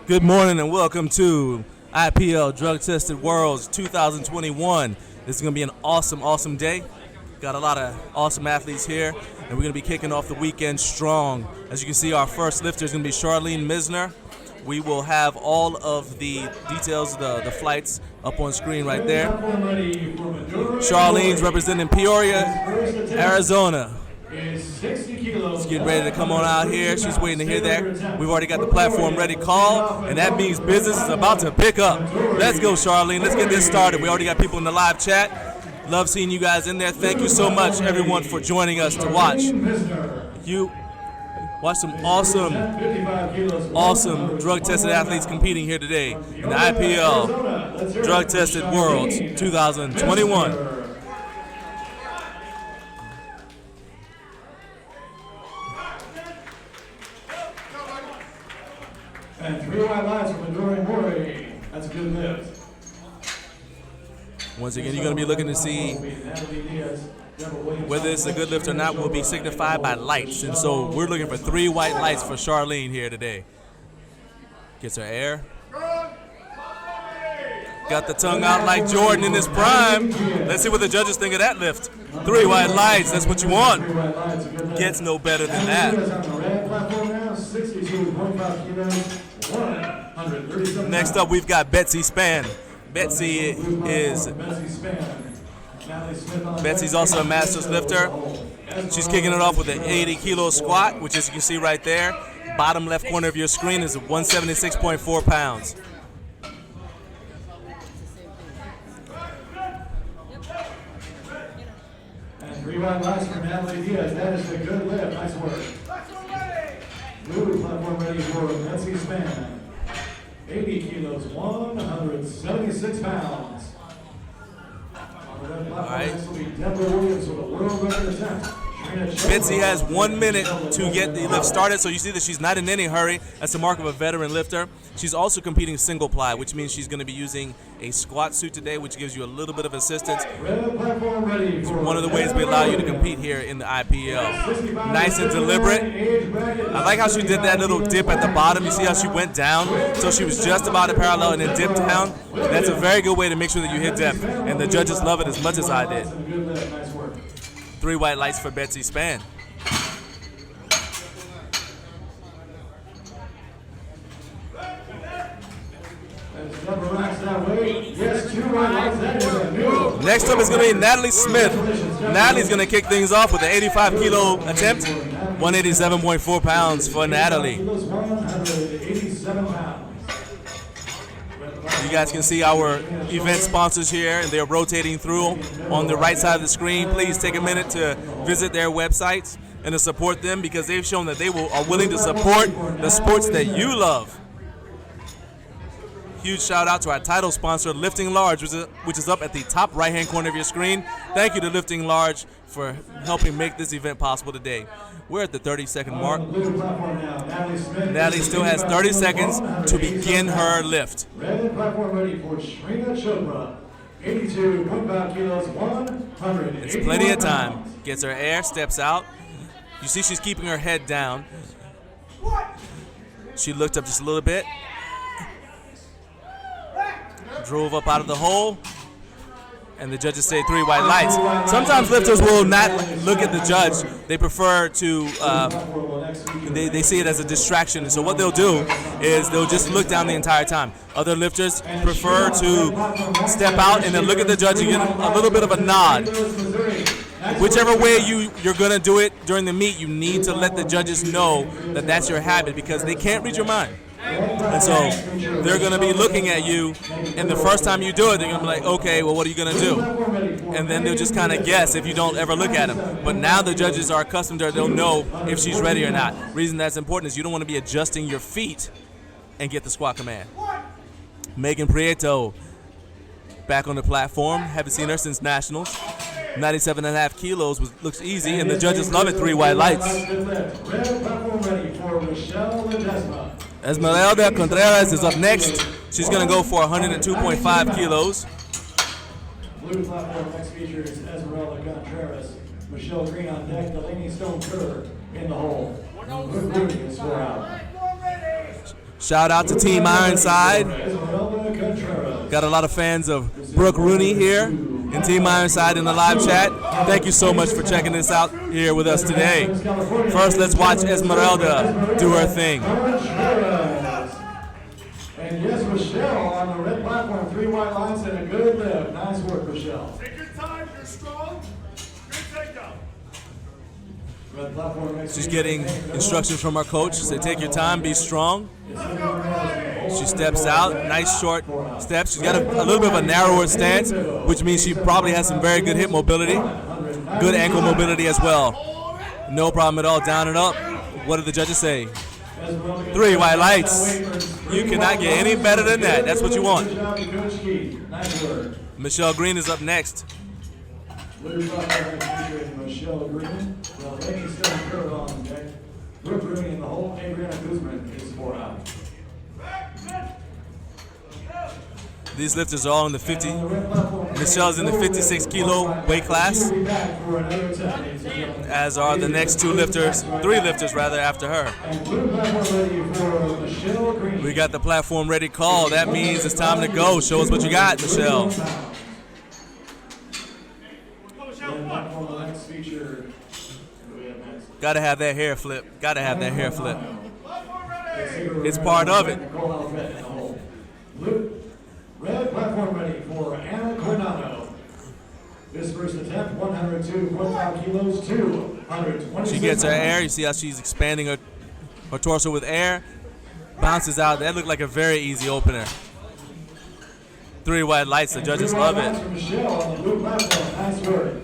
Good morning and welcome to IPL Drug Tested Worlds 2021. This is going to be an awesome day. Got a lot of awesome athletes here, and we're going to be kicking off the weekend strong. As you can see, our first lifter is going to be Charlene Misner. We will have all of the details of the flights up on screen right there. Charlene's representing Peoria, Arizona. She's getting ready to come on out here. She's waiting to hear that. We've already got the platform ready call, and that means business is about to pick up. Let's go, Charlene. Let's get this started. We already got people in the live chat. Love seeing you guys in there. Thank you so much, everyone, for joining us to watch. You watch some awesome drug-tested athletes competing here today in the IPL Drug-Tested Worlds 2021. And 3 white lines from Adora Mori. That's a good lift. Once again, you're going to be looking to see whether it's a good lift or not will be signified by lights. And so we're looking for 3 white lights for Charlene here today. Gets her air. Got the tongue out like Jordan in his prime. Let's see what the judges think of that lift. 3 white lights, that's what you want. Gets no better than that. Next up, we've got Betsy Spann. Betsy's also a master's lifter. She's kicking it off with an 80-kilo squat, which, as you can see right there, bottom left corner of your screen is 176.4 pounds. And 3 white lights from Natalie Diaz. That is a good lift. Nice work. Blue platform ready for Betsy Spann. 80 kilos, 176 pounds. All right. Betsy has 1 minute to get the lift started, so you see that she's not in any hurry. That's the mark of a veteran lifter. She's also competing single ply, which means she's going to be using a squat suit today, which gives you a little bit of assistance. It's one of the ways we allow you to compete here in the IPL. Nice and deliberate. I like how she did that little dip at the bottom. You see how she went down? So she was just about to parallel and then dipped down. That's a very good way to make sure that you hit depth, and the judges love it as much as I did. 3 white lights for Betsy Spann. Next up is going to be Natalie Smith. Natalie's going to kick things off with an 85-kilo attempt. 187.4 pounds for Natalie. You guys can see our event sponsors here, and they're rotating through on the right side of the screen. Please take a minute to visit their websites and to support them, because they've shown that they are willing to support the sports that you love. Huge shout out to our title sponsor, Lifting Large, which is up at the top right-hand corner of your screen. Thank you to Lifting Large for helping make this event possible today. We're at the 30-second mark. Natalie still has 30 seconds to begin her lift. Red platform ready for Shrina Chopra. 82.5 kilos, 100. It's plenty of time. Gets her air, steps out. You see she's keeping her head down. She looked up just a little bit. Drove up out of the hole, and the judges say 3 white lights. Sometimes lifters will not look at the judge. They prefer to, they see it as a distraction. And so what they'll do is they'll just look down the entire time. Other lifters prefer to step out and then look at the judge and get a little bit of a nod. Whichever way you're going to do it during the meet, you need to let the judges know that that's your habit, because they can't read your mind. And so they're going to be looking at you, and the first time you do it, they're going to be like, okay, well, what are you going to do? And then they'll just kind of guess if you don't ever look at them. But now the judges are accustomed to her. They'll know if she's ready or not. Reason that's important is you don't want to be adjusting your feet and get the squat command. Megan Prieto back on the platform. Haven't seen her since Nationals. 97.5 kilos looks easy, and the judges love it. 3 white lights. Esmeralda Contreras is up next. She's going to go for 102.5 kilos. Blue platform next features Esmeralda Contreras. Michelle Green on deck. Delaney Stone Kerr in the hole. Rooney is 4 out. Shout out to Team Ironside. Esmeralda Contreras. Got a lot of fans of Brooke Rooney here in Team Ironside in the live chat. Thank you so much for checking this out here with us today. First, let's watch Esmeralda do her thing. Contreras. And yes, Michelle on the red platform, 3 white lines and a good lift. Nice work, Michelle. Take your time, you're strong. Good takedown. Red platform makes She's getting instructions from our coach. Say, take your time, be strong. She steps out, nice short steps. She's got a little bit of a narrower stance, which means she probably has some very good hip mobility, good ankle mobility as well. No problem at all, down and up. What did the judges say? 3 white lights. You cannot get any better than that. That's what you want. Michelle Green is up next. Michelle Green. Delaney still curve on deck. Brooke Rooney in the hole. Adriana Guzman is 4 out. These lifters are all in the 50. Michelle's in the 56 kilo weight class, as are the next 2 lifters, 3 lifters rather, after her. We got the platform ready call. That means it's time to go. Show us what you got, Michelle. Gotta have that hair flip. Gotta have that hair flip. It's part of it. Red platform ready for Anna Coronado. This first attempt, 102.5 kilos, 220. She gets her air. You see how she's expanding her torso with air. Bounces out. That looked like a very easy opener. 3 white lights. The judges love it. Michelle on the blue platform. Nice work.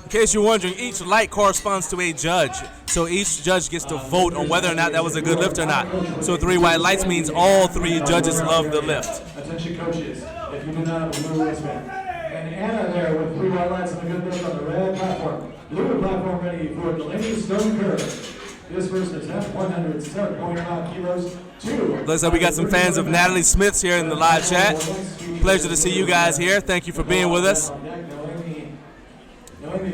In case you're wondering, each light corresponds to a judge. So each judge gets to vote on whether or not that was a good lift or not. So 3 white lights means all 3 judges love the lift. Attention coaches, if you do not have a blue wristband. And Anna there with 3 white lights and a good lift on the red platform. Blue platform ready for Delaney Stone Curve. This first attempt, 107.5 kilos, 2. Looks like we got some fans of Natalie Smith here in the live chat. Pleasure to see you guys here. Thank you for being with us.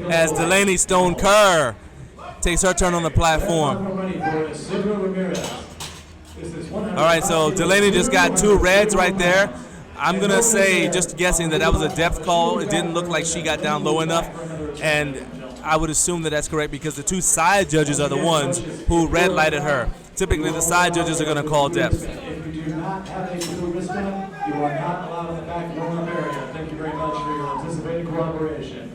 As Delaney Stone Kerr takes her turn on the platform. All right, so Delaney just got 2 reds right there. I'm going to say, just guessing, that was a depth call. It didn't look like she got down low enough. And I would assume that that's correct because the 2 side judges are the ones who red lighted her. Typically, the side judges are going to call depth. If you do not have a blue wristband, you are not allowed in the back warm-up area. Thank you very much for your anticipated cooperation.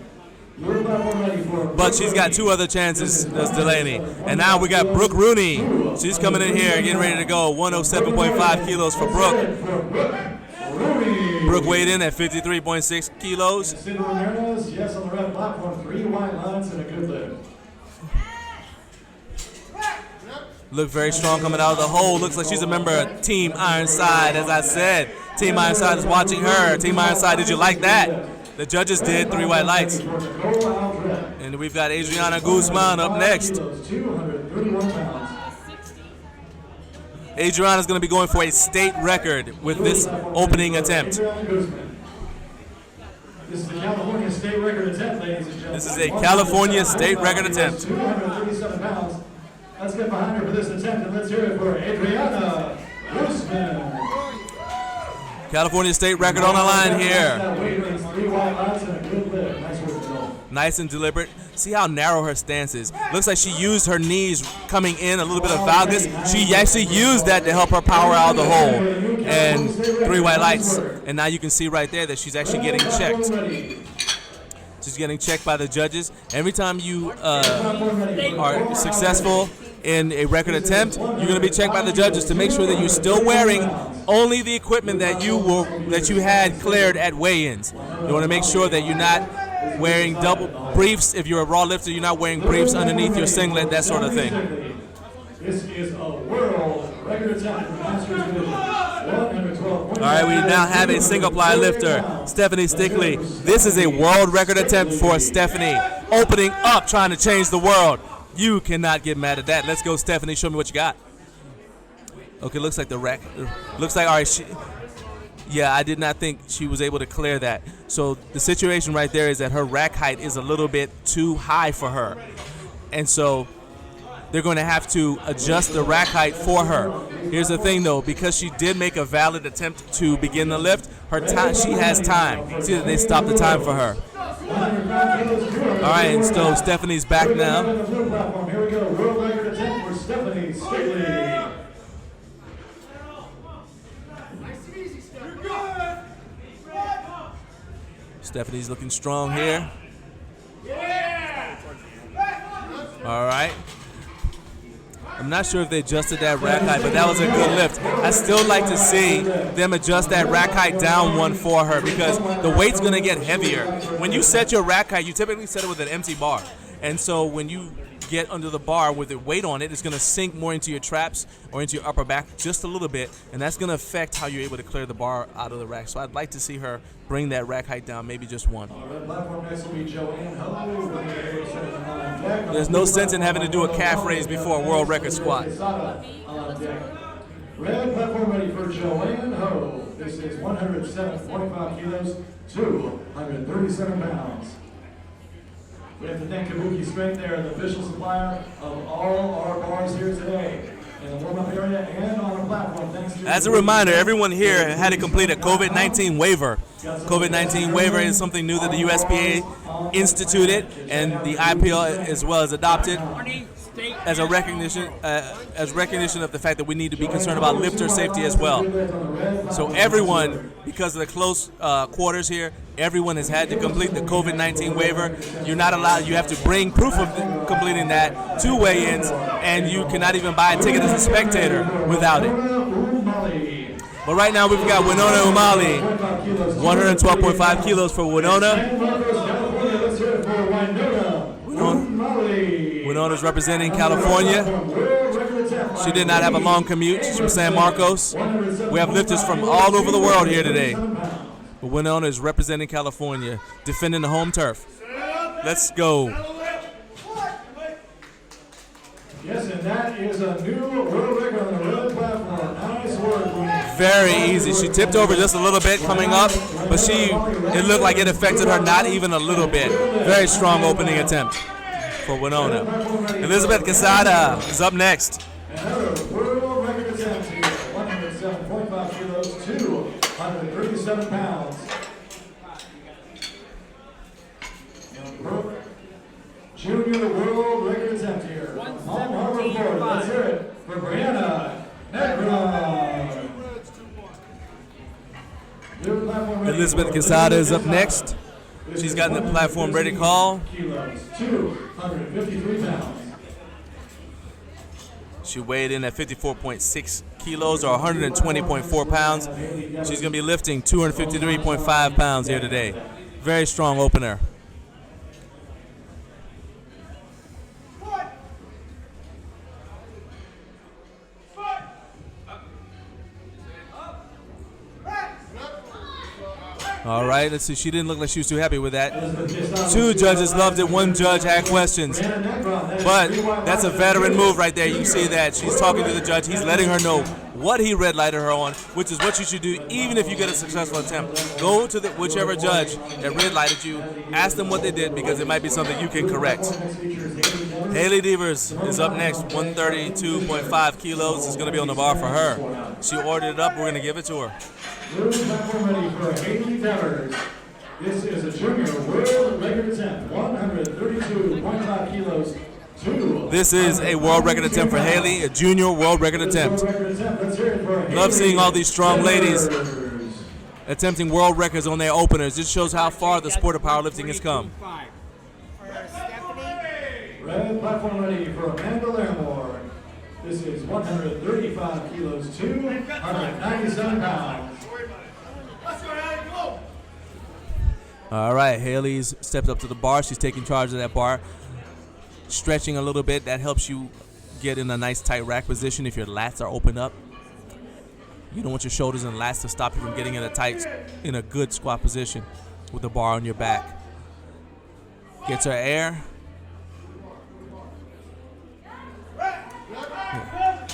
But she's got 2 other chances, does Delaney. And now we got Brooke Rooney. She's coming in here, getting ready to go. 107.5 kilos for Brooke. Brooke weighed in at 53.6 kilos. Yes, on the red platform, 3 white lines and a good lift. Looked very strong coming out of the hole. Looks like she's a member of Team Ironside, as I said. Team Ironside is watching her. Team Ironside, did you like that? The judges did. 3 white lights. And we've got Adriana Guzman up next. Adriana's going to be going for a state record with this opening attempt. This is a California state record attempt, ladies and gentlemen. This is a California state record attempt. 237 pounds. Let's get behind her for this attempt, and let's hear it for Adriana Guzman. California state record on the line here. Nice and deliberate. See how narrow her stance is. Looks like she used her knees coming in, a little bit of valgus. She actually used that to help her power out of the hole. And 3 white lights. And now you can see right there that she's actually getting checked. She's getting checked by the judges. Every time you are successful in a record attempt, you're going to be checked by the judges to make sure that you're still wearing only the equipment that you had cleared at weigh-ins. You want to make sure that you're not wearing double briefs. If you're a raw lifter, you're not wearing briefs underneath your singlet, that sort of thing. This is a world record attempt for Masters Division. All right, we now have a single-ply lifter, Stephanie Stickley. This is a world record attempt for Stephanie, opening up, trying to change the world. You cannot get mad at that. Let's go, Stephanie. Show me what you got. Okay, looks like the rack. Looks like, all right, yeah, I did not think she was able to clear that. So the situation right there is that her rack height is a little bit too high for her. And so they're going to have to adjust the rack height for her. Here's the thing, though, because she did make a valid attempt to begin the lift, her time, she has time. See that they stopped the time for her. All right, and so Stephanie's back now. Here we go. World record attempt for Stephanie Stickley. Stephanie's looking strong here. All right. I'm not sure if they adjusted that rack height, but that was a good lift. I still like to see them adjust that rack height down one for her because the weight's going to get heavier. When you set your rack height, you typically set it with an empty bar. And so when you get under the bar with the weight on it, it's going to sink more into your traps or into your upper back just a little bit, and that's going to affect how you're able to clear the bar out of the rack. So I'd like to see her bring that rack height down, maybe just one. There's no sense in having to do a calf raise before a world record squat. Red platform ready for Joanne Ho. This is 107.5 kilos, 237 pounds. We have to thank Kabuki Strength. They are the official supplier of all our bars here today in the warm-up area and on the platform. Thanks to As a reminder, everyone here had to complete a COVID-19 waiver. COVID-19 waiver is something new that the USPA instituted and the IPL as well as adopted as a recognition of the fact that we need to be concerned about lifter safety as well. So everyone, because of the close quarters here, everyone has had to complete the COVID-19 waiver. You're not allowed, you have to bring proof of completing that to weigh-ins, and you cannot even buy a ticket as a spectator without it. But right now we've got Winona Umali, 112.5 kilos for Winona. Winona's representing California. She did not have a long commute. She's from San Marcos. We have lifters from all over the world here today. But Winona is representing California, defending the home turf. Let's go. Yes, and that is a new world record on the red platform. Nice work. Very easy. She tipped over just a little bit coming up, but it looked like it affected her not even a little bit. Very strong opening attempt for Winona. Elizabeth Quesada is up next. Another world record attempt here. 107.5 kilos, 237 pounds. Junior world record attempt here. Home Harbor, Florida. Let's hear it for Adriana Guzman. Elizabeth Quesada is up next. She's gotten the platform ready call. Kilos, 253 pounds. She weighed in at 54.6 kilos or 120.4 pounds. She's going to be lifting 253.5 pounds here today. Very strong opener. All right, let's see. She didn't look like she was too happy with that. Two judges loved it. One judge had questions. But that's a veteran move right there. You can see that she's talking to the judge. He's letting her know what he red lighted her on, which is what you should do even if you get a successful attempt. Go to whichever judge that red lighted you, ask them what they did because it might be something you can correct. Haley Devers is up next, 132.5 kilos. Is going to be on the bar for her. She ordered it up. We're going to give it to her. Platform ready for Haley Devers. This is a junior world record attempt, 132.5 kilos. This is a world record attempt for Haley, a junior world record attempt. Love seeing all these strong ladies attempting world records on their openers. This shows how far the sport of powerlifting has come. Red platform ready for Amanda Larimore. This is 135 kilos, 297 pounds. All right, Haley's stepped up to the bar. She's taking charge of that bar. Stretching a little bit, that helps you get in a nice tight rack position if your lats are opened up. You don't want your shoulders and lats to stop you from getting in a good squat position with the bar on your back. Gets her air.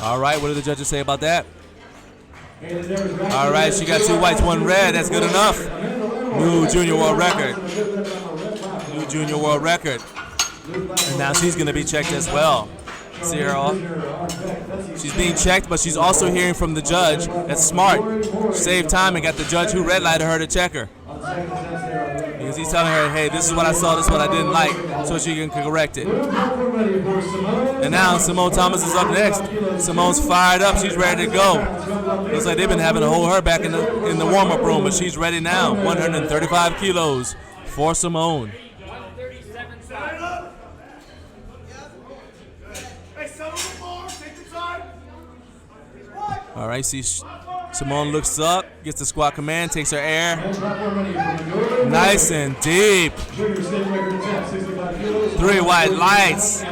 All right, what do the judges say about that? All right, she got 2 whites, 1 red. That's good enough. New junior world record. New junior world record. And now she's going to be checked as well. See her off. She's being checked, but she's also hearing from the judge. That's smart. She saved time and got the judge who red lighted her to check her. Because he's telling her, hey, this is what I saw, this is what I didn't like, so she can correct it. And now Simone Thomas is up next. Simone's fired up. She's ready to go. Looks like they've been having to hold her back in the warm-up room, but she's ready now. 135 kilos for Simone. All right, see Simone looks up, gets the squat command, takes her air. Nice and deep. 3 white lights.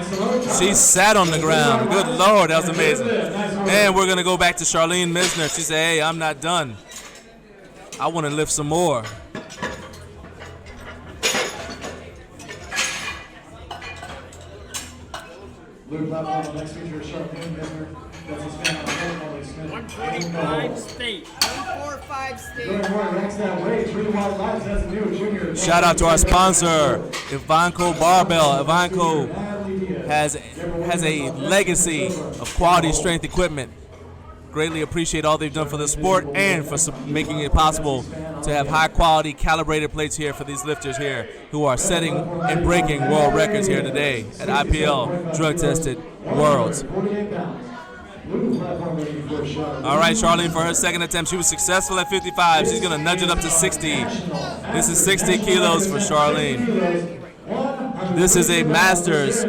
She sat on the ground. Good Lord, that was amazing. And we're going to go back to Charlene Misner. She said, hey, I'm not done. I want to lift some more. Blue platform, next feature is Charlene Misner. Betsy Spann on Natalie Smith. 145 state. 145 state. Shout out to our sponsor, Ivanko Barbell. Ivanko has a legacy of quality strength equipment. Greatly appreciate all they've done for the sport and for making it possible to have high quality calibrated plates here for these lifters here who are setting and breaking world records here today at IPL Drug Tested Worlds. All right, Charlene, for her second attempt, she was successful at 55. She's going to nudge it up to 60. This is 60 kilos for Charlene. This is a Masters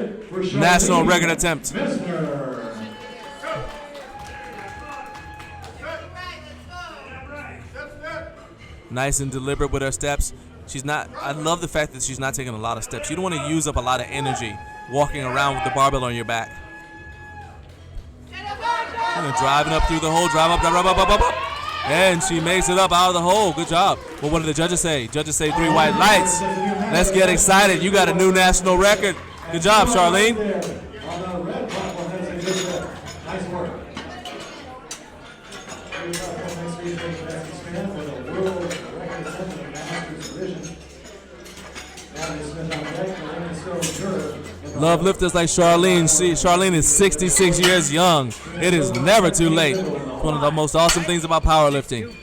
national record attempt. Nice and deliberate with her steps. I love the fact that she's not taking a lot of steps. You don't want to use up a lot of energy walking around with the barbell on your back. Driving up through the hole, drive up. And she makes it up out of the hole. Good job. Well, what do the judges say? Judges say 3 white lights. Let's get excited. You got a new national record. Good job, Charlene. Nice work. Love lifters like Charlene. See, Charlene is 66 years young. It is never too late. It's one of the most awesome things about powerlifting.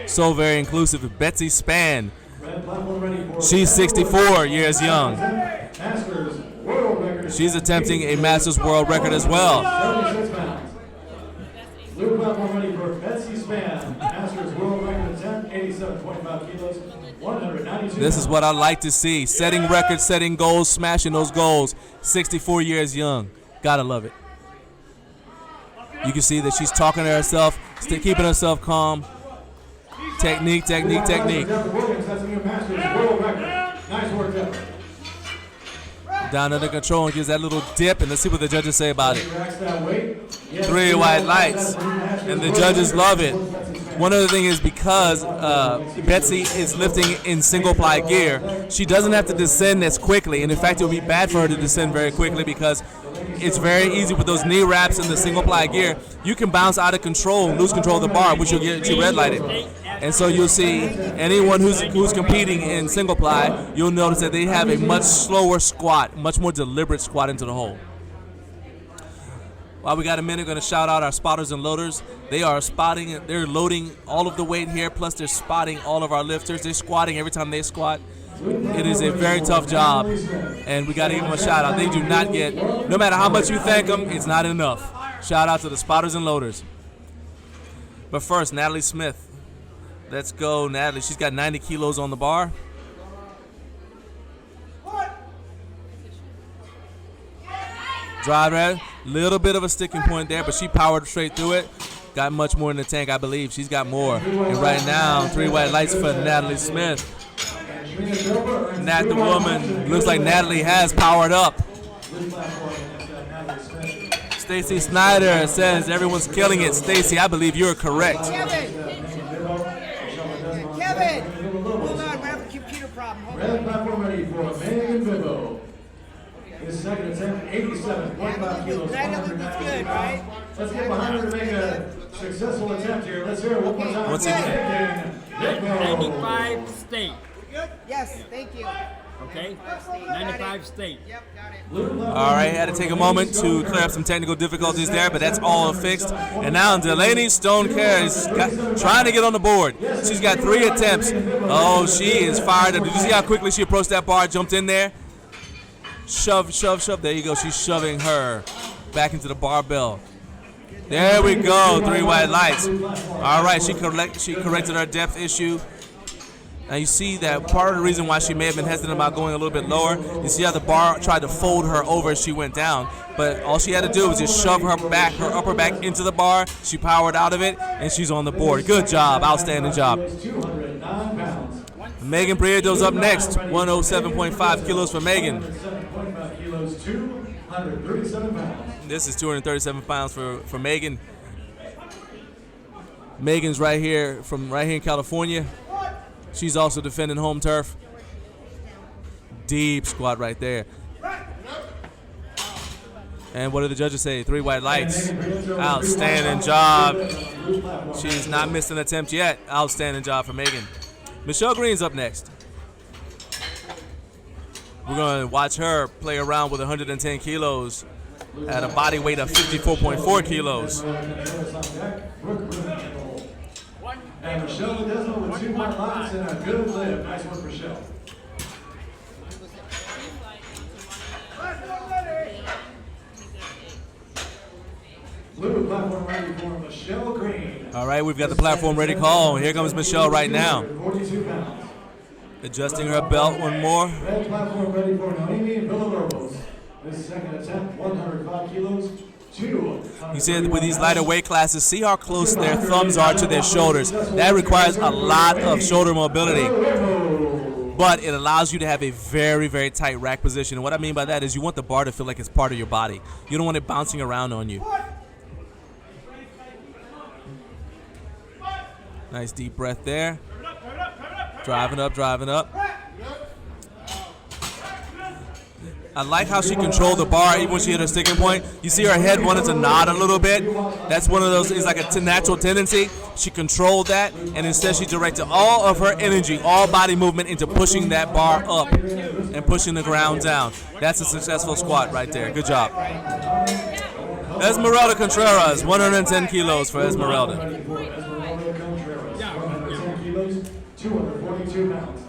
So very inclusive. Betsy Spann. She's 64 years young. She's attempting a Masters world record as well. Blue platform ready for Betsy Spann. Masters world record attempt, 87.5 kilos, 192. This is what I like to see. Setting records, setting goals, smashing those goals. 64 years young. Gotta love it. You can see that she's talking to herself, keeping herself calm. Technique. That's a new Masters world record. Nice work, Jeff. Down under control and gives that little dip, and let's see what the judges say about it. 3 white lights, and the judges love it. One other thing is because Betsy is lifting in single ply gear, she doesn't have to descend as quickly, and in fact it would be bad for her to descend very quickly because it's very easy with those knee wraps in the single ply gear. You can bounce out of control, lose control of the bar, which will get you red lighted. And so you'll see anyone who's competing in single ply, you'll notice that they have a much slower squat, much more deliberate squat into the hole. While we got a minute, going to shout out our spotters and loaders. They are spotting, they're loading all of the weight here, plus they're spotting all of our lifters. They're squatting every time they squat. It is a very tough job, and we got to give them a shout out. They do not get, no matter how much you thank them, it's not enough. Shout out to the spotters and loaders. But first, Natalie Smith. Let's go, Natalie. She's got 90 kilos on the bar. Drive her. Little bit of a sticking point there, but she powered straight through it. Got much more in the tank, I believe. She's got more. And right now, 3 white lights for Natalie Smith. Nat the woman. Looks like Natalie has powered up. Stacy Snyder says everyone's killing it. Stacy, I believe you're correct. Kevin, hold on, we have a computer problem. Hold Red on. platform ready for Megan Bibbo. His second attempt, 87.5 kilos, That looks good, right? Let's get behind her to make a successful attempt here. Let's hear it one more time. Once again. 95 state. Good? Yes, thank you. Okay? 95 state. Yep, got it. All right, had to take a moment to clear up some technical difficulties there, but that's all fixed. And now Delaney Stone Care is trying to get on the board. She's got 3 attempts. Oh, she is fired up. Did you see how quickly she approached that bar, jumped in there? Shove, shove, shove. There you go. She's shoving her back into the barbell. There we go. 3 white lights. All right, she corrected her depth issue. Now you see that part of the reason why she may have been hesitant about going a little bit lower, you see how the bar tried to fold her over as she went down, but all she had to do was just shove her upper back into the bar. She powered out of it, and she's on the board. Good job. Outstanding job. Megan Prieto's up next. 107.5 kilos for Megan. This is 237 pounds for Megan. Megan's right here in California. She's also defending home turf. Deep squat right there. And what do the judges say? 3 white lights. Outstanding job. She's not missed an attempt yet. Outstanding job for Megan. Michelle Green's up next. We're going to watch her play around with 110 kilos at a body weight of 54.4 kilos. And Michelle Ledesma with 2 white lights and a good lift. Nice work, Michelle. Blue platform ready for Michelle Green. All right, we've got the platform ready call. Here comes Michelle right now. 42 pounds. Adjusting her belt one more. Red platform ready for Noemi Villalobos. This second attempt, 105 kilos. You see with these lighter weight classes, see how close their thumbs are to their shoulders. That requires a lot of shoulder mobility, but it allows you to have a very, very tight rack position. And what I mean by that is you want the bar to feel like it's part of your body. You don't want it bouncing around on you. Nice deep breath there. Driving up, driving up. I like how she controlled the bar even when she hit her sticking point. You see her head wanted to nod a little bit. That's one of those, it's like a natural tendency. She controlled that, and instead she directed all of her energy, all body movement into pushing that bar up and pushing the ground down. That's a successful squat right there. Good job. Esmeralda Contreras, 110 kilos for Esmeralda. 242 pounds.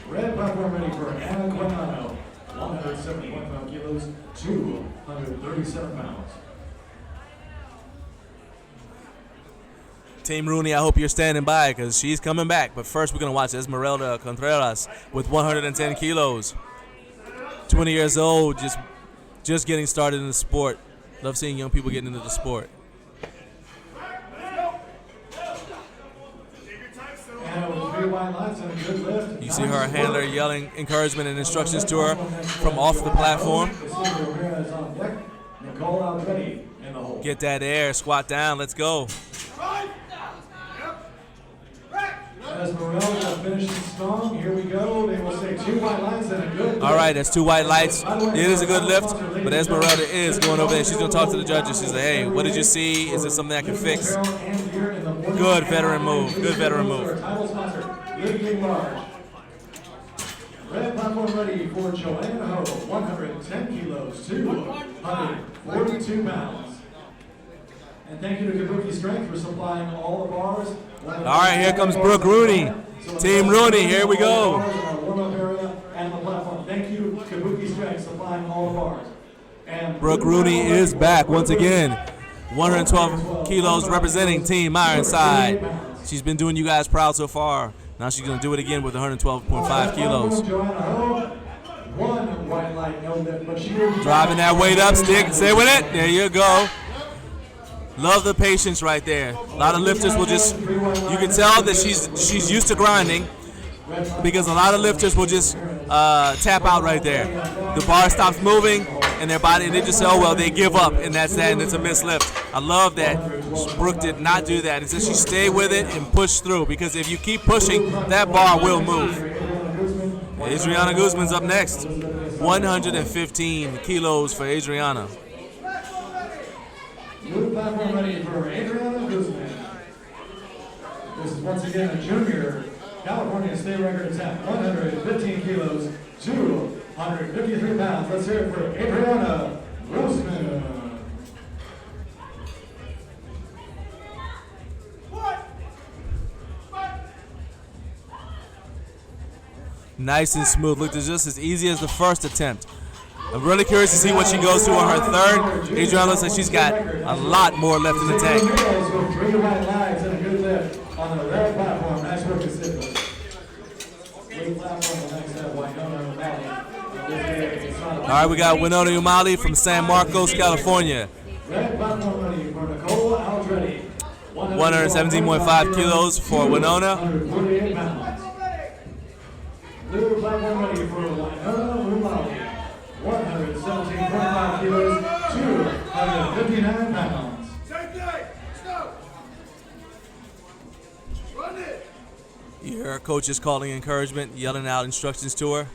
Red platform ready for Anna Quinano. 171 kilos, 237 pounds. Team Rooney, I hope you're standing by because she's coming back. But first, we're going to watch Esmeralda Contreras with 110 kilos. 20 years old, just getting started in the sport. Love seeing young people getting into the sport. You see her handler yelling encouragement and instructions to her from off the platform. Get that air, squat down, let's go. Esmeralda finishing strong. Here we go. They will say 2 white lights and a good lift. All right, that's 2 white lights. It is a good lift, but Esmeralda is going over there. She's going to talk to the judges. She's like, hey, what did you see? Is there something I can fix? Good veteran move. Good veteran move. Red platform ready for Joanna Ho, 110 kilos, 242 pounds. And thank you to Kabuki Strength for supplying all the bars. All right, here comes Brooke Rooney. Team Rooney, here we go. And the platform. Thank you, Kabuki Strength, supplying all the bars. And Brooke Rooney is back once again. 112 kilos representing Team Ironside. She's been doing you guys proud so far. Now she's going to do it again with 112.5 kilos. Driving that weight up, stay with it. There you go. Love the patience right there. A lot of lifters will just, you can tell that she's used to grinding because a lot of lifters will just tap out right there. The bar stops moving and their body, and they just say, oh, well, they give up, and that's that, and it's a missed lift. I love that Brooke did not do that. It says she stayed with it and pushed through, because if you keep pushing, that bar will move. Adriana Guzman's up next. 115 kilos for Adriana. Blue platform ready for Adriana Guzman. This is once again a junior California state record attempt, 115 kilos, 253 pounds. Let's hear it for Adriana Guzman. Nice and smooth. Looked just as easy as the first attempt. I'm really curious to see what she goes through on her third. Adriana looks like she's got a lot more left in the tank. 3 white lights and a good lift on the red platform. Nice work at Stickley. Blue platform will next have Winona and Michelle. All right, we got Winona Umali from San Marcos, California. Red platform ready for Nicole Aldretti. 117.5 kilos for Winona. 148 pounds. Blue platform ready for Winona Umali. 117.5 kilos, 259 pounds. Same thing. Let's go. Run it. You hear her coaches calling encouragement, yelling out instructions to her.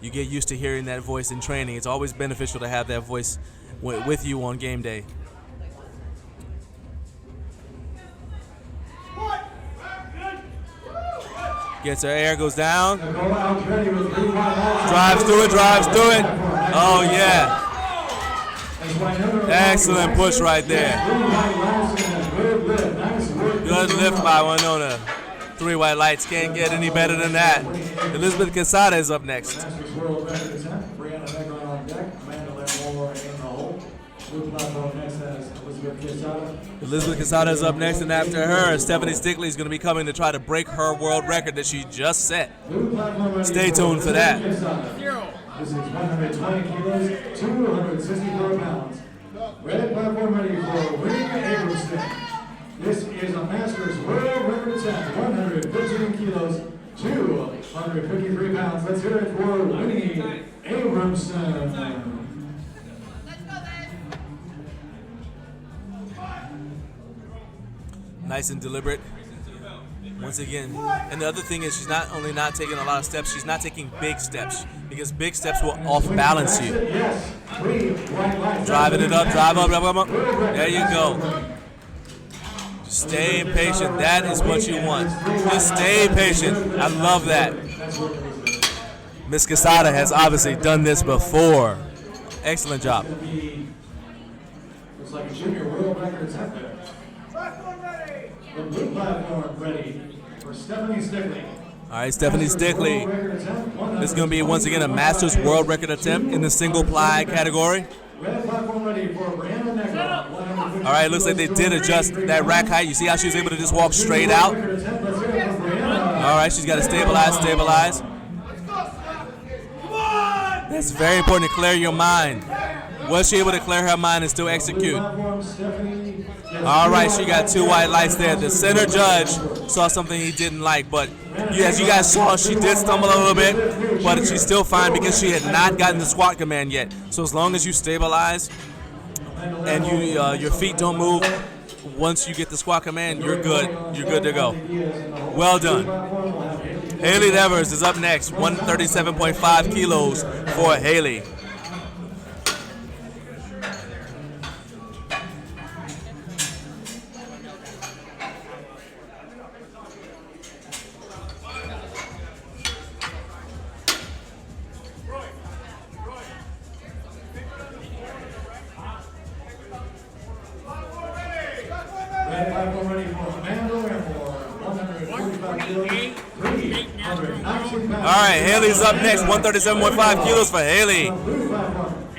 You get used to hearing that voice in training. It's always beneficial to have that voice with you on game day. Gets her air, goes down. Drives through it, drives through it. Oh, yeah. Excellent push right there. Good lift by Winona. 3 white lights, can't get any better than that. Elizabeth Quesada is up next. Elizabeth Quesada is up next, and after her, Stephanie Stickley is going to be coming to try to break her world record that she just set. Stay tuned for that. This is 120 kilos, 264 pounds. Red platform ready for Rooney Abramson. This is a Masters World Record attempt, 115 kilos, 253 pounds. Let's hear it for Rooney Abramson. Nice and deliberate. Once again, and the other thing is she's not only not taking a lot of steps, she's not taking big steps because big steps will off-balance you. Driving it up, drive up. There you go. Just stay patient. That is what you want. Just stay patient. I love that. Miss Quesada has obviously done this before. Excellent job. Looks like a junior world record attempt there. The blue platform ready for Stephanie Stickley. All right, Stephanie Stickley. This is going to be, once again, a Masters World Record attempt in the single ply category. Red platform ready for Brianna Negro. All right, looks like they did adjust that rack height. You see how she was able to just walk straight out? All right, she's got to stabilize. That's very important to clear your mind. Was she able to clear her mind and still execute? All right, she got 2 white lights there. The center judge saw something he didn't like, but as you guys saw, she did stumble a little bit, but she's still fine because she had not gotten the squat command yet. So as long as you stabilize and your feet don't move, once you get the squat command, you're good. You're good to go. Well done. Haley Devers is up next, 137.5 kilos for Haley. All right, Haley's up next, 137.5 kilos for Haley.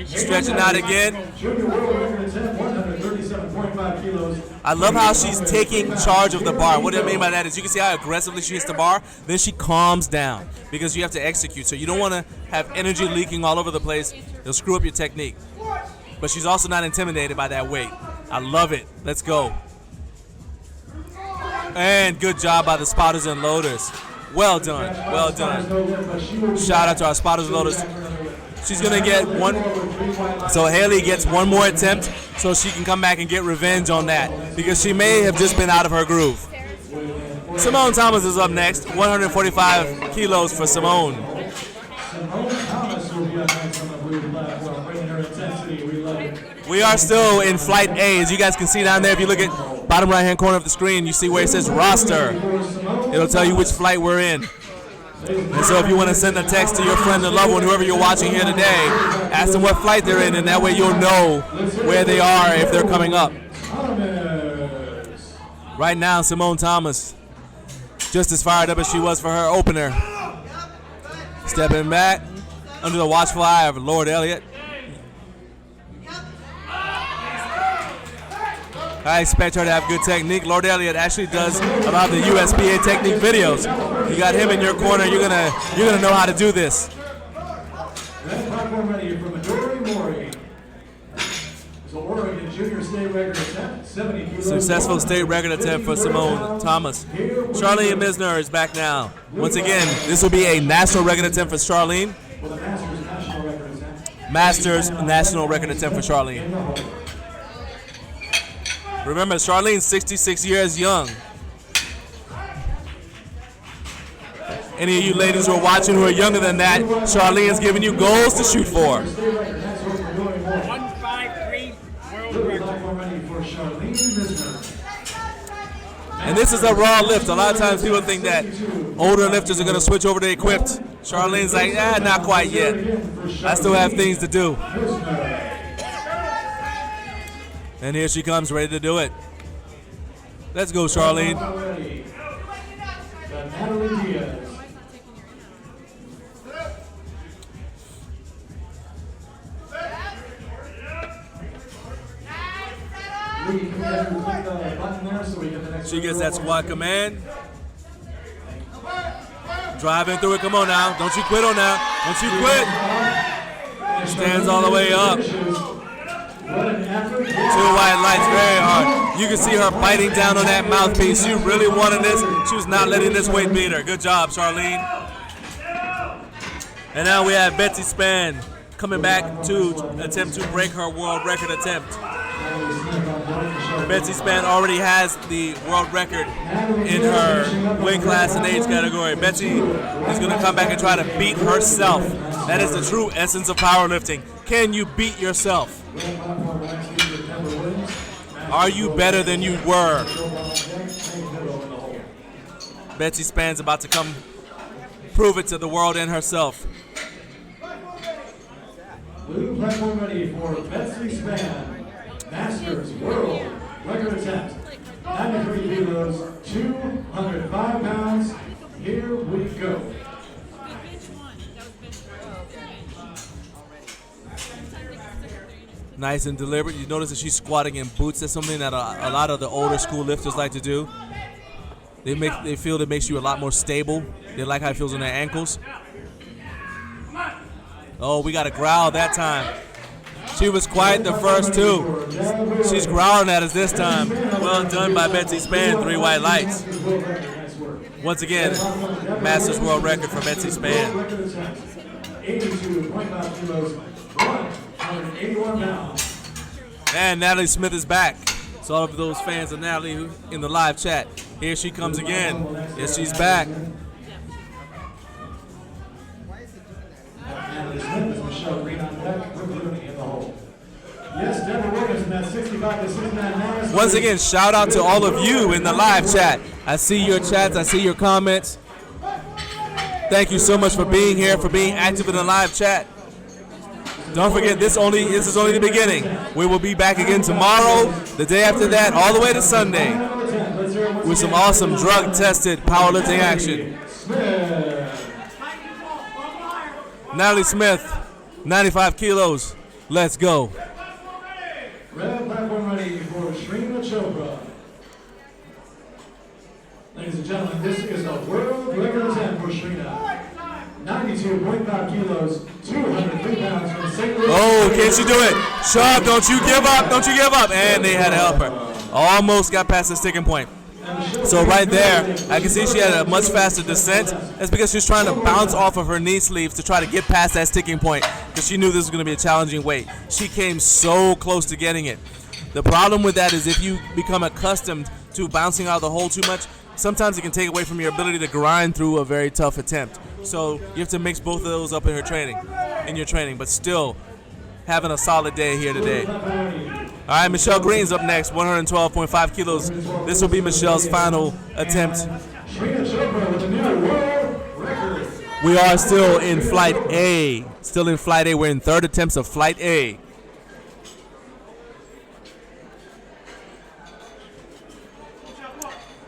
Stretching out again. I love how she's taking charge of the bar. What I mean by that is you can see how aggressively she hits the bar, then she calms down because you have to execute. So you don't want to have energy leaking all over the place. It'll screw up your technique. But she's also not intimidated by that weight. I love it. Let's go. And good job by the spotters and loaders. Well done. Well done. Shout out to our spotters and loaders. She's going to get one. So Haley gets one more attempt so she can come back and get revenge on that because she may have just been out of her groove. Simone Thomas is up next. 145 kilos for Simone. Simone Thomas will be up next on the blue platform, bringing her intensity. We love it. We are still in Flight A. As you guys can see down there, if you look at bottom right-hand corner of the screen, you see where it says roster. It'll tell you which flight we're in. And so if you want to send a text to your friend or loved one, whoever you're watching here today, ask them what flight they're in, and that way you'll know where they are if they're coming up. Right now, Simone Thomas, just as fired up as she was for her opener. Stepping back under the watchful eye of Lord Elliott. I expect her to have good technique. Lord Elliott actually does a lot of the USPA technique videos. You got him in your corner. You're gonna know how to do this. That platform ready from Midori Mori. So Oregon Junior State record attempt, 70 kilos. Successful state record attempt for Simone Thomas. Charlene Misner is back now. Once again, this will be a national record attempt for Charlene. With a Masters national record attempt. Masters national record attempt for Charlene. Remember, Charlene's 66 years young. Any of you ladies who are watching who are younger than that, Charlene's giving you goals to shoot for. 153 world record. And this is a raw lift. A lot of times people think that older lifters are going to switch over to equipped. Charlene's like, not quite yet. I still have things to do. And here she comes, ready to do it. Let's go, Charlene. She gets that squat command. Driving through it. Come on now. Don't you quit on that. Don't you quit. Stands all the way up. 2 white lights, very hard. You can see her biting down on that mouthpiece. She really wanted this. She was not letting this weight beat her. Good job, Charlene. And now we have Betsy Spann coming back to attempt to break her world record attempt. Betsy Spann already has the world record in her weight class and age category. Betsy is going to come back and try to beat herself. That is the true essence of powerlifting. Can you beat yourself? Are you better than you were? Betsy Spann's about to come prove it to the world and herself. Blue platform ready for Betsy Spann. Masters World Record attempt. 93 kilos, 205 pounds. Here we go. Nice and deliberate. You notice that she's squatting in boots. That's something that a lot of the older school lifters like to do. They feel it makes you a lot more stable. They like how it feels on their ankles. Oh, we got a growl that time. She was quiet the first two. She's growling at us this time. Well done by Betsy Spann, 3 white lights. Once again, Masters World Record for Betsy Spann. 82.5 kilos, 181 pounds. And Natalie Smith is back. So all of those fans of Natalie who in the live chat, here she comes again. Yes, she's back. Natalie Smith is Michelle on deck with Rooney in the hole. Yes, Deborah Williams, that 65 to 69. Once again, shout out to all of you in the live chat. I see your chats, I see your comments. Thank you so much for being here, for being active in the live chat. Don't forget, this is only the beginning. We will be back again tomorrow, the day after that, all the way to Sunday, with some awesome drug-tested powerlifting action. Natalie Smith, 95 kilos. Let's go. Red platform ready for Shrina Chopra. Ladies and gentlemen, this is a world record attempt for Shrina. 92.5 kilos, 203 pounds from St. Louis. Oh, can she do it? Sharp, don't you give up, don't you give up. And they had to help her. Almost got past the sticking point. So right there, I can see she had a much faster descent. That's because she was trying to bounce off of her knee sleeves to try to get past that sticking point because she knew this was going to be a challenging weight. She came so close to getting it. The problem with that is if you become accustomed to bouncing out of the hole too much, sometimes it can take away from your ability to grind through a very tough attempt. So you have to mix both of those up in your training, but still having a solid day here today. All right, Michelle Green's up next, 112.5 kilos. This will be Michelle's final attempt. We are still in Flight A. Still in Flight A. We're in third attempts of Flight A.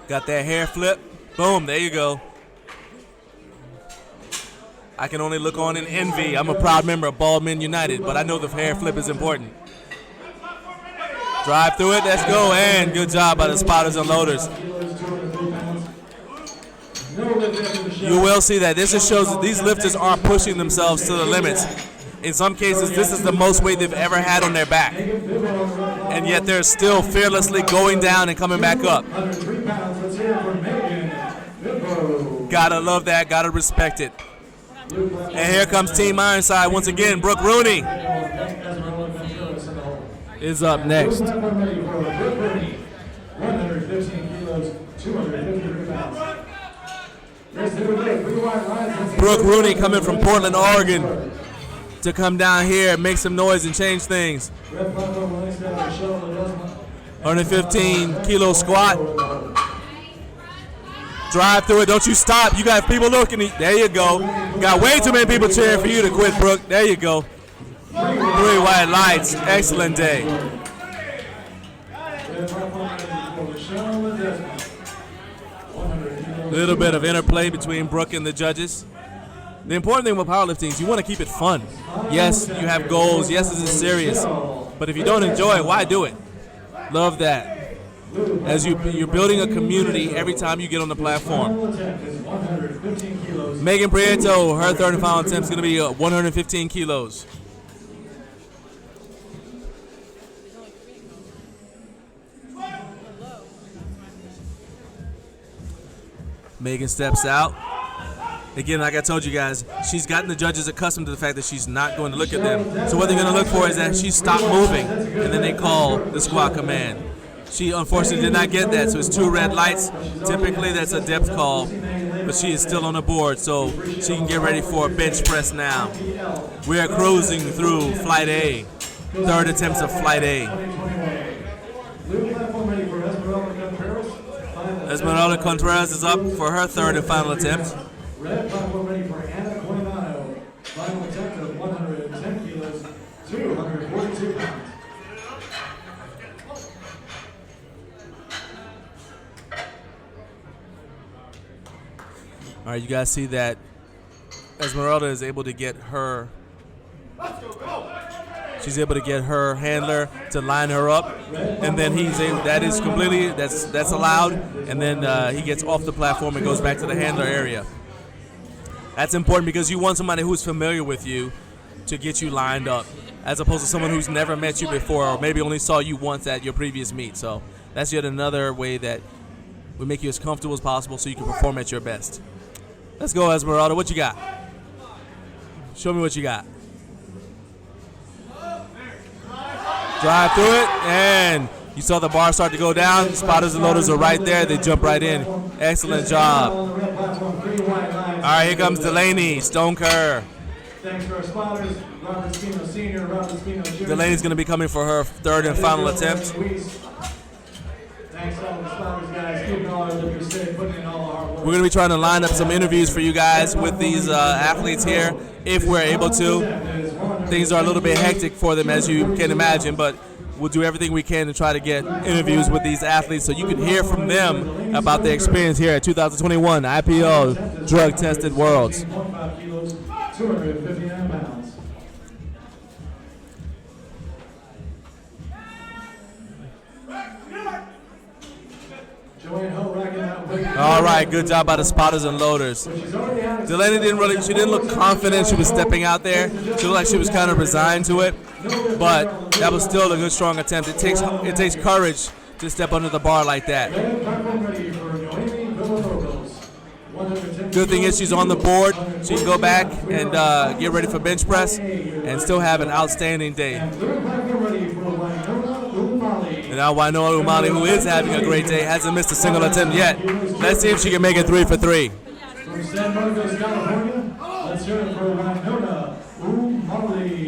Got that hair flip. Boom, there you go. I can only look on in envy. I'm a proud member of Bald Men United, but I know the hair flip is important. Drive through it, let's go, and good job by the spotters and loaders. You will see that this just shows that these lifters are pushing themselves to the limits. In some cases, this is the most weight they've ever had on their back. And yet they're still fearlessly going down and coming back up. Gotta love that, gotta respect it. And here comes Team Ironside once again. Brooke Rooney is up next. 115 kilos, 253 pounds. Brooke Rooney coming from Portland, Oregon to come down here and make some noise and change things. 115 kilo squat. Drive through it. Don't you stop. You got people looking. There you go. Got way too many people cheering for you to quit, Brooke. There you go. 3 white lights. Excellent day. A little bit of interplay between Brooke and the judges. The important thing with powerlifting is you want to keep it fun. Yes, you have goals. Yes, this is serious. But if you don't enjoy it, why do it? Love that. As you're building a community every time you get on the platform. Megan Prieto, her third and final attempt is going to be 115 kilos. Megan steps out. Again, like I told you guys, she's gotten the judges accustomed to the fact that she's not going to look at them. So what they're going to look for is that she stopped moving, and then they call the squat command. She unfortunately did not get that, so it's 2 red lights. Typically, that's a depth call, but she is still on the board, so she can get ready for a bench press now. We are cruising through Flight A, third attempts of Flight A. Esmeralda Contreras is up for her third and final attempt. Red platform ready for Winona. Final attempt of 110 kilos, 242 pounds. All right, you guys see that Esmeralda is able to get her. She's able to get her handler to line her up, and then he's able. That is completely that's allowed, and then he gets off the platform and goes back to the handler area. That's important because you want somebody who's familiar with you to get you lined up, as opposed to someone who's never met you before or maybe only saw you once at your previous meet. So that's yet another way that we make you as comfortable as possible so you can perform at your best. Let's go, Esmeralda. What you got? Show me what you got. Drive through it, and you saw the bar start to go down. Spotters and loaders are right there. They jump right in. Excellent job. All right, here comes Delaney, Stone Kerr. Thanks to our spotters, Robert Spino Sr., Robert Spino Jr. Delaney's going to be coming for her third and final attempt. Thanks to all the spotters, guys. Keeping all our lifters safe, putting in all our hard work. We're going to be trying to line up some interviews for you guys with these athletes here, if we're able to. Things are a little bit hectic for them, as you can imagine, but we'll do everything we can to try to get interviews with these athletes so you can hear from them about their experience here at 2021 IPL Drug Tested Worlds. 259 pounds. All right, good job by the spotters and loaders. Delaney didn't look confident. She was stepping out there. She looked like she was kind of resigned to it, but that was still a good, strong attempt. It takes courage to step under the bar like that. Good thing is she's on the board. She can go back and get ready for bench press and still have an outstanding day. And now Winona Umali, who is having a great day, hasn't missed a single attempt yet. Let's see if she can make it 3 for 3. From San Marcos, California, let's hear it for Winona Umali.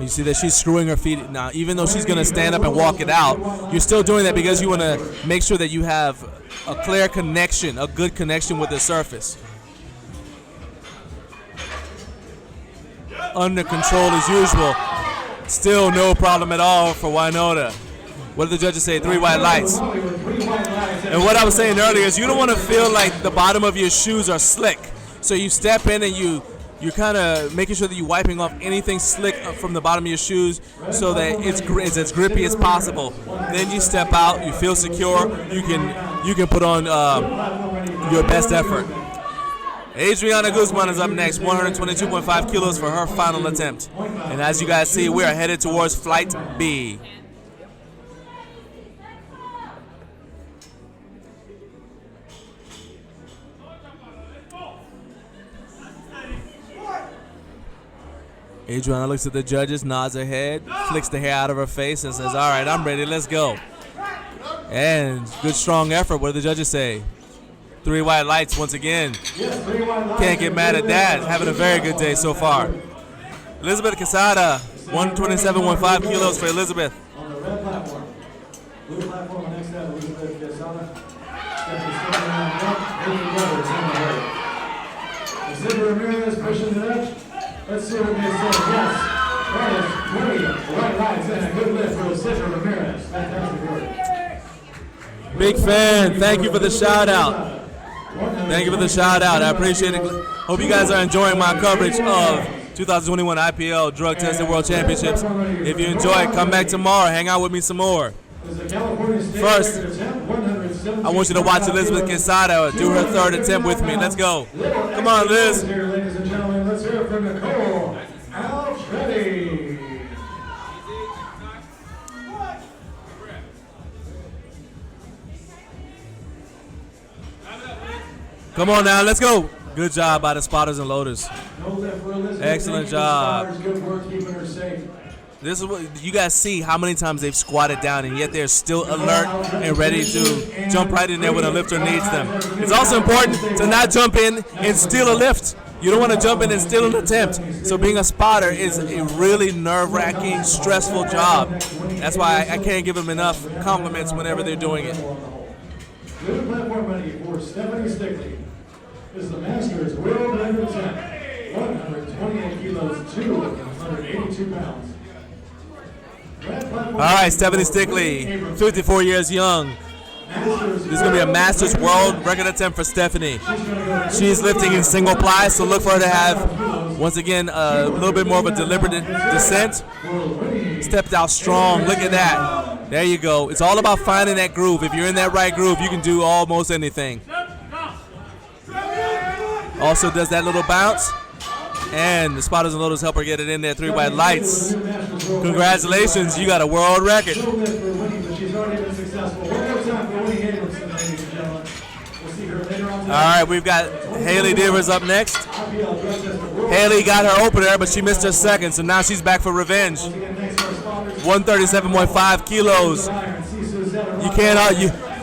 You see that she's screwing her feet. Now, even though she's going to stand up and walk it out, you're still doing that because you want to make sure that you have a clear connection, a good connection with the surface. Under control as usual. Still no problem at all for Winona. What did the judges say? 3 white lights. And what I was saying earlier is you don't want to feel like the bottom of your shoes are slick. So you step in and you're kind of making sure that you're wiping off anything slick from the bottom of your shoes so that it's as grippy as possible. Then you step out, you feel secure, you can put on your best effort. Adriana Guzman is up next, 122.5 kilos for her final attempt. And as you guys see, we are headed towards Flight B. Adriana looks at the judges, nods her head, flicks the hair out of her face, and says, all right, I'm ready, let's go. And good, strong effort. What do the judges say? 3 white lights once again. Can't get mad at that. Having a very good day so far. Elizabeth Quesada, 127.5 kilos for Elizabeth. On the red platform. Blue platform next up, Elizabeth Quesada. Zipper Ramirez pushing it up. Let's see what they say. Yes, that is 20 white lights and a good lift for Zipper Ramirez. Fantastic work. Big fan. Thank you for the shout out. Thank you for the shout out. I appreciate it. Hope you guys are enjoying my coverage of 2021 IPL Drug Tested World Championships. If you enjoy it, come back tomorrow. Hang out with me some more. First, I want you to watch Elizabeth Quesada do her 3rd attempt with me. Let's go. Come on, Liz. Ladies and gentlemen, let's hear it from Nicole Alfredi. Come on now, let's go. Good job by the spotters and loaders. No lift for Elizabeth. Excellent job. Good work keeping her safe. This is what you guys see, how many times they've squatted down and yet they're still alert and ready to jump right in there when a lifter needs them. It's also important to not jump in and steal a lift. You don't want to jump in and steal an attempt. So being a spotter is a really nerve-wracking, stressful job. That's why I can't give them enough compliments whenever they're doing it. Good platform ready for Stephanie Stickley. This is the Masters World Record attempt. 128 kilos, 282 pounds. All right, Stephanie Stickley, 54 years young. This is going to be a Masters World Record attempt for Stephanie. She's lifting in single ply, so look for her to have, once again, a little bit more of a deliberate descent. Stepped out strong. Look at that. There you go. It's all about finding that groove. If you're in that right groove, you can do almost anything. Also does that little bounce. And the spotters and loaders help her get it in there. 3 white lights. Congratulations, you got a world record. All right, we've got Haley Devers up next. Haley got her opener, but she missed her second, so now she's back for revenge. 137.5 kilos. You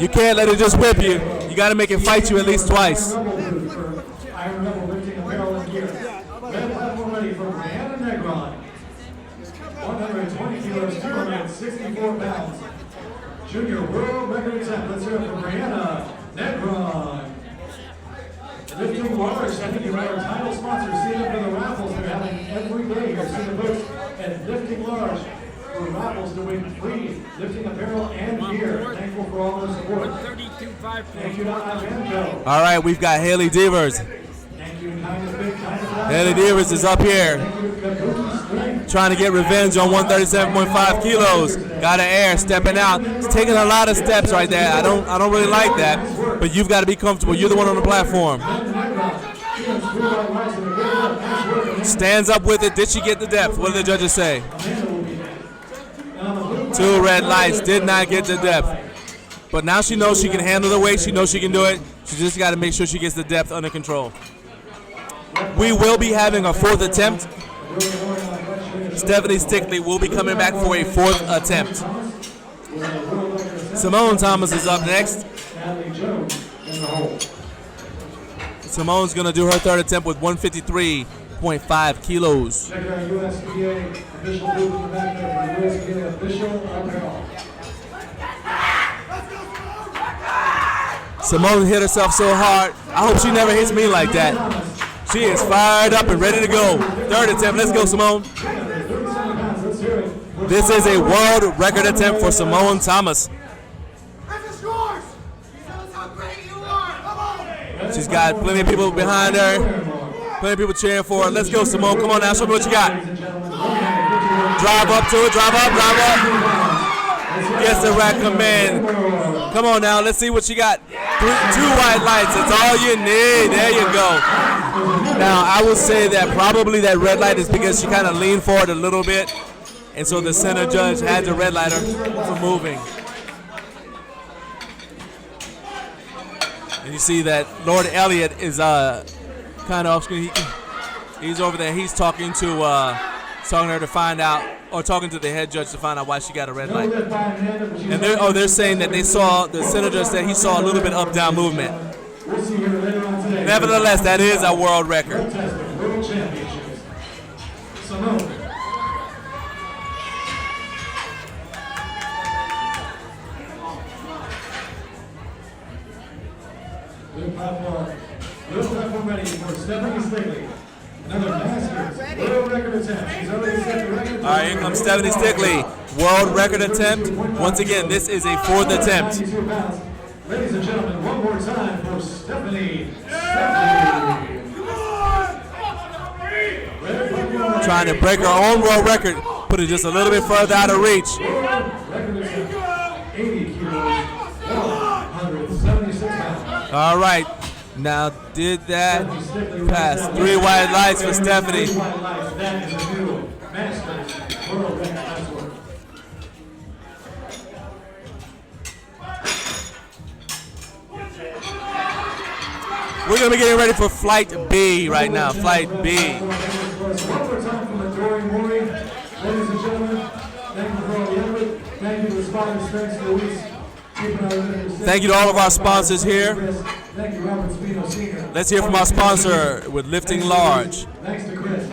can't let it just whip you. You got to make it fight you at least twice. Junior world record attempt. Let's hear it from Brianna Negron. Lifting large. I think you're our title sponsor. See it for the raffles they're having every day here. See the books and lifting large for raffles to win free lifting apparel and gear. Thankful for all the support. Thank you to Ivanco. All right, we've got Haley Devers. Thank you, kind of big, kind of Haley Devers is up here, trying to get revenge on 137.5 kilos. Got an air, stepping out. It's taking a lot of steps right there. I don't really like that, but you've got to be comfortable. You're the one on the platform. Stands up with it. Did she get the depth? What did the judges say? 2 red lights. Did not get the depth. But now she knows she can handle the weight. She knows she can do it. She just got to make sure she gets the depth under control. We will be having a 4th attempt. Stephanie Stickley will be coming back for a 4th attempt. Simone Thomas is up next. Simone's going to do her 3rd attempt with 153 58.5 kilos. Check our USPA official booth in the back there for USPA official alcohol. Simone hit herself so hard. I hope she never hits me like that. She is fired up and ready to go. Third attempt. Let's go, Simone. This is a world record attempt for Simone Thomas. She's got plenty of people behind her. Plenty of people cheering for her. Let's go, Simone. Come on now. Show me what you got. Drive up to it. Drive up. Drive up. Gets the rack command. Come on now. Let's see what she got. Two white lights. That's all you need. There you go. Now, I would say that probably that red light is because she kind of leaned forward a little bit. And so the center judge had to red light her for moving. And you see that Lord Elliott is kind of off screen. He's over there. He's talking to her to find out, or talking to the head judge to find out why she got a red light. And they're saying that they saw, the center judge said he saw a little bit up-down movement. Nevertheless, that is a world record. World Championships. Simone. Good platform ready for Stephanie Stickley. Another Masters world record attempt. She's already set the record. All right, here comes Stephanie Stickley. World record attempt. Once again, this is a fourth attempt. Ladies and gentlemen, one more time for Stephanie Stickley. Trying to break her own world record, put it just a little bit further out of reach. Record attempt, 80 kilos, 176 pounds. All right, now did that pass? 3 white lights for Stephanie. 3 white lights, that is a new Masters world record. Nice work. We're going to be getting ready for Flight B right now, Flight B. One more time from the Dory Mori. Ladies and gentlemen, thank you for all the effort. Thank you to the sponsors, thanks to Luis. Thank you to all of our sponsors here. Thank you, Robert Spino Sr. Let's hear from our sponsor with Lifting Large. Thanks to Chris.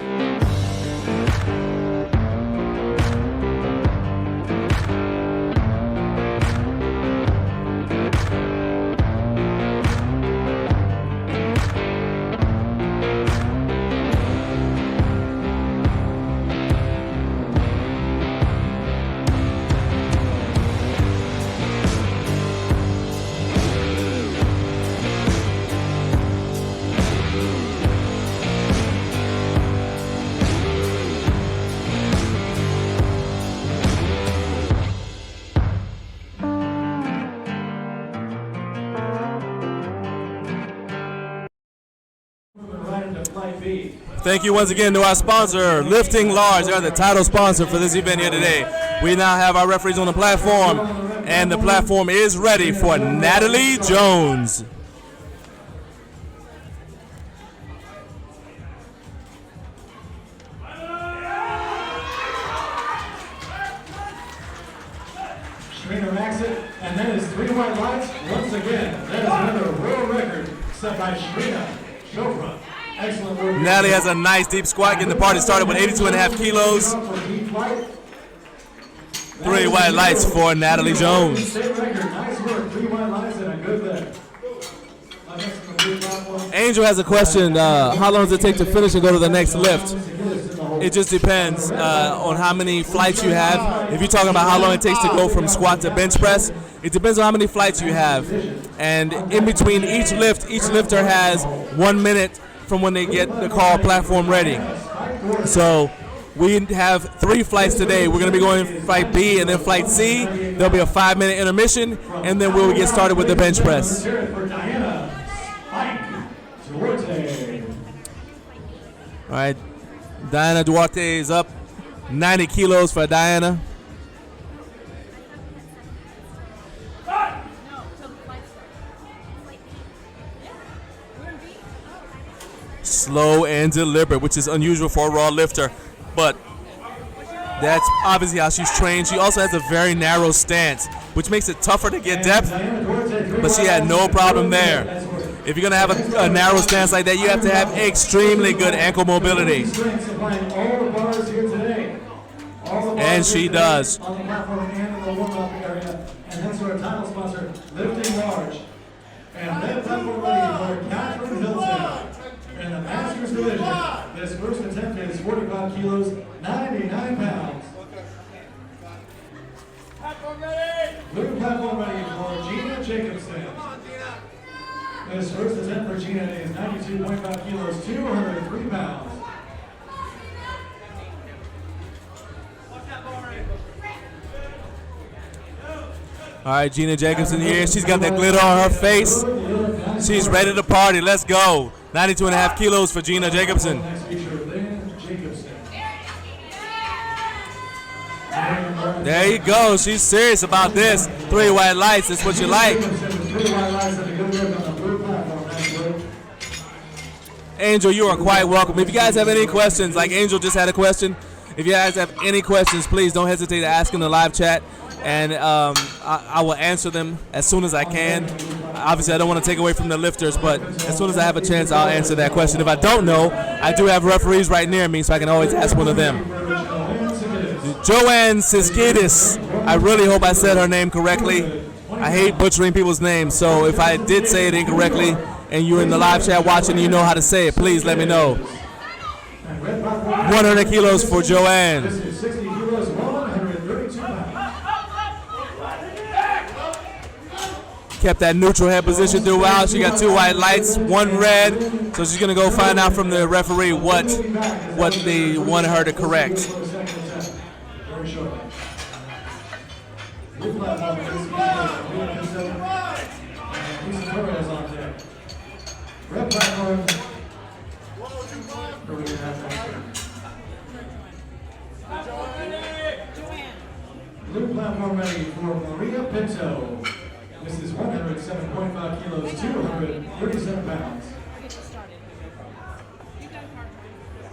Thank you once again to our sponsor, Lifting Large. They're the title sponsor for this event here today. We now have our referees on the platform, and the platform is ready for Natalie Jones. Shrina racks it, and that is 3 white lights. Once again, that is another world record set by Shrina Chopra. Excellent work. Natalie has a nice deep squat, getting the party started with 82.5 kilos. 3 white lights for Natalie Jones. State record, nice work. 3 white lights and a good lift. Angel has a question. How long does it take to finish and go to the next lift? It just depends on how many flights you have. If you're talking about how long it takes to go from squat to bench press, it depends on how many flights you have. And in between each lift, each lifter has 1 minute from when they get the call platform ready. So we have 3 flights today. We're going to be going Flight B and then Flight C. There'll be a 5-minute intermission, and then we'll get started with the bench press. All right, Diana Duarte is up. 90 kilos for Diana. Slow and deliberate, which is unusual for a raw lifter, but that's obviously how she's trained. She also has a very narrow stance, which makes it tougher to get depth, but she had no problem there. If you're going to have a narrow stance like that, you have to have extremely good ankle mobility. Strength supplying all the bars here today. All the bars And she here today does. on the platform and in the warm-up area. And thanks to our title sponsor, Lifting Large. And that platform ready for Catherine Hilton. In the Masters Division, this first attempt is 45 kilos, 99 pounds. Blue platform ready for Gina Jacobson. This first attempt for Gina is 92.5 kilos, 203 pounds. All right, Gina Jacobson here. She's got that glitter on her face. She's ready to party. Let's go. 92.5 kilos for Gina Jacobson. Next feature, Lynn Jacobson. There you go. She's serious about this. 3 white lights. That's what you like. 3 white lights and a good look on the blue platform. That's good. Angel, you are quite welcome. If you guys have any questions, like Angel just had a question, if you guys have any questions, please don't hesitate to ask in the live chat, and I will answer them as soon as I can. Obviously, I don't want to take away from the lifters, but as soon as I have a chance, I'll answer that question. If I don't know, I do have referees right near me, so I can always ask one of them. Joanne Siskidis. I really hope I said her name correctly. I hate butchering people's names, so if I did say it incorrectly and you're in the live chat watching and you know how to say it, please let me know. 100 kilos for Joanne. This is 60 kilos, 132 pounds. Kept that neutral head position throughout. She got 2 white lights, 1 red. So she's gonna go find out from the referee what they want her to correct. Very shortly. Blue platform is 60 kilos, 107. And Lisa Torres on deck. Red platform. Where we gonna have next here? Blue platform ready for Maria Pinto. This is 107.5 kilos, 237 pounds.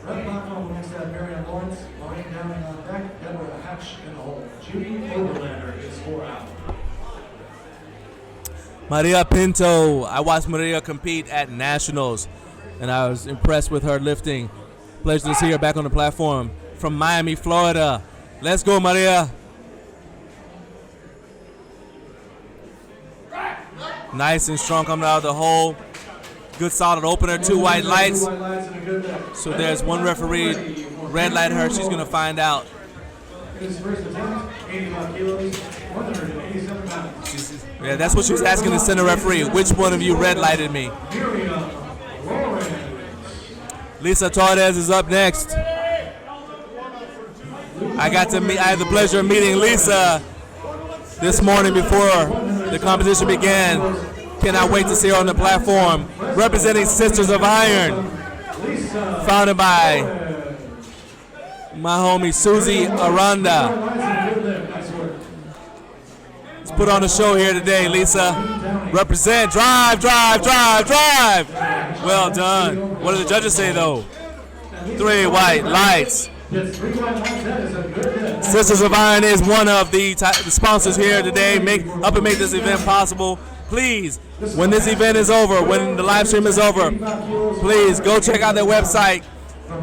Red platform will next have Marion Lawrence, Maureen Downing on deck, Deborah Hatch in the hole. Judy Overlander is 4 out. Maria Pinto. I watched Maria compete at Nationals, and I was impressed with her lifting. Pleasure to see her back on the platform from Miami, Florida. Let's go, Maria. Nice and strong coming out of the hole. Good solid opener, 2 white lights. So there's one referee, red light her. She's going to find out. His first attempt, 85 kilos, 187 pounds. Yeah, that's what she was asking the center referee. Which one of you red lighted me? Miriam Lawrence. Lisa Torres is up next. I had the pleasure of meeting Lisa this morning before the competition began. Cannot wait to see her on the platform, representing Sisters of Iron, founded by my homie Susie Aranda. Let's put on the show here today, Lisa. Represent, drive, drive, drive, drive. Well done. What do the judges say though? 3 white lights. Sisters of Iron is one of the sponsors here today. Make this event possible. Please, when this event is over, when the live stream is over, please go check out their website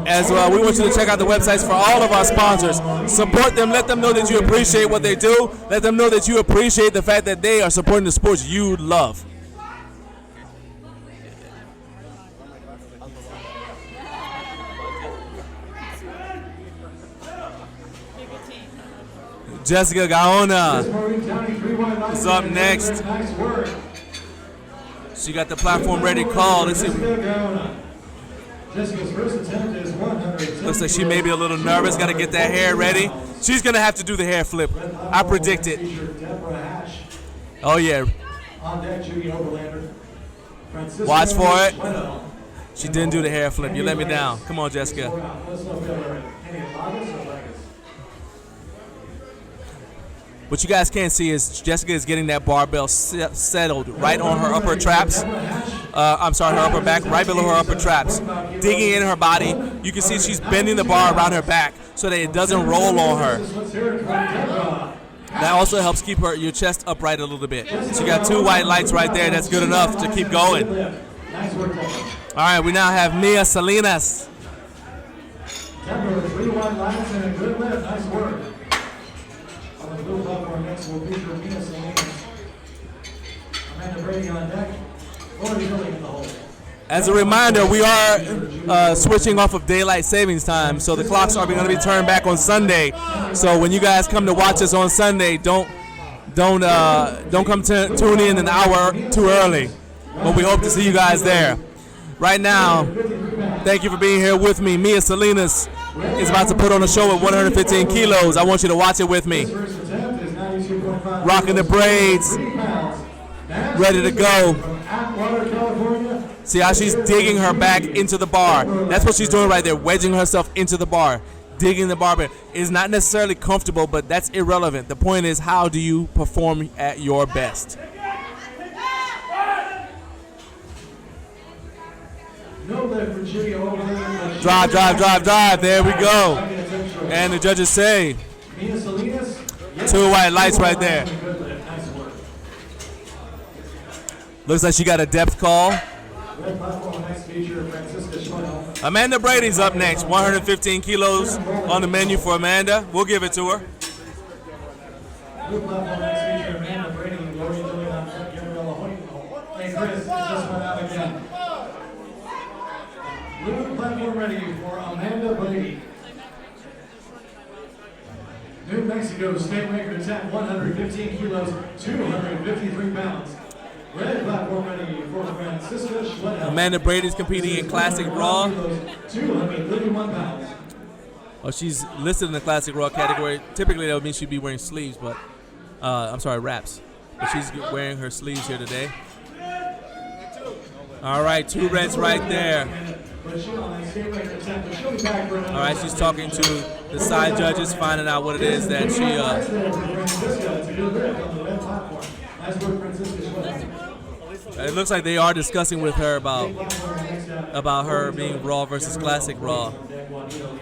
as well. We want you to check out the websites for all of our sponsors. Support them. Let them know that you appreciate what they do. Let them know that you appreciate the fact that they are supporting the sports you love. Jessica Gaona is up next. She got the platform ready called. Let's see. Jessica's first attempt is 100. Looks like she may be a little nervous. Got to get that hair ready. She's going to have to do the hair flip. I predict it. Oh, yeah. On deck, Judy Overlander. Watch for it. She didn't do the hair flip. You let me down. Come on, Jessica. What you guys can't see is Jessica is getting that barbell settled right on her upper traps. I'm sorry, her upper back, right below her upper traps. Digging in her body. You can see she's bending the bar around her back so that it doesn't roll on her. That also helps keep your chest upright a little bit. She got 2 white lights right there. That's good enough to keep going. work, Tempo. All right, we now have Mia Salinas. Tempo, 3 wide lines and a good lift. Nice work. On the blue platform next will feature Mia Salinas. Amanda Brady on deck. Lori Tilly in the hole. As a reminder, we are switching off of daylight savings time, so the clocks are going to be turned back on Sunday. So when you guys come to watch us on Sunday, don't come to tune in an hour too early. But we hope to see you guys there. Right now, thank you for being here with me. Mia Salinas is about to put on a show at 115 kilos. I want you to watch it with me. Rocking the braids, ready to go. See how she's digging her back into the bar. That's what she's doing right there, wedging herself into the bar, digging the bar. It's not necessarily comfortable, but that's irrelevant. The point is, how do you perform at your best? Drive, drive, drive, drive. There we go. And the judges say 2 white lights right there. Looks like she got a depth call. Amanda Brady's up next. 115 kilos on the menu for Amanda. We'll give it to her. Blue platform ready for Amanda Brady. New Mexico state record at 115 kilos, 253 pounds. Red platform ready for Francisca Schwedel. Amanda Brady's competing in Classic Raw. 231 pounds. Oh, she's listed in the Classic Raw category. Typically, that would mean she'd be wearing sleeves, but I'm sorry, wraps. But she's wearing her sleeves here today. All right, 2 reds right there. All right, she's talking to the side judges, finding out what it is that she. It looks like they are discussing with her about her being Raw versus Classic Raw,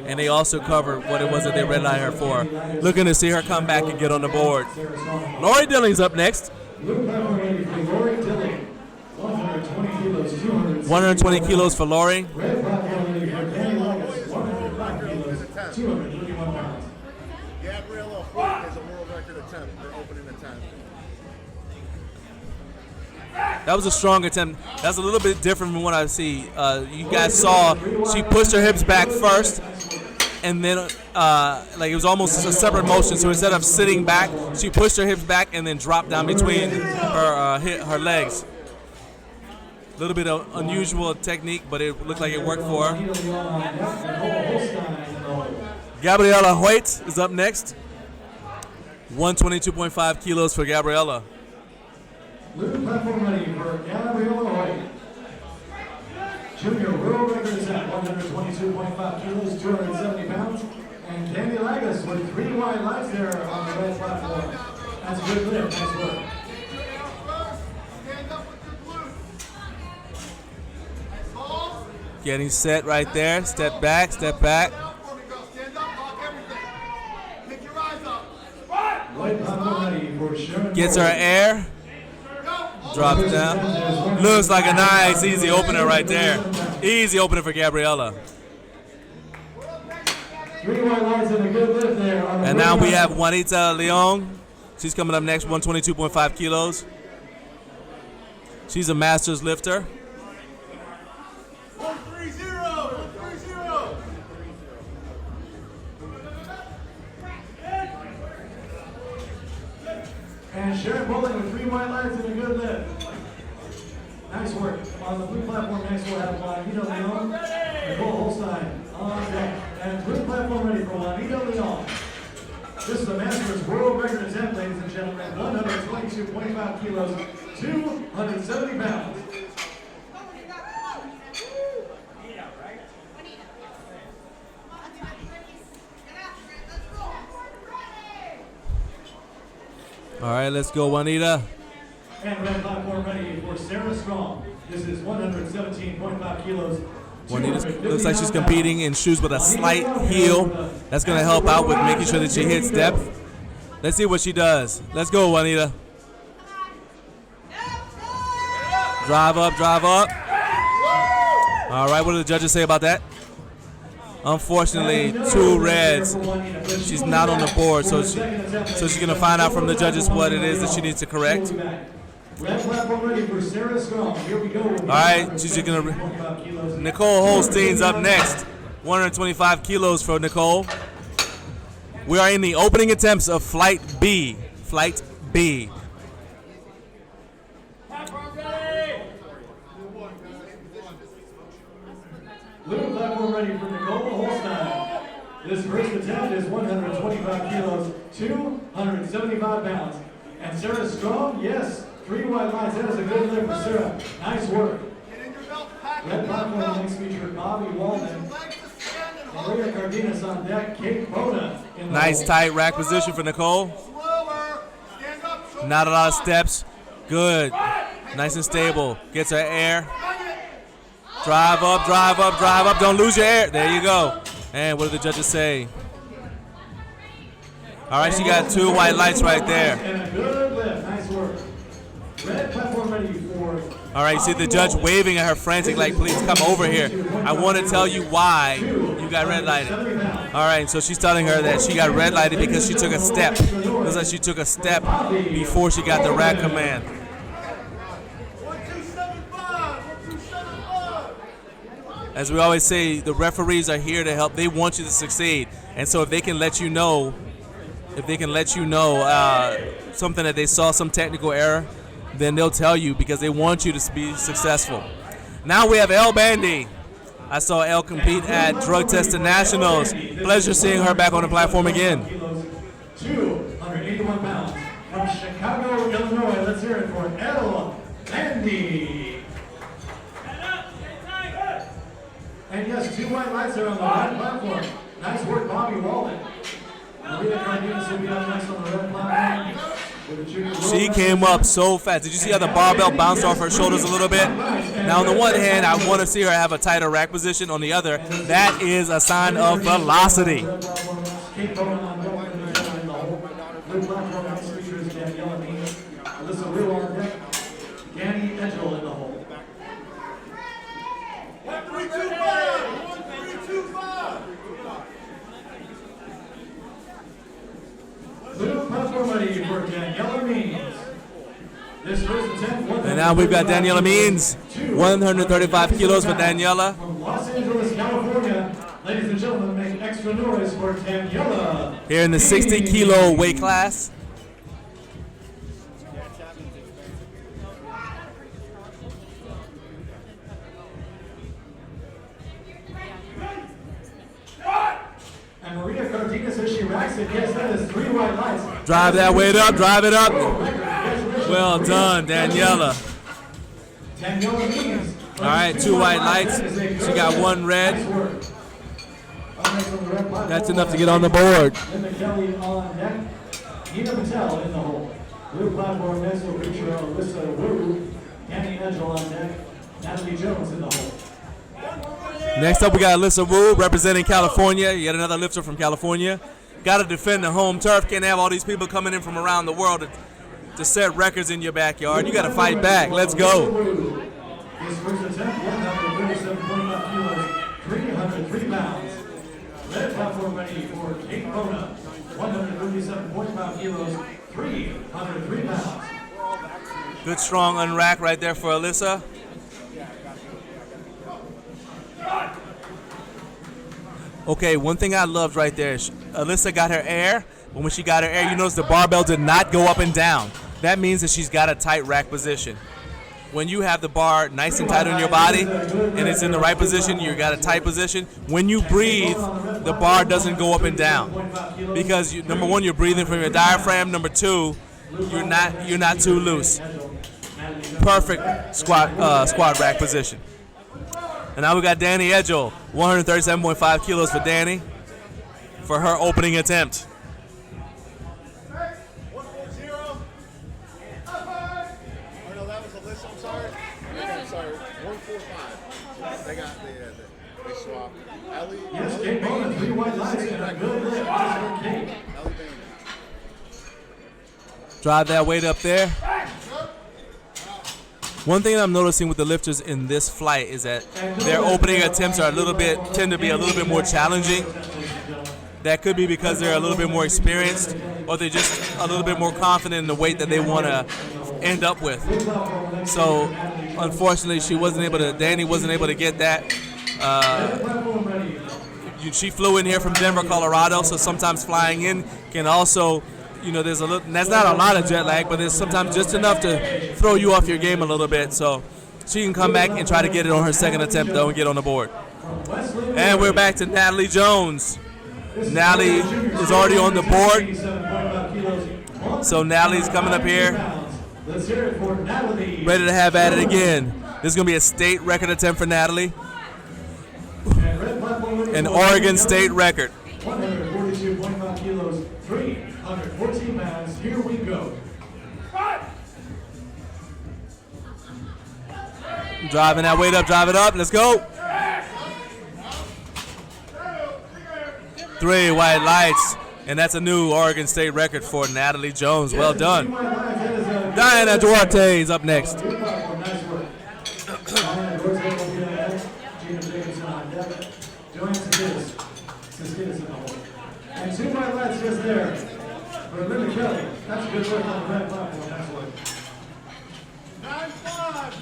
and they also covered what it was that they red light her for. Looking to see her come back and get on the board. Lori Dilling's up next. 120 kilos for Lori. Gabriella Hoyt has a world record attempt for opening attempt. That was a strong attempt. That's a little bit different from what I see. You guys saw she pushed her hips back first, and then like it was almost a separate motion. So instead of sitting back, she pushed her hips back and then dropped down between her legs. A little bit of unusual technique, but it looked like it worked for her. Gabriella Hoyt is up next. 122.5 kilos for Gabriella. Blue platform ready for Gabriella Hoyt. Junior world record is at 122.5 kilos, 270 pounds. And Candy Lagas with 3 wide lights there on the red platform. That's a good lift. Nice work. Getting set right there. Step back, step back. Gets her air. Drops down. Looks like a nice, easy opener right there. Easy opener for Gabriella. 3 wide lights and a good lift there. And now we have Juanita Leon. She's coming up next, 122.5 kilos. She's a master's lifter. 130. And Sharon Bowling with 3 wide lights and a good lift. Nice work. On the blue platform next we'll have Juanita Leon, Nicole Holstein on deck. And blue platform ready for Juanita Leon. This is the Masters World Record attempt, ladies and gentlemen. 122.5 kilos, 270 pounds. All right, let's go, Juanita. And red platform ready for Sarah Strong. This is 117.5 kilos. Juanita looks like she's competing in shoes with a slight heel. That's going to help out with making sure that she hits depth. Let's see what she does. Let's go, Juanita. Drive up, drive up. All right, what do the judges say about that? Unfortunately, 2 reds. She's not on the board, so she's going to find out from the judges what it is that she needs to correct. All right, she's going to. Nicole Holstein's up next. 125 kilos for Nicole. We are in the opening attempts of Flight B. Flight B. Blue platform ready for Nicole Holstein. This first attempt is 125 kilos, 275 pounds. And Sarah Strong, yes, 3 wide lines. That is a good lift for Sarah. Nice work. Red platform next feature Bobby Walden. Maria Cardenas on deck, Kate Bona. Nice tight rack position for Nicole. Not a lot of steps. Good. Nice and stable. Gets her air. Drive up, drive up, drive up. Don't lose your air. There you go. And what do the judges say? All right, she got 2 white lights right there. And a good lift. Nice work. Red platform ready for. All right, you see the judge waving at her frantic, like, please come over here. I want to tell you why you got red lighted. All right, so she's telling her that she got red lighted because she took a step. Looks like she took a step before she got the rack command. As we always say, the referees are here to help. They want you to succeed, and so if they can let you know, something that they saw, some technical error, then they'll tell you because they want you to be successful. Now we have Elle Bandy. I saw Elle compete at Drug Testing Nationals. Pleasure seeing her back on the platform again. 281 pounds from Chicago, Illinois. Let's hear it for Elle Bandy. And yes, 2 white lights there on the red platform. Nice work, Bobby Walden. Maria Cardenas will be up next on the red platform. She came up so fast. Did you see how the barbell bounced off her shoulders a little bit? Now, on the one hand, I want to see her have a tighter rack position. On the other, that is a sign of velocity. And now we've got Daniela Means, 135 kilos for Daniela. From Los Angeles, California, ladies and gentlemen, make extra noise for Daniela. Here in the 60 kilo weight class. And Maria Cardenas, as she racks it, yes, that is 3 white lights. Drive that weight up, drive it up. Well done, Daniela. All right, 2 white lights. She got 1 red. That's enough to get on the board. Linda Kelly on deck. Nina Patel in the hole. Blue platform next will feature Alyssa Wu. Annie Edgel on deck. Natalie Jones in the hole. Next up, we got Alyssa Wu representing California. Yet another lifter from California. Got to defend the home turf. Can't have all these people coming in from around the world to set records in your backyard. You got to fight back. Let's go. His first attempt, 137.5 kilos, 303 pounds. Red platform ready for Kate Bona, 137.5 kilos, 303 pounds. Good strong unrack right there for Alyssa. Okay, one thing I loved right there, Alyssa got her air, but when she got her air, you notice the barbell did not go up and down. That means that she's got a tight rack position. When you have the bar nice and tight on your body and it's in the right position, you got a tight position. When you breathe, the bar doesn't go up and down because number 1, you're breathing from your diaphragm. Number 2, you're not too loose. Perfect squat rack position. And now we got Danny Edgel, 137.5 kilos for Danny for her opening attempt. They got they swapped. Ellie. Yes, Kate Bona, 3 white lights and a good lift. Nice for Kate. Drive that weight up there. One thing I'm noticing with the lifters in this flight is that their opening attempts are tend to be a little bit more challenging. That could be because they're a little bit more experienced, or they're just a little bit more confident in the weight that they want to end up with. So, unfortunately, Danny wasn't able to get that. She flew in here from Denver, Colorado, so sometimes flying in can also, there's that's not a lot of jet lag, but there's sometimes just enough to throw you off your game a little bit. So she can come back and try to get it on her second attempt, though, and get on the board. And we're back to Natalie Jones. Natalie is already on the board. So Natalie's coming up here, ready to have at it again. This is going to be a state record attempt for Natalie. An Oregon state record. 142.5 kilos, 314 pounds. Here we go. Driving that weight up, drive it up. Let's go. 3 white lights. And that's a new Oregon state record for Natalie Jones. Well done. Diana Duarte is up next. And 2 white lights just there for Linda Kelly. That's a good work on the red platform. That's what. 9-5.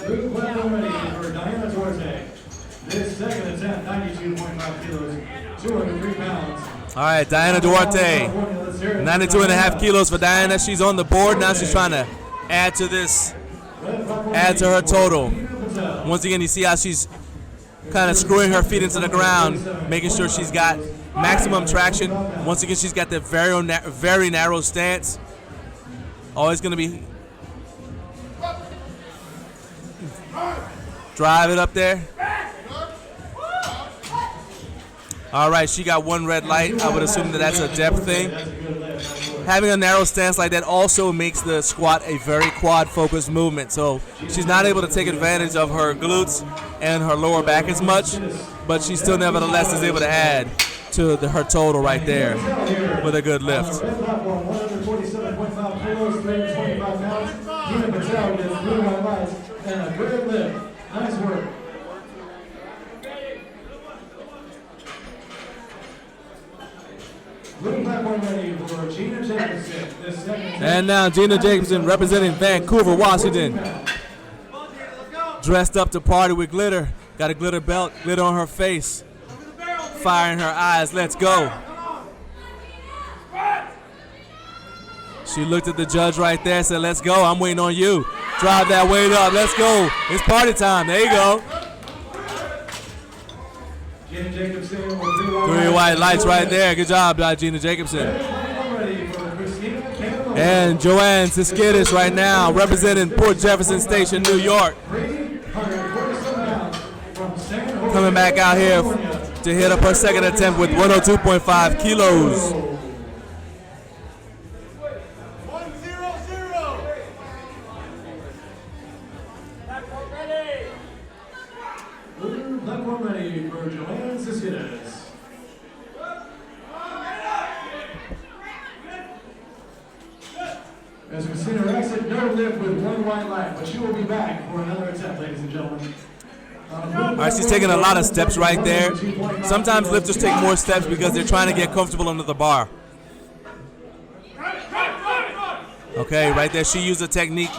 Blue platform ready for Diana Duarte. This second attempt, 92.5 kilos, 203 pounds. All right, Diana Duarte, 92.5 kilos for Diana. She's on the board now. She's trying to add to her total. Once again, you see how she's kind of screwing her feet into the ground, making sure she's got maximum traction. Once again, she's got the very narrow stance. Always going to be drive it up there. All right, she got 1 red light. I would assume that that's a depth thing. Having a narrow stance like that also makes the squat a very quad-focused movement. So she's not able to take advantage of her glutes and her lower back as much, but she still nevertheless is able to add to her total right there with a good lift. 147.5 kilos, 325 pounds. Tina Patel gets blue white lights and a good lift. Nice work. Blue platform ready for Gina Jacobson. And now Gina Jacobson representing Vancouver, Washington. Dressed up to party with glitter. Got a glitter belt, glitter on her face. Fire in her eyes. Let's go. She looked at the judge right there and said, let's go. I'm waiting on you. Drive that weight up. Let's go. It's party time. There you go. 3 white lights right there. Good job, Gina Jacobson. And Joanne Siskidis right now representing Port Jefferson Station, New York. Coming back out here to hit up her second attempt with 102.5 kilos. 100. Platform ready for Joanne Siskidis. As we see her exit, no lift with 1 white light, but she will be back for another attempt, ladies and gentlemen. All right, she's taking a lot of steps right there. Sometimes lifters take more steps because they're trying to get comfortable under the bar. Okay, right there, she used a technique.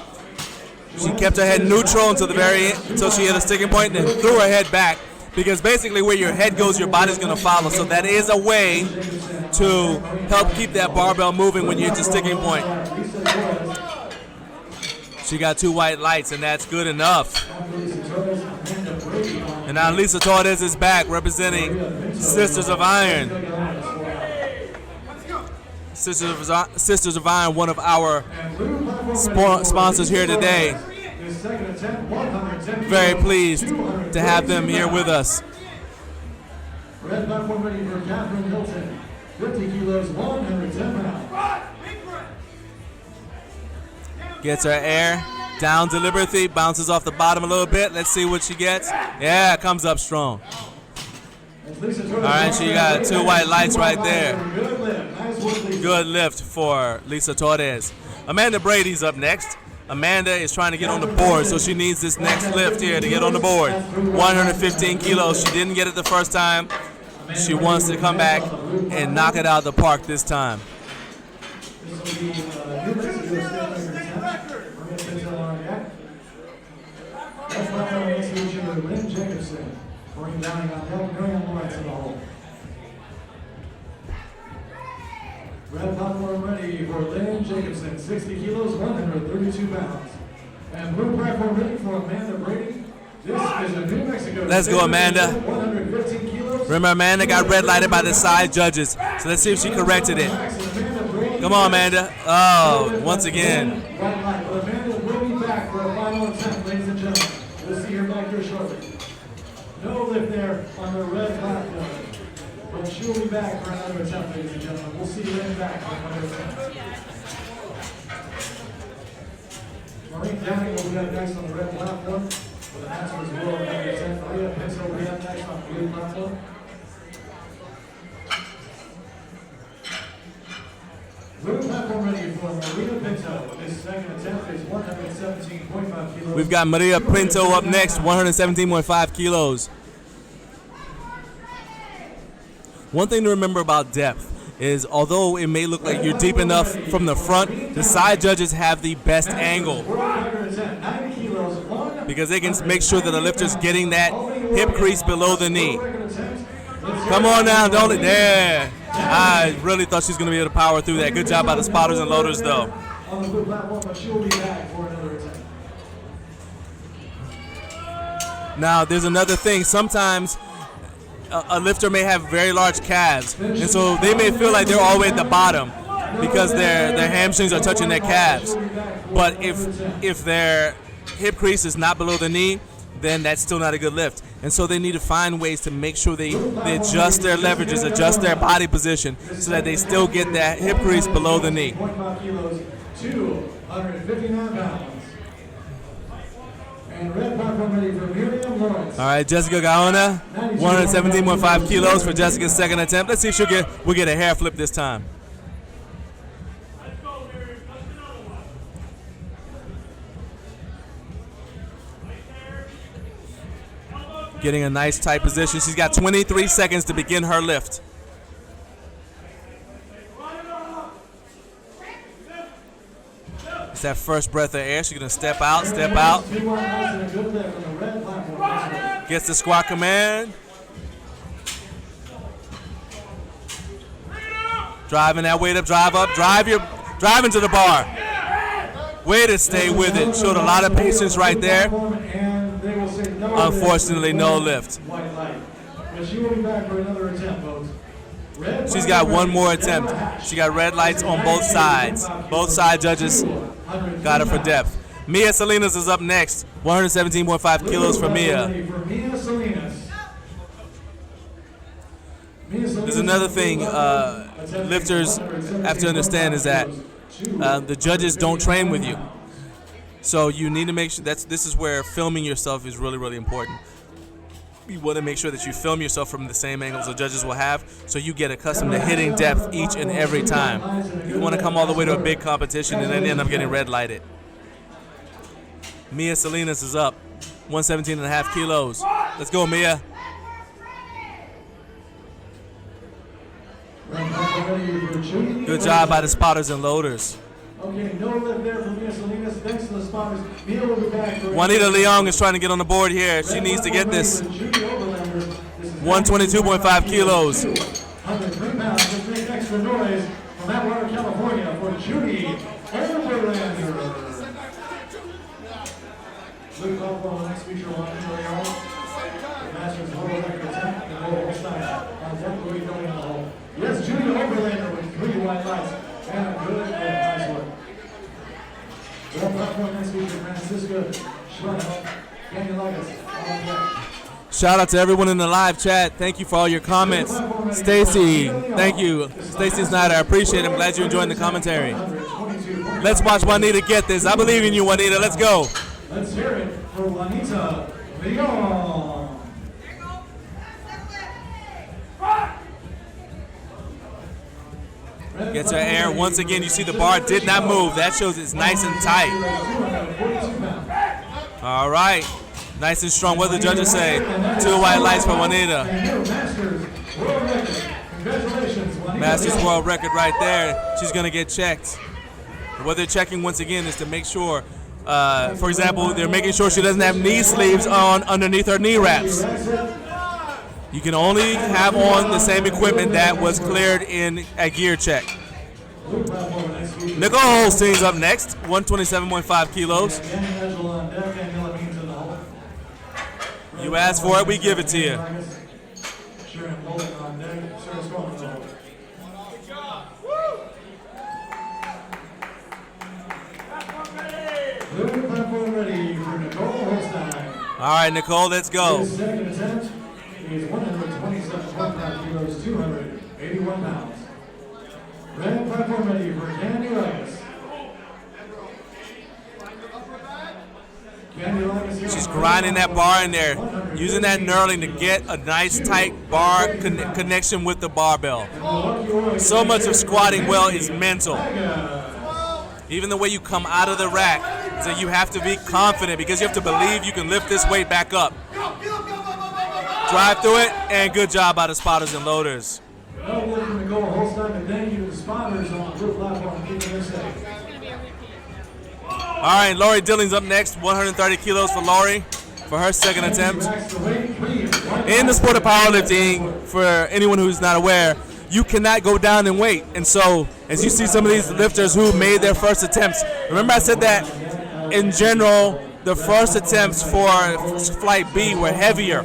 She kept her head neutral until the very end, until she hit a sticking point, and then threw her head back. Because basically where your head goes, your body's going to follow. So that is a way to help keep that barbell moving when you hit the sticking point. She got 2 white lights, and that's good enough. And now Lisa Torres is back representing Sisters of Iron. Sisters of Iron, one of our sponsors here today. Very pleased to have them here with us. Red platform ready for Catherine Hilton. 50 kilos, 110 pounds. Gets her air. Down deliberately, bounces off the bottom a little bit. Let's see what she gets. Yeah, comes up strong. All right, she got 2 white lights right there. Good lift. Nice work, Lisa. Good lift for Lisa Torres. Amanda Brady's up next. Amanda is trying to get on the board, so she needs this next lift here to get on the board. 115 kilos. She didn't get it the first time. She wants to come back and knock it out of the park this time. This will be New Mexico State record 10. Maria Pinto on deck. That's not going to feature Lynn Jacobson. Maureen Downing on deck. Miriam Lawrence in the hole. Red platform ready for Lynn Jacobson. 60 kilos, 132 pounds. And blue platform ready for Amanda Brady. This is a New Mexico. Let's go, Amanda. 115 kilos. Remember, Amanda got red lighted by the side judges, so let's see if she corrected it. Come on, Amanda. Oh, once again. White light, but Amanda will be back for a final attempt, ladies and gentlemen. We'll see her back here shortly. No lift there on the red platform. But she will be back for another attempt, ladies and gentlemen. We'll see Lynn back for another attempt. Maureen Downing will be up next on the red platform. For the Masters World another attempt. Maria Pinto will be up next on the blue platform. Blue platform ready for Maria Pinto. This second attempt is 117.5 kilos. We've got Maria Pinto up next, 117.5 kilos. One thing to remember about depth is, although it may look like you're deep enough from the front, the side judges have the best angle because they can make sure that the lifter's getting that hip crease below the knee. Come on now, don't it? There. I really thought she was going to be able to power through that. Good job by the spotters and loaders, though. On the blue platform, but she'll be back for another attempt. Now, there's another thing. Sometimes a lifter may have very large calves, and so they may feel like they're all the way at the bottom because their hamstrings are touching their calves. But if their hip crease is not below the knee, then that's still not a good lift. And so they need to find ways to make sure they adjust their leverages, adjust their body position so that they still get that hip crease below the knee. 0.5 kilos, 259 pounds. And red platform ready for Miriam Lawrence. All right, Jessica Gaona, 117.5 kilos for Jessica's second attempt. Let's see if we'll get a hair flip this time. Getting a nice tight position. She's got 23 seconds to begin her lift. It's that first breath of air. She's going to step out, step out. Gets the squat command. Driving that weight up, drive into the bar. Way to stay with it. Showed a lot of patience right there. Unfortunately, no lift. She's got one more attempt. She got red lights on both sides. Both side judges got her for depth. Mia Salinas is up next. 117.5 kilos for Mia. There's another thing lifters have to understand is that the judges don't train with you. So you need to make sure this is where filming yourself is really, really important. You want to make sure that you film yourself from the same angles the judges will have, so you get accustomed to hitting depth each and every time. You want to come all the way to a big competition and then end up getting red lighted. Mia Salinas is up, 117.5 kilos. Let's go, Mia. Good job by the spotters and loaders. Okay, no lift there for Mia Salinas. Thanks to the spotters. Mia will be back. Juanita Leong is trying to get on the board here. She needs to get this. 122.5 kilos. 103 pounds. Let's make extra noise from Atwater, California for Judy Overlander. Luke Caldwell on the next feature, Juanita Leong. The Masters world record attempt and Noah Holstein on deck. Will be going in the hole. Yes, Judy Overlander with 3 white lights. And a good and nice work. Well, platform next week, Francisco Schwannel. Can you like us? Shout out to everyone in the live chat. Thank you for all your comments. Stacy, thank you. Stacy Snyder, I appreciate it. I'm glad you're enjoying the commentary. Let's watch Juanita get this. I believe in you, Juanita. Let's go. Let's hear it for Juanita Leong. Gets her air. Once again, you see the bar did not move. That shows it's nice and tight. All right. Nice and strong. What do the judges say? 2 white lights for Juanita. Masters world record right there. She's going to get checked. What they're checking once again is to make sure, for example, they're making sure she doesn't have knee sleeves on underneath her knee wraps. You can only have on the same equipment that was cleared in a gear check. Nicole Holstein's up next, 127.5 kilos. You asked for it, we give it to you. All right, Nicole, let's go. His second attempt is 127.5 kilos, 281 pounds. Red platform ready for Candy Rice. She's grinding that bar in there, using that knurling to get a nice tight bar connection with the barbell. So much of squatting well is mental. Even the way you come out of the rack, so you have to be confident because you have to believe you can lift this weight back up. Drive through it, and good job by the spotters and loaders. Well, welcome to Nicole Holstein, and thank you to the spotters on the blue platform keeping her safe. All right, Lori Dilling's up next, 130 kilos for Lori for her second attempt. In the sport of powerlifting, for anyone who's not aware, you cannot go down in weight. And so, as you see some of these lifters who made their first attempts, remember I said that in general, the first attempts for flight B were heavier.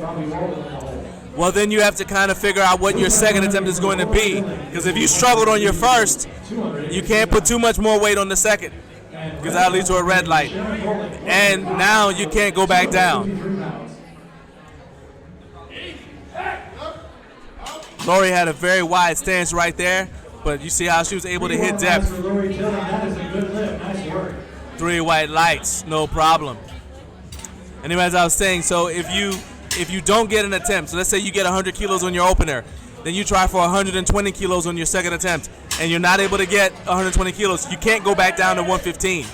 Well, then you have to kind of figure out what your second attempt is going to be. Because if you struggled on your first, you can't put too much more weight on the second, because that'll lead to a red light. And now you can't go back down. Lori had a very wide stance right there, but you see how she was able to hit depth. 3 white lights, no problem. Anyway, as I was saying, so if you don't get an attempt, so let's say you get 100 kilos on your opener, then you try for 120 kilos on your second attempt, and you're not able to get 120 kilos, you can't go back down to 115.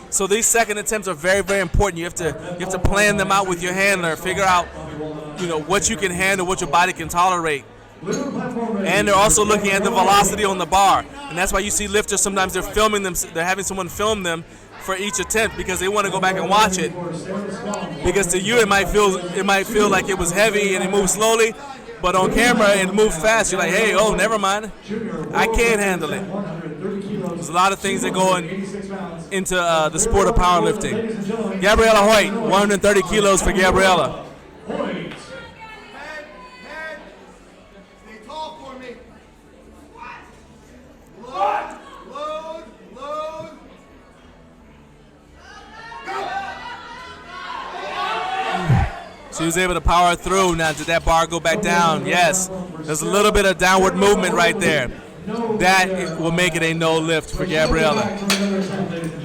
So these second attempts are very, very important. You have to plan them out with your handler, figure out, what you can handle, what your body can tolerate. And they're also looking at the velocity on the bar, and that's why you see lifters sometimes they're filming them. They're having someone film them for each attempt because they want to go back and watch it. Because to you it might feel like it was heavy and it moved slowly, but on camera it moved fast. You're like, hey, oh, never mind, I can't handle it. There's a lot of things that go into the sport of powerlifting. Gabriella Hoyt, 130 kilos for Gabriella. She was able to power through. Now, did that bar go back down? Yes. There's a little bit of downward movement right there. That will make it a no lift for Gabriella.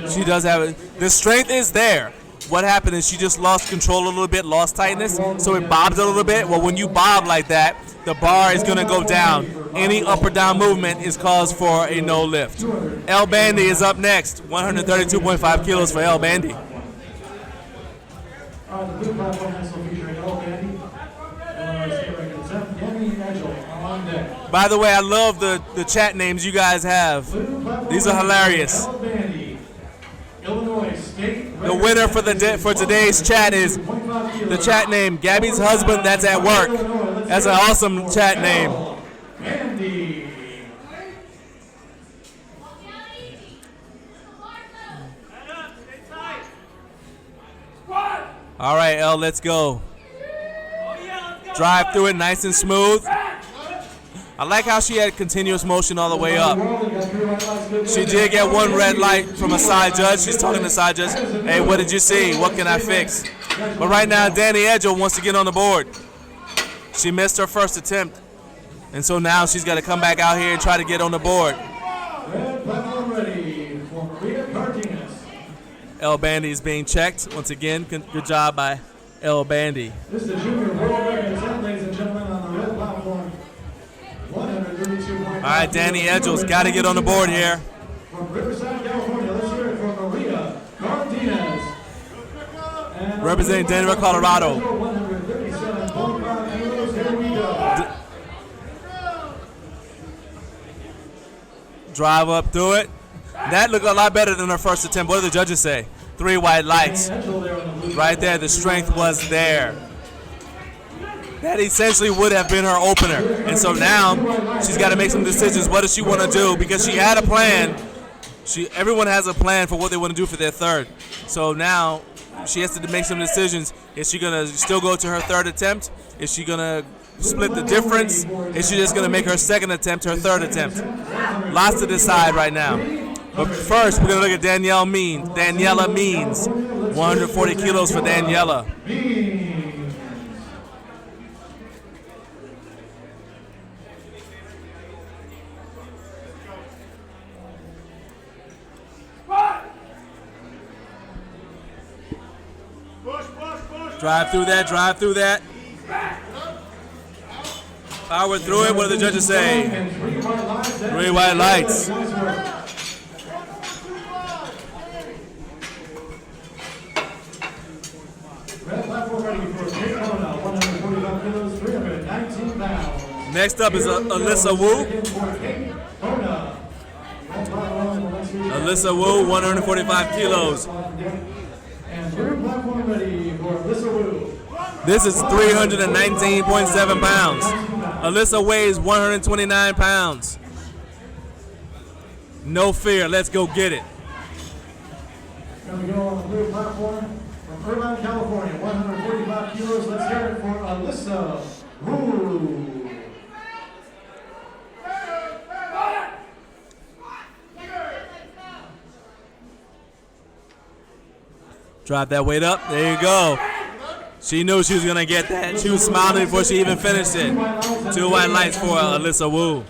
She does have it. The strength is there. What happened is she just lost control a little bit, lost tightness, so it bobs a little bit. Well, when you bob like that, the bar is going to go down. Any up or down movement is cause for a no lift. El Bandy is up next. 132.5 kilos for El Bandy. The blue platform also featuring El Bandy. By the way, I love the chat names you guys have. These are hilarious. The winner for today's chat is the chat name Gabby's husband that's at work. That's an awesome chat name. All right, El, let's go. Drive through it nice and smooth. I like how she had continuous motion all the way up. She did get one red light from a side judge. She's talking to the side judge. Hey, what did you see? What can I fix? But right now, Danny Edgel wants to get on the board. She missed her first attempt. And so now she's got to come back out here and try to get on the board. Red platform ready for Maria Cardenas. El Bandy is being checked. Once again, good job by El Bandy. This is the junior world record attempt, ladies and gentlemen, on the red platform. 132.5. right, Danny Edgels got to get on the board here. From Riverside, California, let's hear it for Maria Cardenas. Representing Denver, Colorado. 157.5 kilos, here we go. Drive up through it. That looked a lot better than her first attempt. What do the judges say? 3 white lights. Right there, the strength was there. That essentially would have been her opener. And so now she's got to make some decisions. What does she want to do? Because she had a plan. Everyone has a plan for what they want to do for their third. So now she has to make some decisions. Is she going to still go to her third attempt? Is she going to split the difference? Is she just going to make her second attempt her third attempt? Lots to decide right now. But first, we're going to look at Daniela Means. 140 kilos for Daniela. Drive through that. Power through it. What do the judges say? 3 white lights. Next up is Alyssa Wu. Alyssa Wu, 145 kilos. This is 319.7 pounds. Alyssa weighs 129 pounds. No fear, let's go get it. Going to go on the blue platform from Irvine, California, 145 kilos. Let's hear it for Alyssa Wu. Drive that weight up. There you go. She knew she was going to get that. She was smiling before she even finished it. 2 white lights for Alyssa Wu.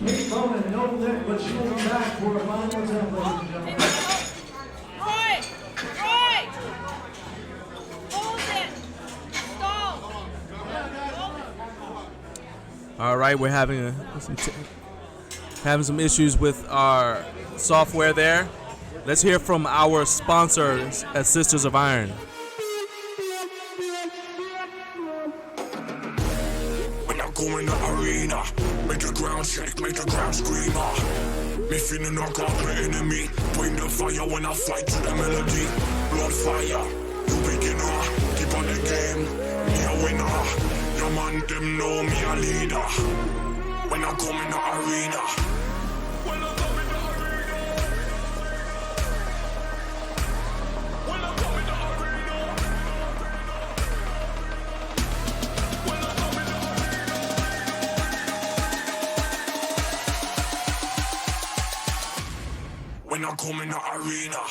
All right, we're having some issues with our software there. Let's hear from our sponsors at Sisters of Iron. When I go in the arena, make the ground shake, make the ground scream. Me feeling knock off the enemy. Bring the fire when I fight to the melody. Blood fire, you beginner. Keep on the game, me a winner. Your man them know me a leader. When I come in the arena. When I come in the arena.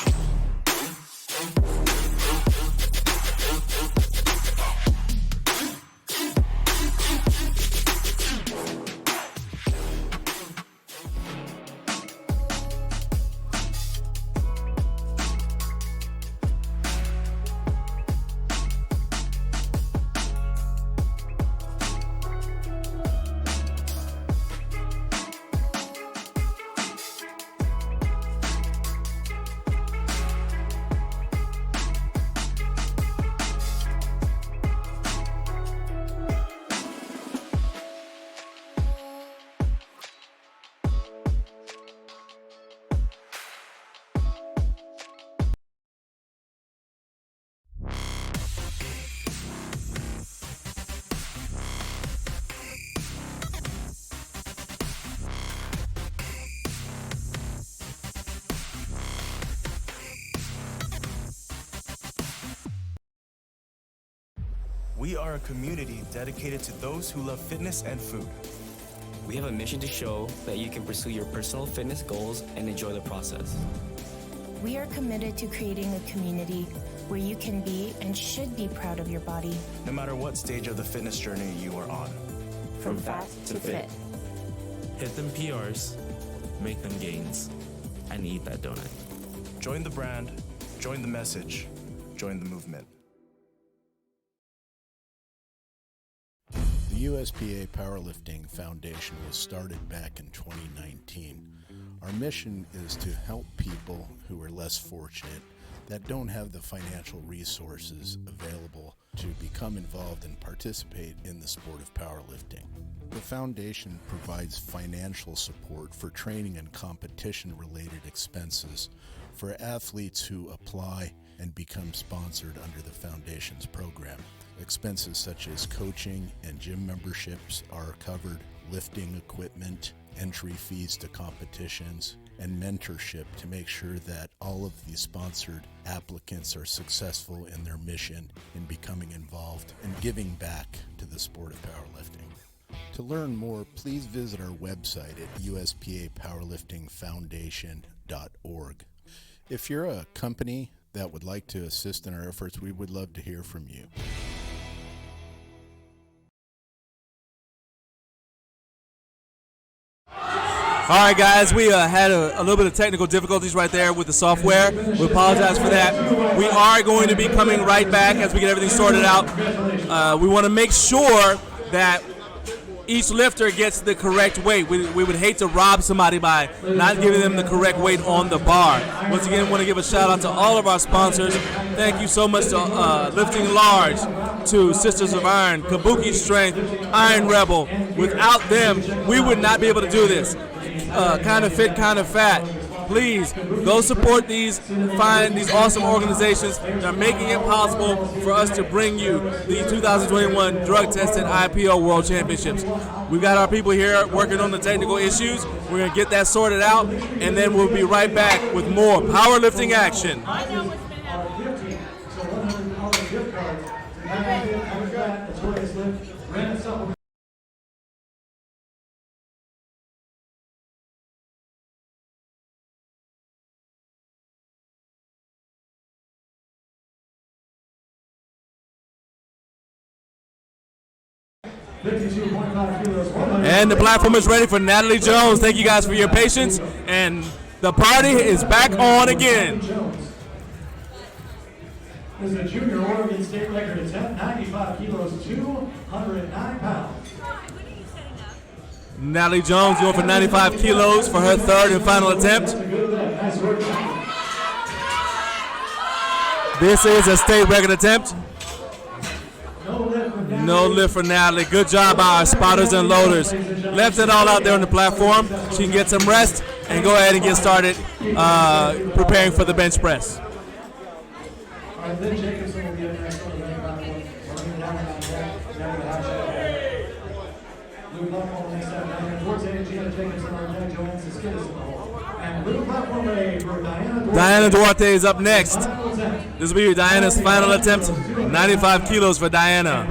We are a community dedicated to those who love fitness and food. We have a mission to show that you can pursue your personal fitness goals and enjoy the process. We are committed to creating a community where you can be and should be proud of your body. No matter what stage of the fitness journey you are on. From fat to fit. Hit them PRs, make them gains, and eat that donut. Join the brand, join the message, join the movement. The USPA Powerlifting Foundation was started back in 2019. Our mission is to help people who are less fortunate, that don't have the financial resources available to become involved and participate in the sport of powerlifting. The foundation provides financial support for training and competition-related expenses for athletes who apply and become sponsored under the foundation's program. Expenses such as coaching and gym memberships are covered, lifting equipment, entry fees to competitions, and mentorship to make sure that all of the sponsored applicants are successful in their mission in becoming involved and giving back to the sport of powerlifting. To learn more, please visit our website at uspapowerliftingfoundation.org. If you're a company that would like to assist in our efforts, we would love to hear from you. All right, guys, we had a little bit of technical difficulties right there with the software. We apologize for that. We are going to be coming right back as we get everything sorted out. We want to make sure that each lifter gets the correct weight. We would hate to rob somebody by not giving them the correct weight on the bar. Once again, I want to give a shout out to all of our sponsors. Thank you so much to Lifting Large, to Sisters of Iron, Kabuki Strength, Iron Rebel. Without them, we would not be able to do this. Kind of Fit, Kind of Fat. Please go support these awesome organizations that are making it possible for us to bring you the 2021 drug tested IPL World Championships. We've got our people here working on the technical issues. We're going to get that sorted out, and then we'll be right back with more powerlifting action. And the platform is ready for Natalie Jones. Thank you guys for your patience, and the party is back on again. This is a junior Oregon State record attempt, 95 kilos, 209 pounds. Natalie Jones going for 95 kilos for her third and final attempt. This is a state record attempt. No lift for Natalie. Good job by our spotters and loaders. Left it all out there on the platform. She can get some rest and go ahead and get started preparing for the bench press. Diana Duarte is up next. This will be Diana's final attempt. 95 kilos for Diana.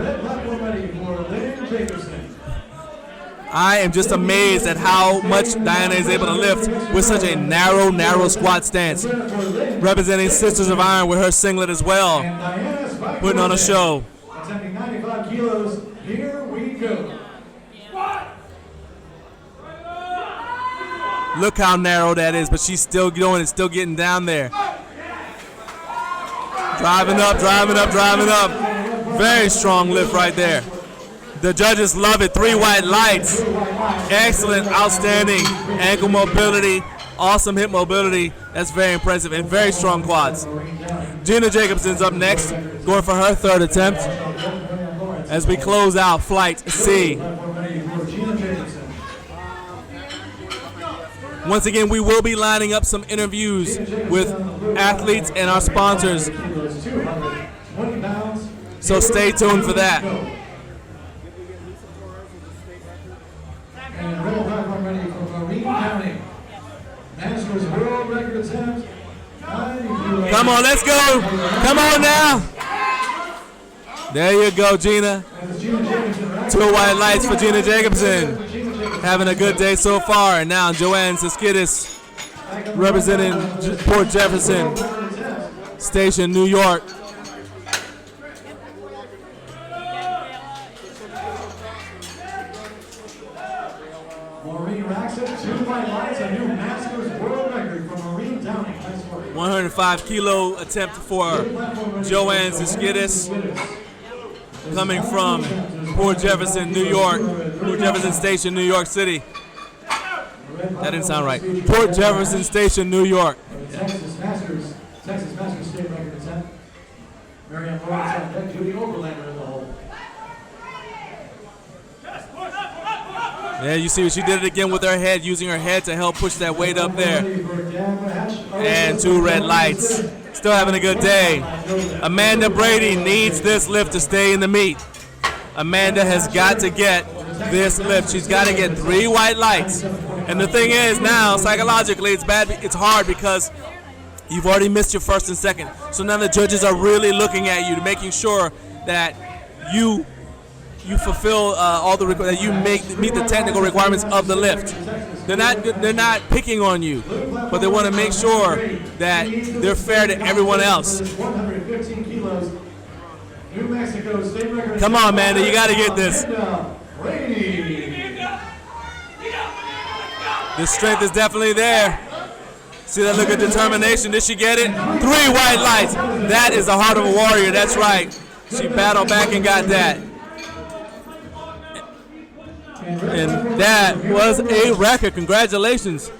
I am just amazed at how much Diana is able to lift with such a narrow squat stance. Representing Sisters of Iron with her singlet as well. Putting on a show. Attempting 95 kilos. Here we go. Look how narrow that is, but she's still doing it, still getting down there. Driving up. Very strong lift right there. The judges love it. 3 white lights. Excellent, outstanding ankle mobility, awesome hip mobility. That's very impressive, and very strong quads. Gina Jacobson's up next, going for her third attempt as we close out Flight C. Once again, we will be lining up some interviews with athletes and our sponsors, so stay tuned for that. Come on, let's go. Come on now. There you go, Gina. 2 white lights for Gina Jacobson. Having a good day so far. And now Joanne Siskidis representing Port Jefferson Station, New York. Maureen racks up 2 white lights, a new Masters world record for Maureen Downing. 105 kilo attempt for Joanne Siskidis, coming from Port Jefferson, New York. Port Jefferson Station, New York City. That didn't sound right. Port Jefferson Station, New York. Texas Masters state record attempt. Miriam Lawrence on deck, Judy Overlander in the hole. Yeah, you see she did it again with her head, using her head to help push that weight up there. And 2 red lights. Still having a good day. Amanda Brady needs this lift to stay in the meet. Amanda has got to get this lift. She's got to get 3 white lights. And the thing is now, psychologically, it's bad. It's hard because you've already missed your first and second. So now the judges are really looking at you, making sure that you fulfill all the that you meet the technical requirements of the lift. They're not picking on you, but they want to make sure that they're fair to everyone else. 115 kilos. New Mexico state record. Come on, Amanda, you got to get this. The strength is definitely there. See that look of determination. Did she get it? 3 white lights. That is the heart of a warrior. That's right. She battled back and got that. And that was a record. Congratulations.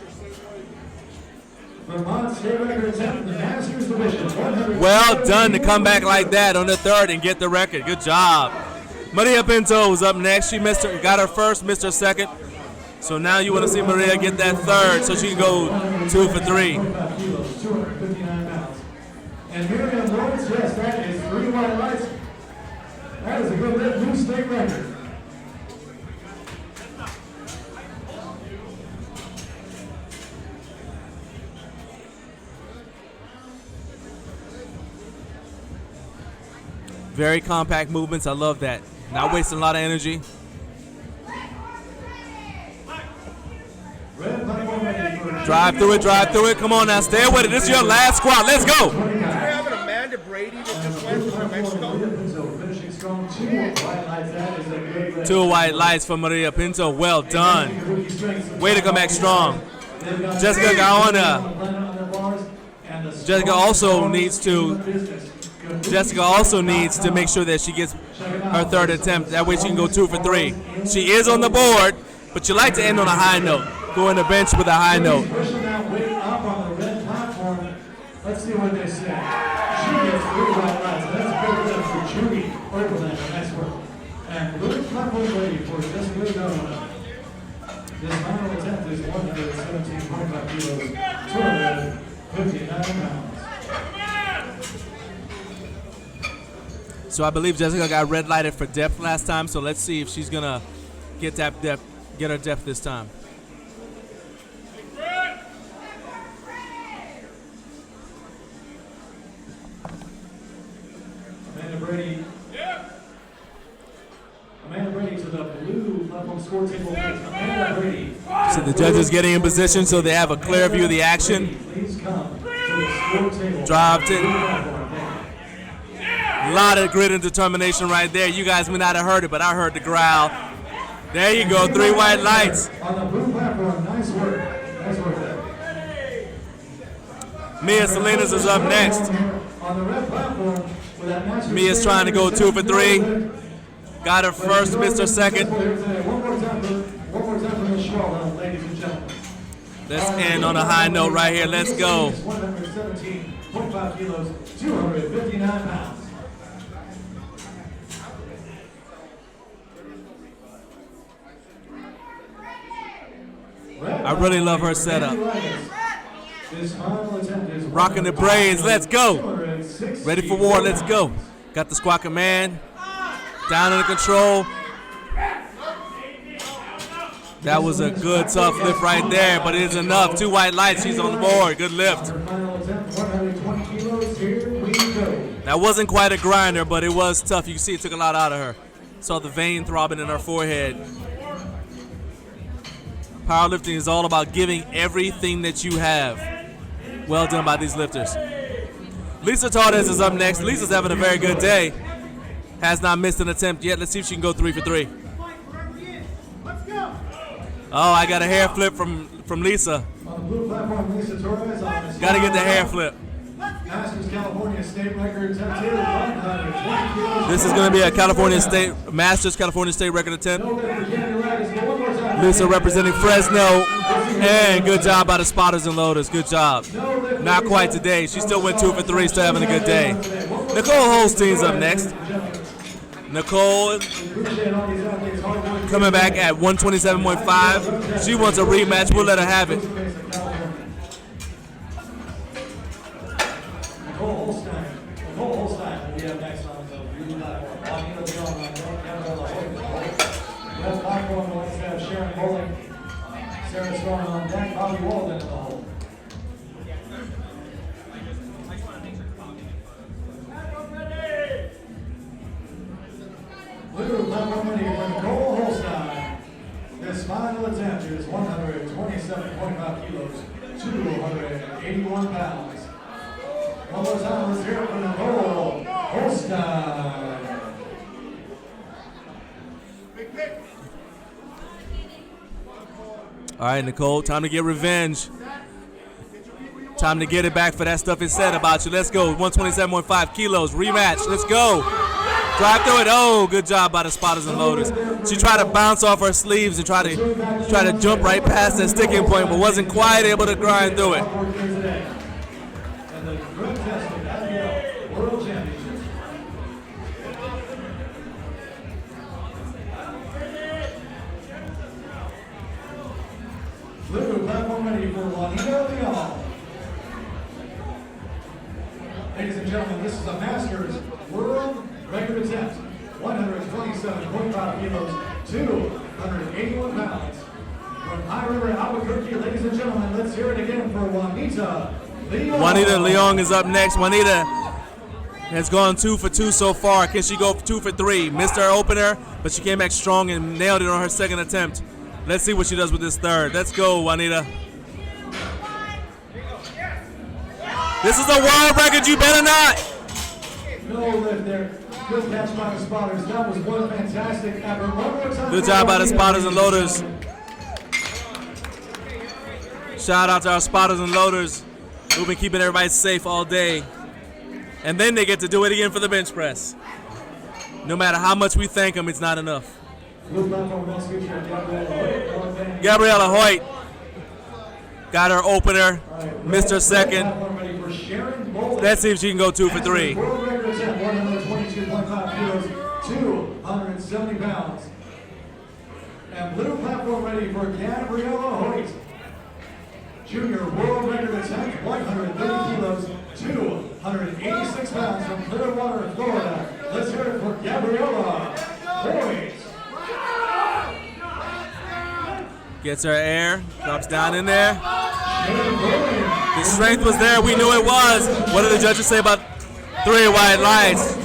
Well done to come back like that on the 3rd and get the record. Good job. Maria Pinto was up next. She got her first, missed her second. So now you want to see Maria get that 3rd so she can go 2 for 3. And Miriam Lawrence, yes, that is 3 white lights. That is a good new state record. Very compact movements. I love that. Not wasting a lot of energy. Drive through it, drive through it. Come on now, stay with it. This is your last squat. Let's go. Do you have an Amanda Brady that just went from Mexico? 2 white lights for Maria Pinto. Well done. Way to come back strong. Jessica Gaona. Jessica also needs to make sure that she gets her 3rd attempt. That way she can go 2 for 3. She is on the board, but you like to end on a high note. Go in the bench with a high note. Pushing that weight up on the red platform. Let's see what they say. She gets 3 white lights. That's a good lift for Judy Overlander. Nice work. And good platform ready for Jessica Gaona. This final attempt is 117.5 kilos, 259 pounds. So I believe Jessica got red lighted for depth last time. So let's see if she's gonna get that depth, get her depth this time. Amanda Brady to the blue platform score table. Amanda Brady. So the judges getting in position so they have a clear view of the action. Please come to the score table. Dropped it. A lot of grit and determination right there. You guys may not have heard it, but I heard the growl. There you go, 3 white lights. On the blue platform, nice work. Nice work there. Mia Salinas is up next. On the red platform, with that master Mia's trying to go 2 for 3. Got her first, missed her second. One more time for Michelle, ladies and gentlemen. Let's end on a high note right here. Let's go. 117.5 kilos, 259 pounds. I really love her setup. Rocking the braids. Let's go. Ready for war. Let's go. Got the squat command. Down under control. That was a good, tough lift right there, but it is enough. 2 white lights. She's on the board. Good lift. That wasn't quite a grinder, but it was tough. You can see it took a lot out of her. Saw the vein throbbing in her forehead. Powerlifting is all about giving everything that you have. Well done by these lifters. Lisa Torres is up next. Lisa's having a very good day. Has not missed an attempt yet. Let's see if she can go 3 for 3. Oh, I got a hair flip from Lisa. Got to get the hair flip. Masters California State record attempt here, 120 kilos. This is going to be a California State Masters California State record attempt. Lisa representing Fresno, and good job by the spotters and loaders. Good job. Not quite today. She still went 2 for 3, still having a good day. Nicole Holstein's up next. Nicole coming back at 127.5. She wants a rematch. We'll let her have it. Nicole Holstein will be up next on the blue platform. Red platform will have Sharon Bowling, Sarah Storm on deck, Bobby Walden in the hole. Blue platform ready for Nicole Holstein. This final attempt is 127.5 kilos, 281 pounds. One more time, let's hear it for Nicole Holstein. All right, Nicole, time to get revenge. Time to get it back for that stuff it said about you. Let's go. 127.5 kilos. Rematch. Let's go. Drive through it. Oh, good job by the spotters and loaders. She tried to bounce off her sleeves and try to jump right past that sticking point, but wasn't quite able to grind through it. Blue platform ready for Juanita Leon. Ladies and gentlemen, this is a Masters World Record attempt. 127.5 kilos, 281 pounds. From High River, Albuquerque, ladies and gentlemen, let's hear it again for Juanita Leon. Juanita Leon is up next. Juanita has gone 2 for 2 so far. Can she go 2 for 3? Missed her opener, but she came back strong and nailed it on her second attempt. Let's see what she does with this third. Let's go, Juanita. This is a world record. You better not. No lift there. Good catch by the spotters. That was one fantastic effort. One more time. Good job by the spotters and loaders. Shout out to our spotters and loaders who've been keeping everybody safe all day. And then they get to do it again for the bench press. No matter how much we thank them, it's not enough. Gabriella Hoyt got her opener, missed her second. Let's see if she can go 2 for 3. 122.5 kilos, 270 pounds. And blue platform ready for Gabriella Hoyt. Junior world record attempt, 130 kilos, 286 pounds from Clearwater, Florida. Let's hear it for Gabriella Hoyt. Gets her air, drops down in there. The strength was there, we knew it was. What did the judges say about 3 white lights?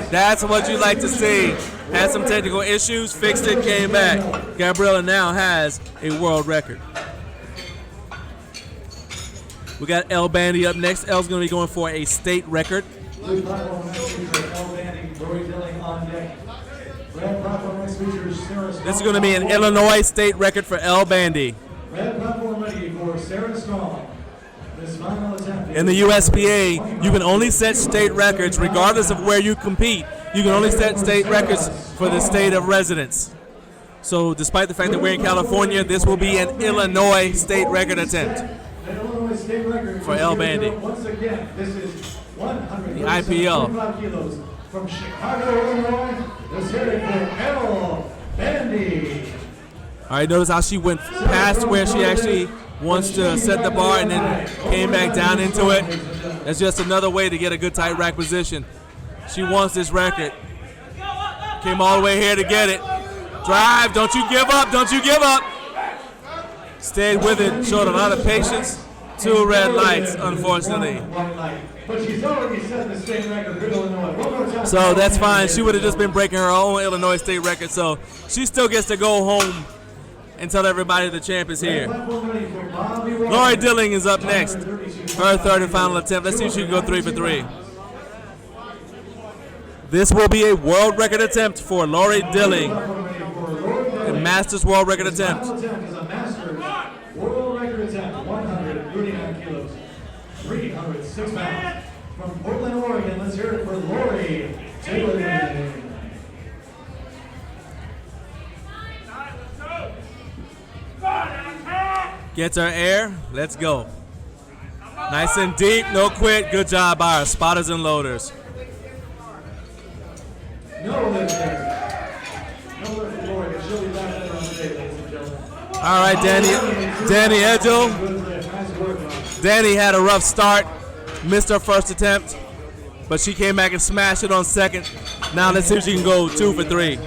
That's what you like to see. Had some technical issues, fixed it, came back. Gabriella now has a world record. We got Elle Bandy up next. Elle's going to be going for a state record. Blue platform next feature Elle Bandy, Rory Dilling on deck. Red platform next feature Sarah Strong. This is going to be an Illinois state record for Elle Bandy. Red platform ready for Sarah Strong. This final attempt. In the USPA, you can only set state records regardless of where you compete. You can only set state records for the state of residence. So despite the fact that we're in California, this will be an Illinois state record attempt for Elle Bandy. Once again, this is 100 the IPL. kilos from Chicago, Illinois. Let's hear it for Elle Bandy. All right, notice how she went past where she actually wants to set the bar and then came back down into it. That's just another way to get a good tight rack position. She wants this record. Came all the way here to get it. Drive, don't you give up, don't you give up. Stayed with it, showed a lot of patience. 2 red lights, unfortunately. So that's fine. She would have just been breaking her own Illinois state record. So she still gets to go home and tell everybody the champ is here. Lori Dilling is up next. Her third and final attempt. Let's see if she can go 3 for 3. This will be a world record attempt for Lori Dilling. A Masters world record attempt. World record attempt, 139 kilos, 306 pounds. From Portland, Oregon, let's hear it for Lori Taylor. Gets her air. Let's go. Nice and deep. No quit. Good job by our spotters and loaders. No lift there. No lift for Lori, but she'll be back later on today, ladies and gentlemen. All right, Danny Edgel. Danny had a rough start. Missed her first attempt, but she came back and smashed it on second. Now let's see if she can go 2 for 3. She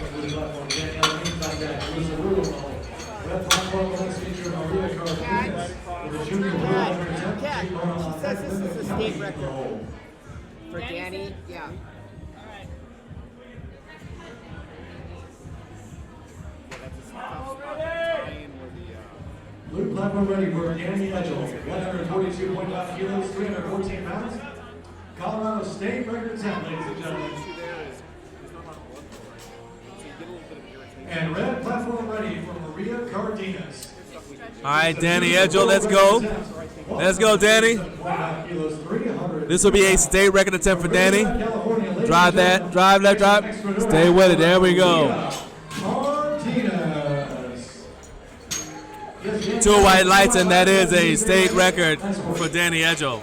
says this is a state record for Danny. Yeah. Blue platform ready for Danny Edgel, 142.5 kilos, 314 pounds. Colorado State record attempt, ladies and gentlemen. And red platform ready for Maria Cardenas. All right, Danny Edgel, let's go. Let's go, Danny. This will be a state record attempt for Danny. Drive that, drive left, drive. Stay with it, there we go. 2 white lights, and that is a state record for Danny Edgel.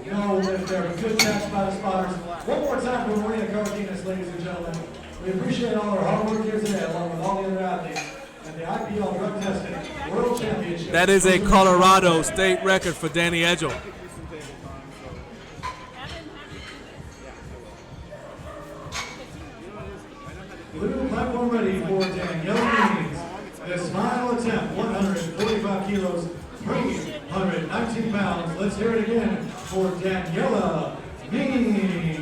No lift there, but good catch by the spotters. One more time for Maria Cardenas, ladies and gentlemen. We appreciate all our hard work here today, along with all the other athletes, and the IPL Drug Testing World Championship. That is a Colorado state record for Danny Edgel. Blue platform ready for Daniela Means. This final attempt, 145 kilos, 319 pounds. Let's hear it again for Daniela Means.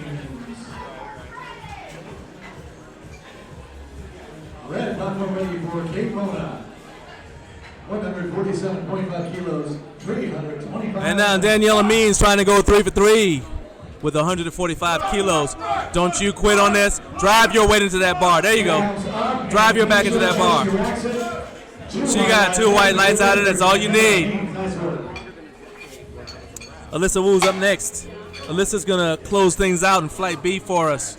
Red platform ready for Kate Mona. 147.5 kilos, 325 And now Daniela Means trying to go 3 for 3 with 145 kilos. Don't you quit on this. Drive your weight into that bar. There you go. Drive your back into that bar. She got 2 white lights out of it. That's all you need. Alyssa Wu's up next. Alyssa's going to close things out in Flight B for us.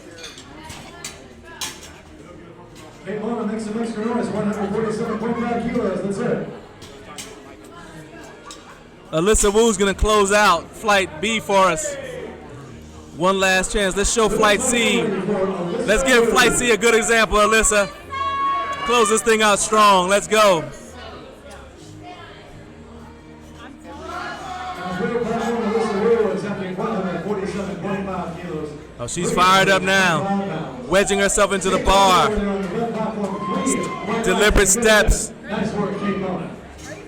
Kate Mona makes some extra noise, 147.5 kilos. That's it. Alyssa Wu's going to close out Flight B for us. One last chance. Let's show Flight C. Let's give Flight C a good example, Alyssa. Close this thing out strong. Let's go. Oh, she's fired up now. Wedging herself into the bar. Deliberate steps.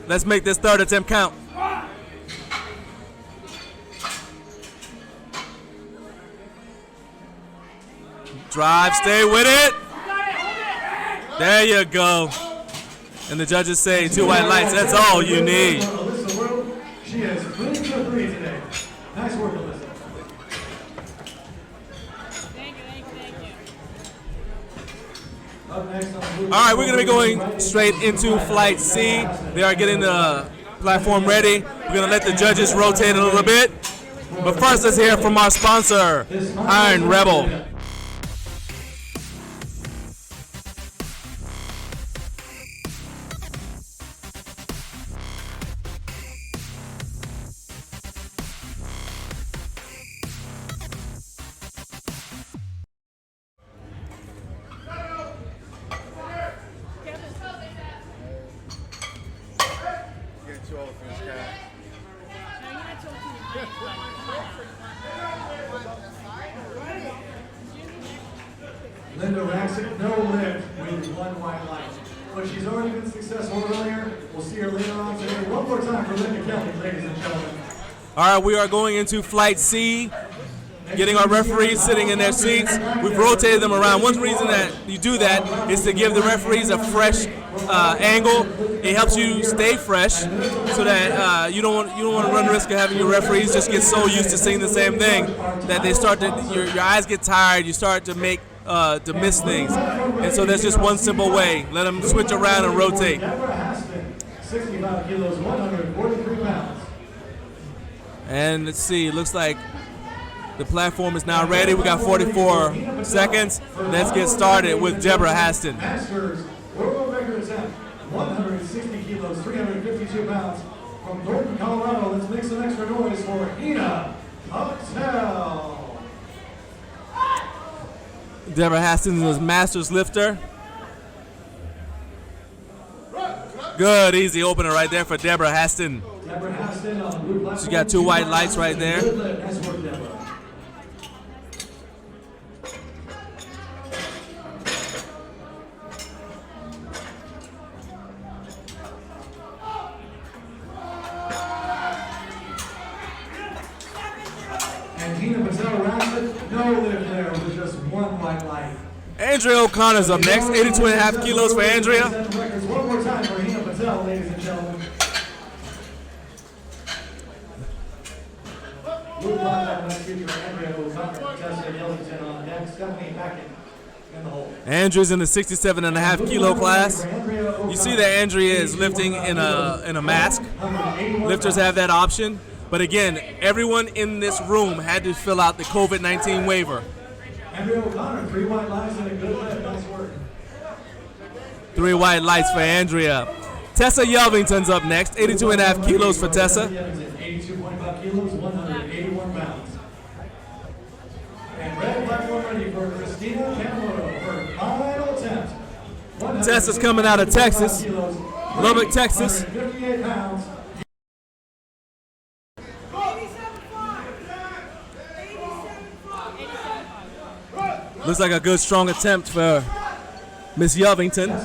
Let's make this third attempt count. Drive, stay with it. There you go. And the judges say 2 white lights. That's all you need. She has 3 for 3 today. Nice work, Alyssa. Up next on the All right, we're going to be going straight into Flight C. They are getting the platform ready. We're going to let the judges rotate a little bit. But first, let's hear from our sponsor, Iron Rebel. Linda Raxick, no lift with 1 white light. But she's already been successful earlier. We'll see her later on today. One more time for Linda Kelly, ladies and gentlemen. All right, we are going into Flight C, getting our referees sitting in their seats. We've rotated them around. One reason that you do that is to give the referees a fresh angle. It helps you stay fresh so that you don't want to run the risk of having your referees just get so used to seeing the same thing that they start to your eyes get tired. You start to miss things. And so there's just one simple way. Let them switch around and rotate. 65 kilos, 143 pounds. And let's see, looks like the platform is now ready. We got 44 seconds. Let's get started with Deborah Haston. Masters world record attempt, 160 kilos, 352 pounds. From Norton, Colorado, let's make some extra noise for Hina Hotel. Deborah Haston is a master's lifter. Good, easy opener right there for Deborah Haston. Deborah Haston on the blue platform. She got 2 white lights right there. Good lift. Nice work, Deborah. And Hina Patel wraps it. No lift there with just 1 white light. Andrea O'Connor's up next. 82.5 kilos for Andrea. Records one more time for Hina Patel, ladies and gentlemen. Blue platform next feature Andrea O'Connor, Tessa Yellington on deck, Stephanie Mackin in the hole. Andrea's in the 67.5 kilo class. You see that Andrea is lifting in a mask. Lifters have that option. But again, everyone in this room had to fill out the COVID-19 waiver. Andrea O'Connor, 3 white lights and a good lift. Nice work. 3 white lights for Andrea. Tessa Yelvington's up next. 82.5 kilos for Tessa. 82.5 kilos, 181 pounds. And red platform ready for Christina Cameron, her final attempt. Tessa's coming out of Texas, Lubbock, Texas. 158 pounds. Looks like a good, strong attempt for Miss Yelvington.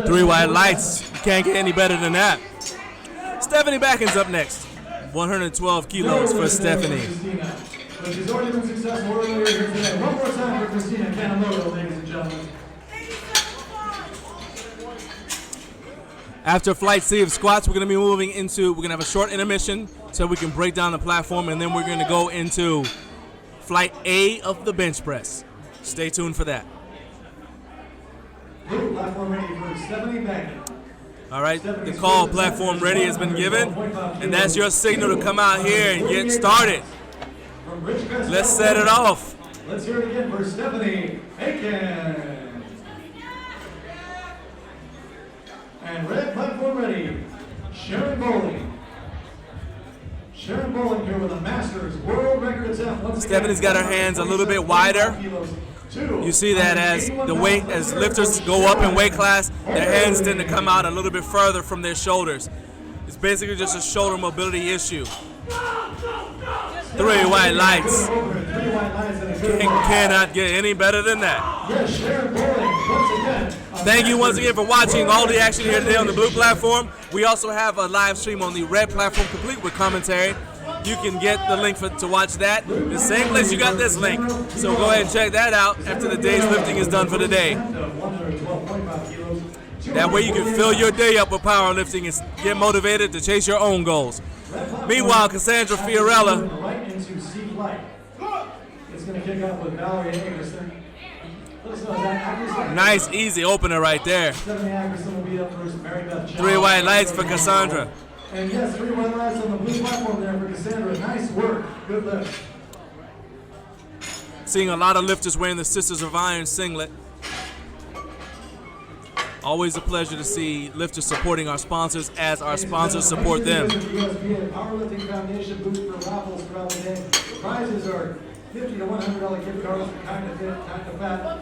3 white lights. You can't get any better than that. Stephanie Backen's up next. 112 kilos for Stephanie. But she's already been successful earlier here today. One more time for Christina Kanemoto, ladies and gentlemen. After flight C of squats, we're going to be moving into, we're going to have a short intermission so we can break down the platform, and then we're going to go into flight A of the bench press. Stay tuned for that. Platform ready for Stephanie Backen. All right, the call platform ready has been given, and that's your signal to come out here and get started. Let's set it off. Let's hear it again for Stephanie Aiken. And red platform ready, Sharon Bowling. Sharon Bowling here with a Masters world record attempt. Stephanie's got her hands a little bit wider. You see that as lifters go up in weight class, their hands tend to come out a little bit further from their shoulders. It's basically just a shoulder mobility issue. 3 white lights. Cannot get any better than that. Thank you once again for watching all the action here today on the blue platform. We also have a live stream on the red platform complete with commentary. You can get the link to watch that. The same place you got this link. So go ahead and check that out after the day's lifting is done for the day. That way you can fill your day up with powerlifting and get motivated to chase your own goals. Meanwhile, Cassandra Fiorella. Right into C flight. It's going to kick off with Valerie Anderson. Nice, easy opener right there. 3 white lights for Cassandra. And yes, 3 white lights on the blue platform there for Cassandra. Nice work. Good lift. Seeing a lot of lifters wearing the Sisters of Iron singlet. Always a pleasure to see lifters supporting our sponsors as our sponsors support them. The USPA Powerlifting Foundation booth for raffles throughout the day. Prizes are $50 to $100 gift cards for Kind of Fit, Kind of Fat.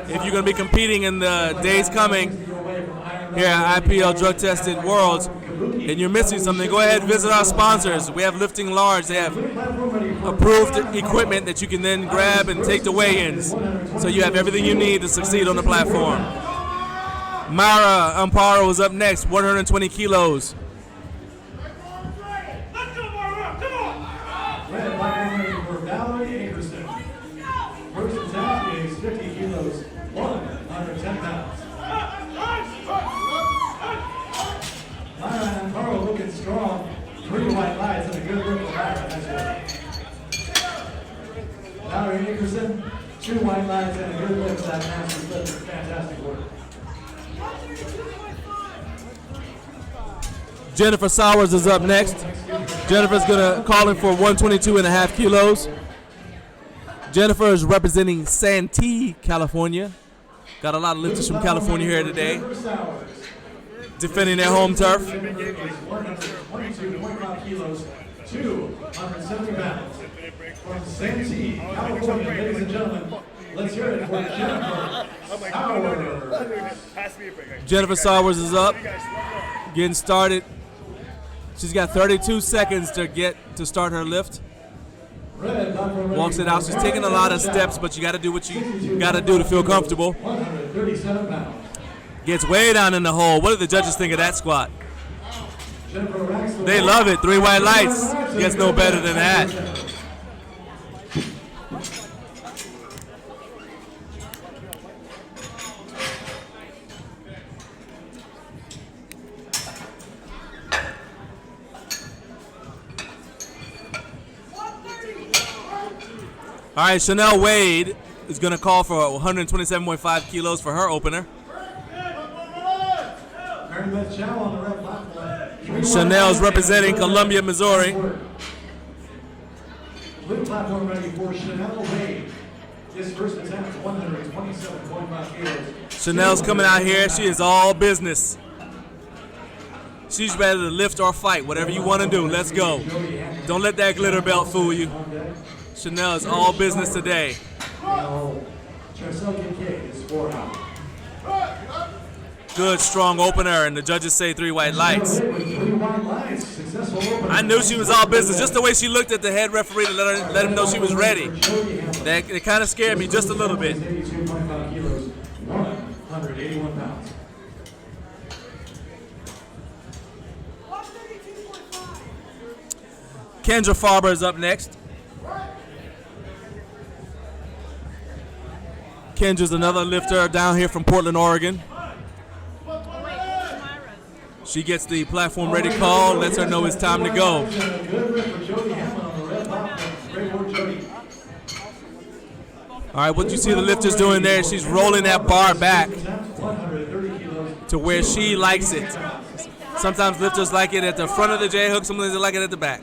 If you're going to be competing in the days coming here at IPL Drug Tested Worlds and you're missing something, go ahead and visit our sponsors. We have Lifting Large. They have approved equipment that you can then grab and take to weigh-ins. So you have everything you need to succeed on the platform. Myra Amparo is up next, 120 kilos. Red platform for Valerie Anderson. First attempt is 50 kilos, 110 pounds. Myra Amparo looking strong. 3 white lights and a good lift for Myra. Valerie Anderson, 2 white lights and a good lift for that master's lifter. Fantastic work. Jennifer Sowers is up next. Jennifer's gonna call in for 122.5 kilos. Jennifer is representing Santee, California. Got a lot of lifters from California here today, defending their home turf. 122.5 kilos, 270 pounds. From Santee, California, ladies and gentlemen, let's hear it for Jennifer Sowers. Jennifer Sowers is up, getting started. She's got 32 seconds to start her lift. Walks it out. She's taking a lot of steps, but you got to do what you got to do to feel comfortable. 137 pounds. Gets way down in the hole. What do the judges think of that squat? They love it. 3 white lights. Gets no better than that. All right, Chanel Wade is going to call for 127.5 kilos for her opener. Chanel's representing Columbia, Missouri. Blue platform ready for Chanel Wade. This first attempt, 127.5 kilos. Chanel's coming out here. She is all business. She's ready to lift or fight, whatever you want to do. Let's go. Don't let that glitter belt fool you. Chanel is all business today. Good, strong opener, and the judges say 3 white lights. I knew she was all business. Just the way she looked at the head referee to let him know she was ready. It kind of scared me just a little bit. 181 pounds. Kendra Farber is up next. Kendra's another lifter down here from Portland, Oregon. She gets the platform ready call, lets her know it's time to go. All right, what you see the lifters doing there, she's rolling that bar back to where she likes it. Sometimes lifters like it at the front of the J hook, sometimes they like it at the back.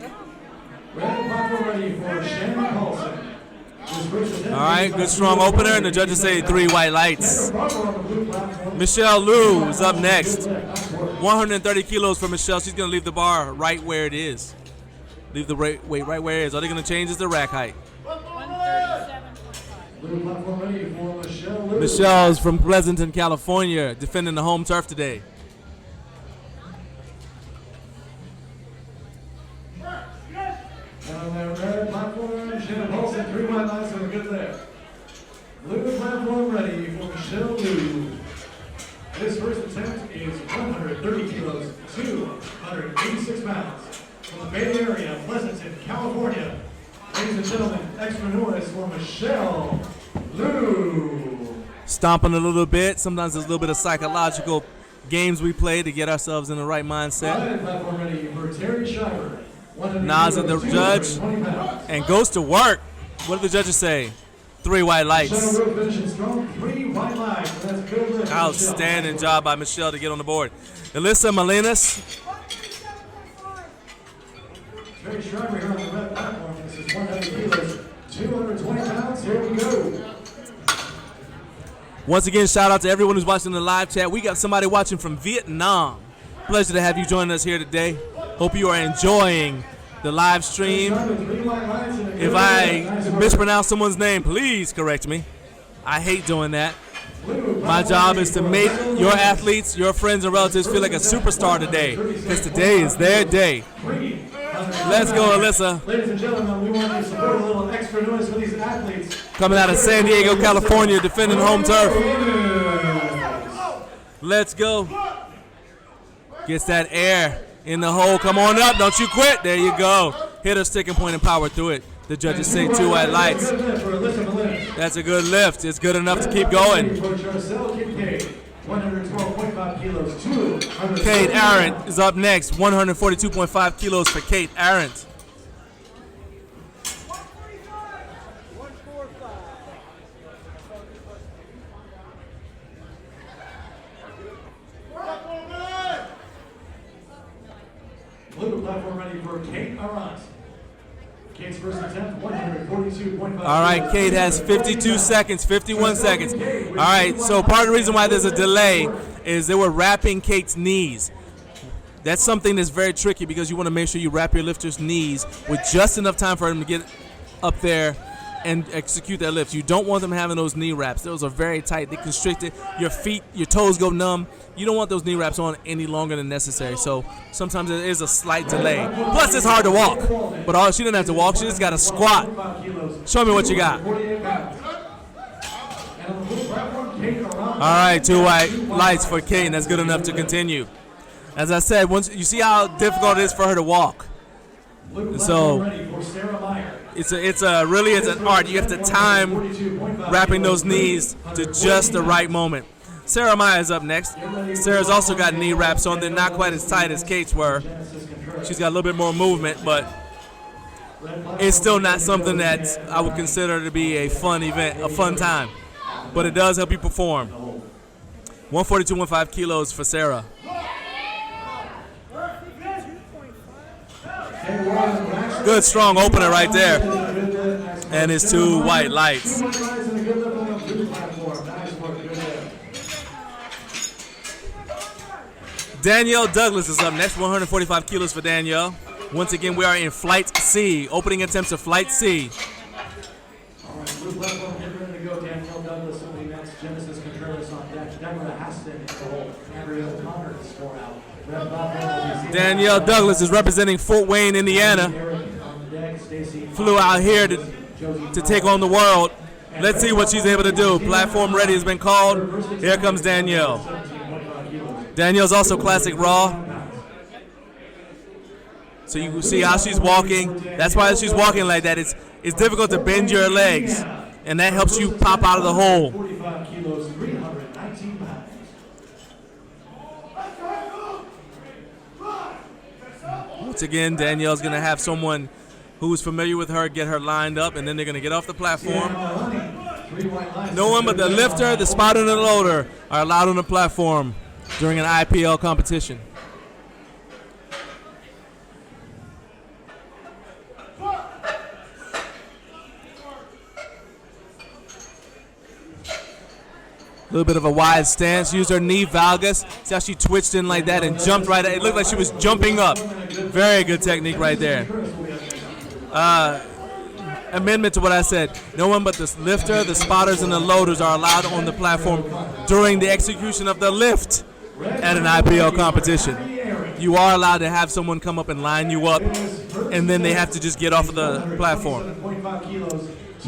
All right, good strong opener, and the judges say 3 white lights. Michelle Liu is up next. 130 kilos for Michelle. She's going to leave the bar right where it is. Leave the weight right where it is. All they're going to change is the rack height. 137.5. Michelle is from Pleasanton, California, defending the home turf today. On the red platform, Shannon Olsen, 3 white lights and a good lift. Blue platform ready for Michelle Liu. This first attempt is 130 kilos, 286 pounds. From the Bay Area, Pleasanton, California. Ladies and gentlemen, extra noise for Michelle Liu. Stomping a little bit. Sometimes there's a little bit of psychological games we play to get ourselves in the right mindset. Red platform ready for Terry Schreiber. Nods at the judge and goes to work. What do the judges say? 3 white lights. Outstanding job by Michelle to get on the board. Alyssa Malinas. Terry Schreiber here on the red platform. This is 100 kilos, 220 pounds. Here we go. Once again, shout out to everyone who's watching the live chat. We got somebody watching from Vietnam. Pleasure to have you join us here today. Hope you are enjoying the live stream. If I mispronounce someone's name, please correct me. I hate doing that. My job is to make your athletes, your friends and relatives feel like a superstar today, because today is their day. Let's go, Alyssa. Ladies and gentlemen, we want to support a little extra noise for these athletes. Coming out of San Diego, California, defending home turf. Let's go. Gets that air in the hole. Come on up. Don't you quit. There you go. Hit her sticking point and power through it. The judges say 2 white lights. That's a good lift. It's good enough to keep going. Kate Arendt is up next. 142.5 kilos for Kate Arendt. Arant. Kate's first attempt, 142.5. All right, Kate has 52 seconds, 51 seconds. All right, so part of the reason why there's a delay is they were wrapping Kate's knees. That's something that's very tricky because you want to make sure you wrap your lifter's knees with just enough time for them to get up there and execute that lift. You don't want them having those knee wraps. Those are very tight. They constrict it. Your feet, your toes go numb. You don't want those knee wraps on any longer than necessary. So sometimes there is a slight delay. Plus, it's hard to walk. But she didn't have to walk. She just got to squat. Show me what you got. All right, 2 white lights for Kate, and that's good enough to continue. As I said, once you see how difficult it is for her to walk. So it's an art. You have to time wrapping those knees to just the right moment. Sarah Maya is up next. Sarah's also got knee wraps on. They're not quite as tight as Kate's were. She's got a little bit more movement, but it's still not something that I would consider to be a fun event, a fun time. But it does help you perform. 142.15 kilos for Sarah. Good strong opener right there. And it's 2 white lights. Danielle Douglas is up next, 145 kilos for Danielle. Once again, we are in Flight C, opening attempts of Flight C. All right, blue platform, get ready to go. Danielle Douglas will be next. Genesis Contreras on deck. Deborah Haston in goal. Andrea Connor is 4 out. Danielle Douglas is representing Fort Wayne, Indiana. Flew out here to take on the world. Let's see what she's able to do. Platform ready has been called. Here comes Danielle. Danielle's also classic raw. So you can see how she's walking. That's why she's walking like that. It's difficult to bend your legs, and that helps you pop out of the hole. 45 kilos, 319 pounds. Once again, Danielle's going to have someone who's familiar with her get her lined up, and then they're going to get off the platform. No one but the lifter, the spotter, and the loader are allowed on the platform during an IPL competition. A little bit of a wide stance. Used her knee valgus. See how she twitched in like that and jumped right at it. It looked like she was jumping up. Very good technique right there. Amendment to what I said. No one but the lifter, the spotters, and the loaders are allowed on the platform during the execution of the lift at an IPL competition. You are allowed to have someone come up and line you up, and then they have to just get off of the platform.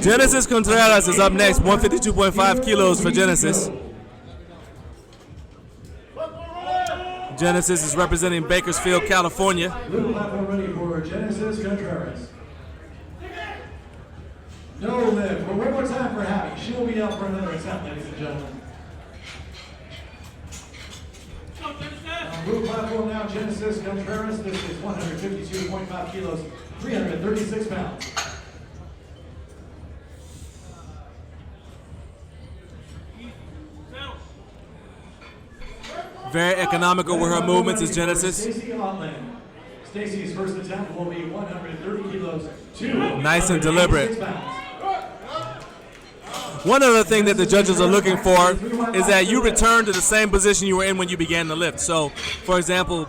Genesis Contreras is up next, 152.5 kilos for Genesis. Genesis is representing Bakersfield, California. Blue platform ready for Genesis Contreras. No lift, but one more time for Happy. She'll be out for another attempt, ladies and gentlemen. On blue platform now, Genesis Contreras. This is 152.5 kilos, 336 pounds. Very economical with her movements is Genesis. Stacy's first attempt will be 130 kilos. Nice and deliberate. One other thing that the judges are looking for is that you return to the same position you were in when you began the lift. So, for example,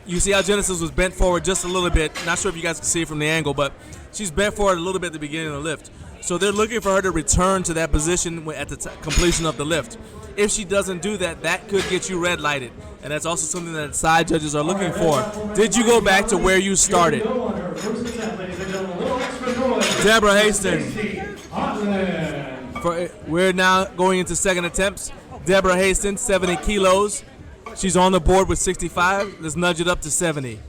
you see how Genesis was bent forward just a little bit. Not sure if you guys can see it from the angle, but she's bent forward a little bit at the beginning of the lift. So they're looking for her to return to that position at the completion of the lift. If she doesn't do that, that could get you red lighted. And that's also something that side judges are looking for. Did you go back to where you started? Deborah Hastings. We're now going into second attempts. Deborah Hastings, 70 kilos. She's on the board with 65. Let's nudge it up to 70.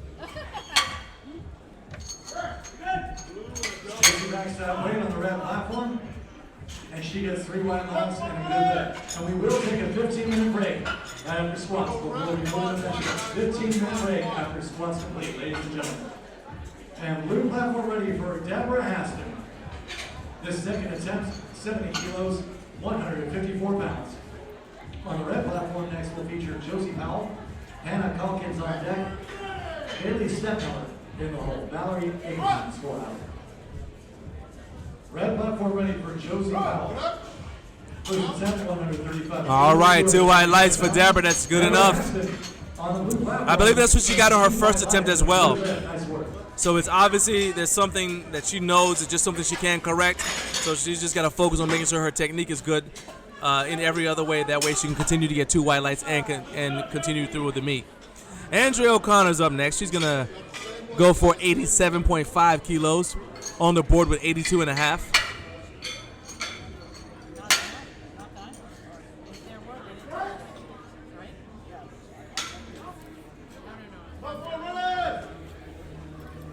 On the red platform, and she gets 3 white lines and a good lift. And we will take a 15-minute break after squats. But we'll be more than 15-minute break after squats complete, ladies and gentlemen. And blue platform ready for Deborah Haston. This second attempt, 70 kilos, 154 pounds. On the red platform next will feature Josie Powell, Hannah Calkins on deck, Haley Stepmiller, in the hole. Valerie Aiken, score out. Red platform ready for Josie Powell. First attempt, 135. All right, 2 white lights for Deborah. That's good enough. I believe that's what she got on her first attempt as well. So it's obviously there's something that she knows, it's just something she can't correct. So she's just got to focus on making sure her technique is good in every other way. That way she can continue to get 2 white lights and continue through with the meet. Andrea O'Connor's up next. She's going to go for 87.5 kilos on the board with 82.5.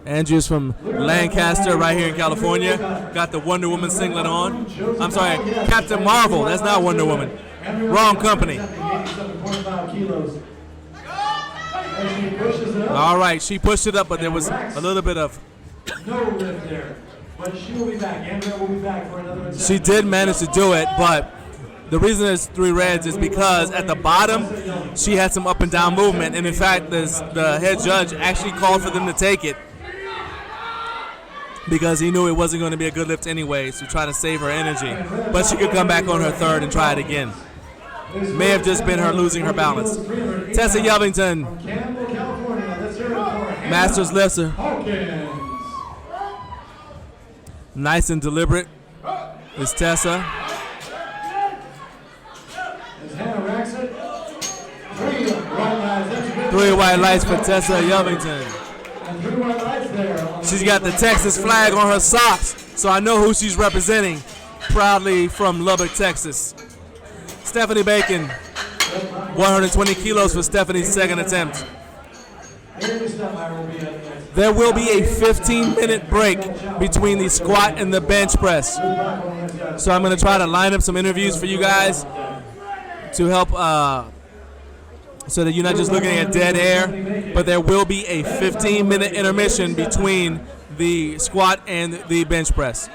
Andrew's from Lancaster, right here in California. Got the Wonder Woman singlet on. I'm sorry, Captain Marvel. That's not Wonder Woman. Wrong company. All right, she pushed it up, but there was a little bit of. No lift there, but she will be back. Andrea will be back for another attempt. She did manage to do it, but the reason there's 3 reds is because at the bottom she had some up and down movement, and in fact, the head judge actually called for them to take it, because he knew it wasn't going to be a good lift anyway, so trying to save her energy. But she could come back on her third and try it again. May have just been her losing her balance. Tessa Yelvington, Masters lifts her. Nice and deliberate is Tessa. 3 white lights for Tessa Yelvington. She's got the Texas flag on her socks, so I know who she's representing. Proudly from Lubbock, Texas. Stephanie Bacon, 120 kilos for Stephanie's second attempt. There will be a 15-minute break between the squat and the bench press. So I'm going to try to line up some interviews for you guys to help so that you're not just looking at dead air, but there will be a 15-minute intermission between the squat and the bench press.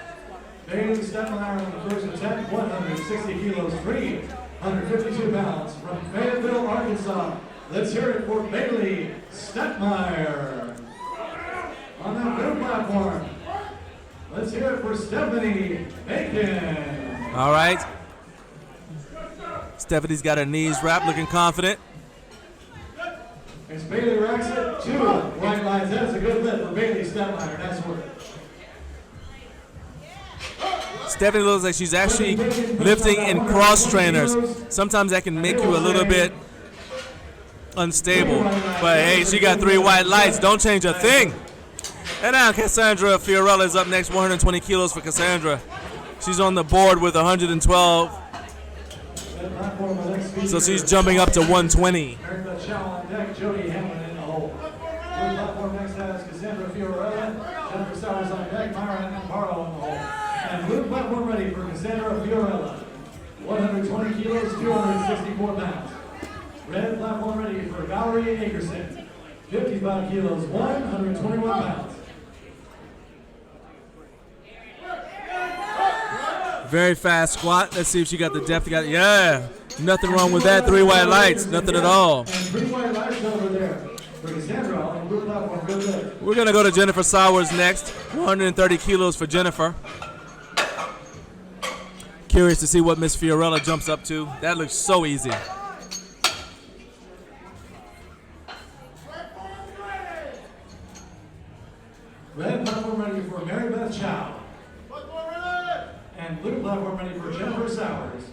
Bailey Stetmeyer on the first attempt, 160 kilos, 352 pounds from Fayetteville, Arkansas. Let's hear it for Bailey Stetmeyer. On the blue platform, let's hear it for Stephanie Bacon. All right. Stephanie's got her knees wrapped, looking confident. As Bailey racks it, 2 white lines. That's a good lift for Bailey Stetmeyer. Nice work. Stephanie looks like she's actually lifting in cross trainers. Sometimes that can make you a little bit unstable. But hey, she got 3 white lights. Don't change a thing. And now Cassandra Fiorella is up next, 120 kilos for Cassandra. She's on the board with 112. So she's jumping up to 120. Jody Hamlin in the hole. Platform next has Cassandra Fiorella, Jennifer Sowers on deck, Myra Navarro on the hole. And blue platform ready for Cassandra Fiorella, 120 kilos, 264 pounds. Red platform ready for Valerie Akerson, 55 kilos, 121 pounds. Very fast squat. Let's see if she got the depth. Yeah, nothing wrong with that. 3 white lights, nothing at all. And 3 white lights over there for Cassandra on blue platform. Good lift. We're gonna go to Jennifer Sowers next. 130 kilos for Jennifer. Curious to see what Miss Fiorella jumps up to. That looks so easy. Red platform ready for Mary Beth Chow. And blue platform ready for Jennifer Sowers.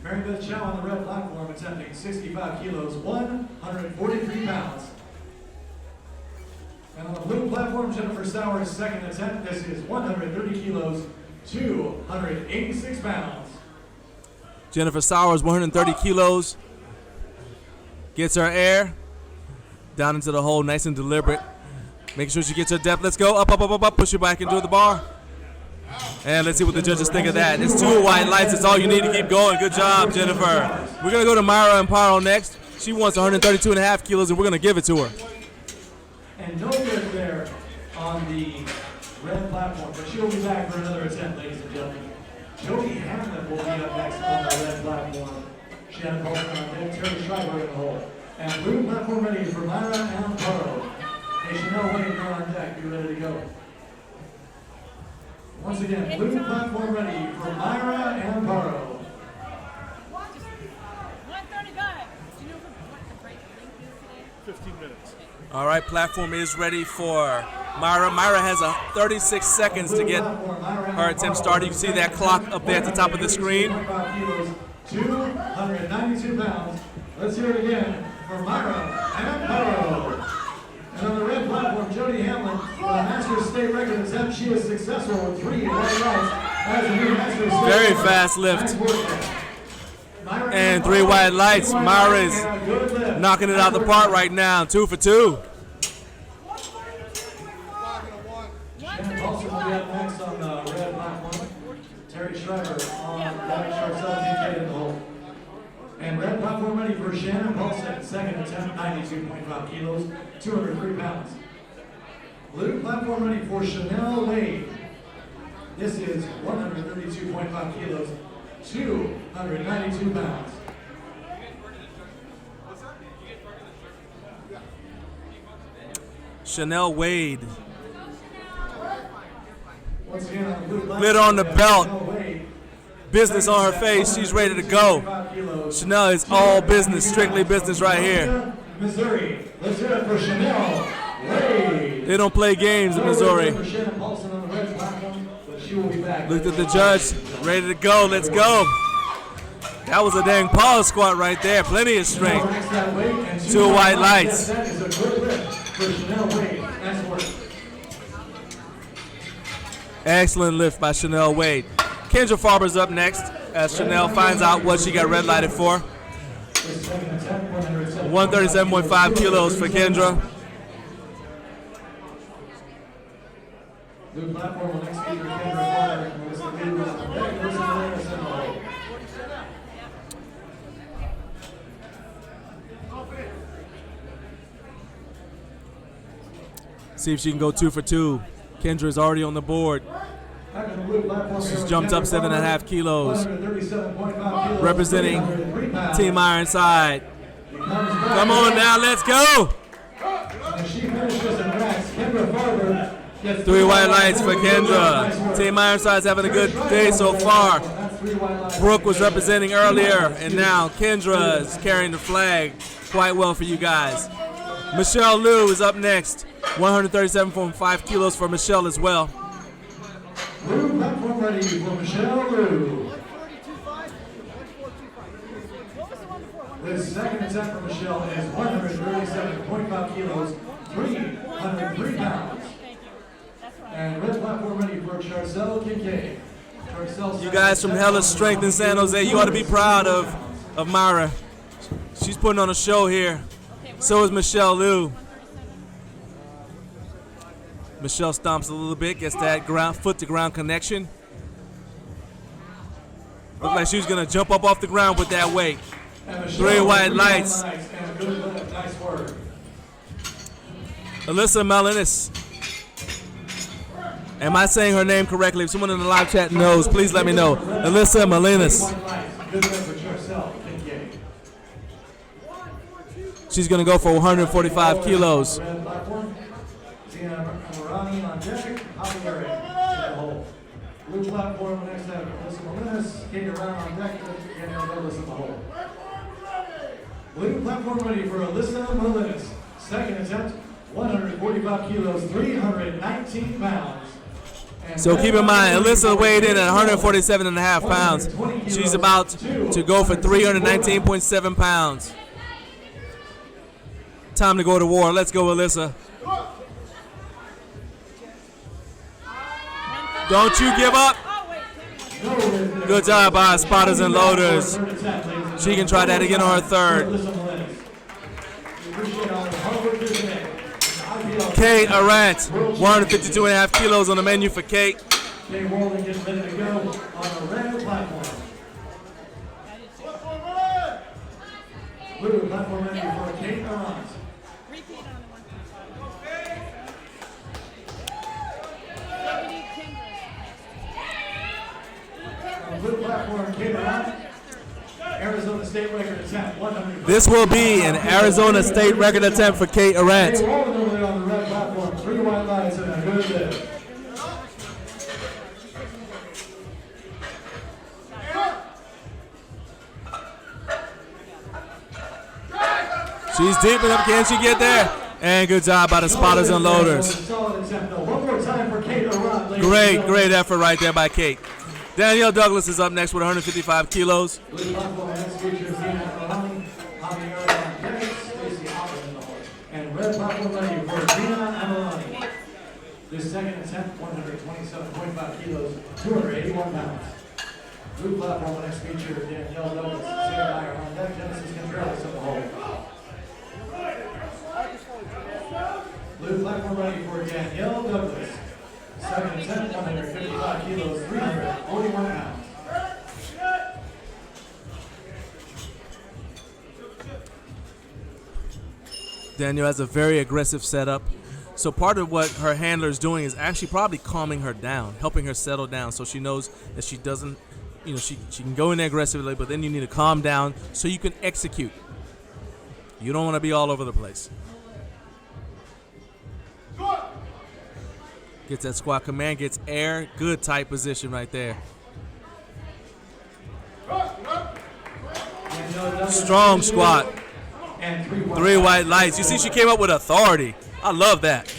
Mary Beth Chow on the red platform attempting 65 kilos, 143 pounds. And on the blue platform, Jennifer Sowers' second attempt. This is 130 kilos, 286 pounds. Jennifer Sowers, 130 kilos. Gets her air. Down into the hole, nice and deliberate. Make sure she gets her depth. Let's go. Up, up, up, up, up. Push it back into the bar. And let's see what the judges think of that. It's 2 white lights. That's all you need to keep going. Good job, Jennifer. We're going to go to Myra Amparo next. She wants 132.5 kilos, and we're going to give it to her. And no lift there on the red platform, but she'll be back for another attempt, ladies and gentlemen. Jody Hamlin will be up next on the red platform. Shannon Bolton on deck, Terry Schreiber in the hole. And blue platform ready for Myra and Paro. Hey, Chanel Wade, you're on deck. Be ready to go. Once again, blue platform ready for Myra and Paro. 15 minutes. All right, platform is ready for Myra. Myra has 36 seconds to get her attempt started. You can see that clock up there at the top of the screen. 292 pounds. Let's hear it again for Myra and Paro. And on the red platform, Jody Hamlin, with a Masters State record attempt. She is successful with 3 white lights as a new Masters State. Very fast lift. And 3 white lights. Myra is knocking it out the park right now. 2 for 2. Shannon Paulson will be up next on the red platform. Terry Schreiber on Gavin Sharcell, in the hole. And red platform ready for Shannon Paulson. Second attempt, 92.5 kilos, 203 pounds. Blue platform ready for Chanel Wade. This is 132.5 kilos, 292 pounds. Chanel Wade. Once again, on the blue Glitter on the belt. Business on her face. She's ready to go. Chanel is all business, strictly business right here. Missouri. Let's hear it for Chanel Wade. They don't play games in Missouri. For Shannon Paulson on the red platform, but she will be back. Looked at the judge, ready to go. Let's go. That was a dang pause squat right there. Plenty of strength. 2 white lights. That is a good lift for Chanel Wade. Nice work. Excellent lift by Chanel Wade. Kendra Farber's up next as Chanel finds out what she got red lighted for. 137.5 kilos for Kendra. Blue platform will next feature Kendra Farber. Melissa Goodwin on the deck. Melissa Miller's in the hole. See if she can go 2 for 2. Kendra is already on the board. She's jumped up 7.5 kilos. Representing Team Ironside. Come on now, let's go. 3 white lights for Kendra. Team Ironside's having a good day so far. Brooke was representing earlier, and now Kendra is carrying the flag quite well for you guys. Michelle Liu is up next. 137.5 kilos for Michelle as well. Blue platform ready for Michelle Liu. The second attempt for Michelle is 137.5 kilos, 303 pounds. And red platform ready for Charcel Kincaid. You guys from Hellas Strength in San Jose, you ought to be proud of Myra. She's putting on a show here. So is Michelle Liu. Michelle stomps a little bit, gets that foot to ground connection. Looked like she was gonna jump up off the ground with that weight. 3 white lights. Alyssa Melinis. Am I saying her name correctly? If someone in the live chat knows, please let me know. Alyssa Melinis. She's gonna go for 145 kilos. Blue platform next to Alyssa Melinis. Kate around on deck. And Alyssa in the hole. Blue platform ready for Alyssa Melinis. Second attempt, 145 kilos, 319 pounds. So keep in mind, Alyssa weighed in at 147.5 pounds. She's about to go for 319.7 pounds. Time to go to war. Let's go, Alyssa. Don't you give up. Good job by spotters and loaders. She can try that again on her third. Kate Arant, 152.5 kilos on the menu for Kate. Kate Walden gets ready to go on the red platform. Blue platform ready for Kate Arant. Blue platform, Kate Arant. Arizona State record attempt, 100. This will be an Arizona State record attempt for Kate Arant. Hey, rolling over there on the red platform, 3 white lights and a good lift. She's deep enough. Can she get there? And good job by the spotters and loaders. Solid attempt, though. One more time for Kate Arant, ladies and Great, gentlemen. great effort right there by Kate. Danielle Douglas is up next with 155 kilos. Blue platform next features Javier Stacey Allen, and red platform ready for Adriana Amelani. This second attempt, 127.5 kilos, 281 pounds. Blue platform next feature Danielle Douglas, Sarah Meyer on deck, Genesis Contreras on the hole. Blue platform ready for Danielle Douglas. Second attempt, 155 kilos, 341 pounds. Danielle has a very aggressive setup. So part of what her handler is doing is actually probably calming her down, helping her settle down so she knows that she doesn't, she can go in there aggressively, but then you need to calm down so you can execute. You don't want to be all over the place. Gets that squat command, gets air, good tight position right there. Strong squat. 3 white lights. You see she came up with authority. I love that.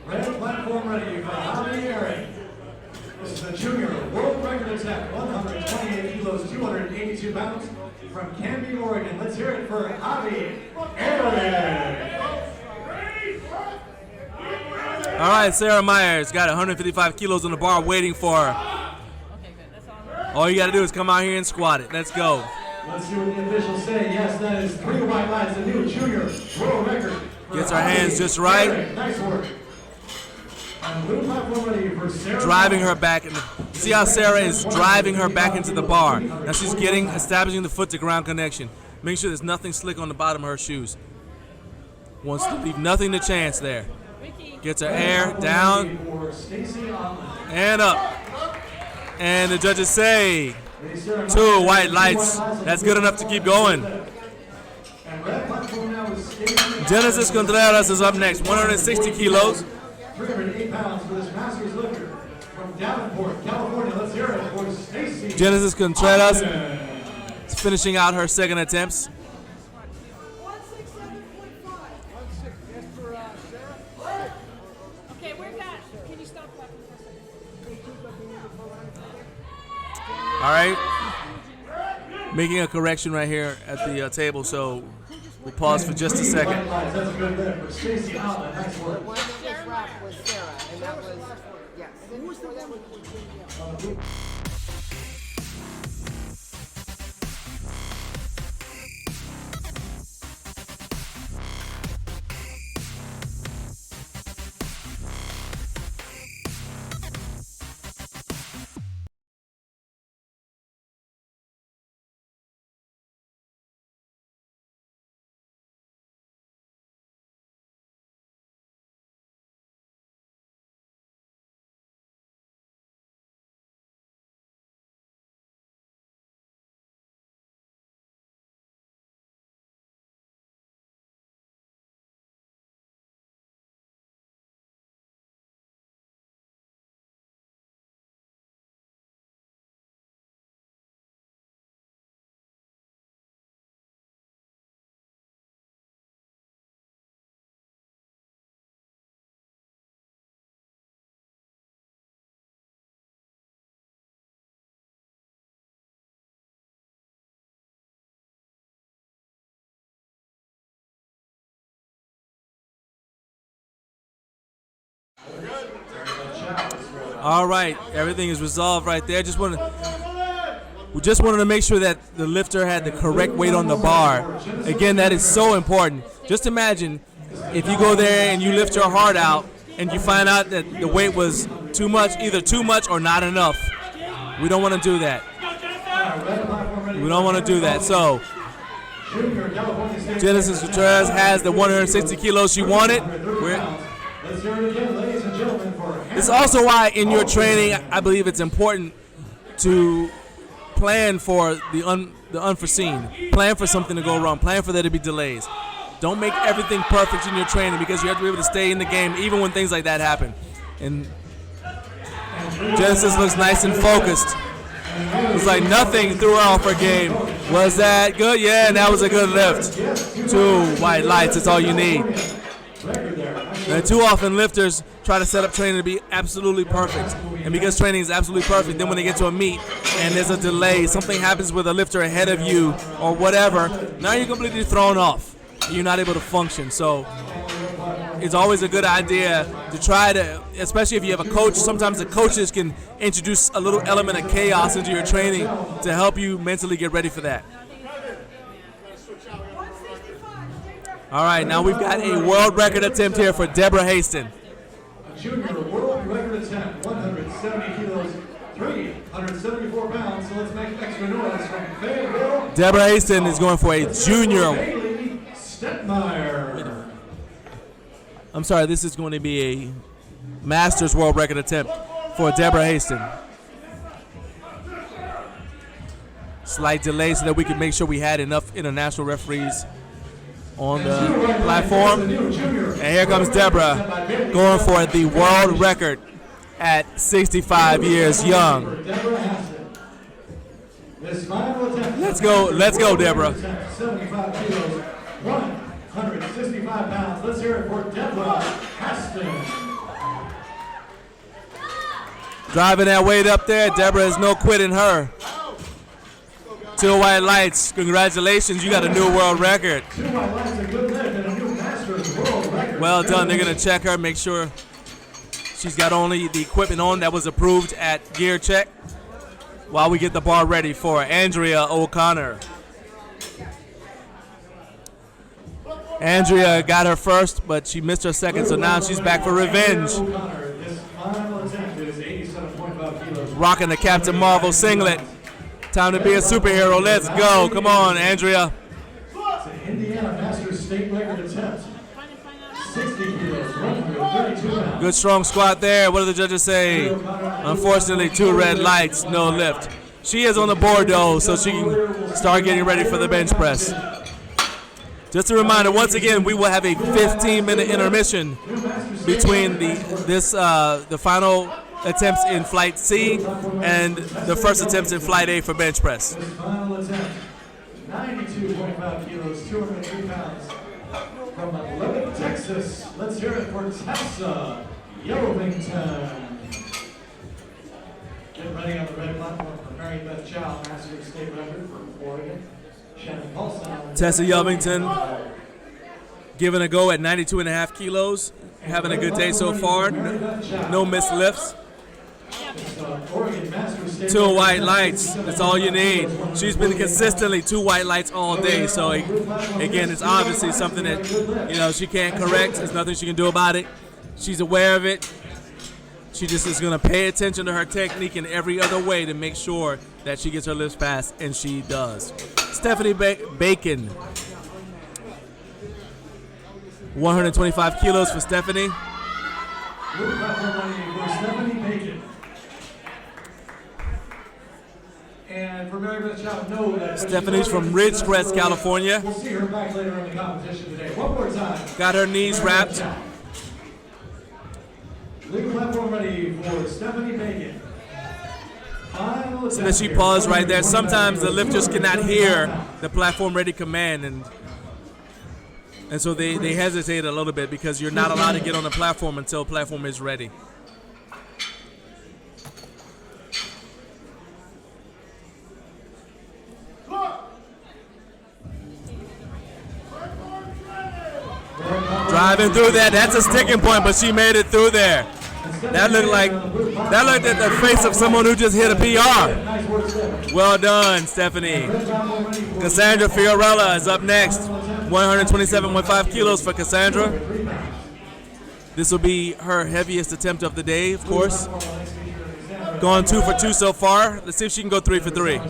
Red platform ready for Javier. This is the junior world record attempt, 128 kilos, 282 pounds from Canby, Oregon. Let's hear it for Javier. All right, Sarah Myers got 155 kilos on the bar waiting for her. All you got to do is come out here and squat it. Let's go. Let's see what the officials say. Yes, that is 3 white lights, a new junior world record. Gets her hands just right. Nice work. And blue platform ready for Sarah. Driving her back. See how Sarah is driving her back into the bar. Now she's establishing the foot to ground connection. Make sure there's nothing slick on the bottom of her shoes. Wants to leave nothing to chance there. Gets her air down and up. And the judges say 2 white lights. That's good enough to keep going. Genesis Contreras is up next, 160 kilos. 308 pounds for this Masters lifter from Davenport, California. Let's hear it for Stacey. Genesis Contreras is finishing out her second attempts. Okay, where's that? Can you stop clapping for a second? All right. Making a correction right here at the table, so we'll pause for just a second. That's a good lift for Stacey Allen. Nice work. One that was wrapped was Sarah, and that was, yes. Who was the one with All right, everything is resolved right there. We just wanted to make sure that the lifter had the correct weight on the bar. Again, that is so important. Just imagine if you go there and you lift your heart out and you find out that the weight was too much, either too much or not enough. We don't want to do that. We don't want to do that. So Genesis Contreras has the 160 kilos she wanted. It's also why in your training, I believe it's important to plan for the unforeseen. Plan for something to go wrong. Plan for there to be delays. Don't make everything perfect in your training because you have to be able to stay in the game even when things like that happen. And Genesis looks nice and focused. It's like nothing threw her off her game. Was that good? Yeah, and that was a good lift. 2 white lights, that's all you need. And too often lifters try to set up training to be absolutely perfect. And because training is absolutely perfect, then when they get to a meet and there's a delay, something happens with a lifter ahead of you or whatever, now you're completely thrown off. You're not able to function. So it's always a good idea to try to, especially if you have a coach, sometimes the coaches can introduce a little element of chaos into your training to help you mentally get ready for that. All right, now we've got a world record attempt here for Deborah Haston. A junior world record attempt, 170 kilos, 374 pounds. So let's make extra noise from Fayetteville. Deborah Haston is going for a junior. I'm sorry, this is going to be a Masters world record attempt for Deborah Haston. Slight delay so that we can make sure we had enough international referees on the platform. And here comes Deborah going for the world record at 65 years young. Let's go, Deborah. 75 kilos, 165 pounds. Let's hear it for Deborah Haston. Driving that weight up there, Deborah is no quitting her. 2 white lights. Congratulations, you got a new world record. 2 white lights, a good lift, and a new Masters world record. Well done. They're going to check her, make sure she's got only the equipment on that was approved at gear check while we get the bar ready for Andrea O'Connor. Andrea got her first, but she missed her second, so now she's back for revenge. Rocking the Captain Marvel singlet. Time to be a superhero. Let's go. Come on, Andrea. It's an Indiana Masters state record attempt. 60 kilos, 132 pounds. Good strong squat there. What do the judges say? Unfortunately, 2 red lights, no lift. She is on the board though, so she can start getting ready for the bench press. Just a reminder, once again, we will have a 15-minute intermission between the final attempts in Flight C and the first attempts in Flight A for bench press. Final attempt, 92.5 kilos, 203 pounds. From Lubbock, Texas, let's hear it for Tessa Yelovington. Getting ready on the red platform for Mary Beth Chow, Masters state record from Oregon. Shannon Paulson. Tessa Yelovington giving a go at 92.5 kilos. Having a good day so far. No missed lifts. 2 white lights. That's all you need. She's been consistently 2 white lights all day. So again, it's obviously something that she can't correct. There's nothing she can do about it. She's aware of it. She just is going to pay attention to her technique in every other way to make sure that she gets her lifts passed, and she does. Stephanie Bacon. 125 kilos for Stephanie. And for Mary Beth Chow, know that Stephanie's from Ridgecrest, California. We'll see her back later in the competition today. One more time. Got her knees wrapped. Legal platform ready for Stephanie Bacon. So that she paused right there. Sometimes the lifters cannot hear the platform ready command, and so they hesitate a little bit because you're not allowed to get on the platform until platform is ready. Driving through that, that's a sticking point, but she made it through there. That looked like the face of someone who just hit a PR. Well done, Stephanie. Cassandra Fiorella is up next. 127.5 kilos for Cassandra. This will be her heaviest attempt of the day, of course. Gone 2 for 2 so far. Let's see if she can go 3 for 3.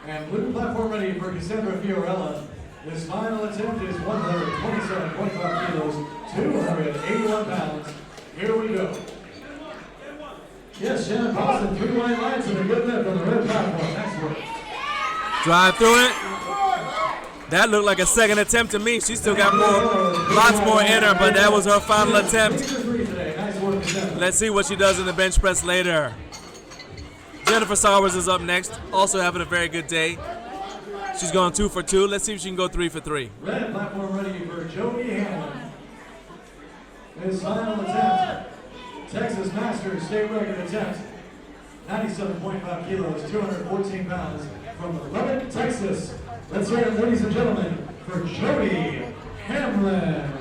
And blue platform ready for Cassandra Fiorella. This final attempt is 127.5 kilos, 281 pounds. Here we go. Yes, Shannon Paulson, 3 wide lines and a good lift on the red platform. Nice work. Drive through it. That looked like a second attempt to me. She still got lots more in her, but that was her final attempt. Let's see what she does in the bench press later. Jennifer Sowers is up next, also having a very good day. She's going 2 for 2. Let's see if she can go 3 for 3. Red platform ready for Jody Hamlin. His final attempt. Texas Masters state record attempt. 97.5 kilos, 214 pounds from Lubbock, Texas. Let's hear it, ladies and gentlemen, for Jody Hamlin.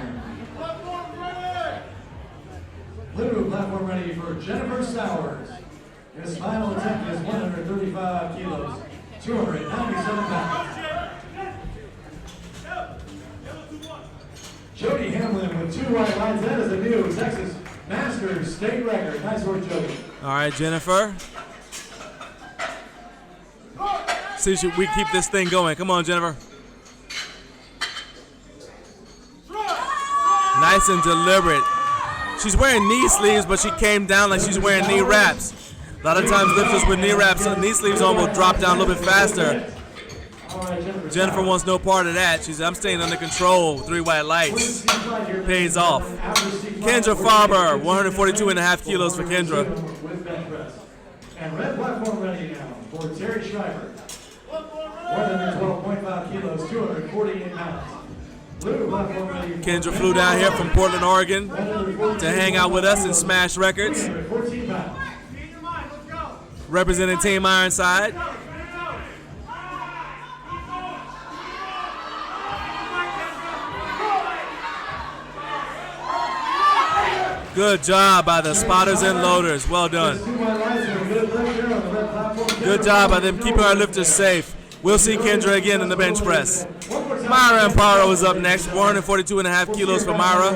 Blue platform ready for Jennifer Sowers. His final attempt is 135 kilos, 297 pounds. Jody Hamlin with 2 white lines. That is a new Texas Masters state record. Nice work, Jody. All right, Jennifer. See if we keep this thing going. Come on, Jennifer. Nice and deliberate. She's wearing knee sleeves, but she came down like she's wearing knee wraps. A lot of times lifters with knee wraps and knee sleeves on will drop down a little bit faster. Jennifer wants no part of that. She's, I'm staying under control. 3 white lights. Pays off. Kendra Farber, 142.5 kilos for Kendra. And red platform ready now for Terry Schreiber. 112.5 kilos, 248 pounds. Blue platform ready. Kendra flew down here from Portland, Oregon to hang out with us and smash records. Representing Team Ironside. Good job by the spotters and loaders. Well done. Good job by them keeping our lifters safe. We'll see Kendra again in the bench press. Myra Amparo is up next. 142.5 kilos for Myra.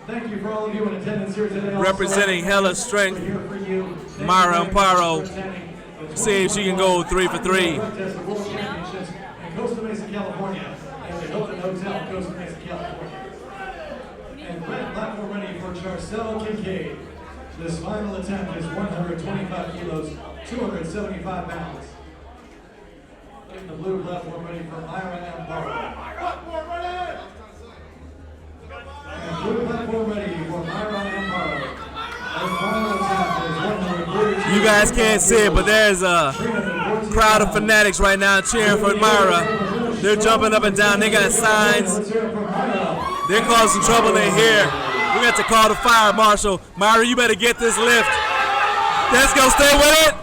Thank you for all of you in attendance here today. Representing Hella Strength, Myra Amparo. See if she can go 3 for 3. Costa Mesa, California. And the Hilton Hotel, Costa Mesa, California. And red platform ready for Charcel Kincaid. This final attempt is 125 kilos, 275 pounds. In the blue platform ready for Myra Amparo. And blue platform ready for Myra Amparo. This final attempt is 142. You guys can't see it, but there's a crowd of fanatics right now cheering for Myra. They're jumping up and down. They got signs. They're causing trouble in here. We got to call the fire marshal. Myra, you better get this lift. Let's go. Stay with it.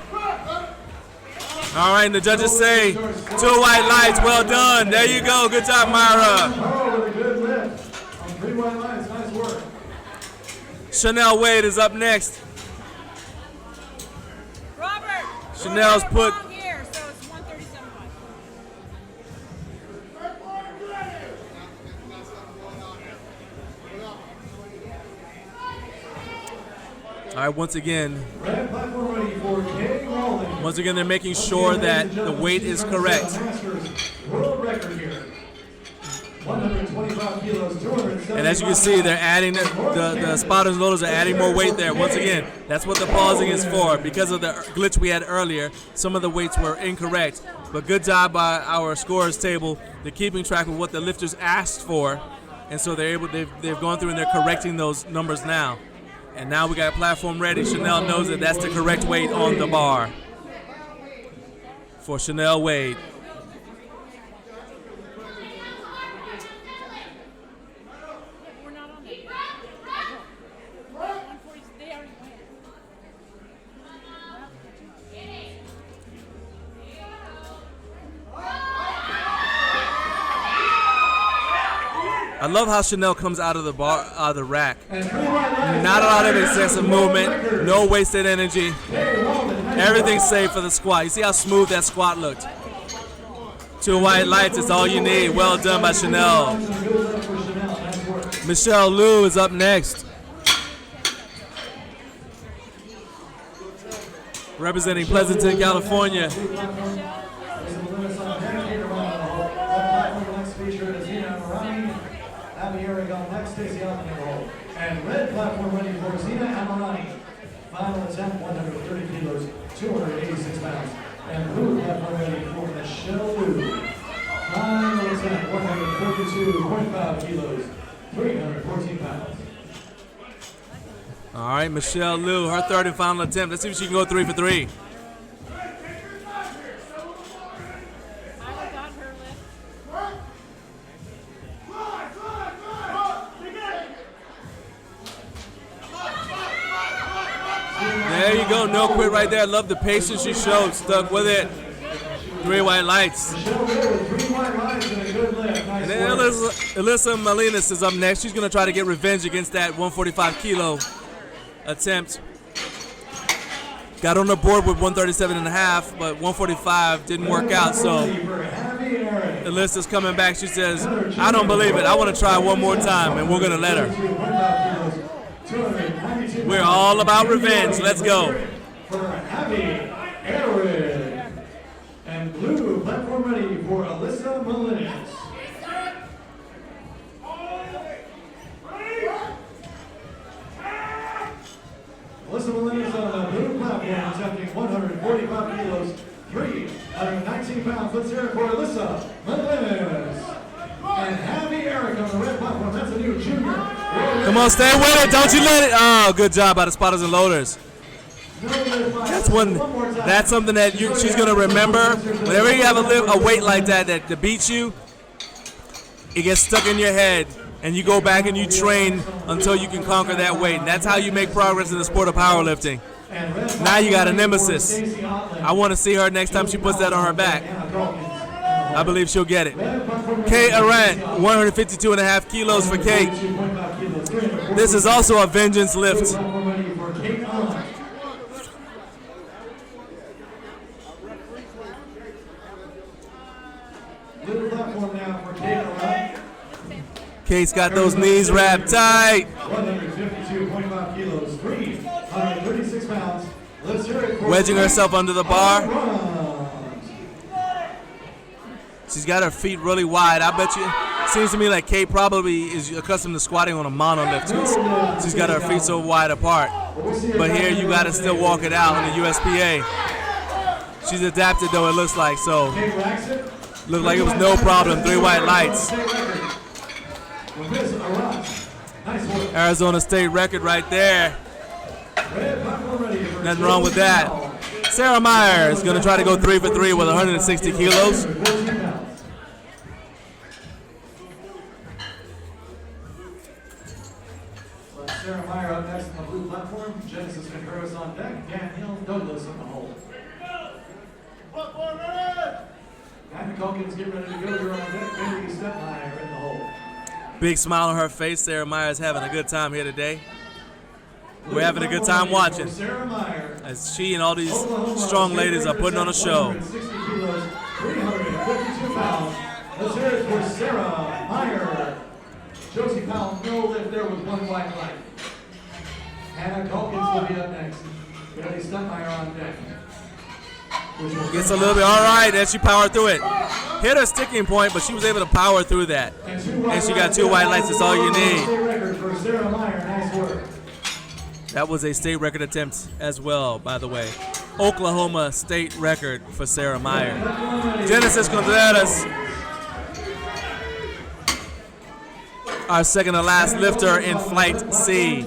All right, and the judges say 2 white lights. Well done. There you go. Good job, Myra. Chanel Wade is up next. Robert. Chanel's put. Here, so it's 137. All right, once again, they're making sure that the weight is correct. And as you can see, they're adding, the spotters and loaders are adding more weight there. Once again, that's what the pausing is for. Because of the glitch we had earlier, some of the weights were incorrect. But good job by our scorers table. They're keeping track of what the lifters asked for. And so they've gone through and they're correcting those numbers now. And now we got a platform ready. Chanel knows that that's the correct weight on the bar for Chanel Wade. We're not on that yet. They already went. I love how Chanel comes out of the bar, out of the rack. Not a lot of excessive movement, no wasted energy. Everything's safe for the squat. You see how smooth that squat looked. 2 white lights is all you need. Well done by Chanel. Michelle Liu is up next. Representing Pleasanton, California. Stacy Alton in the hole. And red platform ready for Zina Amarani. Final attempt, 130 kilos, 286 pounds. And blue platform ready for Michelle Liu. Final attempt, 142.5 kilos, 314 pounds. All right, Michelle Liu, her third and final attempt. Let's see if she can go 3 for 3. There you go, no quit right there. Love the patience she showed, stuck with it. 3 white lights. And then Alyssa Malinas is up next. She's gonna try to get revenge against that 145 kilo attempt. Got on the board with 137.5, but 145 didn't work out, so Alyssa's coming back. She says, I don't believe it. I want to try one more time, and we're gonna let her. We're all about revenge. Let's go. And blue platform ready for Alyssa Malinas. Alyssa Malinas on the blue platform attempting 145 kilos, 319 pounds. Let's hear it for Alyssa Malinas. And Happy Eric on the red platform. That's a new junior. Come on, stay with it. Don't you let it. Oh, good job by the spotters and loaders. That's something that she's going to remember. Whenever you have a weight like that beats you, it gets stuck in your head, and you go back and you train until you can conquer that weight. And that's how you make progress in the sport of powerlifting. Now you got a nemesis. I want to see her next time she puts that on her back. I believe she'll get it. Kate Arant, 152.5 kilos for Kate. This is also a vengeance lift. Kate's got those knees wrapped tight. 152.5 kilos, 336 pounds. Let's hear it for wedging herself under the bar. She's got her feet really wide. I bet you, seems to me like Kate probably is accustomed to squatting on a monolift. She's got her feet so wide apart. But here you got to still walk it out in the USPA. She's adapted though, it looks like. So, looked like it was no problem. 3 white lights. Arizona State record right there. Nothing wrong with that. Sarah Meyer is going to try to go 3 for 3 with 160 kilos. Sarah Meyer up next on the blue platform. Genesis Contreras on deck. Danielle Douglas in the hole. Matt Calkins getting ready to go. You're on deck. Bailey Stepmeyer in the hole. Big smile on her face. Sarah Meyer is having a good time here today. We're having a good time watching as she and all these strong ladies are putting on a show. 360 kilos, 352 pounds. Let's hear it for Sarah Meyer. Josie Powell, no lift there with 1 white light. Hannah Calkins will be up next. Bailey Stepmeyer on deck. Gets a little bit, all right, as she powered through it. Hit her sticking point, but she was able to power through that. And she got 2 white lights, that's all you need. That was a state record attempt as well, by the way. Oklahoma state record for Sarah Meyer. Genesis Contreras, our second to last lifter in Flight C.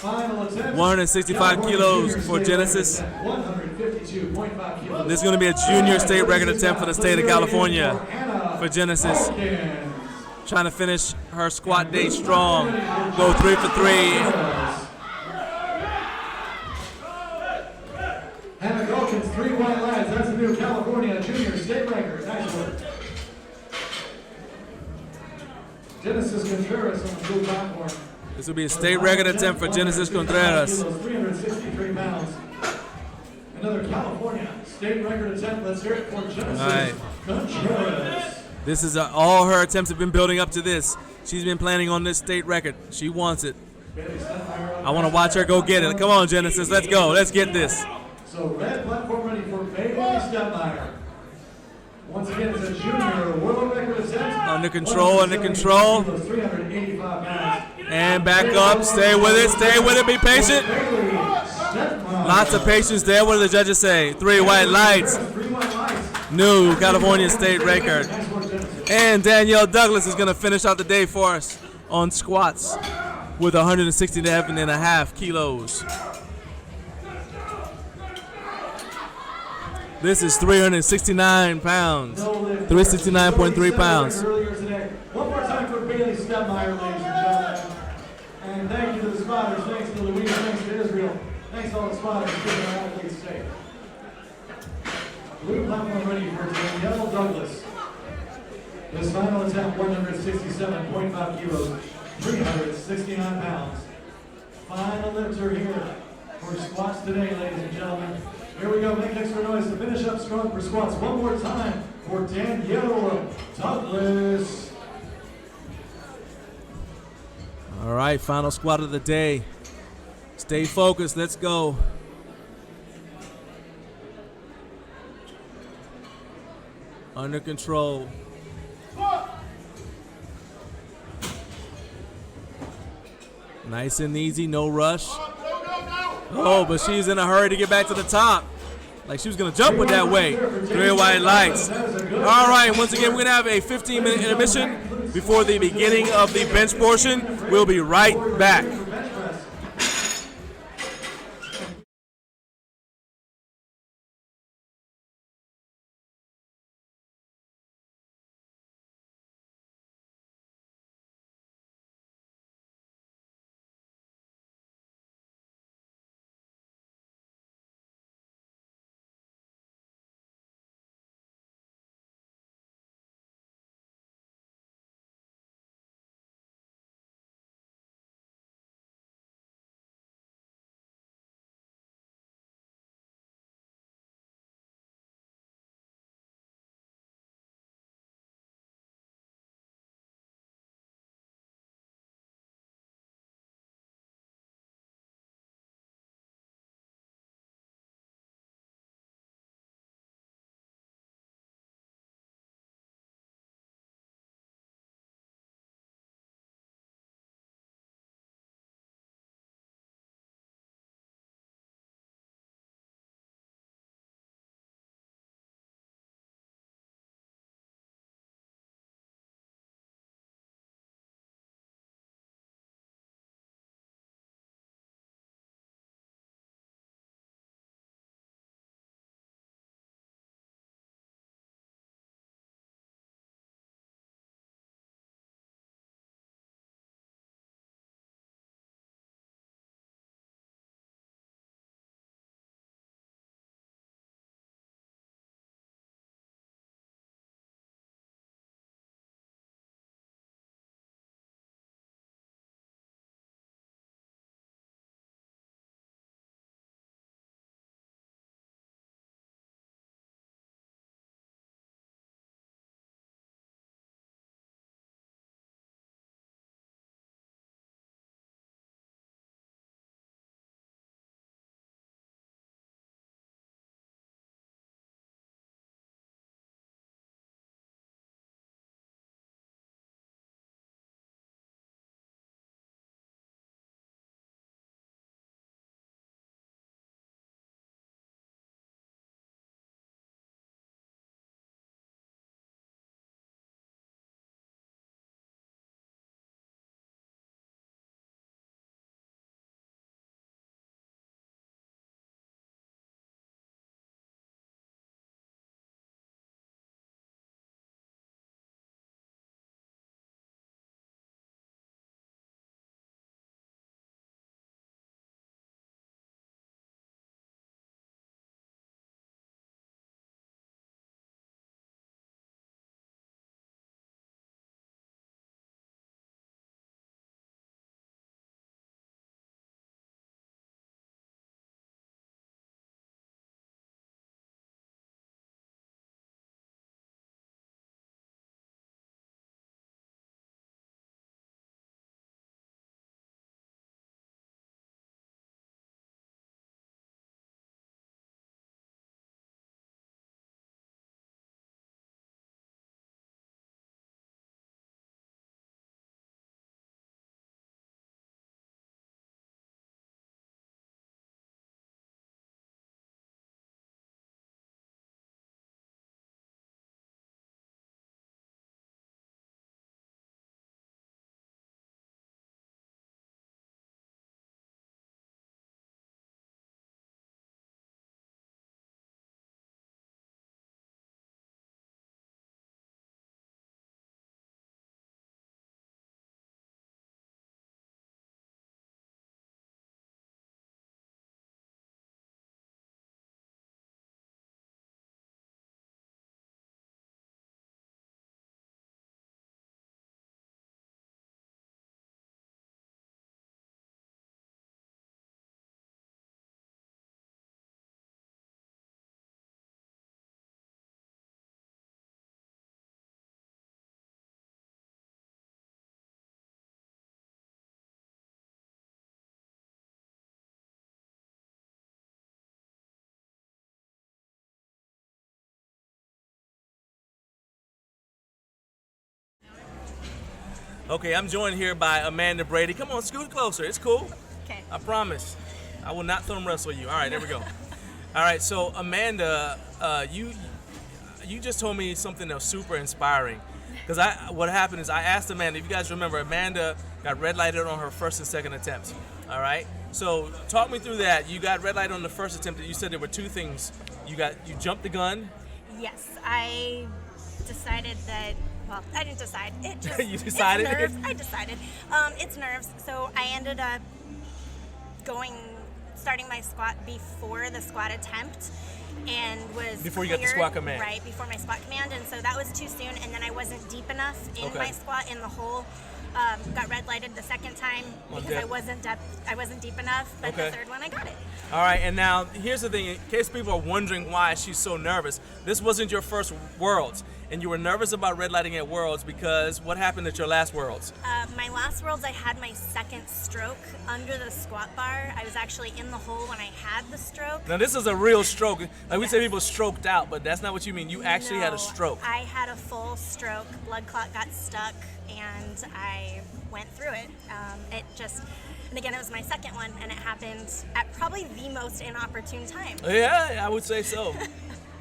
165 kilos for Genesis. This is going to be a junior state record attempt for the state of California for Genesis. Trying to finish her squat day strong. Go 3 for 3. Hannah Calkins, 3 white lights. That's a new California junior state record. Nice work. Genesis Contreras on the blue platform. This will be a state record attempt for Genesis Contreras. 363 pounds. Another California state record attempt. Let's hear it for Genesis Contreras. This is all her attempts have been building up to this. She's been planning on this state record. She wants it. I want to watch her go get it. Come on, Genesis. Let's go. Let's get this. So red platform ready for Bailey Stepmeyer. Once again, it's a junior world record attempt. Under control, under control. 385 pounds. And back up. Stay with it. Stay with it. Be patient. Lots of patience there. What do the judges say? 3 white lights. New California state record. And Danielle Douglas is going to finish out the day for us on squats with 167.5 kilos. This is 369 pounds. 369.3 pounds. One more time for Bailey Stepmeyer, ladies and gentlemen. And thank you to the spotters. Thanks to Louise. Thanks to Israel. Thanks to all the spotters for keeping our athletes safe. Blue platform ready for Danielle Douglas. This final attempt, 167.5 kilos, 369 pounds. Final lifter here for squats today, ladies and gentlemen. Here we go, make extra noise to finish up strong for squats. One more time for Danielle Douglas. All right, final squat of the day. Stay focused, let's go. Under control. Nice and easy, no rush. Oh, but she's in a hurry to get back to the top. Like she was gonna jump with that weight. 3 white lights. All right, once again, we're gonna have a 15-minute intermission before the beginning of the bench portion. We'll be right back. Okay, I'm joined here by Amanda Brady. Come on, scoot closer. It's cool. Okay. I promise. I will not thumb wrestle you. All right, there we go. All right, so Amanda, you just told me something that was super inspiring. Because what happened is I asked Amanda, if you guys remember, Amanda got red lighted on her first and second attempts. All right? So talk me through that. You got red light on the first attempt. You said there were two things. You jumped the gun. Yes, I decided that. Well, I didn't decide. It just You decided? It's nerves. I decided. It's nerves. So I ended up starting my squat before the squat attempt, and was before you got the squat command. Right before my squat command, and so that was too soon. And then I wasn't deep enough in my squat in the hole. Got red lighted the second time because I wasn't deep enough, but the third one I got it. All right, and now here's the thing. In case people are wondering why she's so nervous, this wasn't your first Worlds, and you were nervous about red lighting at Worlds because what happened at your last Worlds? My last Worlds, I had my second stroke under the squat bar. I was actually in the hole when I had the stroke. Now this is a real stroke. Like we say people stroked out, but that's not what you mean. You actually had a stroke. I had a full stroke. Blood clot got stuck, and I went through it. And again, it was my second one, and it happened at probably the most inopportune time. Yeah, I would say so.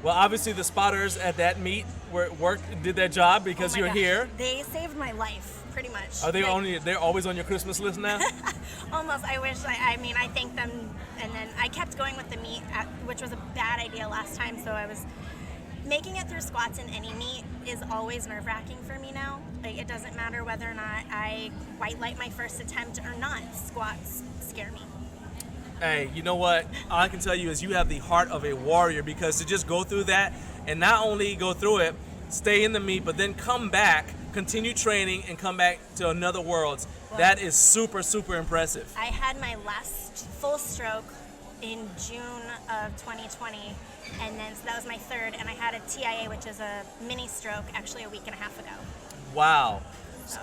Well, obviously the spotters at that meet did their job because you're here. They saved my life, pretty much. Are they they're always on your Christmas list now? Almost. I wish. I thanked them, and then I kept going with the meet, which was a bad idea last time. So I was making it through squats in any meet is always nerve-wracking for me now. Like, it doesn't matter whether or not I white light my first attempt or not. Squats scare me. Hey, you know what? All I can tell you is you have the heart of a warrior, because to just go through that and not only go through it, stay in the meet, but then come back, continue training, and come back to another Worlds. Well, that is super, super impressive. I had my last full stroke in June of 2020, and then so that was my third, and I had a TIA, which is a mini stroke, actually a week and a half ago. Wow. So.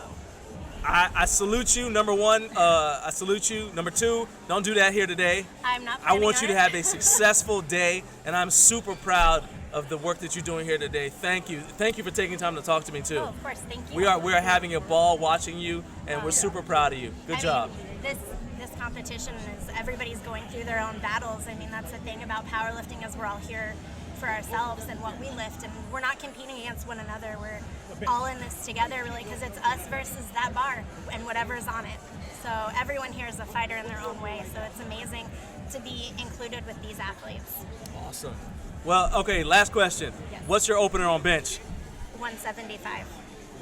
I salute you, number one. I salute you. Number two, don't do that here today. I'm not I want you on to have a successful day, and I'm super proud of the work that you're doing here today. Thank you. Thank you for taking time to talk to me, too. Oh, of course. Thank you. We are having a ball watching you, and we're super proud of you. Good job. This competition is, everybody's going through their own battles. I mean, that's the thing about powerlifting, is we're all here for ourselves and what we lift, and we're not competing against one another. We're all in this together, really, because it's us versus that bar and whatever's on it. So everyone here is a fighter in their own way, so it's amazing to be included with these athletes. Awesome. Well, okay, last question. Yes. What's your opener on bench? 175.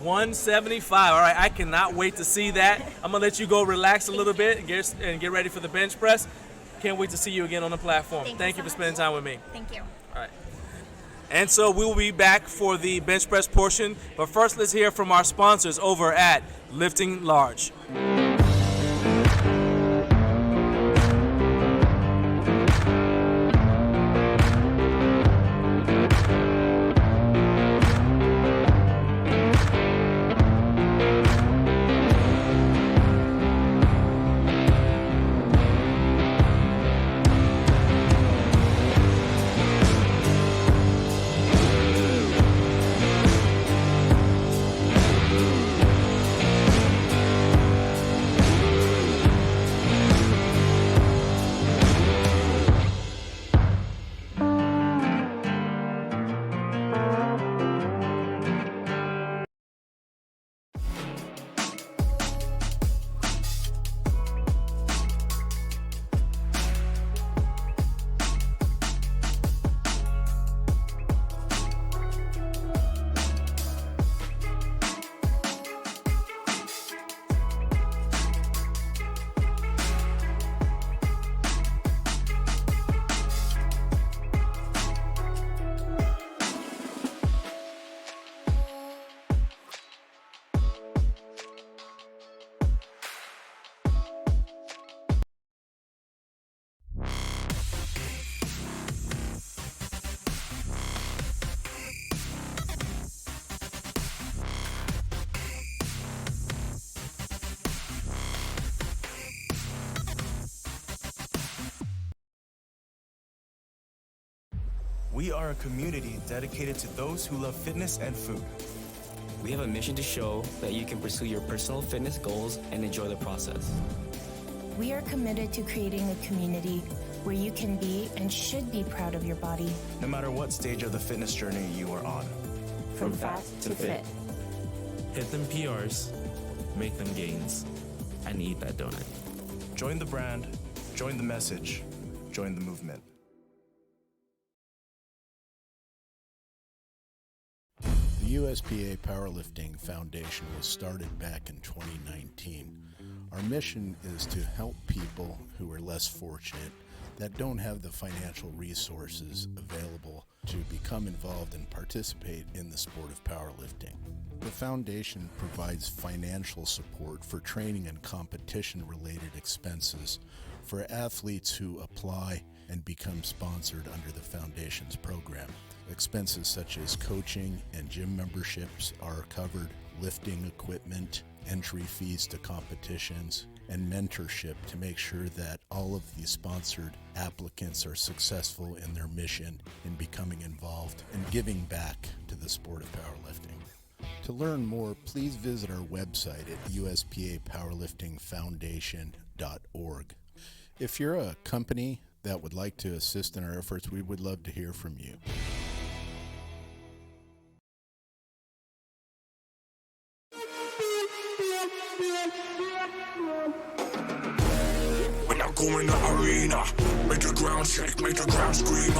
175. All right, I cannot wait to see that. I'm going to let you go relax a little bit and get ready for the bench press. Can't wait to see you again on the platform. Thank you for spending time with me. Thank you. All right. And so we will be back for the bench press portion. But first, let's hear from our sponsors over at Lifting Large. We are a community dedicated to those who love fitness and food. We have a mission to show that you can pursue your personal fitness goals and enjoy the process. We are committed to creating a community where you can be and should be proud of your body. No matter what stage of the fitness journey you are on. From fat to fit. Hit them PRs, make them gains, and eat that donut. Join the brand, join the message, join the movement. The USPA Powerlifting Foundation was started back in 2019. Our mission is to help people who are less fortunate that don't have the financial resources available to become involved and participate in the sport of powerlifting. The foundation provides financial support for training and competition-related expenses for athletes who apply and become sponsored under the foundation's program. Expenses such as coaching and gym memberships are covered, lifting equipment, entry fees to competitions, and mentorship to make sure that all of the sponsored applicants are successful in their mission in becoming involved and giving back to the sport of powerlifting. To learn more, please visit our website at uspapowerliftingfoundation.org. If you're a company that would like to assist in our efforts, we would love to hear from you. When I go in the arena, make the ground shake, make the ground scream.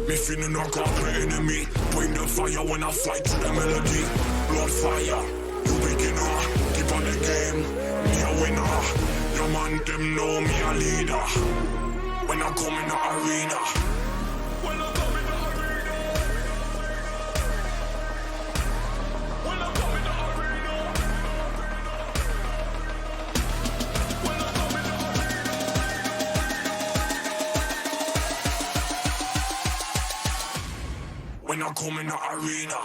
Me feeling like a great enemy. Bring the fire when I fight to the melody. Blood fire, you beginner. Keep on the game, me a winner. Your man them know me a leader. When I come in the arena. When I come in the arena. When I come in the arena. When I come in the arena. When I come in the arena.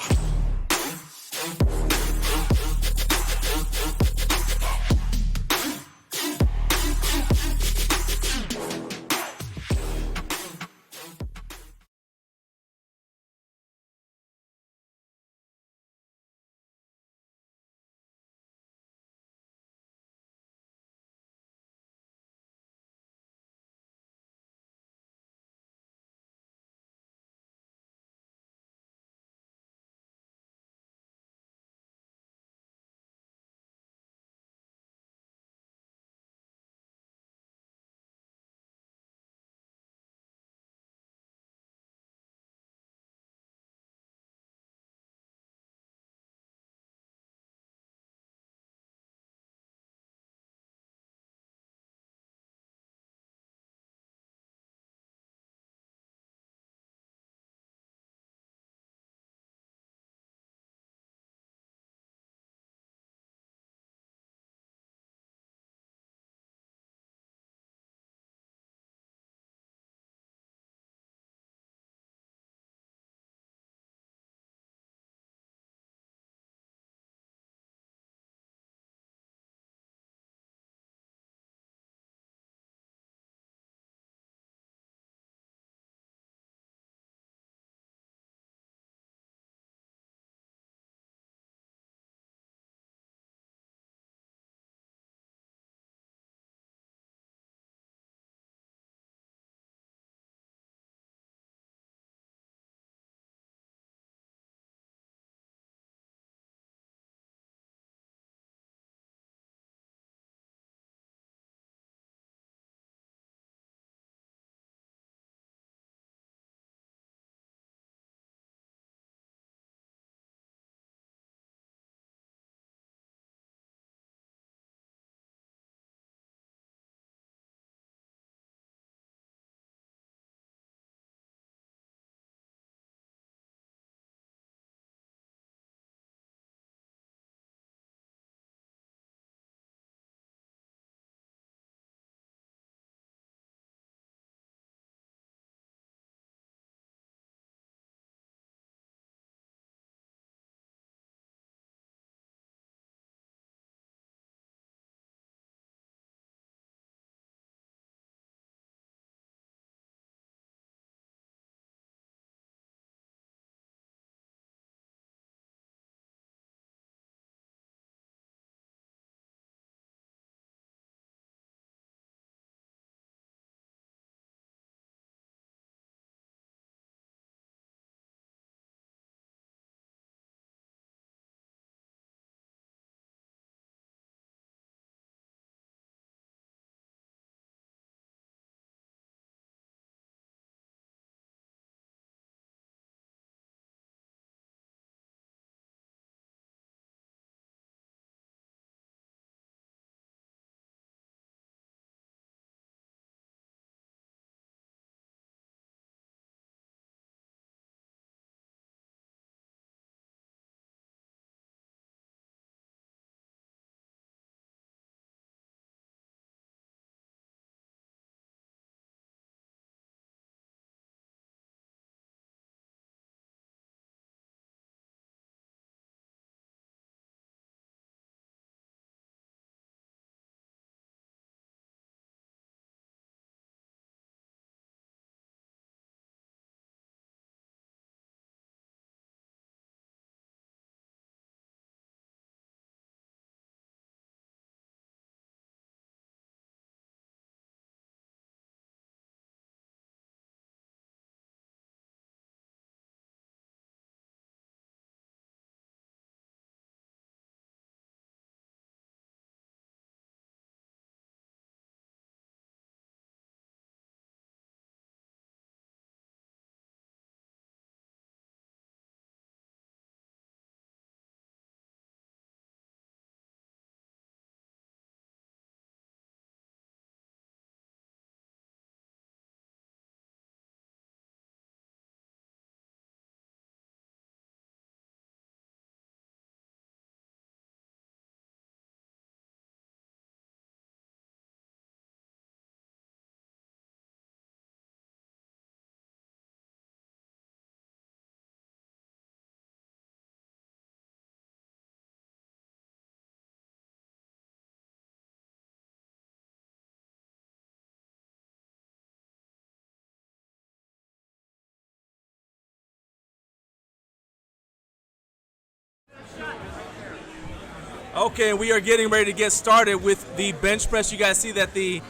Okay, we are getting ready to get started with the bench press. You guys see that the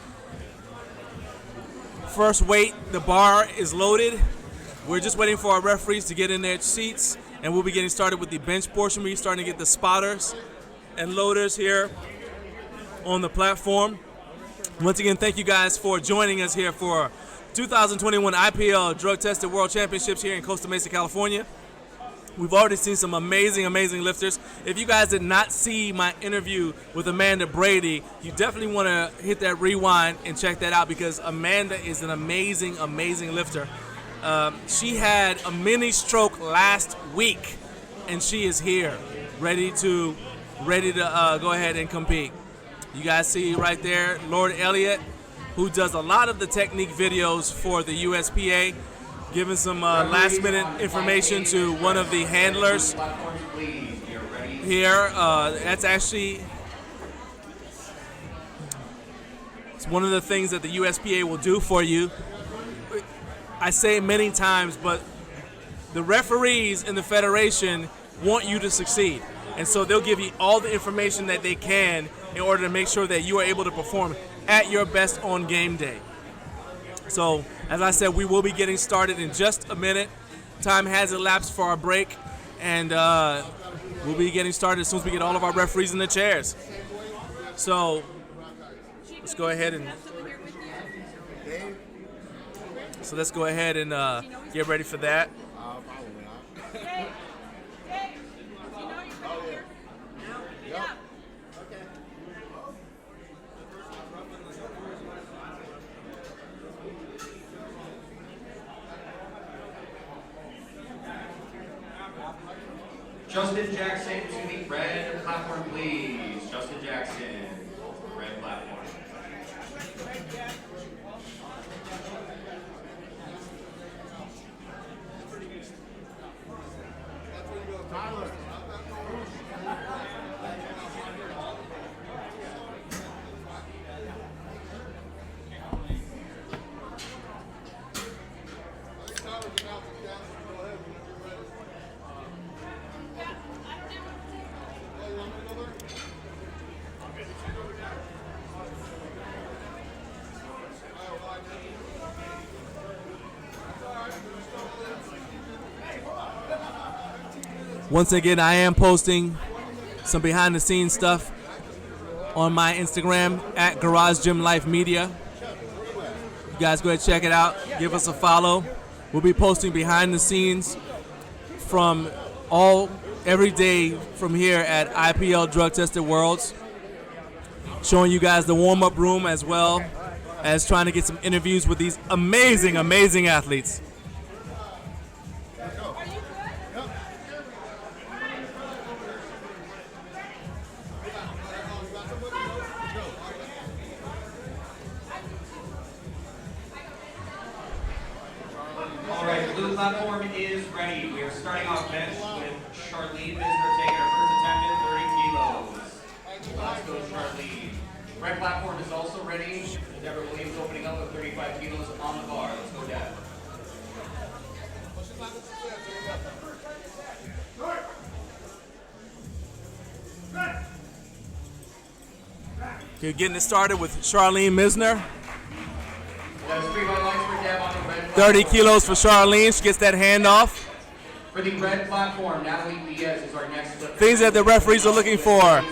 first weight, the bar is loaded. We're just waiting for our referees to get in their seats, and we'll be getting started with the bench portion. We're starting to get the spotters and loaders here on the platform. Once again, thank you guys for joining us here for 2021 IPL Drug Tested World Championships here in Costa Mesa, California. We've already seen some amazing, amazing lifters. If you guys did not see my interview with Amanda Brady, you definitely want to hit that rewind and check that out, because Amanda is an amazing, amazing lifter. She had a mini stroke last week, and she is here, ready to go ahead and compete. You guys see right there, Lord Elliott, who does a lot of the technique videos for the USPA, giving some last-minute information to one of the handlers here. That's actually it's one of the things that the USPA will do for you. I say it many times, but the referees in the federation want you to succeed, and so they'll give you all the information that they can in order to make sure that you are able to perform at your best on game day. So, as I said, we will be getting started in just a minute. Time has elapsed for our break, and we'll be getting started as soon as we get all of our referees in the chairs. So, let's go ahead and get ready for that. Justin Jackson to the red platform, please. Justin Jackson, red platform. Once again, I am posting some behind-the-scenes stuff on my Instagram at Garage Gym Life Media. You guys go ahead and check it out. Give us a follow. We'll be posting behind the scenes from every day from here at IPL Drug Tested Worlds, showing you guys the warm-up room as well as trying to get some interviews with these amazing, amazing athletes. Platform is ready. We are starting off bench with Charlene Misner taking her first attempt at 30 kilos. Let's go, Charlene. Red platform is also ready. Deborah Williams opening up with 35 kilos on the bar. Let's go, Deb. Okay, getting it started with Charlene Misner. That's 3 white lights for Deb on the red platform. 30 kilos for Charlene. She gets that handoff. For the red platform, Natalie Diaz is our next lifter. Things that the referees are looking for.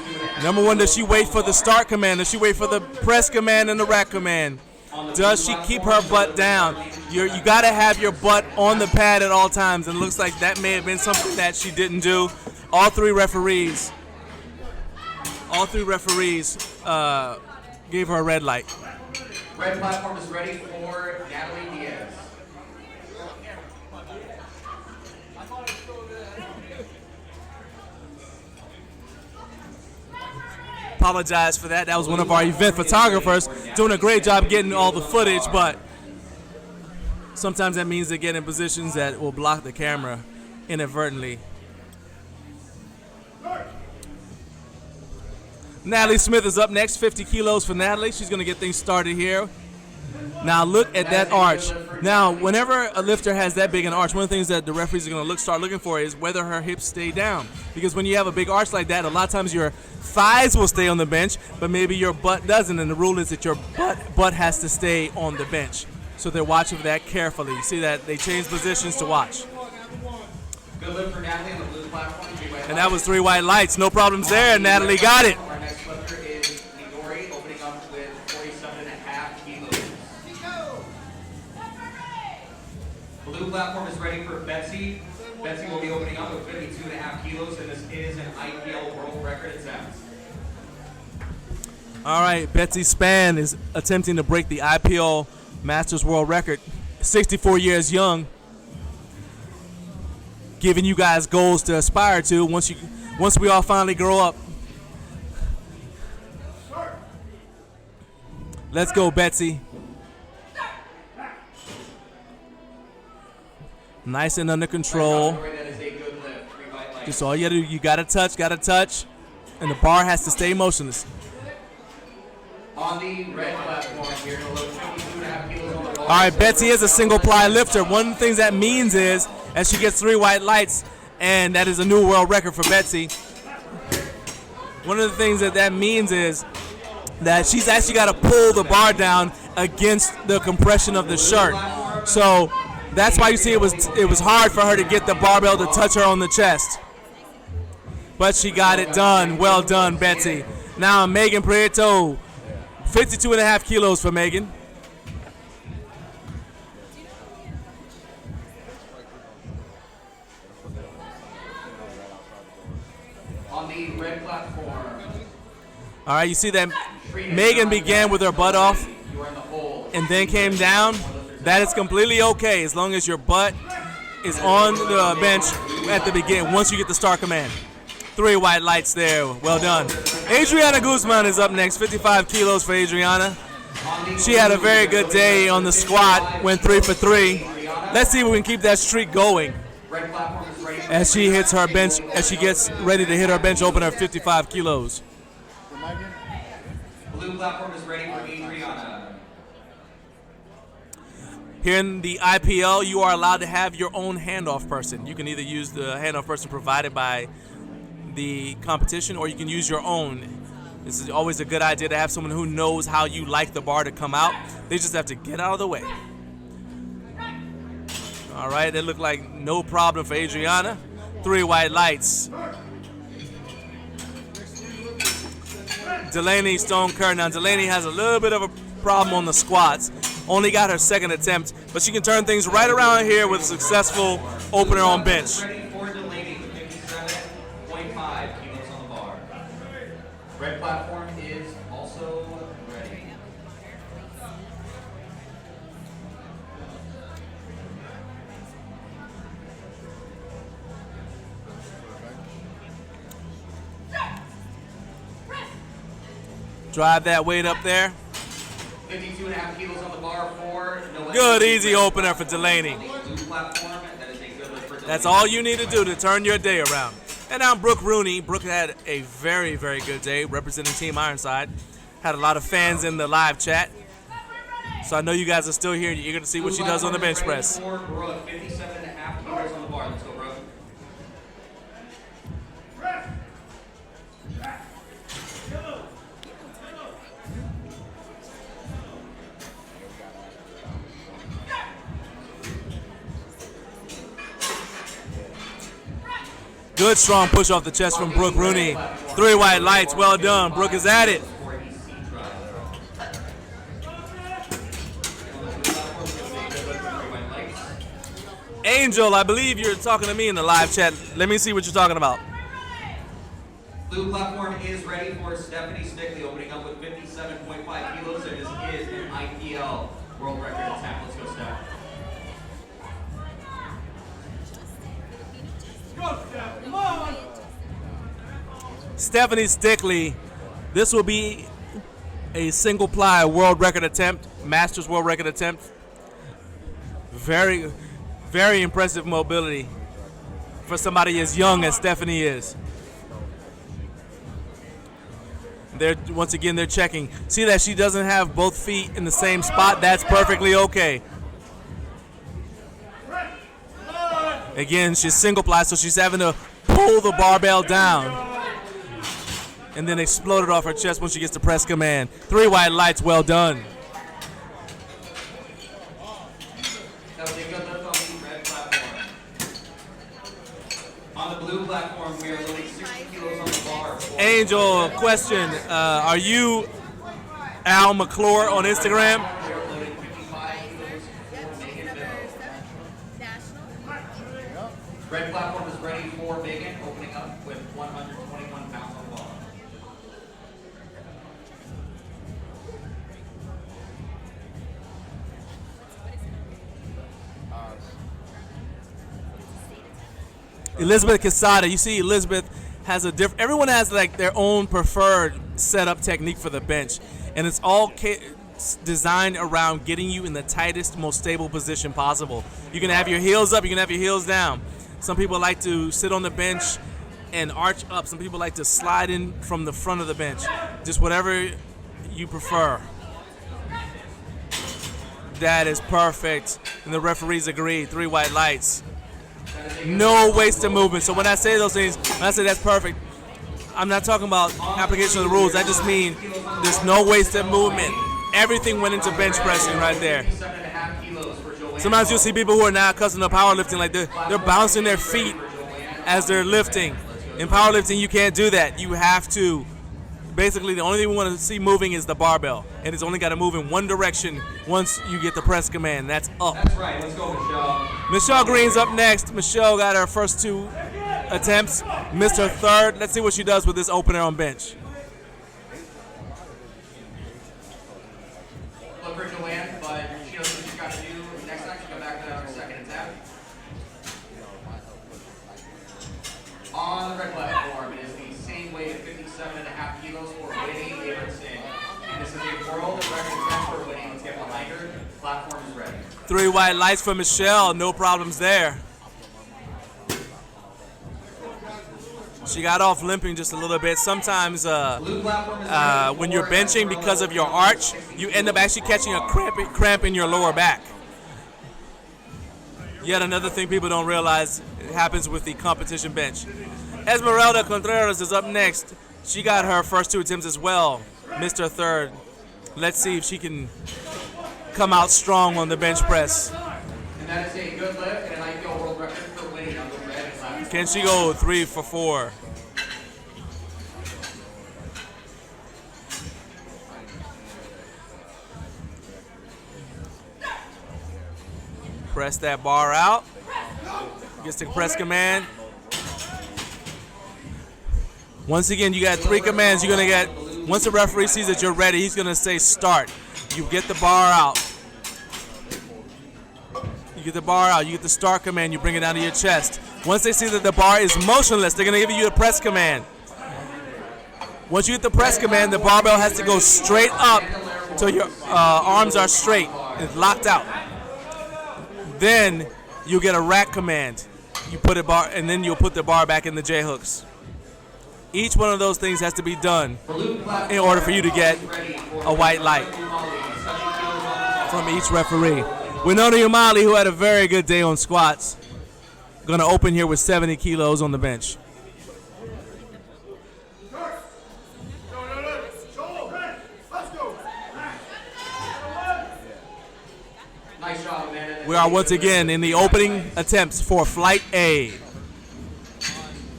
Number one, does she wait for the start command? Does she wait for the press command and the rack command? Does she keep her butt down? You got to have your butt on the pad at all times, and it looks like that may have been something that she didn't do. All three referees gave her a red light. Red platform is ready for Natalie Diaz. Apologize for that. That was one of our event photographers doing a great job getting all the footage, but sometimes that means they get in positions that will block the camera inadvertently. Natalie Smith is up next, 50 kilos for Natalie. She's going to get things started here. Now look at that arch. Now, whenever a lifter has that big an arch, one of the things that the referees are going to start looking for is whether her hips stay down. Because when you have a big arch like that, a lot of times your thighs will stay on the bench, but maybe your butt doesn't. And the rule is that your butt has to stay on the bench. So they're watching for that carefully. You see that they change positions to watch. Good lift for Natalie on the blue platform. And that was 3 white lights. No problems there. Natalie got it. Our next lifter is Midori, opening up with 47.5 kilos. Blue platform is ready for Betsy. Betsy will be opening up with 52.5 kilos, and this is an IPL world record attempt. All right, Betsy Spann is attempting to break the IPL Masters World Record. 64 years young. Giving you guys goals to aspire to once we all finally grow up. Let's go, Betsy. Nice and under control. Just all you gotta do, you gotta touch, and the bar has to stay motionless. On the red platform here, below 52.5 kilos on the bar. All right, Betsy is a single ply lifter. One of the things that means is, as she gets 3 white lights, and that is a new world record for Betsy. One of the things that means is that she's actually got to pull the bar down against the compression of the shirt. So that's why you see it was hard for her to get the barbell to touch her on the chest. But she got it done. Well done, Betsy. Now Megan Prieto, 52.5 kilos for Megan. On the red platform. All right, you see that Megan began with her butt off and then came down. That is completely okay as long as your butt is on the bench at the beginning once you get the start command. 3 white lights there. Well done. Adriana Guzman is up next, 55 kilos for Adriana. She had a very good day on the squat, went 3 for 3. Let's see if we can keep that streak going as she hits her bench, as she gets ready to hit her bench opener, 55 kilos. Blue platform is ready for Adriana. Here in the IPL, you are allowed to have your own handoff person. You can either use the handoff person provided by the competition, or you can use your own. This is always a good idea to have someone who knows how you like the bar to come out. They just have to get out of the way. All right, it looked like no problem for Adriana. 3 white lights. Delaney, Stone Kerr. Now Delaney has a little bit of a problem on the squats. Only got her second attempt, but she can turn things right around here with a successful opener on bench. Ready for Delaney with 57.5 kilos on the bar. Red platform is also ready. Drive that weight up there. 52.5 kilos on the bar for Noel. Good, easy opener for Delaney. Blue platform, that is a good lift for Delaney. That's all you need to do to turn your day around. And now Brooke Rooney. Brooke had a very, very good day representing Team Ironside. Had a lot of fans in the live chat. So I know you guys are still here. You're going to see what she does on the bench press. For Brooke, 57.5 kilos on the bar. Let's go, Brooke. Good strong push off the chest from Brooke Rooney. 3 white lights. Well done. Brooke is at it. Angel, I believe you're talking to me in the live chat. Let me see what you're talking about. Blue platform is ready for Stephanie Stickley, opening up with 57.5 kilos, and this is an IPL world record attempt. Let's go, Steph. Stephanie Stickley, this will be a single ply world record attempt, Masters world record attempt. Very, very impressive mobility for somebody as young as Stephanie is. Once again, they're checking. See that she doesn't have both feet in the same spot? That's perfectly okay. Again, she's single ply, so she's having to pull the barbell down and then explode it off her chest when she gets the press command. 3 white lights, well done. That was a good lift on the red platform. On the blue platform, we are loading 60 kilos on the bar. Angel, question. Are you Al McClure on Instagram? We are loading 55 kilos for Megan Bill. Red platform is ready for Megan, opening up with 121 pounds on the bar. Elizabeth Quesada. You see, Elizabeth has a different. Everyone has like their own preferred setup technique for the bench, and it's all designed around getting you in the tightest, most stable position possible. You can have your heels up. You can have your heels down. Some people like to sit on the bench and arch up. Some people like to slide in from the front of the bench. Just whatever you prefer. That is perfect, and the referees agree. 3 white lights. No wasted movement. So when I say those things, when I say that's perfect, I'm not talking about application of the rules. I just mean there's no wasted movement. Everything went into bench pressing right there. Sometimes you'll see people who are not accustomed to powerlifting, like they're bouncing their feet as they're lifting. In powerlifting, you can't do that. You have to. Basically, the only thing we want to see moving is the barbell, and it's only got to move in one direction once you get the press command. That's up. That's right. Let's go, Michelle. Michelle Green's up next. Michelle got her first 2 attempts, missed her third. Let's see what she does with this opener on bench. Look for Joanne, but she knows what she's got to do. Next time, she'll go back to her second attempt. On the red platform, it is the same weight at 57.5 kilos for Winnie Davidson. And this is a world record attempt for Winnie. Let's get behind her. Platform is ready. 3 white lights for Michelle. No problems there. She got off limping just a little bit. Sometimes when you're benching, because of your arch, you end up actually catching a cramp in your lower back. Yet another thing people don't realize happens with the competition bench. Esmeralda Contreras is up next. She got her first 2 attempts as well. Missed her third. Let's see if she can come out strong on the bench press. And that is a good lift and an IPL world record for Winnie on the red platform. Can she go 3 for 4? Press that bar out. Gets the press command. Once again, you got 3 commands. You're gonna get. Once the referee sees that you're ready, he's gonna say start. You get the bar out. You get the bar out. You get the start command. You bring it down to your chest. Once they see that the bar is motionless, they're gonna give you a press command. Once you get the press command, the barbell has to go straight up till your arms are straight. It's locked out. Then you get a rack command. You put a bar, and then you'll put the bar back in the J hooks. Each one of those things has to be done in order for you to get a white light from each referee. Winona Umali, who had a very good day on squats, going to open here with 70 kilos on the bench. Nice job, Amanda. We are once again in the opening attempts for Flight A.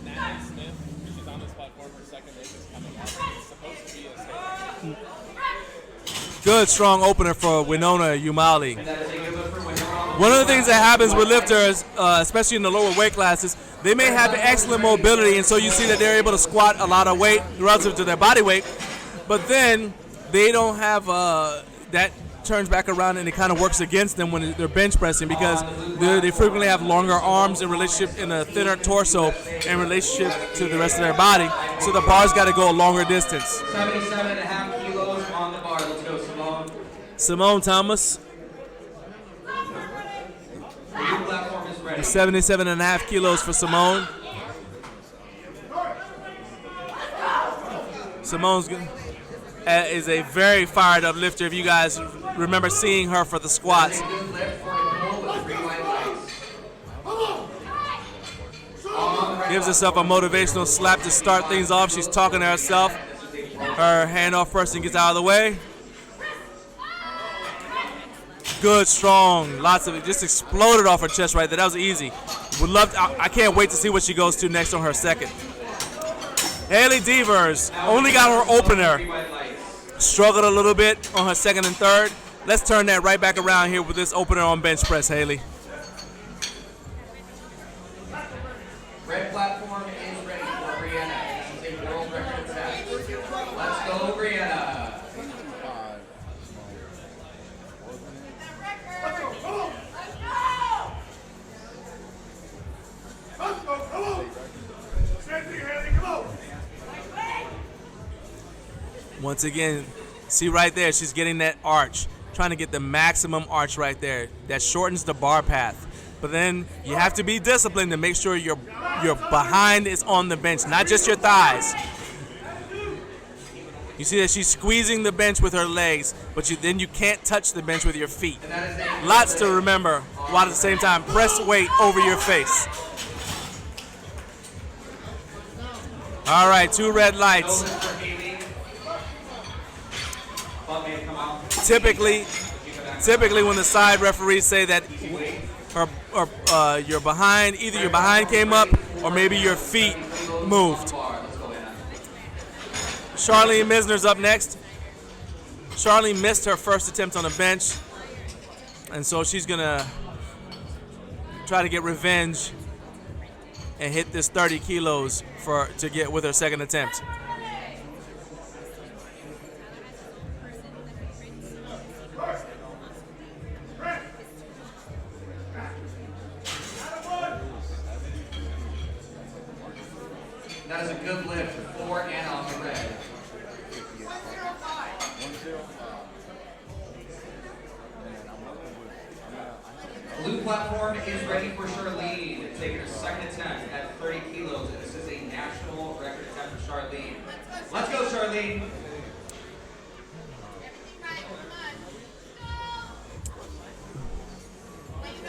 Natalie Smith, she's on this platform, her second race is coming up. It's supposed to be a state. Good, strong opener for Winona Umali. One of the things that happens with lifters, especially in the lower weight classes, they may have excellent mobility, and so you see that they're able to squat a lot of weight relative to their body weight, but then they don't have that turns back around and it kind of works against them when they're bench pressing, because they frequently have longer arms in relationship in a thinner torso in relationship to the rest of their body, so the bar's got to go a longer distance. 77.5 kilos on the bar. Let's go, Simone. Simone Thomas, The new platform is ready. 77.5 kilos for Simone. Simone's good. is a very fired up lifter. If you guys remember seeing her for the squats. Gives herself a motivational slap to start things off. She's talking to herself. Her handoff first and gets out of the way. Good, strong, lots of it. Just exploded off her chest right there. That was easy. I can't wait to see what she goes to next on her second. Haley Devers only got her opener. Struggled a little bit on her second and third. Let's turn that right back around here with this opener on bench press, Haley. Red platform is ready for Brianna. This is a world record test. Let's go, Brianna. Once again, see right there, she's getting that arch, trying to get the maximum arch right there. That shortens the bar path. But then you have to be disciplined to make sure your behind is on the bench, not just your thighs. You see that she's squeezing the bench with her legs, but then you can't touch the bench with your feet. Lots to remember, while at the same time press weight over your face. All right, 2 red lights. Typically when the side referees say that your behind, either your behind came up or maybe your feet moved. Charlene Misner's up next. Charlene missed her first attempt on the bench, and so she's gonna try to get revenge and hit this 30 kilos to get with her second attempt. That is a good lift for Anna on the red. Blue platform is ready for Charlene, taking her second attempt at 30 kilos. This is a national record attempt for Charlene. Let's go, Charlene.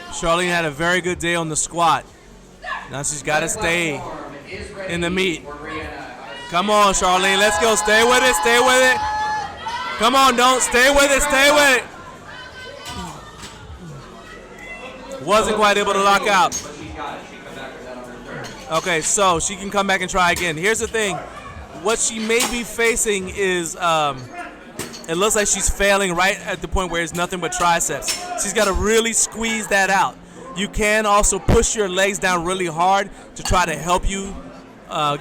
Charlene had a very good day on the squat. Now she's got to stay in the meet. Come on, Charlene. Let's go. Stay with it. Stay with it. Come on, don't. Stay with it. Stay with it. Wasn't quite able to lock out. Okay, so she can come back and try again. Here's the thing. What she may be facing is it looks like she's failing right at the point where it's nothing but triceps. She's got to really squeeze that out. You can also push your legs down really hard to try to help you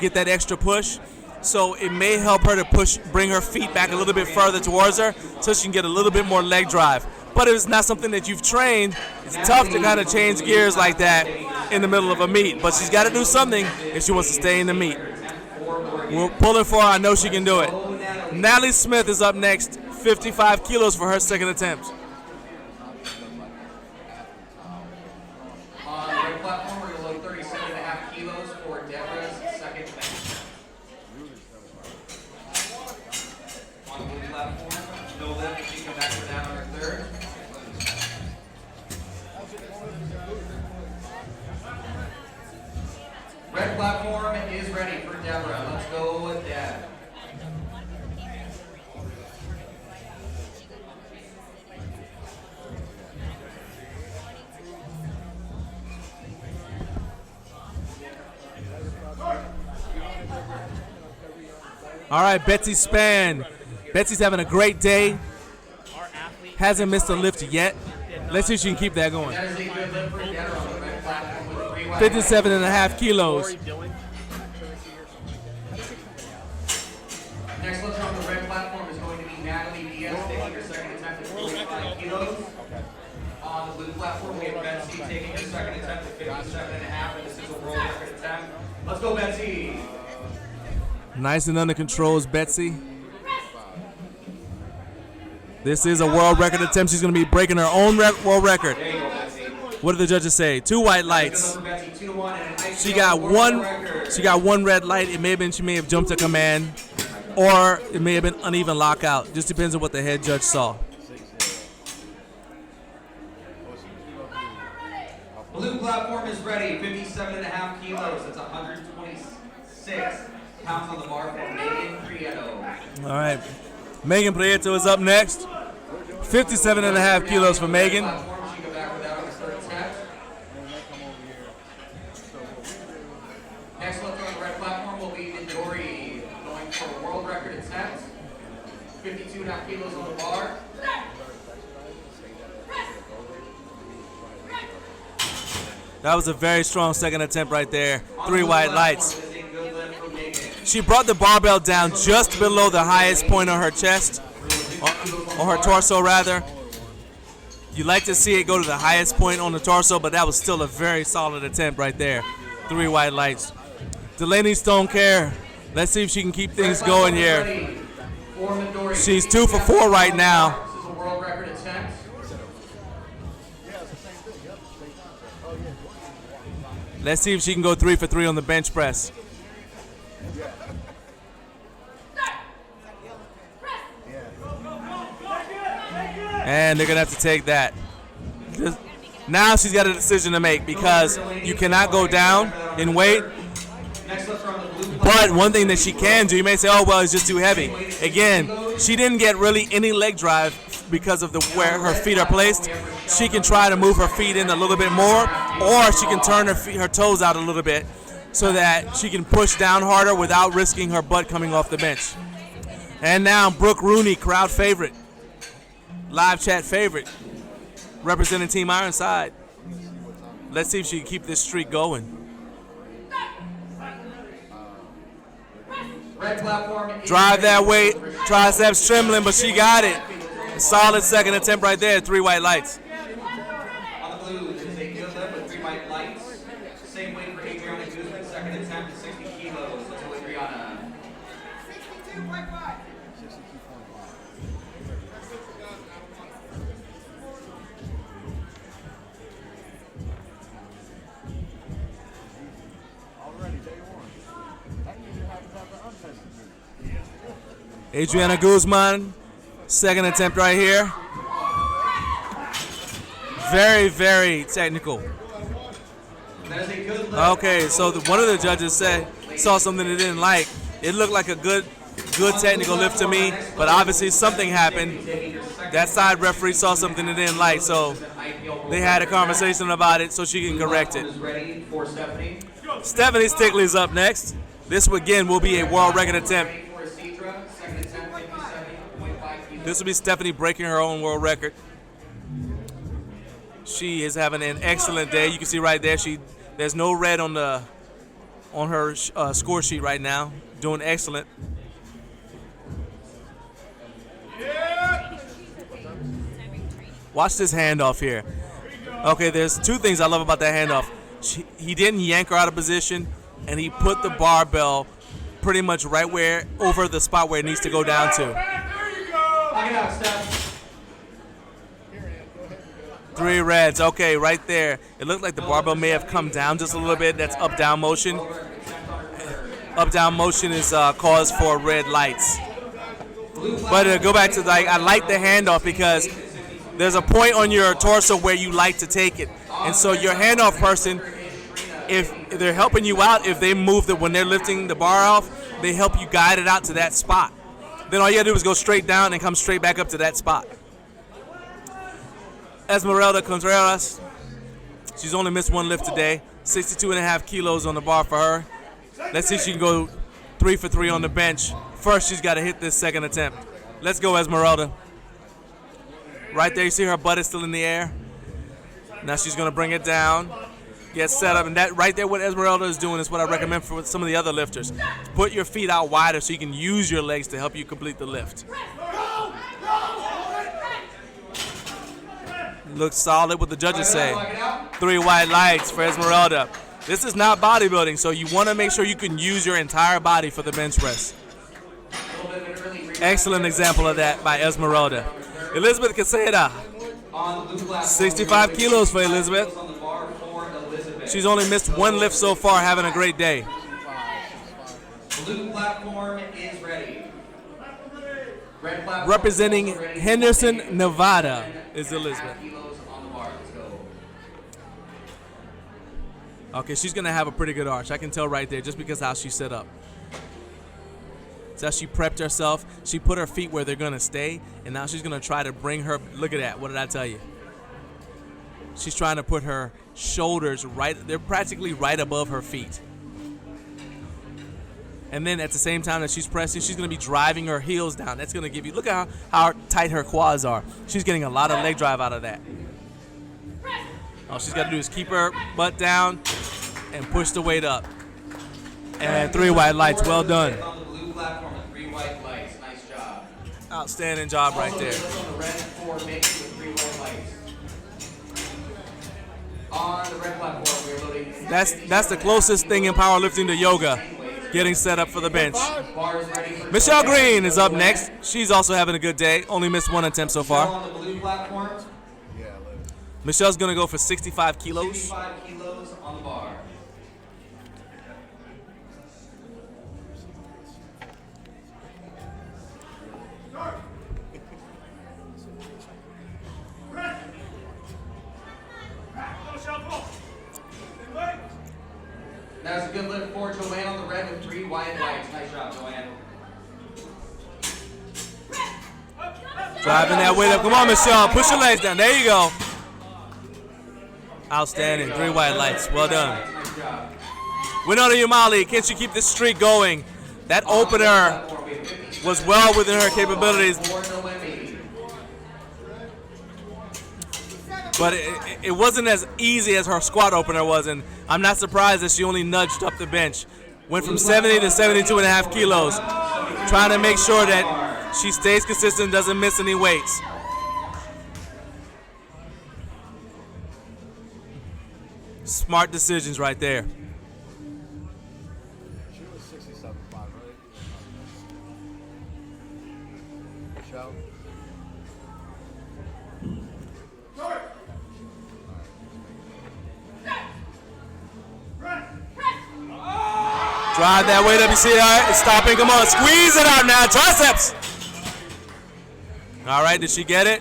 get that extra push. So it may help her to bring her feet back a little bit further towards her so she can get a little bit more leg drive. But if it's not something that you've trained, it's tough to kind of change gears like that in the middle of a meet. But she's got to do something if she wants to stay in the meet. We're pulling for her. I know she can do it. Natalie Smith is up next, 55 kilos for her second attempt. On the red platform, we're going to load 37.5 kilos for Deborah's second attempt. On the blue platform, no lift, she come back down on her third. Red platform is ready for Deborah. Let's go with Deb. All right, Betsy Spann. Betsy's having a great day. Hasn't missed a lift yet. Let's see if she can keep that going. 57.5 kilos. Next lifter on the red platform is going to be Natalie Diaz, taking her second attempt at 45 kilos. On the blue platform, we have Betsy taking her second attempt at 57.5, and this is a world record attempt. Let's go, Betsy. Nice and under control is Betsy. This is a world record attempt. She's going to be breaking her own world record. What did the judges say? 2 white lights. She got one red light. It may have been she may have jumped to command or it may have been uneven lockout. Just depends on what the head judge saw. Blue platform is ready, 57.5 kilos. That's 126 pounds on the bar for Megan Prieto. All right. Megan Prieto is up next. 57.5 kilos for Megan. Next lifter on the red platform will be Midori, going for a world record attempt. 52.5 kilos on the bar. That was a very strong second attempt right there. 3 white lights. She brought the barbell down just below the highest point on her chest, on her torso rather. You like to see it go to the highest point on the torso, but that was still a very solid attempt right there. 3 white lights. Delaney don't care. Let's see if she can keep things going here. She's 2 for 4 right now. This is a world record attempt. Let's see if she can go 3 for 3 on the bench press. And they're going to have to take that. Now she's got a decision to make because you cannot go down in weight. But one thing that she can do, you may say, oh, well, it's just too heavy. Again, she didn't get really any leg drive because of where her feet are placed. She can try to move her feet in a little bit more, or she can turn her toes out a little bit so that she can push down harder without risking her butt coming off the bench. And now Brooke Rooney, crowd favorite, live chat favorite, representing Team Ironside. Let's see if she can keep this streak going. Drive that weight, triceps trembling, but she got it. A solid second attempt right there, 3 white lights. On the blue, this is a good lift with 3 white lights. Same weight for Adriana Guzman, second attempt at 60 kilos. Let's go Adriana. 62.5. Adriana Guzman, second attempt right here. Very, very technical. Okay, so one of the judges saw something they didn't like. It looked like a good technical lift to me, but obviously something happened. That side referee saw something they didn't like, so they had a conversation about it so she can correct it. Stephanie Stickley's up next. This again will be a world record attempt. This will be Stephanie breaking her own world record. She is having an excellent day. You can see right there, there's no red on her score sheet right now. Doing excellent. Watch this handoff here. Okay, there's 2 things I love about that handoff. He didn't yank her out of position, and he put the barbell pretty much right over the spot where it needs to go down to. 3 reds. Okay, right there. It looked like the barbell may have come down just a little bit. That's up-down motion. Up-down motion is cause for red lights. But go back to I like the handoff because there's a point on your torso where you like to take it. And so your handoff person, if they're helping you out, if they move when they're lifting the bar off, they help you guide it out to that spot. Then all you gotta do is go straight down and come straight back up to that spot. Esmeralda Contreras, she's only missed 1 lift today. 62.5 kilos on the bar for her. Let's see if she can go 3 for 3 on the bench. First, she's gotta hit this second attempt. Let's go, Esmeralda. Right there, you see her butt is still in the air. Now she's gonna bring it down, get set up, and that right there, what Esmeralda is doing is what I recommend for some of the other lifters. Put your feet out wider so you can use your legs to help you complete the lift. Looks solid, what the judges say. 3 white lights for Esmeralda. This is not bodybuilding, so you want to make sure you can use your entire body for the bench press. Excellent example of that by Esmeralda. Elizabeth Caseda. 65 kilos for Elizabeth. She's only missed 1 lift so far, having a great day. Blue platform is ready. Red platform Representing is also ready. Henderson, Nevada, is 10.5 Elizabeth. kilos on the bar. Let's go. Okay, she's gonna have a pretty good arch. I can tell right there just because how she set up. So she prepped herself. She put her feet where they're gonna stay, and now she's gonna try to bring her. Look at that. What did I tell you? She's trying to put her shoulders right. They're practically right above her feet. And then at the same time that she's pressing, she's gonna be driving her heels down. That's gonna give you. Look at how tight her quads are. She's getting a lot of leg drive out of that. All she's got to do is keep her butt down and push the weight up. And 3 white lights. Well done. On the blue platform with 3 white lights. Nice job. Outstanding job right there. Also on the red 4 mix with 3 white lights. On the red platform, we're loading. That's the closest thing in powerlifting to yoga. Getting set up for the bench. Michelle Green is up next. She's also having a good day. Only missed 1 attempt so far. On the blue platform. Michelle's gonna go for 65 kilos. 65 kilos on the bar. That's a good lift for Joanne on the red with 3 white lights. Nice job, Joanne. Driving that weight up. Come on, Michelle. Push your legs down. There you go. Outstanding. 3 white lights. Well done. Winona Umali, can she keep this streak going? That opener was well within her capabilities. But it wasn't as easy as her squat opener was, and I'm not surprised that she only nudged up the bench. Went from 70 to 72.5 kilos, trying to make sure that she stays consistent, doesn't miss any weights. Smart decisions right there. She was 67.5, right? Michelle? Drive that weight up. You see that? It's stopping. Come on. Squeeze it out now. Triceps. All right. Did she get it?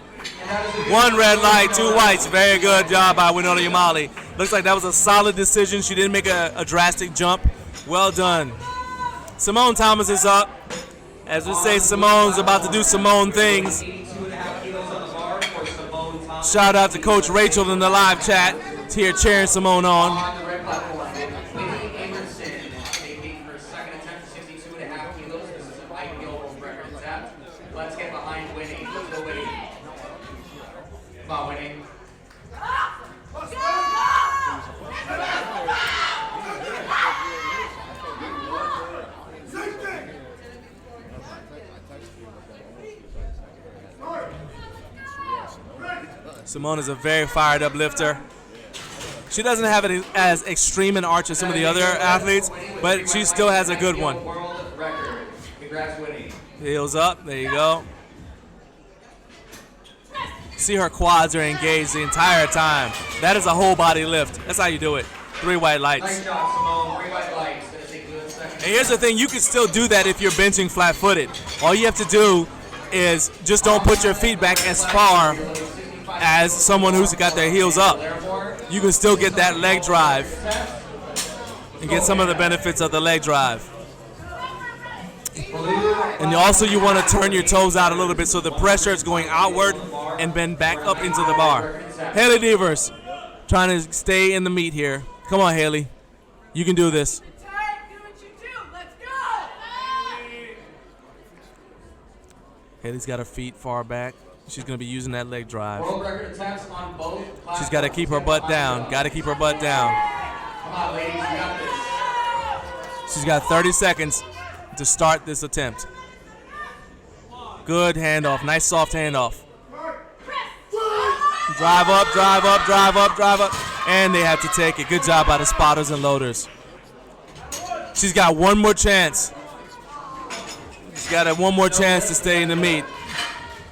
1 red light, 2 whites. Very good job by Winona Umali. Looks like that was a solid decision. She didn't make a drastic jump. Well done. Simone Thomas is up. As we say, Simone's about to do Simone things. Shout out to Coach Rachel in the live chat. It's here cheering Simone on. Let's get behind Winnie. Let's go Winnie. Come on, Winnie. Simone is a very fired up lifter. She doesn't have it as extreme an arch as some of the other athletes, but she still has a good one. World record. Congrats, Winnie. Heels up. There you go. See her quads are engaged the entire time. That is a whole body lift. That's how you do it. 3 white lights. Nice job, Simone. 3 white lights. Gonna take a good second. And here's the thing, you can still do that if you're benching flat-footed. All you have to do is just don't put your feet back as far as someone who's got their heels up. You can still get that leg drive and get some of the benefits of the leg drive. And also you want to turn your toes out a little bit so the pressure is going outward and bend back up into the bar. Haley Devers trying to stay in the meat here. Come on, Haley. You can do this. Haley's got her feet far back. She's going to be using that leg drive. World record attempts on both. She's got to keep her butt down. Got to keep her butt down. Come on, ladies. You got this. She's got 30 seconds to start this attempt. Good handoff. Nice soft handoff. Drive up, drive up, drive up, drive up. And they have to take it. Good job by the spotters and loaders. She's got one more chance. She's got one more chance to stay in the meet.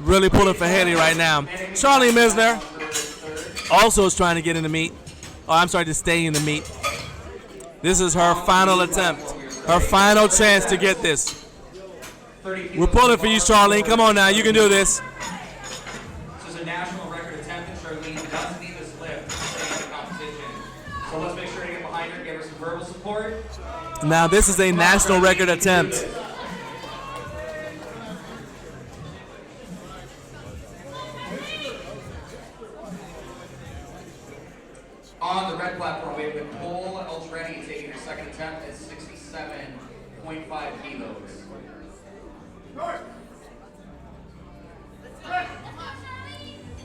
Really pulling for Haley right now. Charlene Misner also is trying to get in the meet. Oh, I'm sorry, to stay in the meet. This is her final attempt. Her final chance to get this. We're pulling for you, Charlene. Come on now, you can do this. This is a national record attempt, and Charlene does need this lift to stay in the competition. So let's make sure to get behind her, give her some verbal support. Now this is a national record attempt. On the red platform, we have Nicole Eltreni taking her second attempt at 67.5 kilos.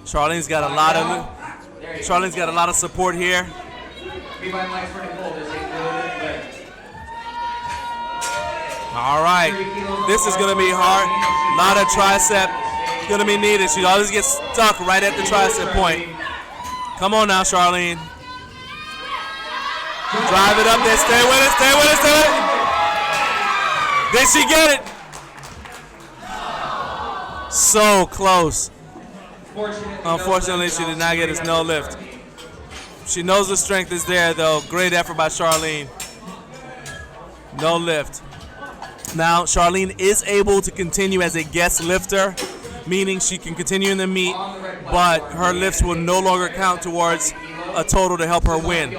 Charlene's got a lot of support here. Be by lights for Nicole. There's a good lift. All right, this is gonna be hard. A lot of tricep gonna be needed. She always gets stuck right at the tricep point. Come on now, Charlene. Drive it up there. Stay with it. Stay with it. Stay with it. Did she get it? So close. Unfortunately, she did not get his no lift. She knows the strength is there, though. Great effort by Charlene. No lift. Now, Charlene is able to continue as a guest lifter, meaning she can continue in the meet, but her lifts will no longer count towards a total to help her win.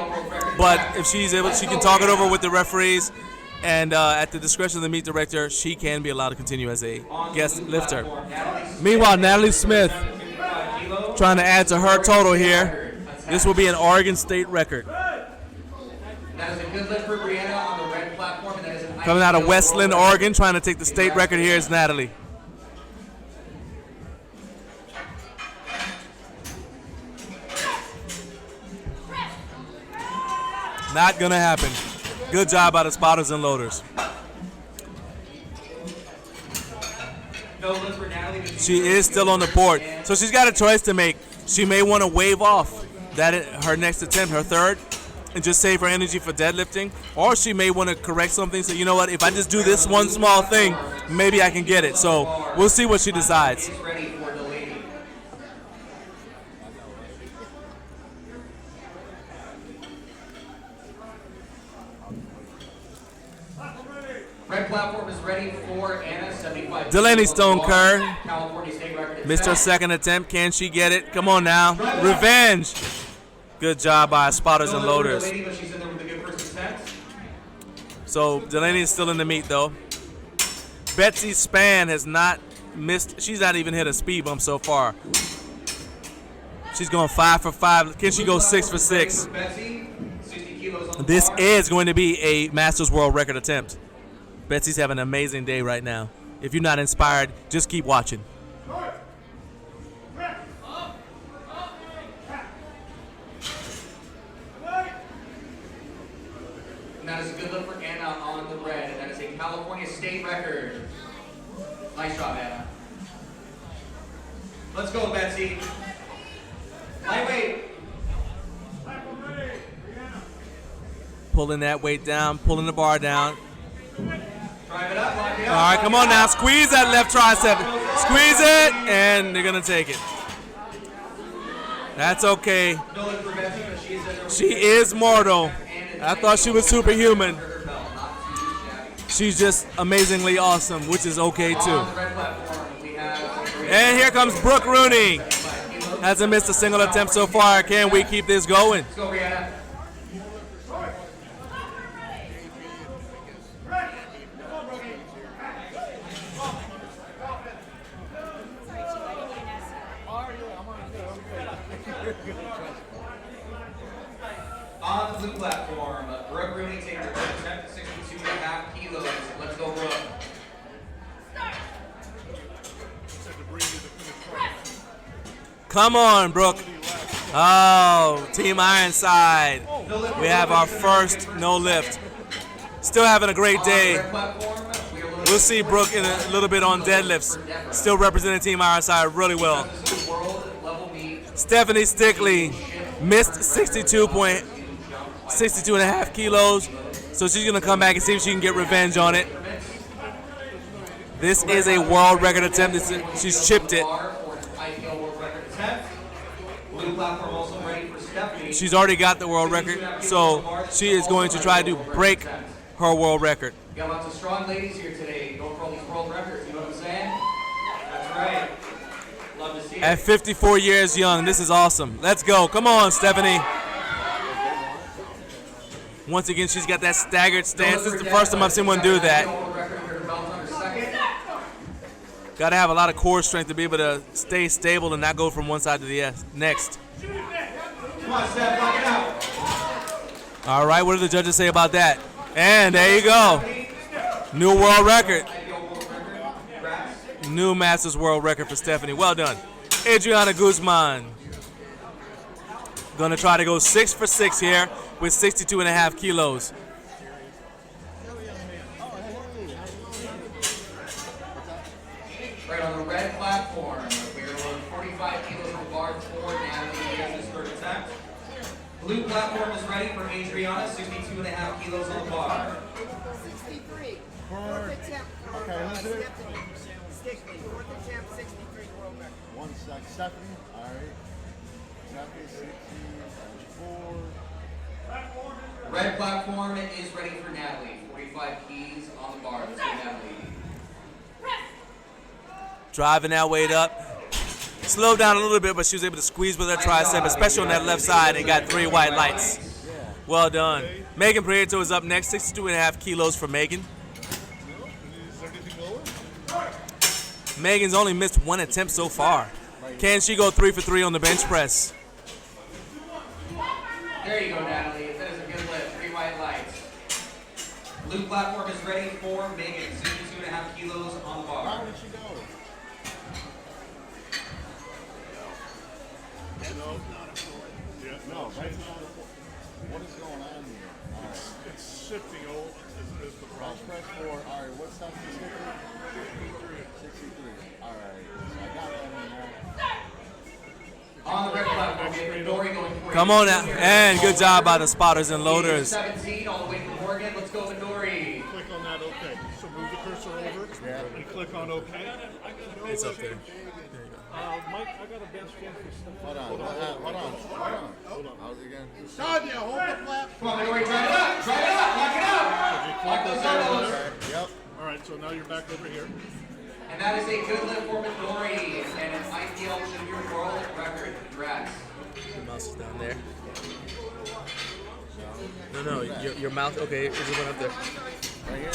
But if she's able, she can talk it over with the referees, and at the discretion of the meet director, she can be allowed to continue as a guest lifter. Meanwhile, Natalie Smith trying to add to her total here. This will be an Oregon State record. That is a good lift for Brianna on the red platform, and that is an Coming out of Westland, Oregon, trying to take the state record here is Natalie. Not gonna happen. Good job by the spotters and loaders. no lift for Natalie. She is still on the board, so she's got a choice to make. She may want to wave off her next attempt, her third, and just save her energy for deadlifting, or she may want to correct something. So you know what? If I just do this one small thing, maybe I can get it. So we'll see what she decides. Is ready for Delaney. Red platform is ready for Anna, 75. Delaney Stone Kerr California State record. missed her second attempt. Can she get it? Come on now. Revenge. Good job by spotters and loaders. Delaney, but she's in there with a good first attempt. So Delaney is still in the meet though. Betsy Spann has not missed. She's not even hit a speed bump so far. She's going 5 for 5. Can she go 6 for 6? Betsy, 60 kilos on the This bar. is going to be a Masters World Record attempt. Betsy's having an amazing day right now. If you're not inspired, just keep watching. And that is a good look for Anna on the red. And that is a California State record. Nice job, Anna. Let's go, Betsy. Lightweight. Pulling that weight down, pulling the bar down. Drive it up, lock it up. All right, come on now. Squeeze that left tricep. Squeeze it, and they're going to take it. That's okay. No look for Betsy, but she's in there with She is mortal. I thought she was superhuman. She's just amazingly awesome, which is okay too. on the red platform. We have And here comes Brooke Rooney. Hasn't missed a single attempt so far. Can we keep this going? Let's go, Brianna. On the blue platform, Brooke Rooney taking her first attempt at 62.5 kilos. Let's go, Brooke. Come on, Brooke. Oh, Team Ironside. We have our first no lift. Still having a great day. We'll see Brooke in a little bit on deadlifts. Still representing Team Ironside really well. Stephanie Stickley missed 62.5 kilos. So she's going to come back and see if she can get revenge on it. This is a world record attempt. She's chipped it. IPL world record attempt. Blue platform also ready for Stephanie. She's already got the world record, so she is going to try to break her world record. We got lots of strong ladies here today. Going for all these world world records. You know what I'm saying? That's right. Love to see it. At 54 years young, this is awesome. Let's go. Come on, Stephanie. Once again, she's got that staggered stance. This is the first time I've seen one do that. Got to have a lot of core strength to be able to stay stable and not go from one side to the next. Come on, Steph, lock it out. All right, what do the judges say about that? And there you go. New world record. New Masters world record for Stephanie. Well done. Adriana Guzman. Gonna try to go 6 for 6 here with 62.5 kilos. Right on the red platform, we are loading 45 kilos on the bar for Natalie Smith's third attempt. Blue platform is ready for Adriana, 62.5 kilos on the bar. 63. Fourth attempt. Okay, who's it? Stickley. Fourth attempt, 63 world record. 1 sec. Stephanie. All right. Stephanie, 64. Red platform is ready for Natalie, 45 keys on the bar. Let's go, Natalie. Driving that weight up. Slowed down a little bit, but she was able to squeeze with her tricep, especially on that left side, and got 3 white lights. Well done. Megan Prieto is up next, 62.5 kilos for Megan. Megan's only missed 1 attempt so far. Can she go 3 for 3 on the bench press? There you go, Natalie. That is a good lift. 3 white lights. Blue platform is ready for Megan, 62.5 kilos on the bar. How did she go? No, right now, what is going on here? All right. It's shifting old is the problem. Press 4. All right, what's that? 63. 63. All right. So I got that in there. On the red platform, we have Midori going for Come on now. And good job by the spotters and loaders. 17 all the way from Oregon. Let's go, Midori. Click on that OK. So move the cursor over and click on OK. It's up there. Mike, I got a bench stand for stuff. Hold on. How's it again? Sonia, hold the flap. Come on, Midori, drive it up. Drive it up. Lock it up. Lock those elbows. Yep. All right, so now you're back over here. And that is a good lift for Midori and an IPL junior world record. Congrats. Your mouse is down there. No, your mouth. Okay, it just went up there. Right here.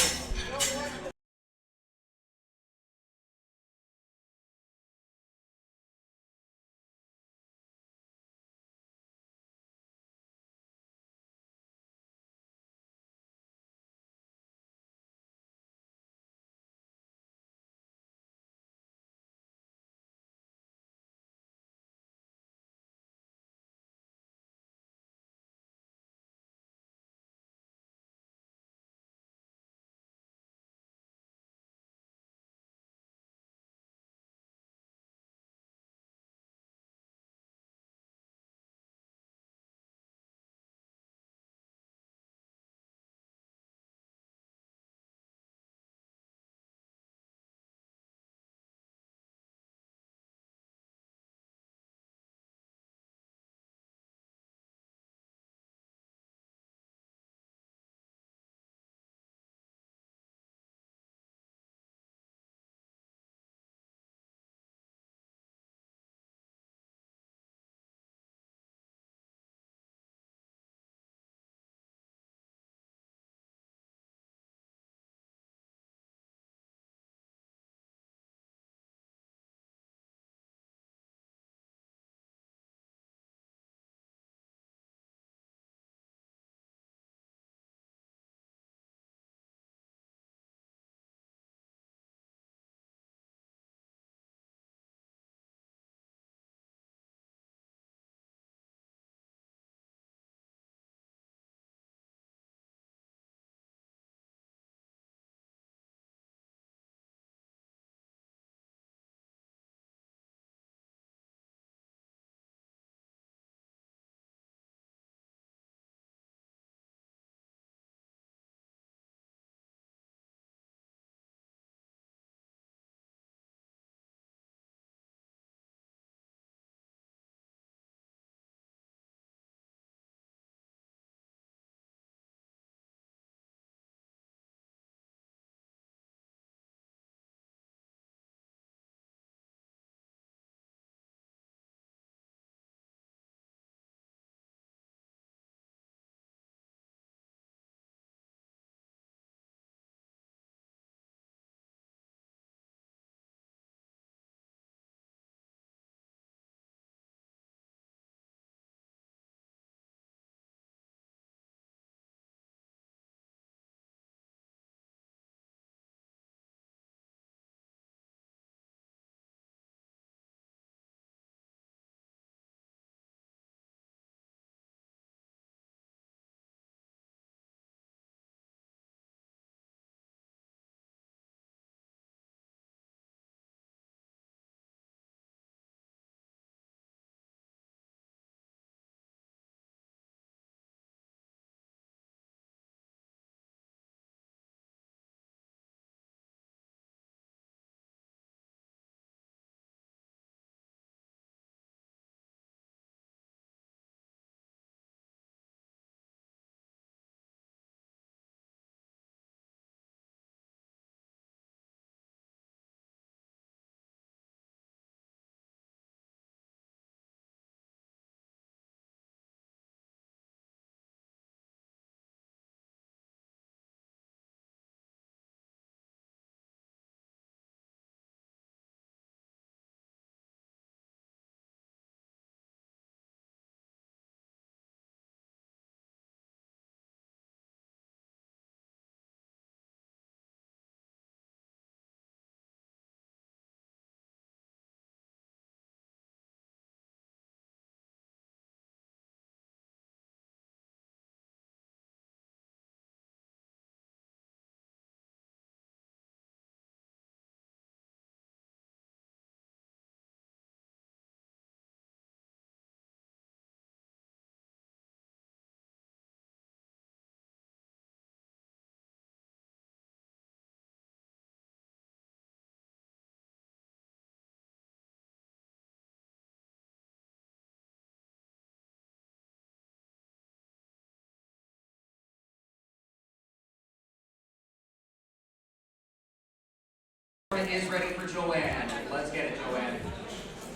is ready for Joanne. Let's get it, Joanne.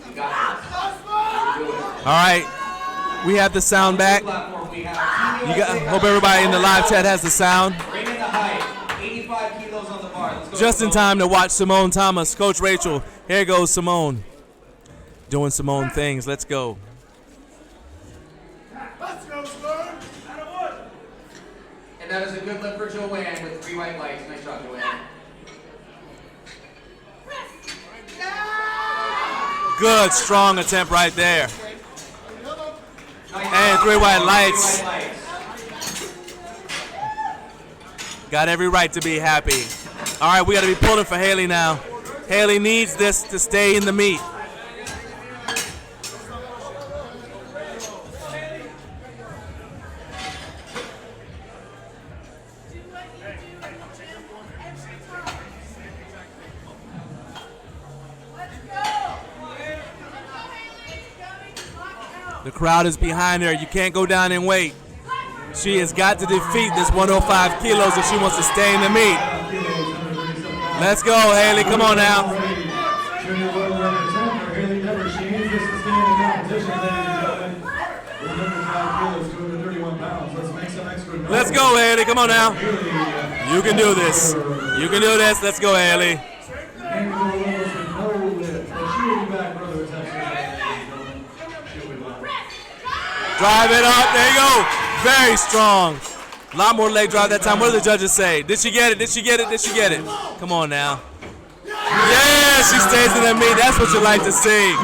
You got this. Do it. All right, we have the sound back. Hope everybody in the live chat has the sound. Bring in the height. 85 kilos on the bar. Let's go. Just in time to watch Simone Thomas. Coach Rachel, here goes Simone. Doing Simone things. Let's go. And that is a good lift for Joanne with 3 white lights. Nice job, Joanne. Good, strong attempt right there. And 3 white lights. Got every right to be happy. All right, we got to be pulling for Haley now. Haley needs this to stay in the meet. The crowd is behind her. You can't go down and wait. She has got to defeat this 105 kilos if she wants to stay in the meet. Let's go, Haley. Come on now. Let's go, Haley. Come on now. You can do this. You can do this. Let's go, Haley. Drive it up. There you go. Very strong. A lot more leg drive that time. What do the judges say? Did she get it? Did she get it? Did she get it? Come on now. Yeah, she stays in the meet. That's what you like to see.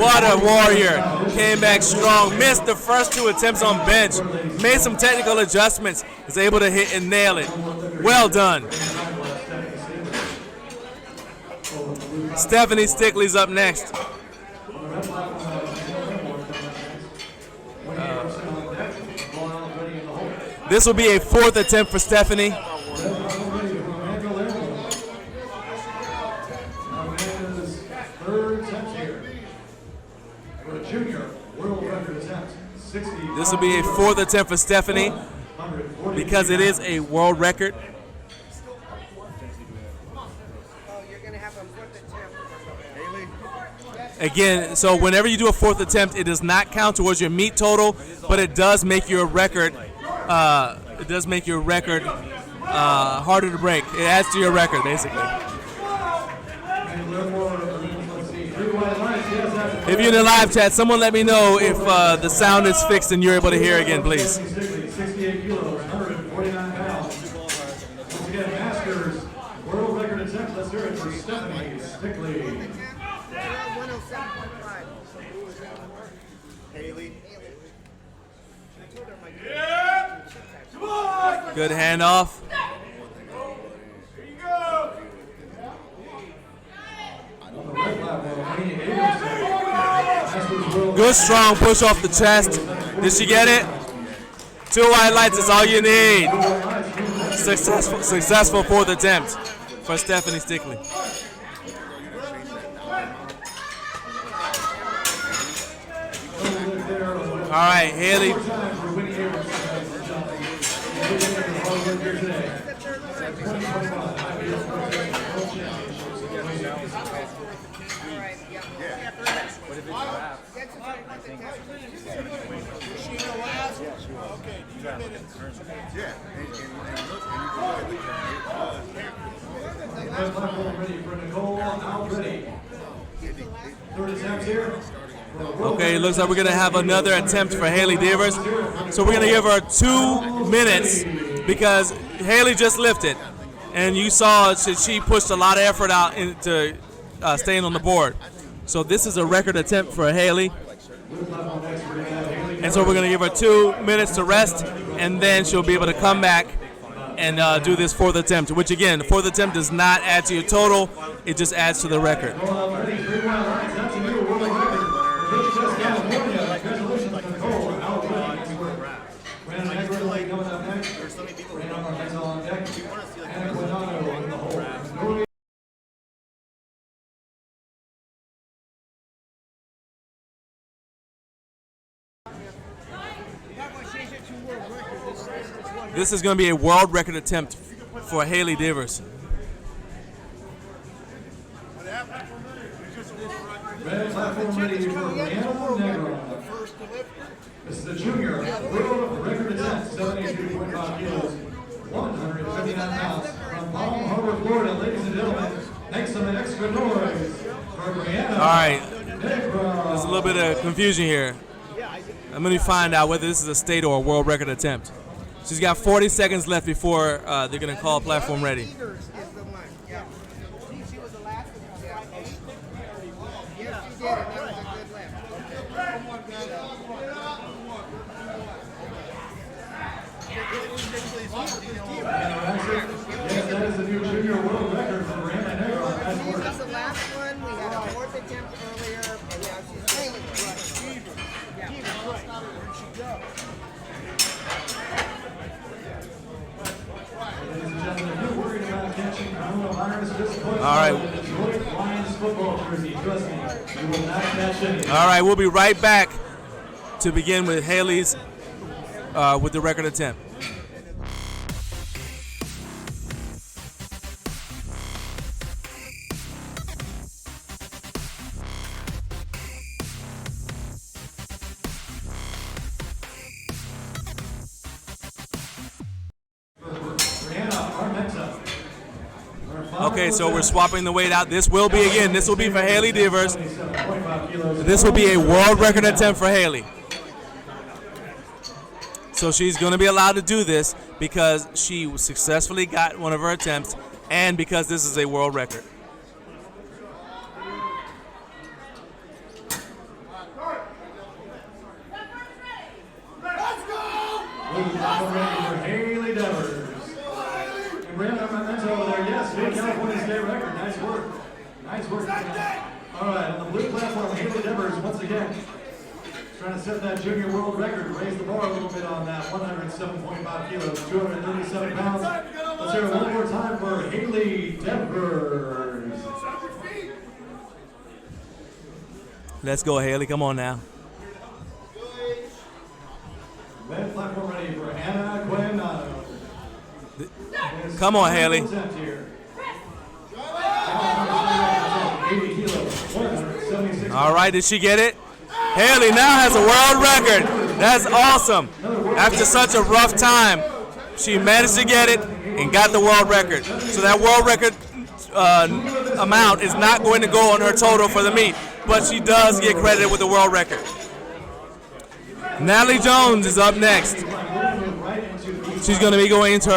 What a warrior. Came back strong. Missed the first 2 attempts on bench. Made some technical adjustments. Was able to hit and nail it. Well done. Stephanie Stickley's up next. This will be a 4th attempt for Stephanie. This will be a 4th attempt for Stephanie because it is a world record. Again, so whenever you do a 4th attempt, it does not count towards your meet total, but it does make your record. It does make your record harder to break. It adds to your record, basically. If you're in the live chat, someone let me know if the sound is fixed and you're able to hear again, please. 68 kilos, 149 pounds. Once again, Masters world record attempt. Let's hear it for Stephanie Stickley. Haley. Good handoff. Good strong push off the chest. Did she get it? 2 white lights is all you need. Successful 4th attempt for Stephanie Stickley. All right, Haley. Okay, it looks like we're going to have another attempt for Haley Devers. So we're going to give her 2 minutes because Haley just lifted. And you saw she pushed a lot of effort out into staying on the board. So this is a record attempt for Haley. And so we're going to give her 2 minutes to rest, and then she'll be able to come back and do this 4th attempt, which again, the 4th attempt does not add to your total. It just adds to the record. This is going to be a world record attempt for Haley Devers. Red platform ready for Winona. This is the junior world record attempt, 72.5 kilos, 159 pounds. From Palm Harbor, Florida, ladies and gentlemen, make some extra noise for Brianna. All right, there's a little bit of confusion here. I'm going to find out whether this is a state or a world record attempt. She's got 40 seconds left before they're going to call platform ready. Yes, that is the new junior world record for Brianna Negro. Nice work. This is the last one. We had a fourth attempt earlier, and now she's training. Ladies and gentlemen, if you're worried about catching coronavirus, just put All right. on the Detroit Lions football jersey. Trust me, you will not catch any. All right, we'll be right back to begin with Haley's with the record attempt. Okay, so we're swapping the weight out. This will be for Haley Divers. This will be a world record attempt for Haley. So she's going to be allowed to do this because she successfully got one of her attempts and because this is a world record. Haley Devers. And Brianna Memento over there, yes, big California state record. Nice work. Nice work. All right, on the blue platform, Haley Devers once again trying to set that junior world record. Raise the bar a little bit on that. 107.5 kilos, 237 pounds. Let's hear it one more time for Haley Devers. Let's go, Haley. Come on now. Red platform ready for Anna Quinano. Come on, Haley. 80 kilos, 176. All right, did she get it? Haley now has a world record. That's awesome. After such a rough time, she managed to get it and got the world record. So that world record amount is not going to go on her total for the meet, but she does get credited with the world record. Natalie Jones is up next. She's going to be going into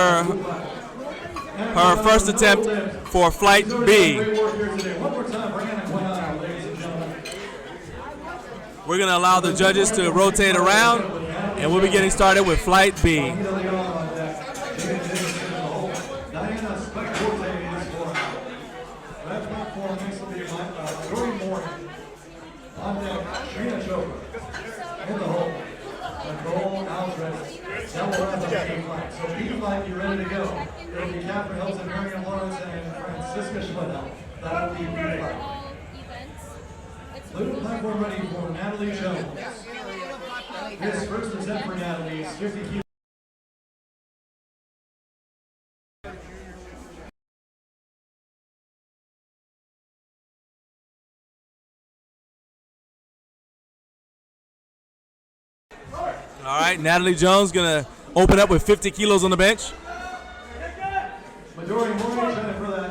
her first attempt for Flight B. We're going to allow the judges to rotate around, and we'll be getting started with Flight B. So B-Flight, you ready to go? It'll be Catherine Hilton, Marion Lawrence, and Francisca Schmidl. That'll be B-Flight. Blue platform ready for Natalie Jones. His first attempt for Natalie is 50 kilos. All right, Natalie Jones going to open up with 50 kilos on the bench. Midori Moore trying for that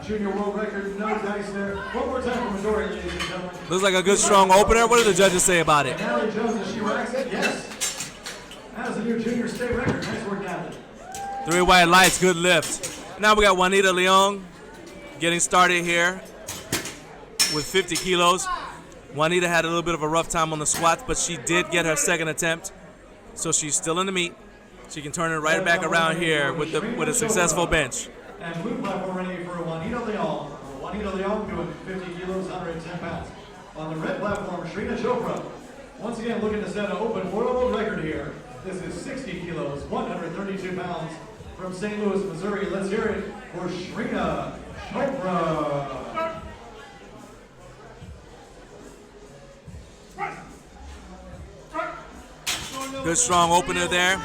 junior world record. No dice there. One more time for Midori, ladies and gentlemen. Looks like a good, strong opener. What do the judges say about it? Natalie Jones, as she racks it, yes. That is a new junior state record. Nice work, Natalie. 3 white lights, good lift. Now we got Juanita Leon getting started here with 50 kilos. Juanita had a little bit of a rough time on the squats, but she did get her second attempt. So she's still in the meet. She can turn it right back around here with a successful bench. And blue platform ready for Juanita Leon. Juanita Leon doing 50 kilos, 110 pounds. On the red platform, Shrina Chopra. Once again, looking to set an open world record here. This is 60 kilos, 132 pounds from St. Louis, Missouri. Let's hear it for Shrina Chopra. Good strong opener there.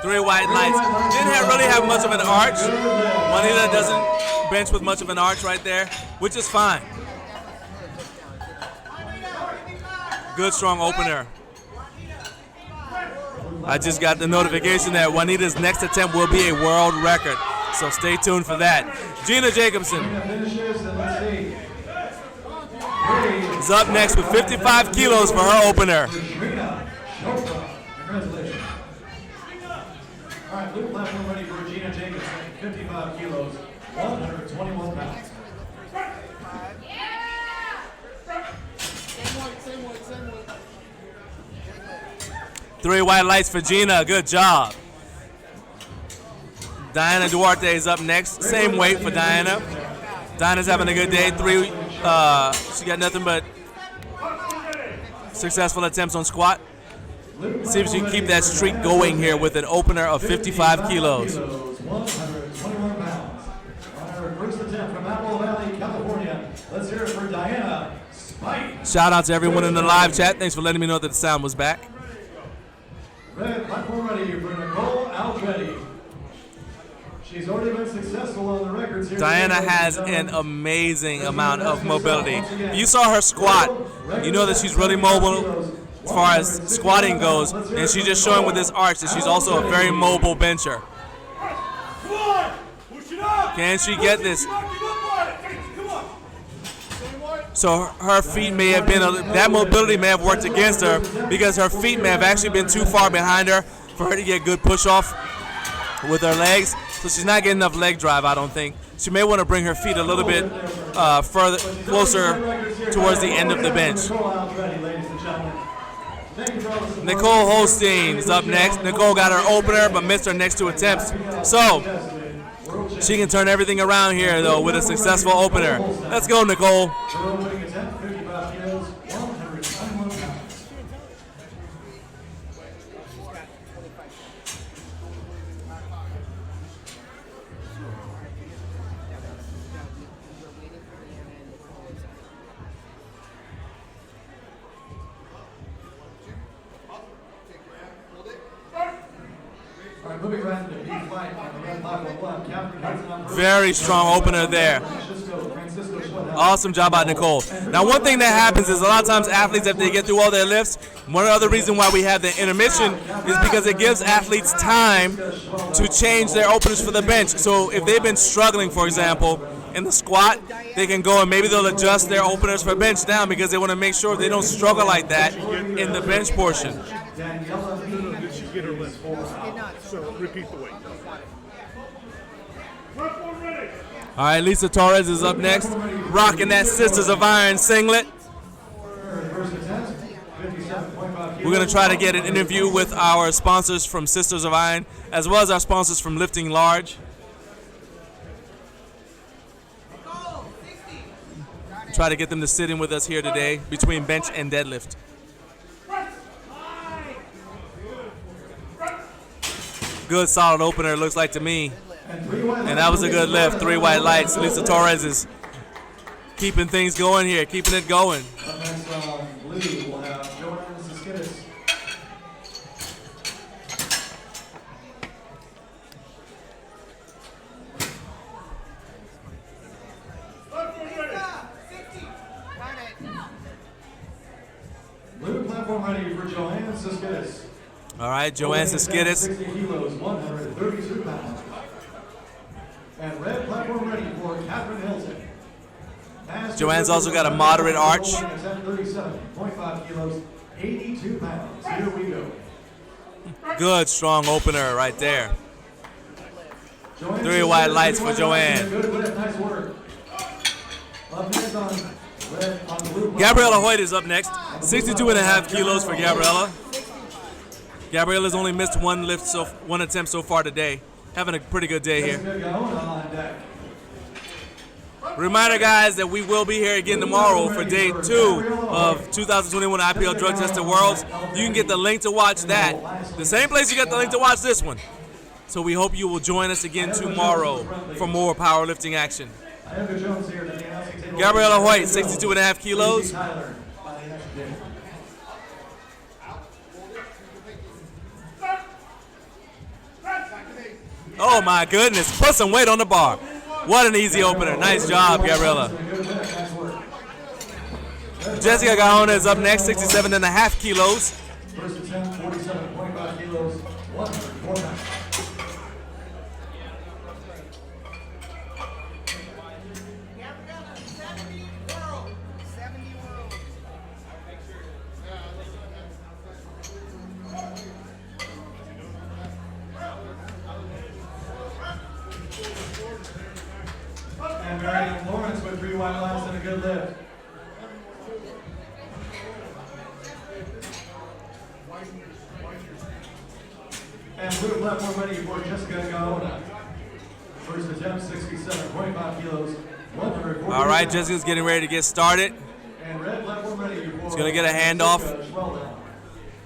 3 white lights. Didn't really have much of an arch. Juanita bench with much of an arch right there, which is fine. Good, strong opener. I just got the notification that Juanita's next attempt will be a world record, so stay tuned for that. Gina Jacobson is up next with 55 kilos for her opener. Congratulations. All right, blue platform ready for Gina Jacobson, 55 kilos, 121 pounds. Same way. 3 white lights for Gina. Good job. Diana Duarte is up next. Same weight for Diana. Diana's having a good day. She got nothing but successful attempts on squat. See if she can keep that streak going here with an opener of 55 kilos. 121 pounds. On her first attempt from Apple Valley, California. Let's hear it for Diana Spike. Shout out to everyone in the live chat. Thanks for letting me know that the sound was back. Red platform ready for Nicole Aldretti. She's already been successful on the records here. Diana has an amazing amount of mobility. If you saw her squat, you know that she's really mobile as far as squatting goes, and she's just showing with this arch that she's also a very mobile bencher. Can she get this? So her feet may have been, that mobility may have worked against her because her feet may have actually been too far behind her for her to get good push off with her legs. So she's not getting enough leg drive, I don't think. She may want to bring her feet a little bit closer towards the end of the bench. Nicole Holstein is up next. Nicole got her opener but missed her next 2 attempts. So she can turn everything around here though with a successful opener. Let's go, Nicole. Very strong opener there. Awesome job by Nicole. Now, one thing that happens is a lot of times athletes, if they get through all their lifts, one other reason why we have the intermission is because it gives athletes time to change their openers for the bench. So if they've been struggling, for example, in the squat, they can go and maybe they'll adjust their openers for bench down because they want to make sure they don't struggle like that in the bench portion. Did she get her lift? So repeat the weight. All right, Lisa Torres is up next, rocking that Sisters of Iron singlet. We're going to try to get an interview with our sponsors from Sisters of Iron, as well as our sponsors from Lifting Large. Try to get them to sit in with us here today between bench and deadlift. Good, solid opener, looks like to me. And that was a good lift. 3 white lights. Lisa Torres is keeping things going here, keeping it going. Blue will have Joanne Siskidis. Blue platform ready for Joanne Siskidis. All right, Joanne Siskidis. 60 kilos, 132 pounds. And red platform ready for Catherine Hilton. Joanne's also got a moderate arch. 37.5 kilos, 82 pounds. Here we go. Good, strong opener right there. 3 white lights for Joanne. Good lift, nice work. Gabriella Hoyt is up next. 62.5 kilos for Gabriella. Gabriella's only missed 1 attempt so far today. Having a pretty good day here. Reminder, guys, that we will be here again tomorrow for day 2 of 2021 IPL Drug Tested Worlds. You can get the link to watch that. The same place you get the link to watch this one. So we hope you will join us again tomorrow for more powerlifting action. Gabriella Hoyt, 62.5 kilos. Oh my goodness, put some weight on the bar. What an easy opener. Nice job, Gabriela. Jessica Gaona is up next, 67.5 kilos. First attempt, 47.5 kilos, 104 pounds. And Marion Lawrence with 3 white lines and a good lift. And blue platform ready for Jessica Gaona. First attempt, 67.5 kilos, 140. All right, Jessica's getting ready to get started. And red platform ready for She's gonna get a handoff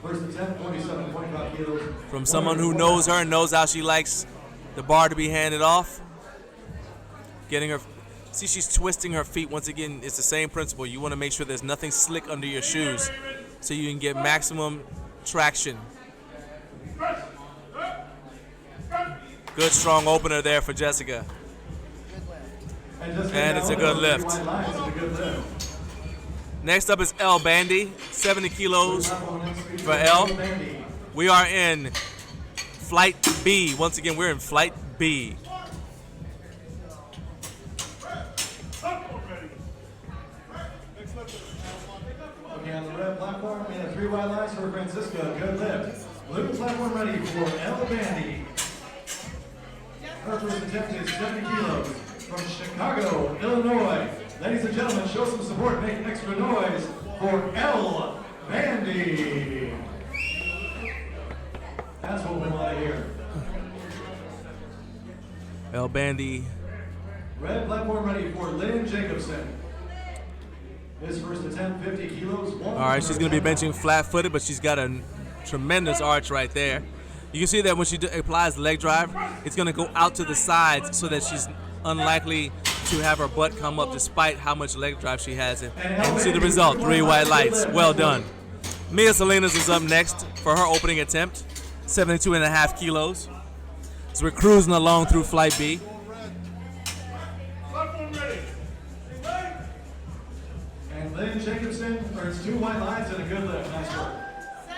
First attempt, 47.5 kilos. From someone who knows her and knows how she likes the bar to be handed off. Getting her, see, she's twisting her feet. Once again, it's the same principle. You want to make sure there's nothing slick under your shoes so you can get maximum traction. Good strong opener there for Jessica. And it's a good lift. Next up is Elle Bandy, 70 kilos for Elle. We are in Flight B. Once again, we're in Flight B. Okay, on the red platform, we have 3 white lines for Francisco. Good lift. Blue platform ready for Elle Bandy. Her first attempt is 70 kilos from Chicago, Illinois. Ladies and gentlemen, show some support. Make extra noise for Elle Bandy. That's what we want to hear. Elle Bandy. Red platform ready for Lynn Jacobson. His first attempt, 50 kilos. All right, she's going to be benching flat-footed, but she's got a tremendous arch right there. You can see that when she applies leg drive, it's going to go out to the sides so that she's unlikely to have her butt come up despite how much leg drive she has. And see the result, 3 white lights. Well done. Mia Salinas is up next for her opening attempt, 72.5 kilos. So we're cruising along through Flight B. And Lynn Jacobson earns 2 white lines and a good lift. Nice work.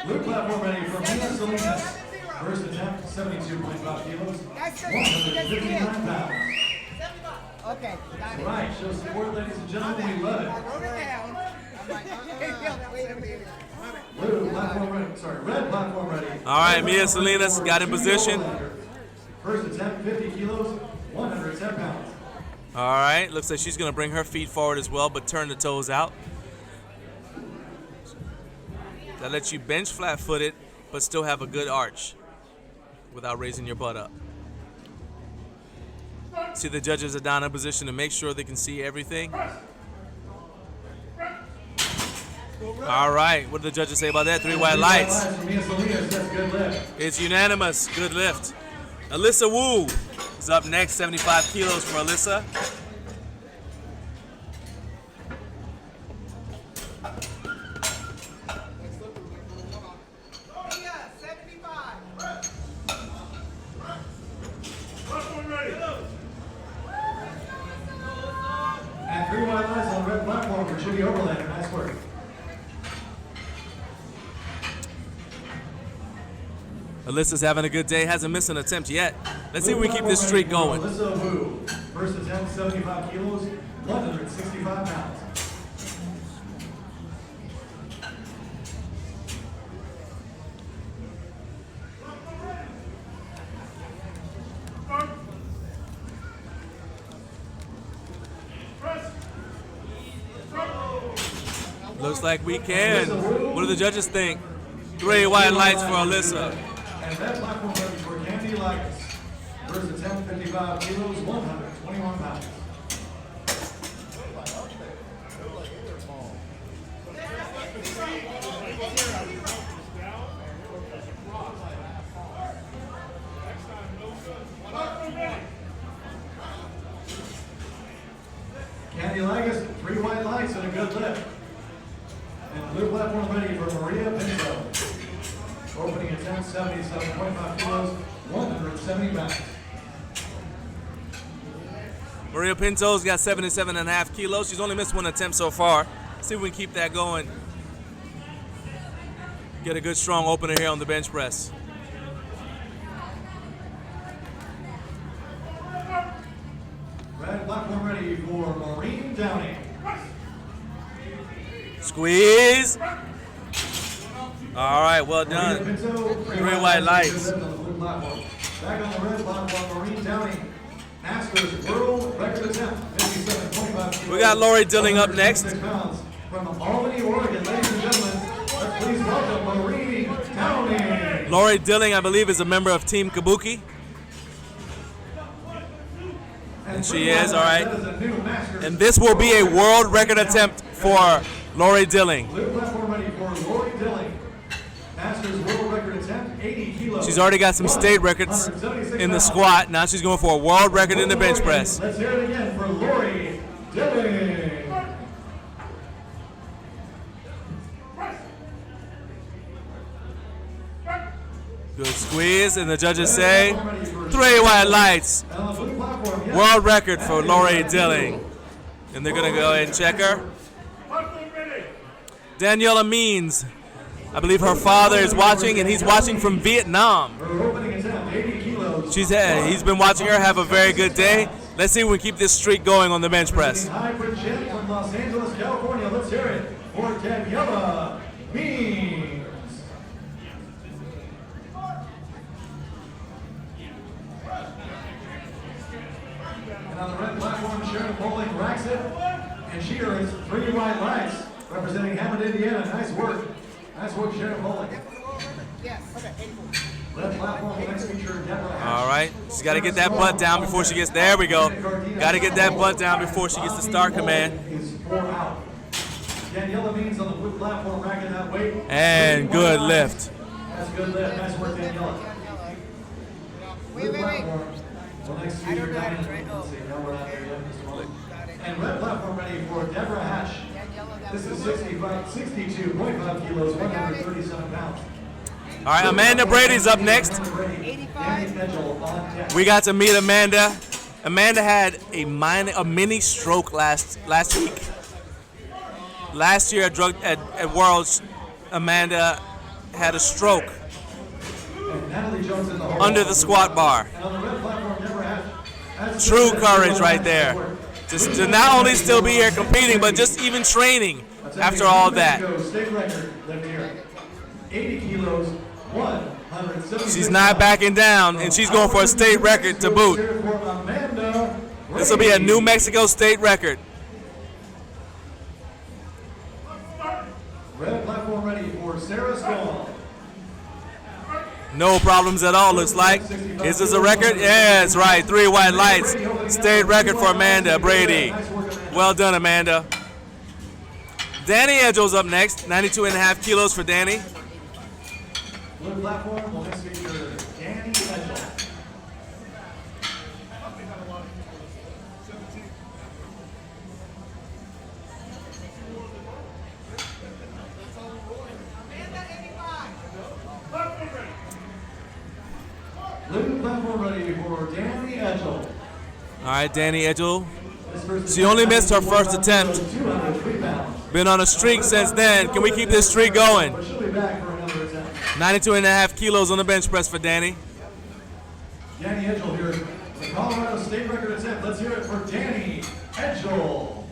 Blue platform ready for Mia Salinas. First attempt, 72.5 kilos, 159 pounds. Okay, got it. Right, show support, ladies and gentlemen. We love it. I wrote it down. I'm like, wait a minute. Blue platform ready. Sorry, red platform ready. All right, Mia Salinas got in position. First attempt, 50 kilos, 110 pounds. All right, looks like she's going to bring her feet forward as well, but turn the toes out. That lets you bench flat-footed, but still have a good arch without raising your butt up. See, the judges are down in position to make sure they can see everything. All right, what do the judges say about that? 3 white lights. It's unanimous. Good lift. Alyssa Wu is up next, 75 kilos for Alyssa. And 3 white lines on the red platform for Judy Overlander. Nice work. Alyssa's having a good day. Hasn't missed an attempt yet. Let's see if we keep this streak going. Alyssa Wu. First attempt, 75 kilos, 165 pounds. Looks like we can. What do the judges think? 3 white lights for Alyssa. And that platform ready for Candy Lights. First attempt, 55 kilos, 121 pounds. Candy Lights, 3 white lights and a good lift. And blue platform ready for Maria Pinto. Opening attempt, 77.5 kilos, 170 pounds. Maria Pinto's got 77.5 kilos. She's only missed one attempt so far. See if we can keep that going. Get a good strong opener here on the bench press. Red platform ready for Maureen Downey. Squeeze. All right, well done. 3 white lights. Back on the red platform, Maureen Downey. Masters World Record Attempt, 57.25 kilos. We got Lori Dilling up next. From Albany, Oregon, ladies and gentlemen, let's please welcome Maureen Downey. Lori Dilling, I believe, is a member of Team Kabuki. And she is, all right. And this will be a world record attempt for Lori Dilling. Blue platform ready for Lori Dilling. Masters World Record Attempt, 80 kilos. She's already got some state records in the squat. Now she's going for a world record in the bench press. Let's hear it again for Lori Dilling. Good squeeze, and the judges say 3 white lights. World record for Lori Dilling. And they're going to go ahead and check her. Daniela Means, I believe her father is watching, and he's watching from Vietnam. He's been watching her have a very good day. Let's see if we can keep this streak going on the bench press. From Los Angeles, California. Let's hear it for Daniela Means. And on the red platform, Sharon Bowling racks it, and she earns 3 white lights, representing Hammond, Indiana. Nice work. Nice work, Sharon Bowling. Yes. Okay. Red platform will next feature Deborah. All right. She's got to get that butt down before she gets there. We go. Got to get that butt down before she gets the start command. Daniela Means on the blue platform racking that weight. And good lift. That's good lift. Nice work, Daniela. Blue platform will next feature Diamond. Let's see. No, we're not there yet. Just a moment. And red platform ready for Deborah Hatch. This is 62.5 kilos, 137 pounds. All right, Amanda Brady's up next. We got to meet Amanda. Amanda had a mini stroke last week. Last year at Worlds, Amanda had a stroke under the squat bar. True courage right there. Just to not only still be here competing, but just even training after all that. State record lift here. 80 kilos, 176. She's not backing down, and she's going for a state record to boot. This will be a New Mexico state record. Red platform ready for Sarah Skull. No problems at all, looks like. Is this a record? Yes, right. 3 white lights. State record for Amanda Brady. Well done, Amanda. Danny Edgel's up next. 92.5 kilos for Danny. Blue platform will next feature Danny Edgel. Blue platform ready for Danny Edgel. All right, Danny Edgel. She only missed her first attempt. Been on a streak since then. Can we keep this streak going? 92.5 kilos on the bench press for Danny. Danny Edgel here. The Colorado State record attempt. Let's hear it for Danny Edgel.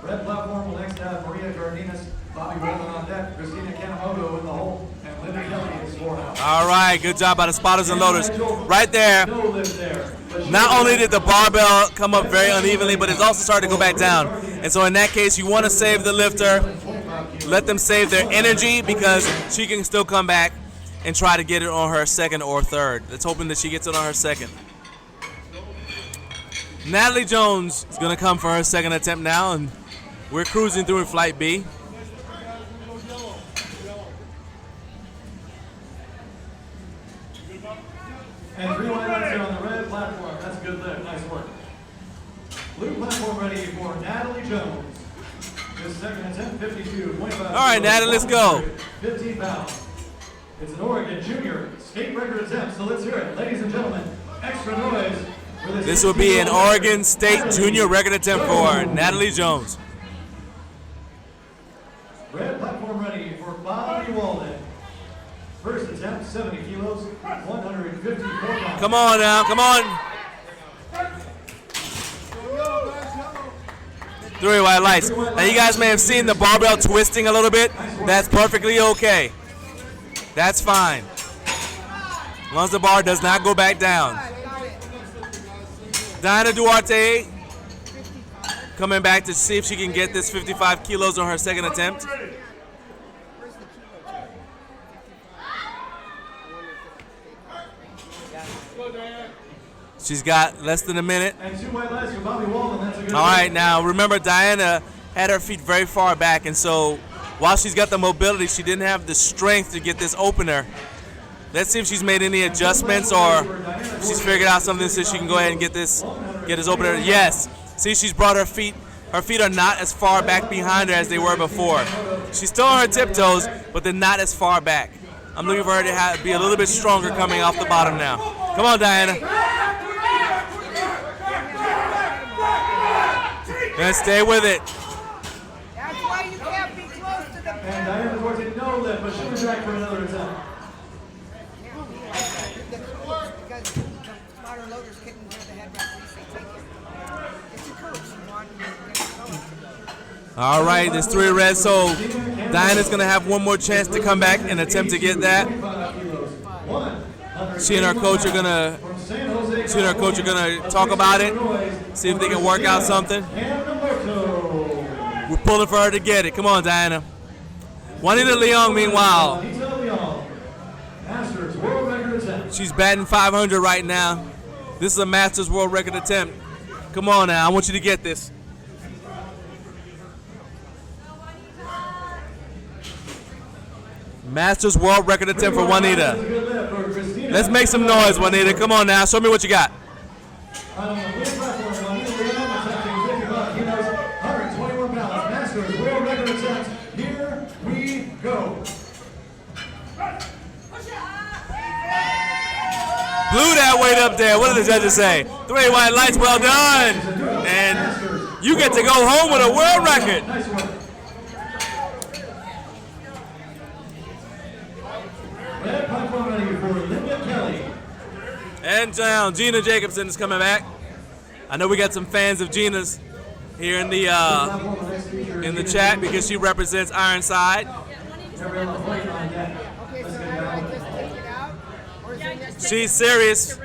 Red platform will next have Maria Cardenas, Bobby Rowland on deck, Christina Kanemoto in the hole, and Linda Kelly in the scorehouse. All right, good job by the spotters and loaders. Right there. No lift there. Not only did the barbell come up very unevenly, but it's also started to go back down. And so in that case, you want to save the lifter. Let them save their energy because she can still come back and try to get it on her second or third. Let's hoping that she gets it on her second. Natalie Jones is going to come for her second attempt now, and we're cruising through in Flight B. And 3 white lights here on the red platform. That's a good lift. Nice work. Blue platform ready for Natalie Jones. This second attempt, 52.5. All right, Natalie, let's go. 15 pounds. It's an Oregon Junior state record attempt, so let's hear it. Ladies and gentlemen, extra noise This will be an Oregon State Junior record attempt for Natalie Jones. Red platform ready for Bobby Walden. First attempt, 70 kilos, 154 pounds. Come on now, come on. 3 white lights. Now you guys may have seen the barbell twisting a little bit. That's perfectly okay. That's fine. As long as the bar does not go back down. Diana Duarte coming back to see if she can get this 55 kilos on her second attempt. She's got less than a minute. And 2 white lights for Bobby Walden. That's a good All right, now remember Diana had her feet very far back, and so while she's got the mobility, she didn't have the strength to get this opener. Let's see if she's made any adjustments or if she's figured out something so she can go ahead and get this opener. Yes. See, she's brought her feet. Her feet are not as far back behind her as they were before. She's still on her tiptoes, but they're not as far back. I'm looking for her to be a little bit stronger coming off the bottom now. Come on, Diana. Gonna stay with it. That's why you can't be close to the And Diana Duarte, no lift, but she'll be back for another attempt. Because the smarter loaders couldn't hear the head referee say take it. It's a coach. You want to get it. All right, there's 3 red, so Diana's gonna have one more chance to come back and attempt to get that. She and her coach are gonna talk about it, see if they can work out something. We're pulling for her to get it. Come on, Diana. Juanita Leong, meanwhile, she's batting 500 right now. This is a Masters World Record attempt. Come on now, I want you to get this. Masters World Record attempt for Juanita. Let's make some noise, Juanita. Come on now, show me what you got. On the blue platform, Juanita Leong attempting 55 kilos, 121 pounds. Masters World Record attempt. Here we go. Blew that weight up there. What did the judges say? 3 white lights, well done. And you get to go home with a world record. Nice work. Red platform ready for Linda Kelly. And down, Gina Jacobson is coming back. I know we got some fans of Gina's here in the chat because she represents Ironside. She's serious.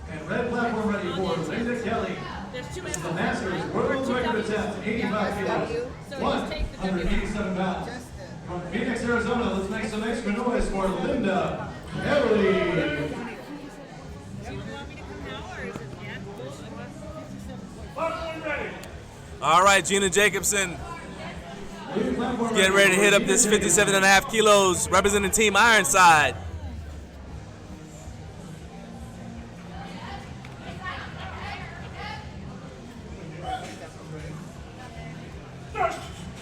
And red platform ready for Linda Kelly. This is the Masters World Record attempt, 85 kilos, 187 pounds. From Phoenix, Arizona, let's make some extra noise for Linda Kelly. All right, Gina Jacobson getting ready to hit up this 57.5 kilos, representing Team Ironside.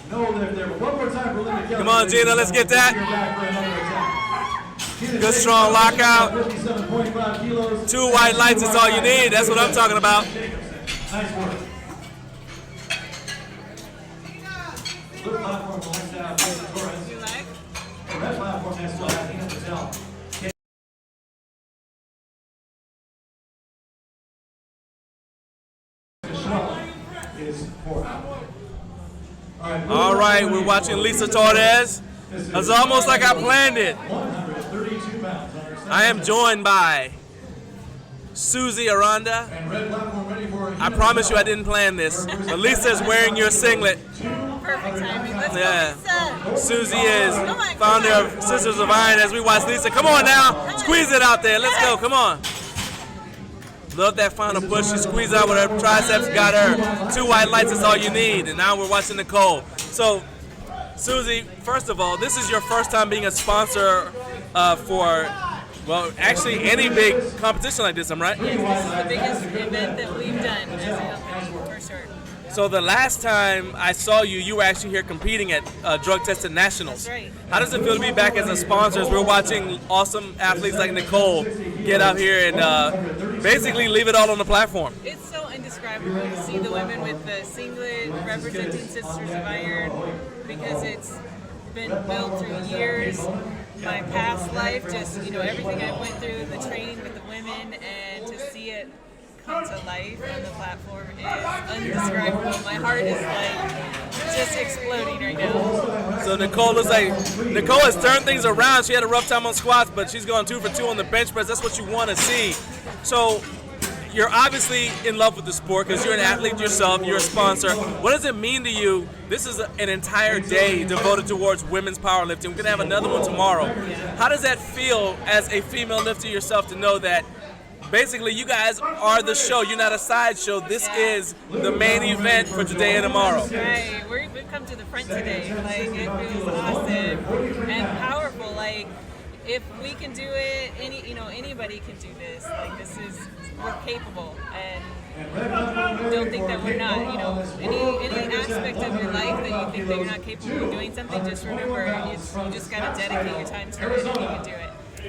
No lift there, but one more time for Linda Kelly. Come on, Gina, let's get that. Good strong lockout. 2 white lights is all you need. That's what I'm talking about. Nice work. Blue platform lights down, Mesa Torres. The red platform has still had Hannah Patel. Is 4 out. All right, we're watching Lisa Torres. It's almost like I planned it. 132 pounds. I am joined by Susie Aranda. I promise you I didn't plan this. But Lisa is wearing your singlet. Perfect timing. Let's Yeah. go, Lisa. Susie is founder of Sisters of Iron as we watch Lisa. Come on now. Squeeze it out there. Let's go. Come on. Love that final push. She squeezed out with her triceps, got her 2 white lights is all you need. And now we're watching Nicole. So, Susie, first of all, this is your first time being a sponsor for, well, actually any big competition like this, I'm right? Yes, this is the biggest event that we've done as a company, for sure. So the last time I saw you, you were actually here competing at Drug Tested Nationals. That's right. How does it feel to be back as a sponsor? As we're watching awesome athletes like Nicole get out here and basically leave it all on the platform. It's so indescribable to see the women with the singlet representing Sisters of Iron, because it's been built through years. My past life, just everything I went through, the training with the women, and to see it come to life on the platform is undescribable. My heart is just exploding right now. So Nicole has turned things around. She had a rough time on squats, but she's going 2 for 2 on the bench press. That's what you want to see. So you're obviously in love with the sport because you're an athlete yourself, you're a sponsor. What does it mean to you? This is an entire day devoted towards women's powerlifting. We're going to have another one tomorrow. How does that feel as a female lifter yourself to know that basically you guys are the show? You're not a sideshow. This is the main event for today and tomorrow. Right. We've come to the front today. It feels awesome and powerful. If we can do it, anybody can do this. We're capable, and don't think that we're not. Any aspect of your life that you think that you're not capable of doing something, just remember, you just gotta dedicate your time to it, and you can do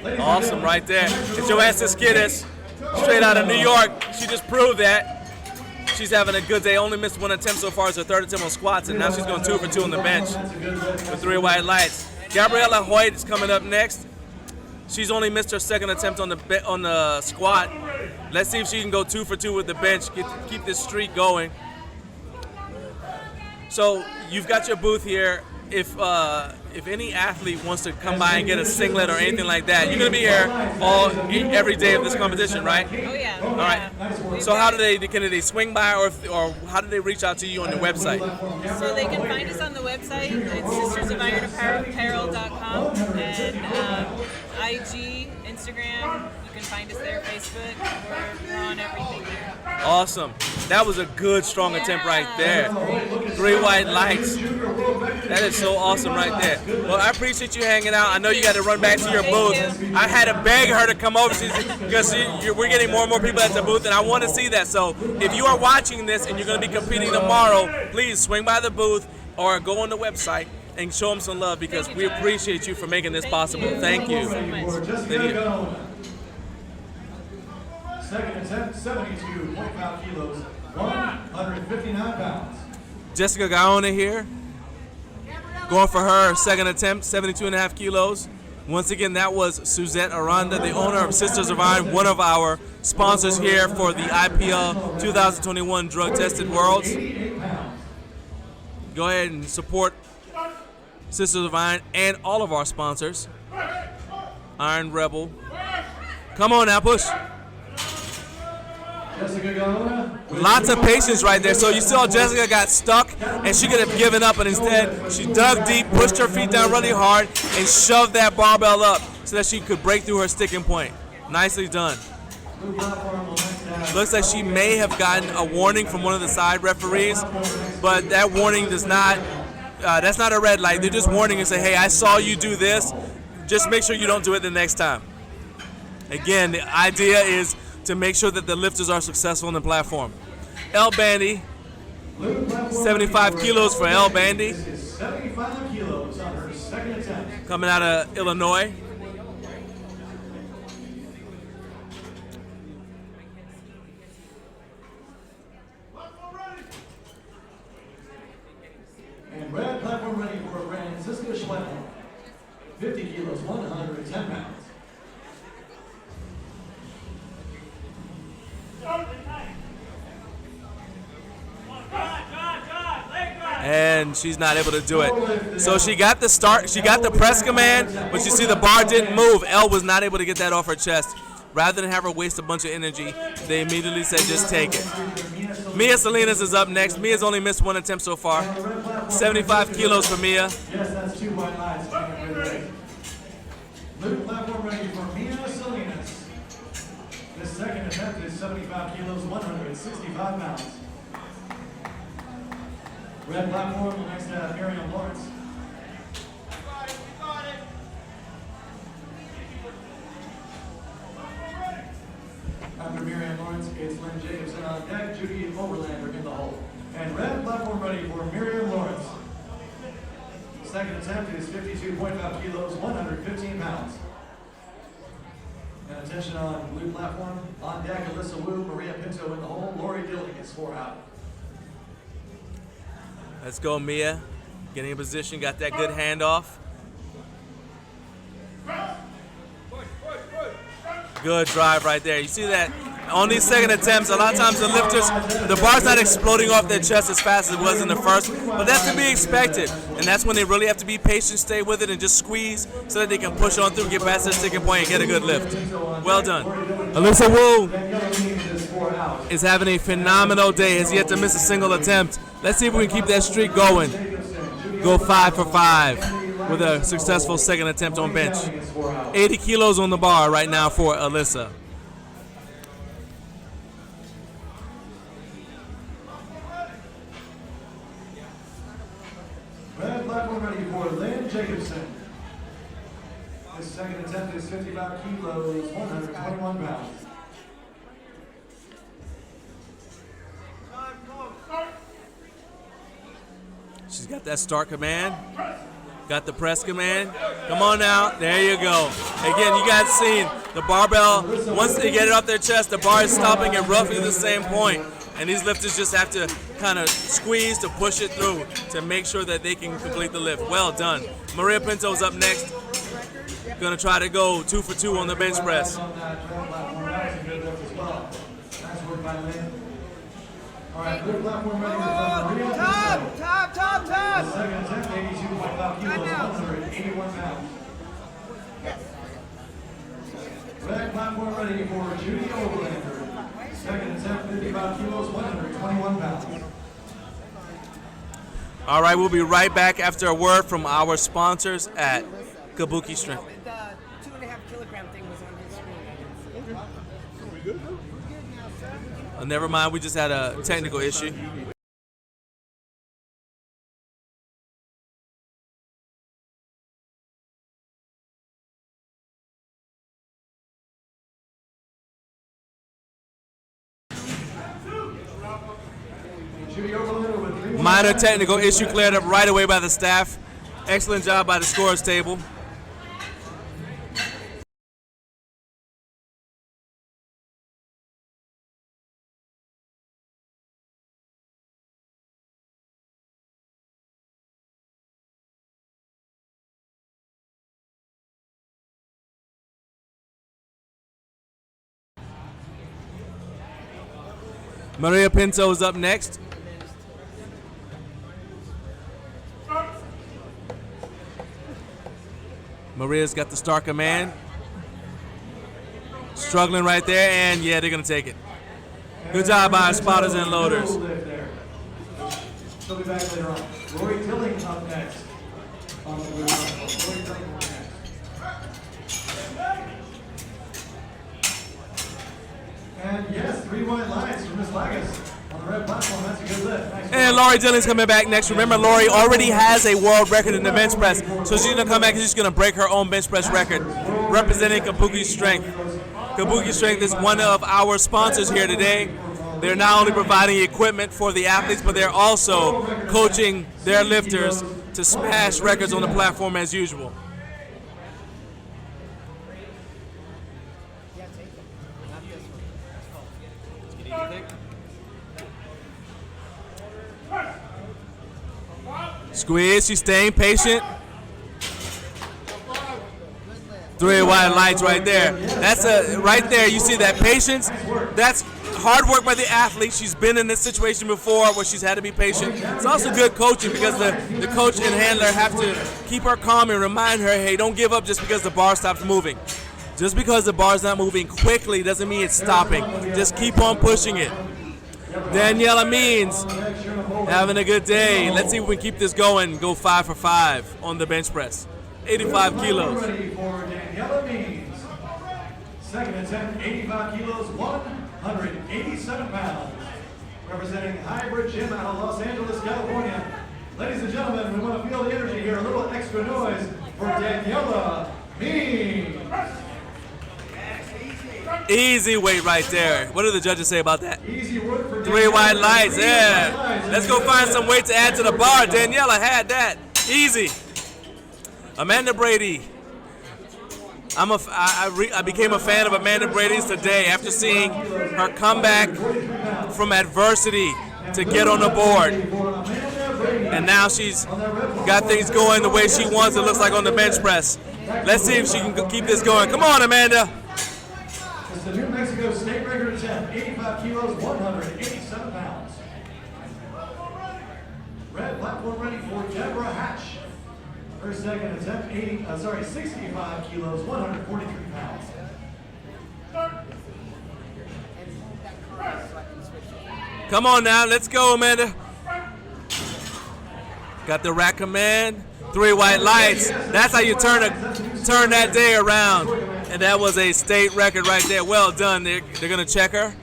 it. Awesome, right there. And Joanne Siskidis, straight out of New York, she just proved that. She's having a good day. Only missed 1 attempt so far as her 3rd attempt on squats, and now she's going 2 for 2 on the bench with 3 white lights. Gabriella Hoyt is coming up next. She's only missed her 2nd attempt on the squat. Let's see if she can go 2 for 2 with the bench, keep this streak going. So you've got your booth here. If any athlete wants to come by and get a singlet or anything like that, you're gonna be here every day of this competition, right? Oh yeah. All right. So how can they swing by, or how do they reach out to you on your website? So they can find us on the website. It's sistersofironapparel.com, and IG, Instagram. You can find us there. Facebook. We're on everything there. Awesome. That was a good, strong attempt right there. 3 white lights. That is so awesome right there. Well, I appreciate you hanging out. I know you got to run back to your booth. I had to beg her to come over because we're getting more and more people at the booth, and I want to see that. So if you are watching this and you're going to be competing tomorrow, please swing by the booth or go on the website and show them some love, because we appreciate you for making this possible. Thank you. Thank you. Second attempt, 72.5 kilos, 159 pounds. Jessica Gaona here, going for her 2nd attempt, 72.5 kilos. Once again, that was Suzette Aranda, the owner of Sisters of Iron, one of our sponsors here for the IPL 2021 Drug Tested Worlds. Go ahead and support Sisters of Iron and all of our sponsors. Iron Rebel. Come on now, push. Lots of patience right there. So you saw Jessica got stuck, and she could have given up, and instead she dug deep, pushed her feet down really hard, and shoved that barbell up so that she could break through her sticking point. Nicely done. Looks like she may have gotten a warning from one of the side referees, but that warning does not, that's not a red light. They're just warning and say, hey, I saw you do this. Just make sure you don't do it the next time. Again, the idea is to make sure that the lifters are successful on the platform. El Bandy, 75 kilos for El Bandy. 75 kilos on her 2nd attempt. Coming out of Illinois. And red platform ready for Francisca Schleppel. 50 kilos, 110 pounds. And she's not able to do it. So she got the start, she got the press command, but you see the bar didn't move. Elle was not able to get that off her chest. Rather than have her waste a bunch of energy, they immediately said, just take it. Mia Salinas is up next. Mia's only missed 1 attempt so far. 75 kilos for Mia. Yes, that's 2 white lines. Blue platform ready for Mia Salinas. This 2nd attempt is 75 kilos, 165 pounds. Red platform, the next Miriam Lawrence. After Miriam Lawrence, it's Lynn Jacobson on deck, Judy Overlander in the hole. And red second attempt is 52.5 kilos, 115 pounds. And attention on blue platform. On deck, Alyssa Wu, Maria Pinto in the hole. Lori Dilling is 4 out. Let's go, Mia. Getting in position, got that good handoff. Good drive right there. You see that on these second attempts, a lot of times the lifters, the bar's not exploding off their chest as fast as it was in the first, but that's to be expected. And that's when they really have to be patient, stay with it, and just squeeze so that they can push on through, get past their sticking point, and get a good lift. Well done. Alyssa Wu is having a phenomenal day. Has yet to miss a single attempt. Let's see if we can keep that streak going. Go 5 for 5 with a successful second attempt on bench. 80 kilos on the bar right now for Alyssa. Red platform ready for Lynn Jacobson. His second attempt is 55 kilos, 121 pounds. She's got that start command, got the press command. Come on now, there you go. Again, you guys seen the barbell, once they get it off their chest, the bar is stopping at roughly the same point. And these lifters just have to kind of squeeze to push it through to make sure that they can complete the lift. Well done. Maria Pinto's up next. Gonna try to go 2 for 2 on the bench press. All right, blue platform ready for Maria Pinto. Top. Second attempt, 82.5 kilos, 181 pounds. Red platform ready for Judy Overlander. Second attempt, 55 kilos, 121 pounds. All right, we'll be right back after a word from our sponsors at Kabuki Strength. The 2.5 kilogram thing was on his screen. Never mind, we just had a technical issue. Minor technical issue cleared up right away by the staff. Excellent job by the scorers table. Maria Pinto is up next. Maria's got the start command. Struggling right there, and yeah, they're going to take it. Good job by our spotters and loaders. She'll be back later on. Lori Dilling up next. On the blue platform. Lori Dilling next. And yes, 3 white lines from Miss Lagas on the red platform. That's a good lift. Nice And Lori Dilling's coming back next. Remember, Lori already has a world record in the bench press, so she's going to come back and she's going to break her own bench press record, representing Kabuki Strength. Kabuki Strength is one of our sponsors here today. They're not only providing equipment for the athletes, but they're also coaching their lifters to smash records on the platform as usual. Squeeze, she's staying patient. 3 white lights right there. That's right there. You see that patience? That's hard work by the athlete. She's been in this situation before where she's had to be patient. It's also good coaching because the coach and handler have to keep her calm and remind her, hey, don't give up just because the bar stops moving. Just because the bar's not moving quickly doesn't mean it's stopping. Just keep on pushing it. Daniela Means having a good day. Let's see if we can keep this going. Go 5 for 5 on the bench press. 85 kilos. Ready for Daniela Means. Second attempt, 85 kilos, 187 pounds. Representing Hybrid Gym out of Los Angeles, California. Ladies and gentlemen, we want to feel the energy here. A little extra noise for Daniela Means. Easy weight right there. What do the judges say about that? Easy work for 3 white lights, yeah. Let's go find some weight to add to the bar. Daniela had that. Easy. Amanda Brady. I became a fan of Amanda Brady's today after seeing her comeback from adversity to get on the board. And now she's got things going the way she wants, it looks like, on the bench press. Let's see if she can keep this going. Come on, Amanda. It's the New Mexico state record attempt, 85 kilos, 187 pounds. Red platform ready for Deborah Hatch. Her second attempt, 65 kilos, 143 pounds. Come on now, let's go, Amanda. Got the rack command, 3 white lights. That's how you turn that day around. And that was a state record right there. Well done. They're gonna check her.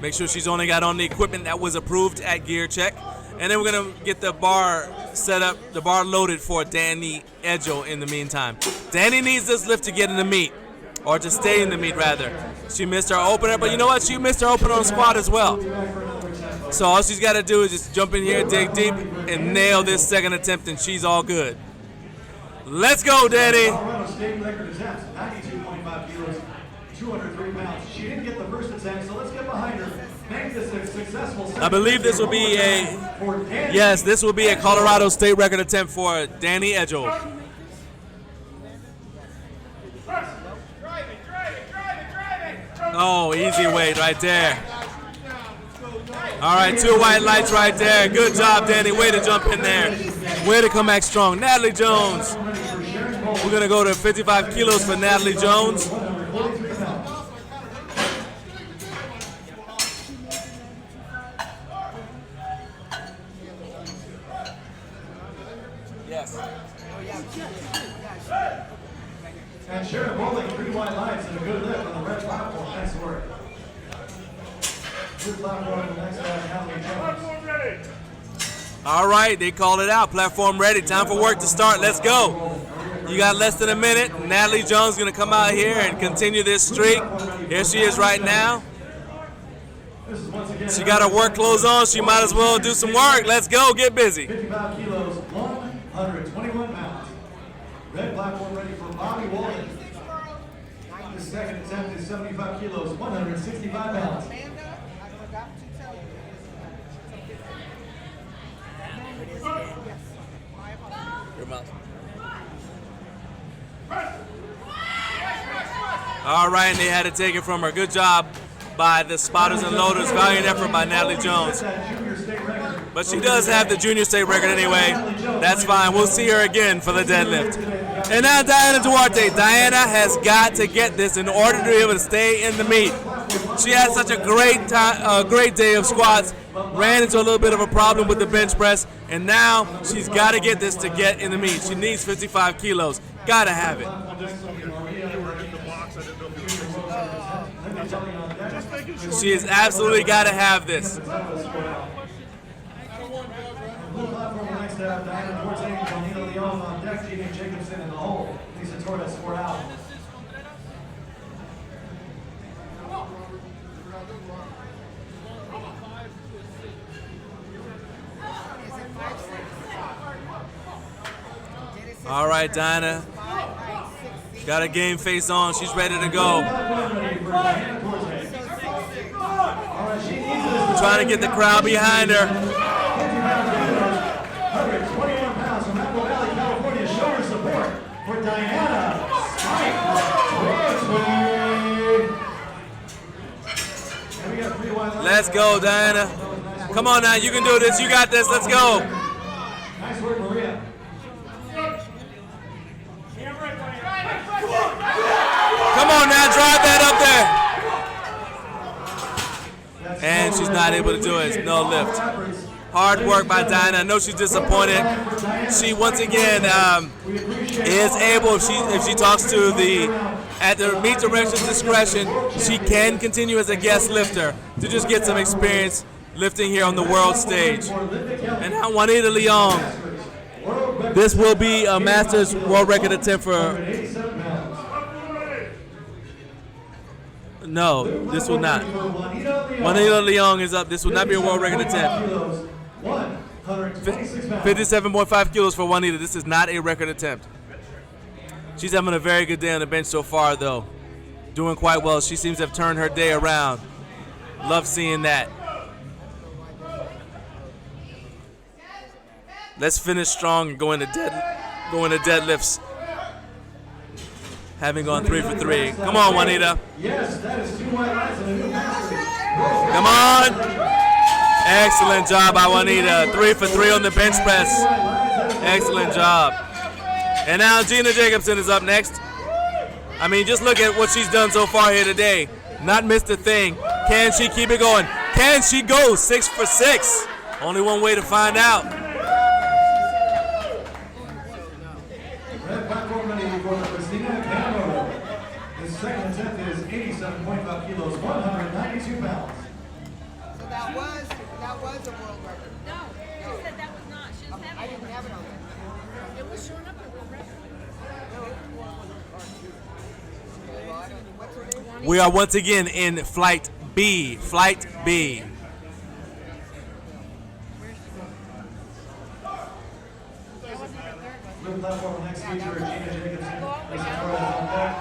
Make sure she's only got on the equipment that was approved at gear check. And then we're gonna get the bar set up, the bar loaded for Danny Edgel in the meantime. Danny needs this lift to get in the meet, or to stay in the meet rather. She missed her opener, but you know what? She missed her opener on squat as well. So all she's got to do is just jump in here, dig deep, and nail this second attempt, and she's all good. Let's go, Danny. Colorado state record attempt, 92.5 kilos, 203 pounds. She didn't get the first attempt, so let's get behind her. Make this a successful. I believe this will be this will be a Colorado state record attempt for Danny Edgel. Oh, easy weight right there. All right, 2 white lights right there. Good job, Danny. Way to jump in there. Way to come back strong. Natalie Jones. We're going to go to 55 kilos for Natalie Jones. Yes. And Sharon Bowling, 3 white lights and a good lift on the red platform. Nice work. Good platform on the next Natalie Jones. All right, they called it out. Platform ready. Time for work to start. Let's go. You got less than a minute. Natalie Jones is going to come out here and continue this streak. Here she is right now. She got her work clothes on. She might as well do some work. Let's go. Get busy. 55 kilos, 121 pounds. Red platform ready for Bobby Walden. The second attempt is 75 kilos, 165 pounds. All right, and they had to take it from her. Good job by the spotters and loaders. Valiant effort by Natalie Jones. But she does have the junior state record anyway. That's fine. We'll see her again for the deadlift. And now Diana Duarte. Diana has got to get this in order to be able to stay in the meet. She had such a great day of squats. Ran into a little bit of a problem with the bench press, and now she's got to get this to get in the meet. She needs 55 kilos. Got to have it. She has absolutely got to have this. All right, Diana. Got a game face on. She's ready to go. Trying to get the crowd behind her. 121 pounds from Apple Valley, California. Shoulder support for Diana. Let's go, Diana. Come on now, you can do this. You got this. Let's go. Nice work, Maria. Come on now, drive that up there. And she's not able to do it. It's no lift. Hard work by Diana. I know she's disappointed. She once again is able, if she talks to at the meet direction's discretion, she can continue as a guest lifter to just get some experience lifting here on the world stage. And now Juanita Leong. This will be a Masters world record attempt for. No, this will not. Juanita Leong is up. This will not be a world record attempt. 126 pounds. 57.5 kilos for Juanita. This is not a record attempt. She's having a very good day on the bench so far, though. Doing quite well. She seems to have turned her day around. Love seeing that. Let's finish strong and go into deadlifts. Having gone 3 for 3. Come on, Juanita. Yes, that is 2 white lines and a new master. Come on. Excellent job by Juanita. 3 for 3 on the bench press. Excellent job. And now Gina Jacobson is up next. I mean, just look at what she's done so far here today. Not missed a thing. Can she keep it going? Can she go 6 for 6? Only one way to find out. Red platform ready for Christina Cameron. His second attempt is 87.5 kilos, 192 pounds. So that was a world record. No, she said that was not. She didn't have I didn't have it on there. it. It was showing up a world record. What's her name? We are once again in Flight B. Flight B. Blue platform next feature, Gina Jacobson. Lisa Torres on deck.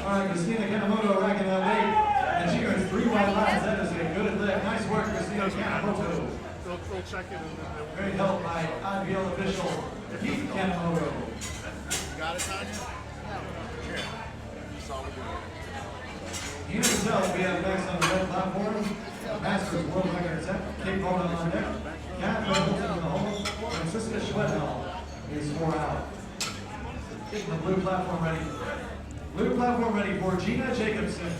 All right, Christina Kanemoto racking that weight. And she earns 3 white lines. That is a good lift. Nice work, Christina Kanemoto. They'll check it and then Great help by IPL official Keith Kanemoto. You got it, Tanya? Here. That's all we're doing. Here itself, we have next on the red platform, Masters World Record attempt, Kate Bowman on deck, Catherine Hilton in the hole, Francisca Schwedel is 4 out. Getting the blue platform ready. Blue platform ready for Gina Jacobson.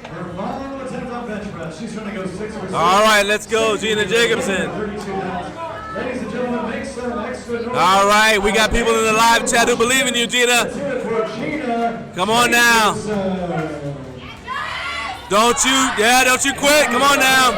Her final attempt on bench press. She's going to go 6 for 6. All right, let's go, Gina Jacobson. 32 pounds. Ladies and gentlemen, make some extra noise. All right, we got people in the live chat who believe in you, Gina. Let's hear it for Gina. Come on now. Don't you quit. Come on now.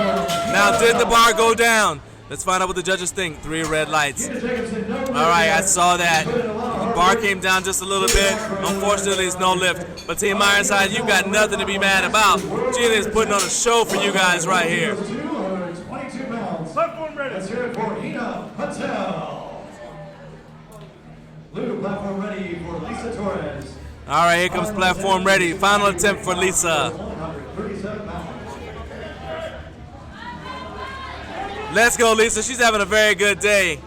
Now, did the bar go down? Let's find out what the judges think. 3 red lights. All right, I saw that. The bar came down just a little bit. Unfortunately, it's no lift. But Team Ironside, you got nothing to be mad about. Gina is putting on a show for you guys right here. 222 pounds. Platform ready. Let's hear it for Ina Patel. Blue platform ready for Lisa Torres. All right, here comes platform ready. Final attempt for Lisa. 137 pounds. Let's go, Lisa. She's having a very good day.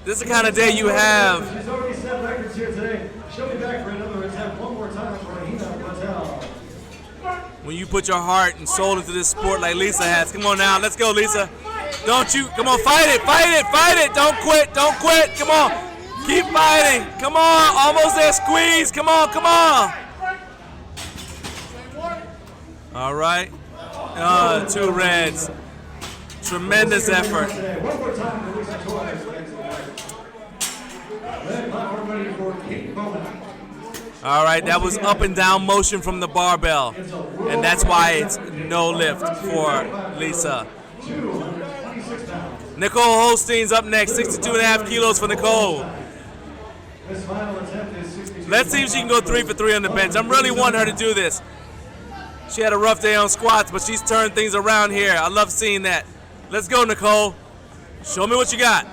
This is the kind of day you have. She's already set records here today. She'll be back for another attempt one more time for Ina Patel. When you put your heart and soul into this sport like Lisa has. Come on now. Let's go, Lisa. Don't you. Come on, fight it. Fight it. Fight it. Don't quit. Don't quit. Come on. Keep fighting. Come on. Almost there. Squeeze. Come on. Come on. All right. 2 reds. Tremendous effort. One more time for Lisa Torres. Red platform ready for Kate Bowman. All right, that was up and down motion from the barbell. And that's why it's no lift for Lisa. 226 pounds. Nicole Holstein's up next, 62.5 kilos for Nicole. This final attempt is 62. Let's see if she can go 3 for 3 on the bench. I'm really wanting her to do this. She had a rough day on squats, but she's turned things around here. I love seeing that. Let's go, Nicole. Show me what you got.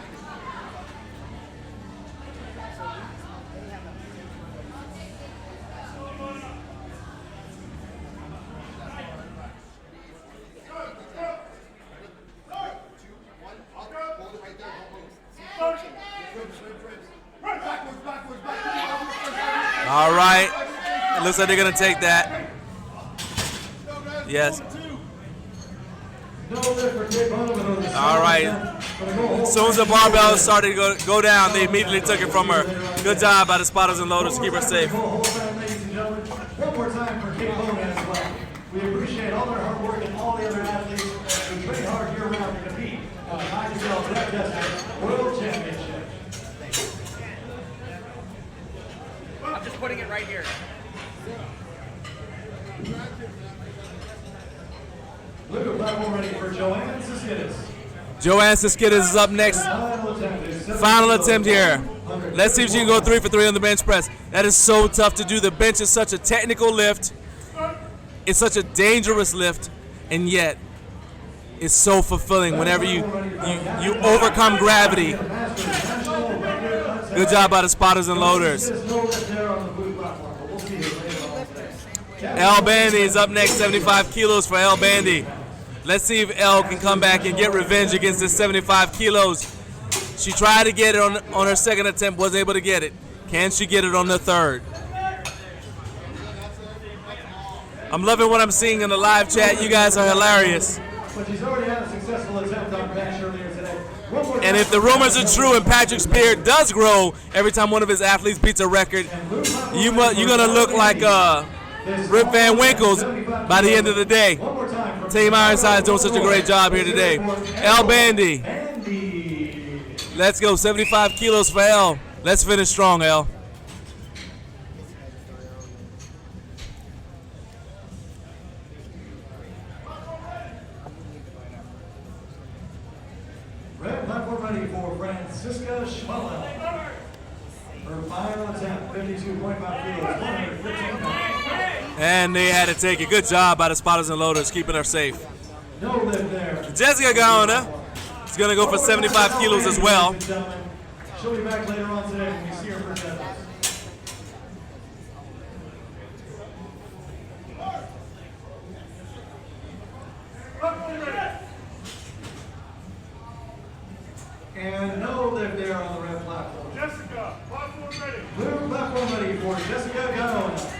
All right. It looks like they're going to take that. Yes. All right. As soon as the barbell started to go down, they immediately took it from her. Good job by the spotters and loaders to keep her safe. One more time for Kate Bowman as well. We appreciate all their hard work and all the other athletes who train hard year round to compete on the IPL Deadlift World Championship. I'm just putting it right here. Blue platform ready for Joanne Siskidis. Joanne Siskidis is up next. Final attempt here. Let's see if she can go 3 for 3 on the bench press. That is so tough to do. The bench is such a technical lift. It's such a dangerous lift, and yet is so fulfilling whenever you overcome gravity. Good job by the spotters and loaders. El Bandy is up next, 75 kilos for El Bandy. Let's see if El can come back and get revenge against this 75 kilos. She tried to get it on her second attempt, wasn't able to get it. Can she get it on the third? I'm loving what I'm seeing in the live chat. You guys are hilarious. But she's already had a successful attempt on bench earlier today. And if the rumors are true and Patrick's beard does grow every time one of his athletes beats a record, you're going to look like Rip Van Winkle's by the end of the day. Team Ironside's doing such a great job here today. El Bandy. Let's go, 75 kilos for El. Let's finish strong, El. Red platform ready for Francisca Schmella. Her final attempt, 52.5 kilos, 115 pounds. And they had to take it. Good job by the spotters and loaders, keeping her safe. No lift there. Jessica Gaona is going to go for 75 kilos as well. She'll be back later on today when we see her for deadlift. And no lift there on the red platform. Jessica, platform ready. Blue platform ready for Jessica Gaona.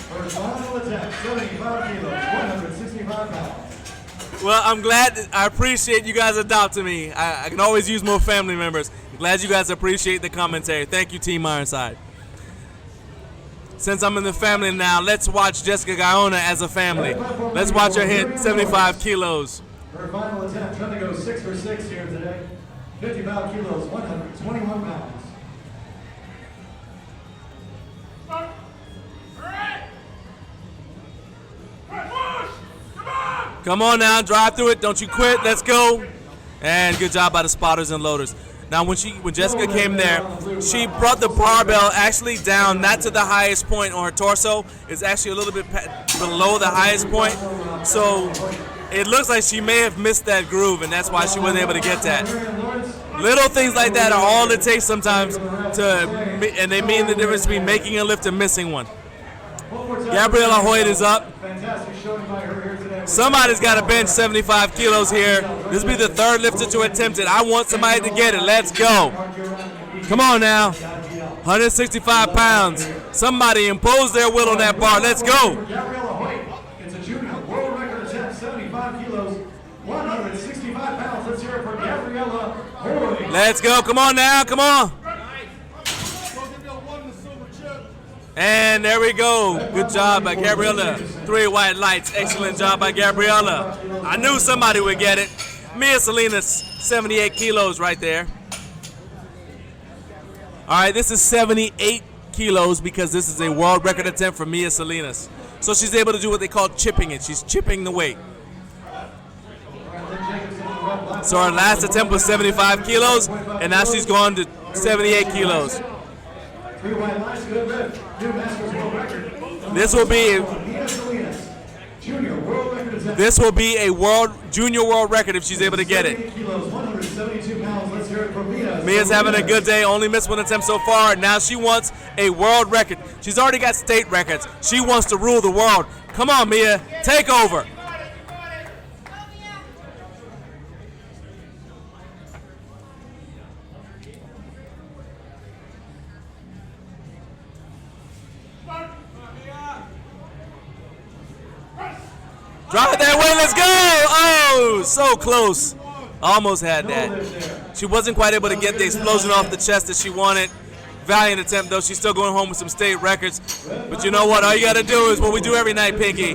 Her final attempt, 75 kilos, 165 pounds. Well, I'm glad. I appreciate you guys adopting me. I can always use more family members. I'm glad you guys appreciate the commentary. Thank you, Team Ironside. Since I'm in the family now, let's watch Jessica Gaona as a family. Let's watch her hit 75 kilos. Her final attempt, trying to go 6 for 6 here today. 55 kilos, 121 pounds. Come on now, drive through it. Don't you quit. Let's go. And good job by the spotters and loaders. Now, when Jessica came there, she brought the barbell actually down, not to the highest point on her torso. It's actually a little bit below the highest point. So it looks like she may have missed that groove, and that's why she wasn't able to get that. Little things like that are all it takes sometimes and they mean the difference between making a lift and missing one. Gabriela Hoyt is up. Somebody's got to bench 75 kilos here. This will be the third lifter to attempt it. I want somebody to get it. Let's go. Come on now. 165 pounds. Somebody impose their will on that bar. Let's go. Gabriela Hoyt, it's a junior world record attempt, 75 kilos, 165 pounds. Let's hear it for Gabriela Hoyt. Let's go. Come on now. Come on. And there we go. Good job by Gabriela. 3 white lights. Excellent job by Gabriela. I knew somebody would get it. Mia Salinas, 78 kilos right there. All right, this is 78 kilos because this is a world record attempt for Mia Salinas. So she's able to do what they call chipping it. She's chipping the weight. So her last attempt was 75 kilos, and now she's gone to 78 kilos. 3 white lights, good lift. New Masters world record. This will be Junior world record attempt. This will be a junior world record if she's able to get it. Kilos, 172 pounds. Let's hear it from Mia. Mia's having a good day. Only missed 1 attempt so far. Now she wants a world record. She's already got state records. She wants to rule the world. Come on, Mia. Take over. Drop it that way, let's go! Oh, so close. Almost had that. She wasn't quite able to get the explosion off the chest that she wanted. Valiant attempt, though. She's still going home with some state records. But you know what? All you got to do is what we do every night, Pinky.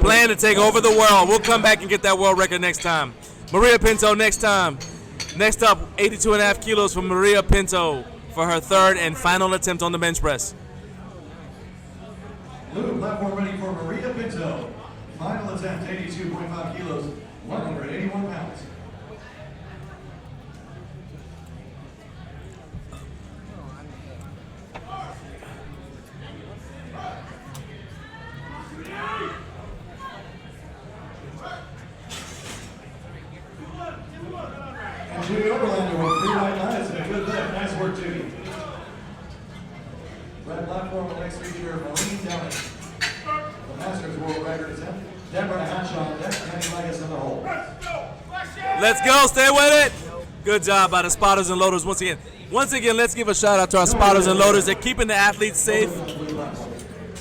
Plan to take over the world. We'll come back and get that world record next time. Maria Pinto next time. Next up, 82.5 kilos from Maria Pinto for her third and final attempt on the bench press. Blue platform ready for Maria Pinto. Final attempt, 82.5 kilos, 181 pounds. Masters World Record attempt. Deborah Hatch on deck, Kenny Legas in the hole. Let's go. Stay with it. Good job by the spotters and loaders once again. Once again, let's give a shout out to our spotters and loaders. They're keeping the athletes safe.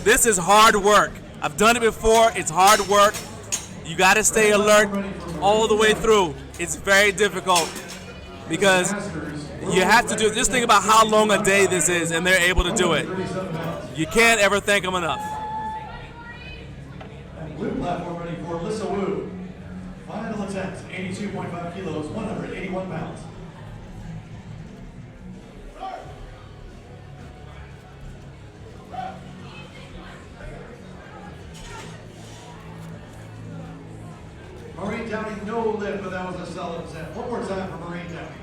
This is hard work. I've done it before. It's hard work. You got to stay alert all the way through. It's very difficult because you have to do, just think about how long a day this is, and they're able to do it. You can't ever thank them enough. Blue platform ready for Alyssa Wu. Final attempt, 82.5 kilos, 181 pounds. Maureen Downey, no lift, but that was a solid attempt. One more time for Maureen Downey.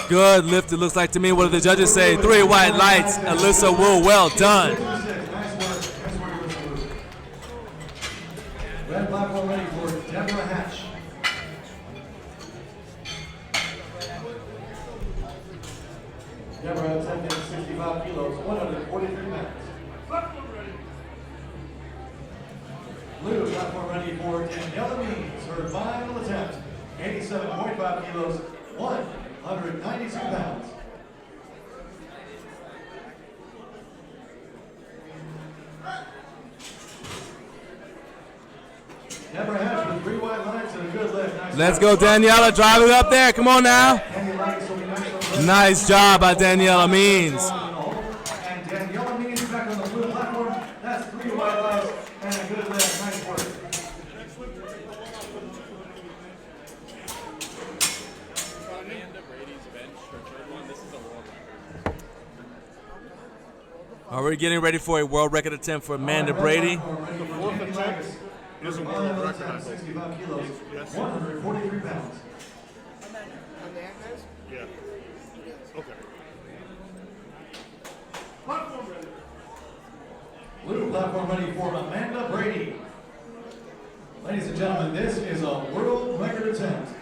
Good lift, it looks like to me. What do the judges say? 3 white lights. Alyssa Wu, well done. Red platform ready for Deborah Hatch. Deborah attempting 65 kilos, 143 pounds. Blue platform ready for Daniela Means. Her final attempt, 87.5 kilos, 192 pounds. Deborah Hatch with 3 wide lines and a good lift. Nice. Let's go, Daniela. Drive it up there. Come on now. Nice job by Daniela Means. And Daniela Means back on the blue platform. That's 3 wide lines and a good lift. Nice work. Are we getting ready for a world record attempt for Amanda Brady? The fourth attempt is a world record. 65 kilos, 143 pounds. Yeah. Okay. Blue platform ready for Amanda Brady. Ladies and gentlemen, this is a world record attempt.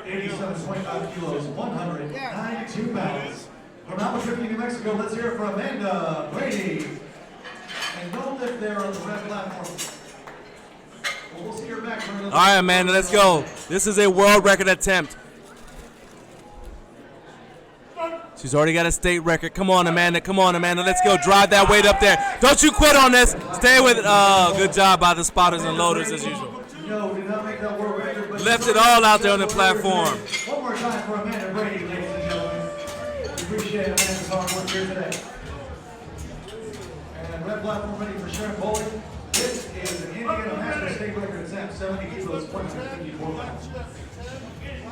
87.5 kilos, 192 pounds. From Albuquerque, New Mexico, let's hear it for Amanda Brady. And no lift there on the red platform. Well, we'll see her back for another. All right, Amanda, let's go. This is a world record attempt. She's already got a state record. Come on, Amanda. Come on, Amanda. Let's go. Drive that weight up there. Don't you quit on this. Stay with it. Oh, good job by the spotters and loaders as usual. No, we did not make that world record. But Left it all out there on the platform. One more time for Amanda Brady, ladies and gentlemen. We appreciate Amanda's hard work here today. And red platform ready for Sharon Bowling. This is an Indiana Master State record attempt, 70 kilos, 154 pounds.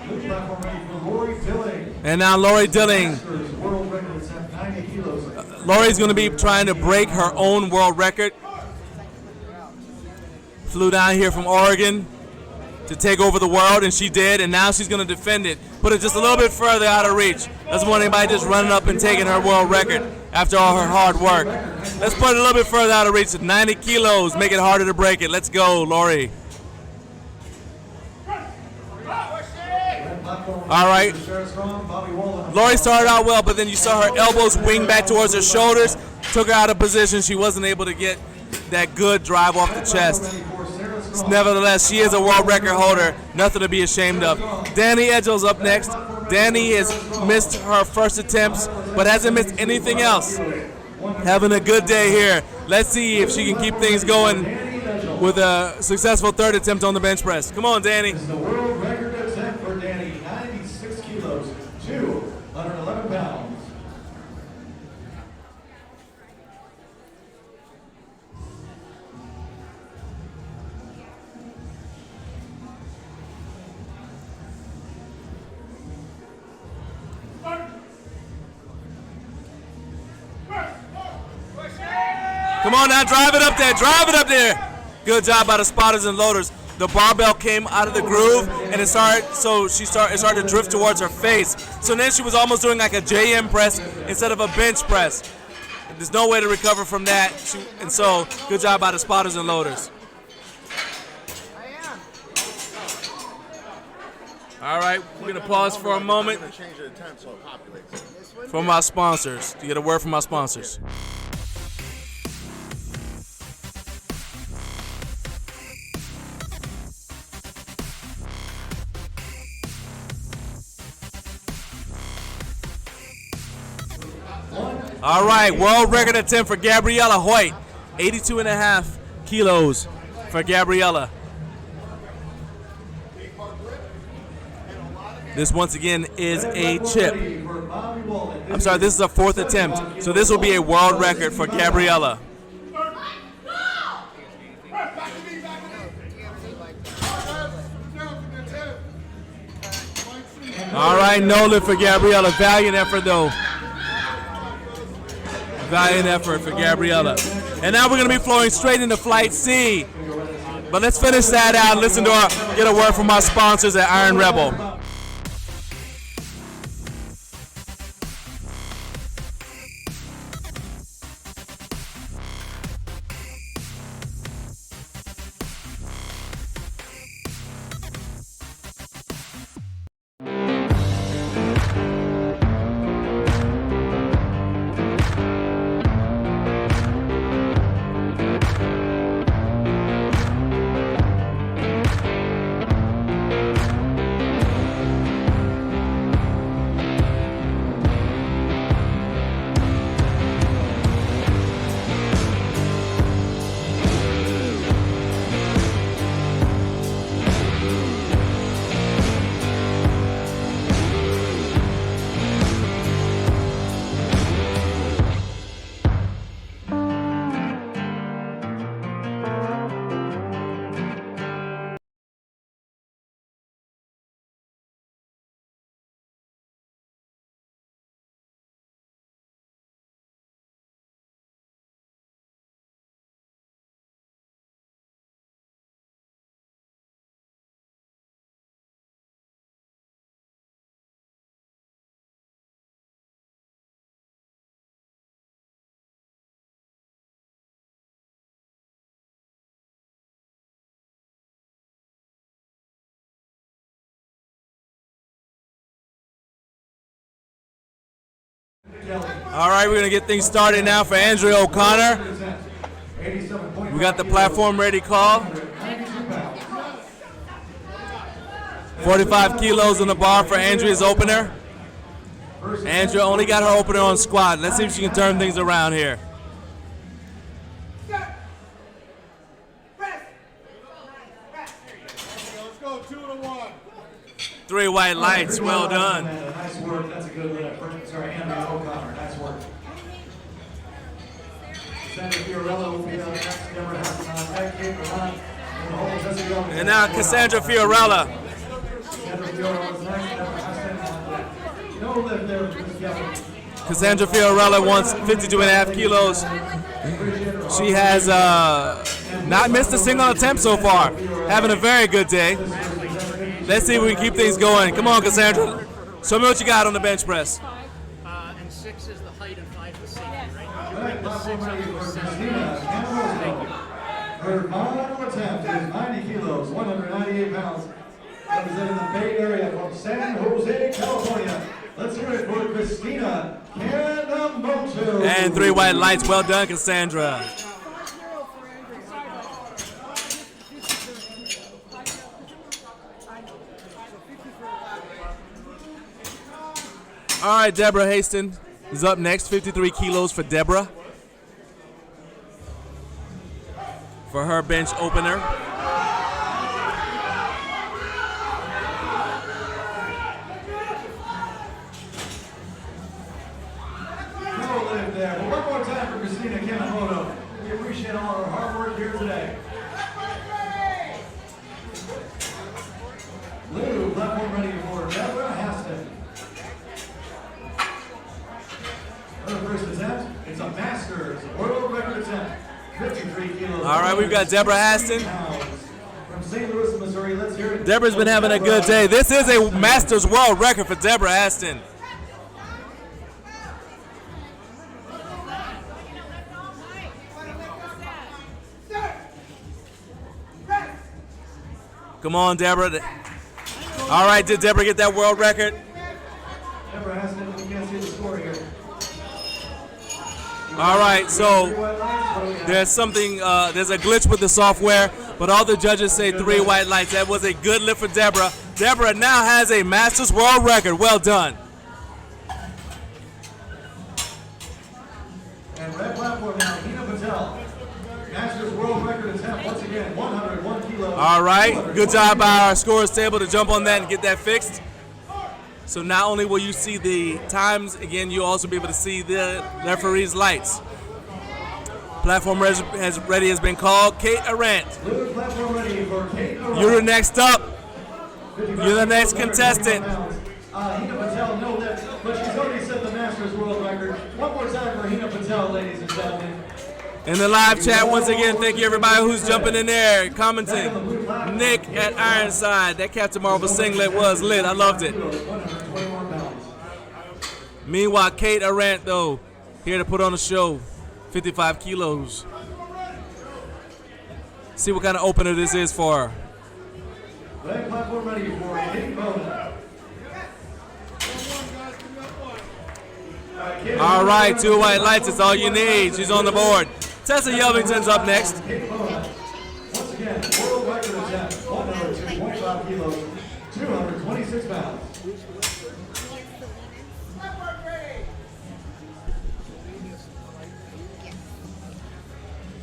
Blue platform ready for Lori Dilling. And now Lori Dilling. Masters world record attempt, 90 kilos. Lori's going to be trying to break her own world record. Flew down here from Oregon to take over the world, and she did, and now she's going to defend it. Put it just a little bit further out of reach. Doesn't want anybody just running up and taking her world record after all her hard work. Let's put it a little bit further out of reach. 90 kilos, make it harder to break it. Let's go, Lori. All right. Lori started out well, but then you saw her elbows wing back towards her shoulders, took her out of position. She wasn't able to get that good drive off the chest. Nevertheless, she is a world record holder. Nothing to be ashamed of. Danny Edgel's up next. Danny has missed her first attempts, but hasn't missed anything else. Having a good day here. Let's see if she can keep things going with a successful third attempt on the bench press. Come on, Danny. This is the world record attempt for Danny, 96 kilos, 211 pounds. Come on now, drive it up there, drive it up there. Good job by the spotters and loaders. The barbell came out of the groove, and it started to drift towards her face. So then she was almost doing like a JM press instead of a bench press. There's no way to recover from that, and so good job by the spotters and loaders. All right, we're gonna pause for a moment Change the attempt so it populates. from our sponsors to get a word from our sponsors. All right, world record attempt for Gabriella Hoyt, 82.5 kilos for Gabriella. This once again is a chip. I'm sorry, this is a 4th attempt, so this will be a world record for Gabriella. All right, no lift for Gabriella. Valiant effort though. Valiant effort for Gabriella. And now we're going to be flowing straight into Flight C. But let's finish that out. Listen to our, get a word from our sponsors at Iron Rebel. All right, we're going to get things started now for Andrea O'Connor. We got the platform ready call. 45 kilos on the bar for Andrea's opener. Andrea only got her opener on squat. Let's see if she can turn things around here. Let's go 2-1. 3 white lights, well done. Nice work, that's a good lift. Sorry, Andrea O'Connor, nice work. Cassandra Fiorella will be next. Deborah Hassan on deck, Kate Rahman, and the whole Jesse Young. And now Cassandra Fiorella. Cassandra Fiorella's next, Deborah Hassan on deck. No lift there for Ms. Kelly. Cassandra Fiorella wants 52.5 kilos. She has not missed a single attempt so far. Having a very good day. Let's see if we can keep things going. Come on, Cassandra. Show me what you got on the bench press. And 6 is the height and 5 the safety, right? Her final attempt is 90 kilos, 198 pounds, representing the Bay Area from San Jose, California. Let's hear it for Christina Canamoto. And 3 white lights. Well done, Cassandra. All right, Deborah Haston is up next. 53 kilos for Deborah for her bench opener. No lift there. Well, one more time for Christina Canamoto. We appreciate all her hard work here today. Blue, platform ready for Deborah Haston. Her first attempt, it's a Masters world record attempt. 53 kilos. All right, we've got Deborah Haston. From St. Louis, Missouri, let's hear it. Deborah's been having a good day. This is a Masters world record for Deborah Haston. Come on, Deborah. All right, did Deborah get that world record? Deborah has it. We can't see the score here. All right, so there's something, there's a glitch with the software, but all the judges say 3 white lights. That was a good lift for Deborah. Deborah now has a Masters world record. Well done. And red platform now, Hina Patel. Masters world record attempt once again, 101 kilos. All right, good job by our scorers table to jump on that and get that fixed. So not only will you see the times, again, you'll also be able to see the referee's lights. Platform ready has been called. Kate Arant. Platform ready for Kate Arant. You're next up. You're the next contestant. Hina Patel, no lift, but she's already set the Masters world record. One more time for Hina Patel, ladies and gentlemen. In the live chat, once again, thank you everybody who's jumping in there, commenting. Nick at Ironside, that Captain Marvel singlet was lit. I loved it. Meanwhile, Kate Arant, though, here to put on a show, 55 kilos. See what kind of opener this is for her. Leg platform ready for Kate Bona. All right, 2 white lights, it's all you need. She's on the board. Tessa Yelvington's up next. Once again, world record attempt, 102.5 kilos, 226 pounds.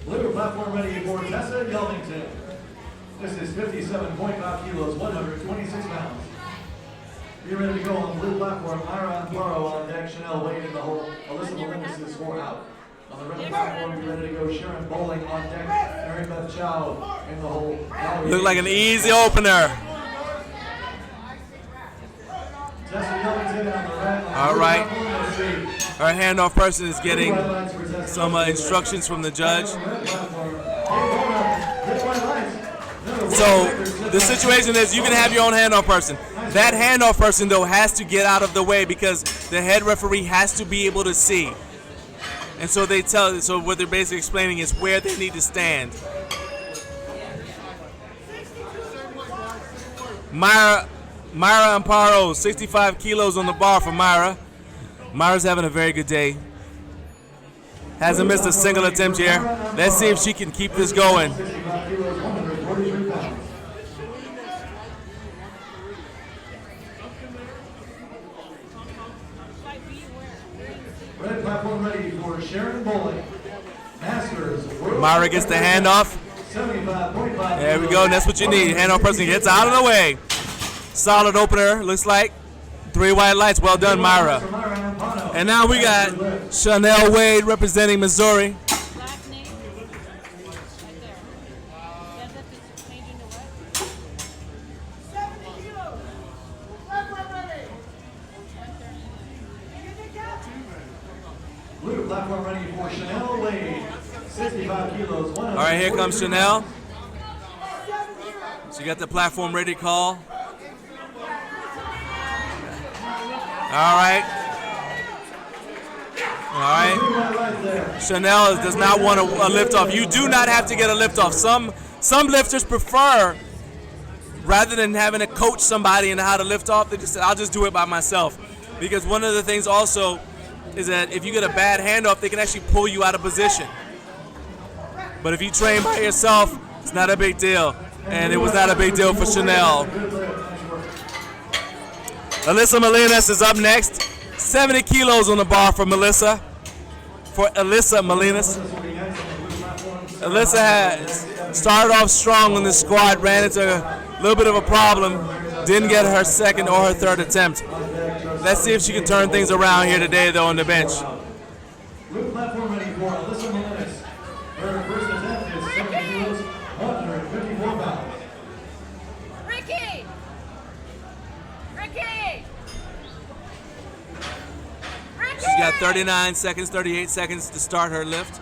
Blue platform ready for Tessa Yelvington. This is 57.5 kilos, 126 pounds. Be ready to go on the blue platform. Myra Amparo on deck, Chanel Wade in the hole, Alyssa Melendez is 4 out. On the red platform, be ready to go. Sharon Bowling on deck, Mary Beth Chow in the hole. Look like an easy opener. All right. Our handoff person is getting some instructions from the judge. So the situation is you can have your own handoff person. That handoff person, though, has to get out of the way because the head referee has to be able to see. And so they tell, so what they're basically explaining is where they need to stand. Myra Amparo, 65 kilos on the bar for Myra. Myra's having a very good day. Hasn't missed a single attempt here. Let's see if she can keep this going. Red platform ready for Sharon Bowling. Masters. Myra gets the handoff. There we go. That's what you need. Handoff person gets out of the way. Solid opener, looks like. 3 white lights. Well done, Myra. And now we got Chanel Wade representing Missouri. Blue platform ready for Chanel Wade. 65 kilos. All right, here comes Chanel. She got the platform ready to call. All right. All right. Chanel does not want a lift off. You do not have to get a lift off. Some lifters prefer, rather than having to coach somebody in how to lift off, they just say, I'll just do it by myself. Because one of the things also is that if you get a bad handoff, they can actually pull you out of position. But if you train by yourself, it's not a big deal. And it was not a big deal for Chanel. Alyssa Molinas is up next. 70 kilos on the bar for Melissa. For Alyssa Molinas. Alyssa has started off strong on the squad, ran into a little bit of a problem. Didn't get her second or her third attempt. Let's see if she can turn things around here today, though, on the bench. Blue platform ready for Alyssa Molinas. Her first attempt is 70 kilos, 154 pounds. Ricky! Ricky! She's got 39 seconds, 38 seconds to start her lift.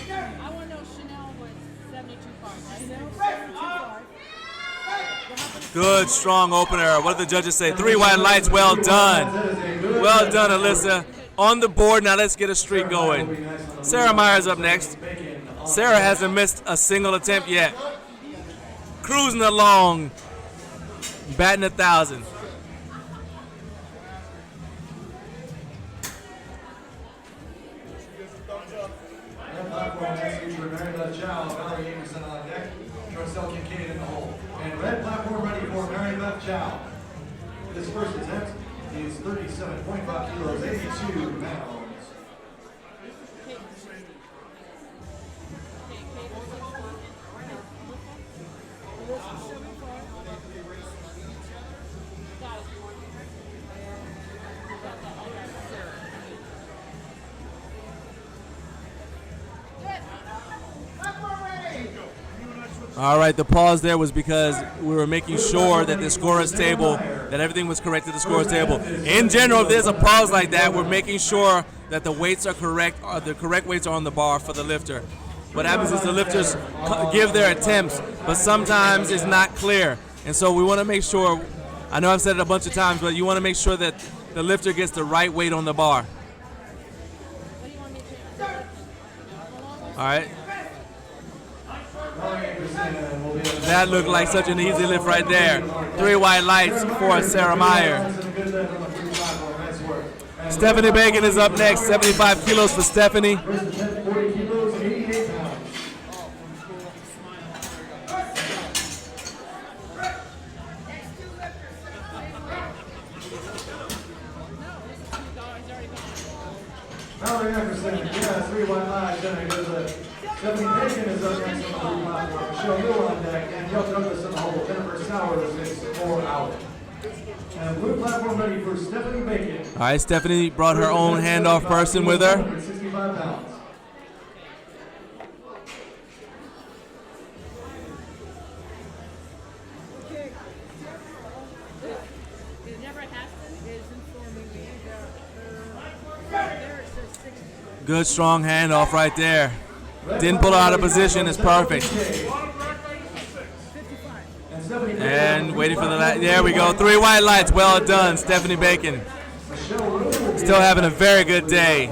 I want to know Chanel was 72 pounds, right? Good, strong opener. What did the judges say? 3 white lights. Well done. Well done, Alyssa. on the board. Now let's get a streak going. Sarah Myers up next. Sarah hasn't missed a single attempt yet. Cruising along, batting 1,000. And red platform ready for Mary Beth Chow. This first attempt is 37.5 kilos, 82 pounds. All right, the pause there was because we were making sure that the scorer's table, that everything was correct at the scorer's table. In general, if there's a pause like that, we're making sure that the weights are correct, or the correct weights are on the bar for the lifter. What happens is the lifters give their attempts, but sometimes it's not clear. And so we want to make sure, I know I've said it a bunch of times, but you want to make sure that the lifter gets the right weight on the bar. All right. That looked like such an easy lift right there. 3 white lights for Sarah Meyer. Stephanie Bacon is up next. 75 kilos for Stephanie. Valerie Eckerson, yeah, 3 white lights, and it goes to Stephanie Bacon is up next on the platform. Michelle Hill on deck, and Danielle Douglas in the hole. Jennifer Sowers is 4 out. And blue platform ready for Stephanie Bacon. All right, Stephanie brought her own handoff person with her. 165 pounds. Good strong handoff right there. Didn't pull her out of position. It's perfect. And waiting for the light. There we go. 3 white lights. Well done, Stephanie Bacon. Still having a very good day.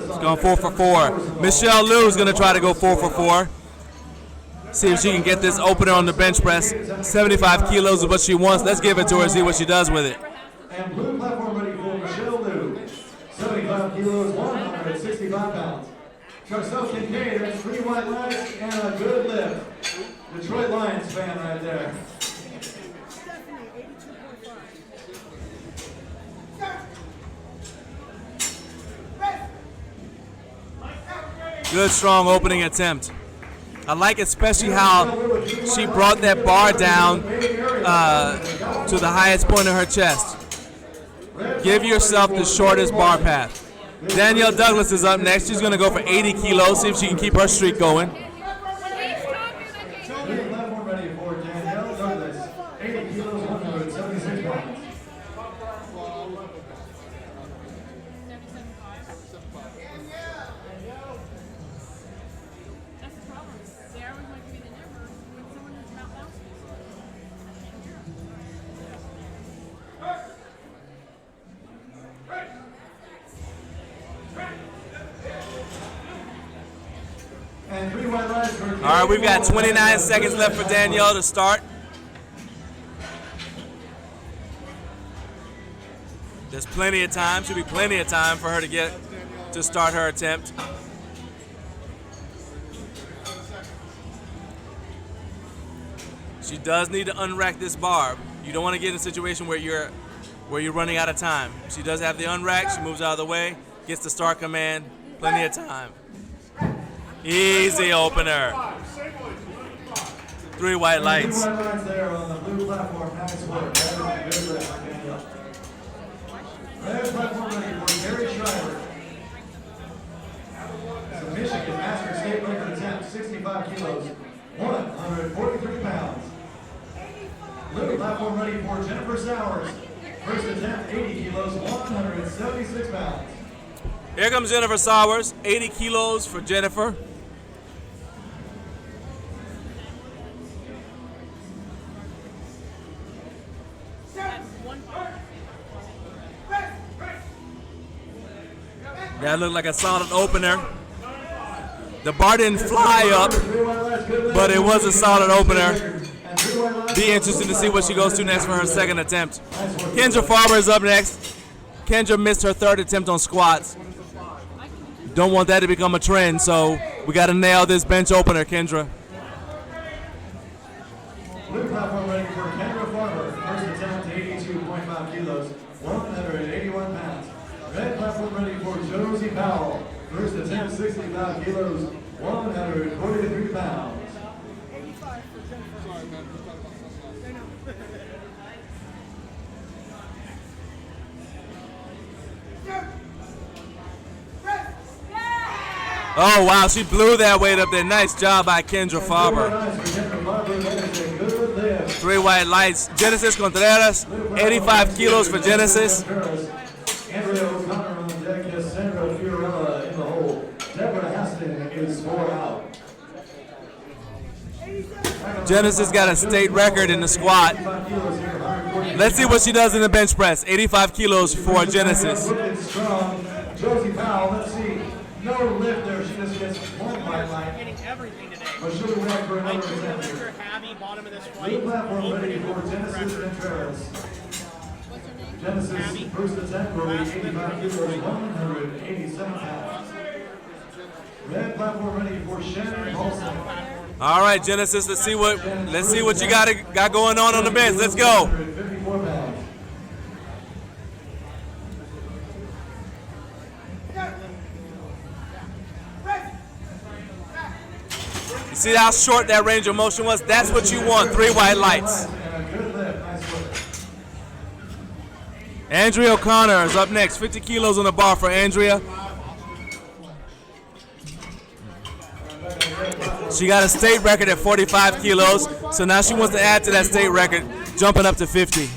She's going 4 for 4. Michelle Liu is going to try to go 4 for 4. See if she can get this opener on the bench press. 75 kilos is what she wants. Let's give it to her, see what she does with it. And blue platform ready for Michelle Liu. 75 kilos, 165 pounds. Costa Kincaid, that's 3 white lights and a good lift. Detroit Lions fan right there. Good strong opening attempt. I like especially how she brought that bar down to the highest point of her chest. Give yourself the shortest bar path. Danielle Douglas is up next. She's going to go for 80 kilos, see if she can keep her streak going. Ready for Danielle Douglas, 80 kilos, 176 pounds. And 3 white lights for All right, we've got 29 seconds left for Danielle to start. There's plenty of time. Should be plenty of time for her to start her attempt. She does need to unrack this bar. You don't want to get in a situation where you're running out of time. She does have the unrack. She moves out of the way, gets the start command. Plenty of time. Easy opener. 3 white lights. 3 white lights there on the blue platform. Nice work. That was a good lift by Danielle. Red platform ready for Gary Schreiber. It's a Michigan Master State record attempt, 65 kilos, 143 pounds. Blue platform ready for Jennifer Sowers. First attempt, 80 kilos, 176 pounds. Here comes Jennifer Sowers, 80 kilos for Jennifer. That looked like a solid opener. The bar didn't fly up, but it was a solid opener. Be interesting to see what she goes to next for her second attempt. Kendra Farber is up next. Kendra missed her third attempt on squats. Don't want that to become a trend, so we got to nail this bench opener, Kendra. Blue platform ready for Kendra Farber. First attempt, 82.5 kilos, 181 pounds. Red platform ready for Josie Powell. First attempt, 65 kilos, 143 pounds. Oh, wow, she blew that weight up there. Nice job by Kendra Farber. 3 white lights. Genesis Contreras, 85 kilos for Genesis. Andrea O'Connor on the deck, Cassandra Fiorella in the hole. Deborah Haston is 4 out. Genesis got a state record in the squat. Let's see what she does in the bench press. 85 kilos for Genesis. Josie Powell, let's see. No lift there. She just gets 1 white light. Getting everything today. But she'll be back for another attempt. Mr. Habby, bottom of this Blue fight. platform ready for Genesis Contreras. Genesis first attempt will be 85 kilos, 187 pounds. Red platform ready for Shannon Paulson. All right, Genesis, let's see what you got going on the bench. Let's go. 154 pounds. You see how short that range of motion was? That's what you want, 3 white lights. Andrea O'Connor is up next. 50 kilos on the bar for Andrea. She got a state record at 45 kilos, so now she wants to add to that state record, jumping up to 50.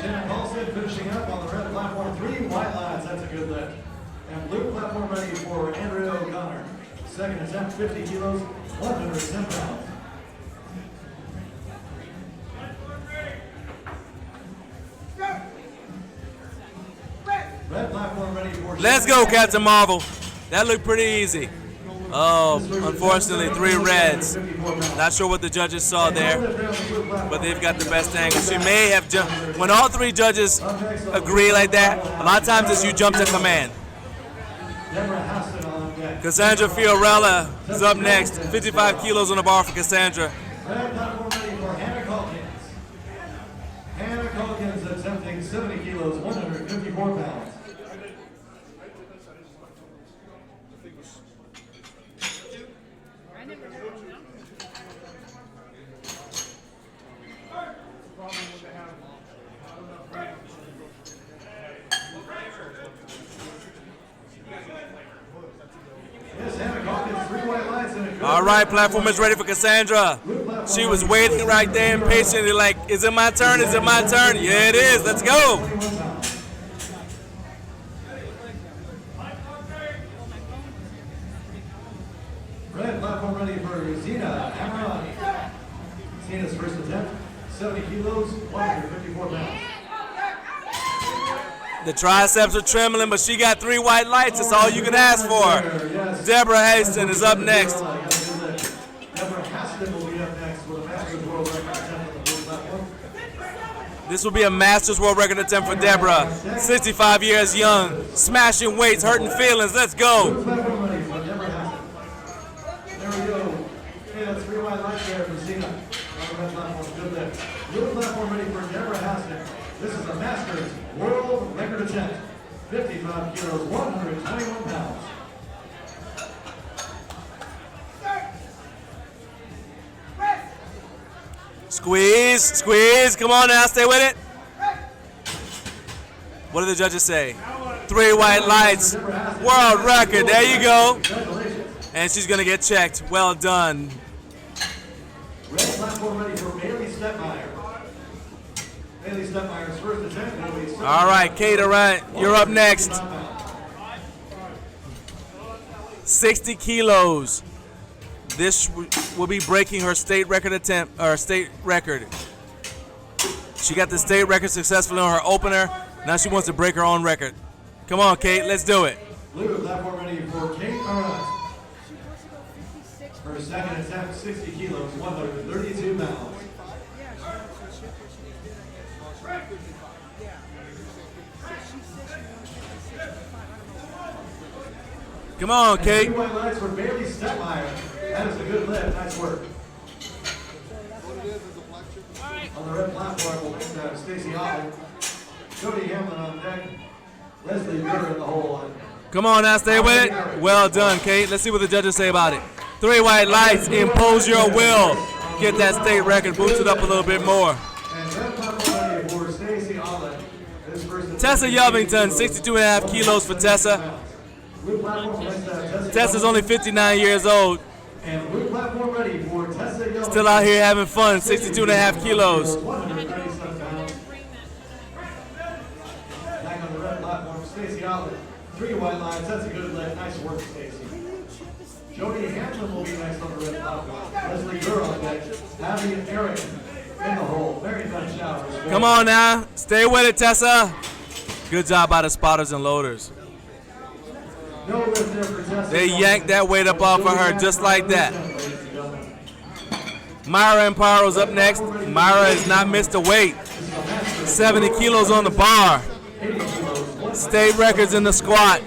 Shannon Paulson finishing up on the red platform, 3 white lights. That's a good lift. And blue platform ready for Andrea O'Connor. Second attempt, 50 kilos, 110 pounds. Red platform ready for Let's go, Captain Marvel. That looked pretty easy. Oh, unfortunately, 3 reds. Not sure what the judges saw there, but they've got the best angle. She may have jumped. When all 3 judges agree like that, a lot of times it's you jump to command. Cassandra Fiorella is up next. 55 kilos on the bar for Cassandra. Red platform ready for Hannah Calkins. Hannah Calkins attempting 70 kilos, 154 pounds. All right, platform is ready for Cassandra. She was waiting right there impatiently like, is it my turn? Is it my turn? Yeah, it is. Let's go. Red platform ready for Zina Amarani. Zina's first attempt, 70 kilos, 154 pounds. The triceps are trembling, but she got 3 white lights. That's all you can ask for. Deborah Haston is up next. Deborah Haston will be up next with a Masters World Record attempt on the blue platform. This will be a Masters World Record attempt for Deborah. 65 years young, smashing weights, hurting feelings. Let's go. Blue platform ready for Deborah Haston. There we go. Okay, that's 3 white lights there for Zina. On the red platform, good lift. Blue platform ready for Deborah Haston. This is a Masters World Record attempt. 55 kilos, 121 pounds. Squeeze, squeeze. Come on now, stay with it. What do the judges say? 3 white lights. World record. There you go. And she's going to get checked. Well done. Red platform ready for Bailey Stepmeyer. Bailey Stepmeyer's first attempt will be All right, Kate Durant, you're up next. 60 kilos. This will be breaking her state record attempt, or state record. She got the state record successfully on her opener. Now she wants to break her own record. Come on, Kate, let's do it. Blue platform ready for Kate Arnott. Her second attempt, 60 kilos, 132 pounds. Come on, Kate. And 2 white lights for Bailey Stetmeyer. That is a good lift. Nice work. On the red platform, we'll next have Stacy Otto, Jody Hamlin on deck, Leslie Burr in the hole. Come on now, stay with it. Well done, Kate. Let's see what the judges say about it. 3 white lights, impose your will. Get that state record, boost it up a little bit more. And red platform ready for Stacy Otto. Tessa Yovington, 62.5 kilos for Tessa. Blue platform next to Tessa. Tessa's only 59 years old. And blue platform ready for Tessa Yovington. Still out here having fun, 62.5 kilos. 137 pounds. Back on the red platform, Stacy Otto. 3 white lines, that's a good lift. Nice work, Stacy. Jody Hamlin will be next on the red platform. Leslie Burr on deck. Abby and Eric in the hole. Very nice showers. Come on now, stay with it, Tessa. Good job by the spotters and loaders. No lift there for Tessa. They yanked that weight up off of her just like that. Myra Amparo's up next. Myra has not missed a weight. 70 kilos on the bar. State records in the squat.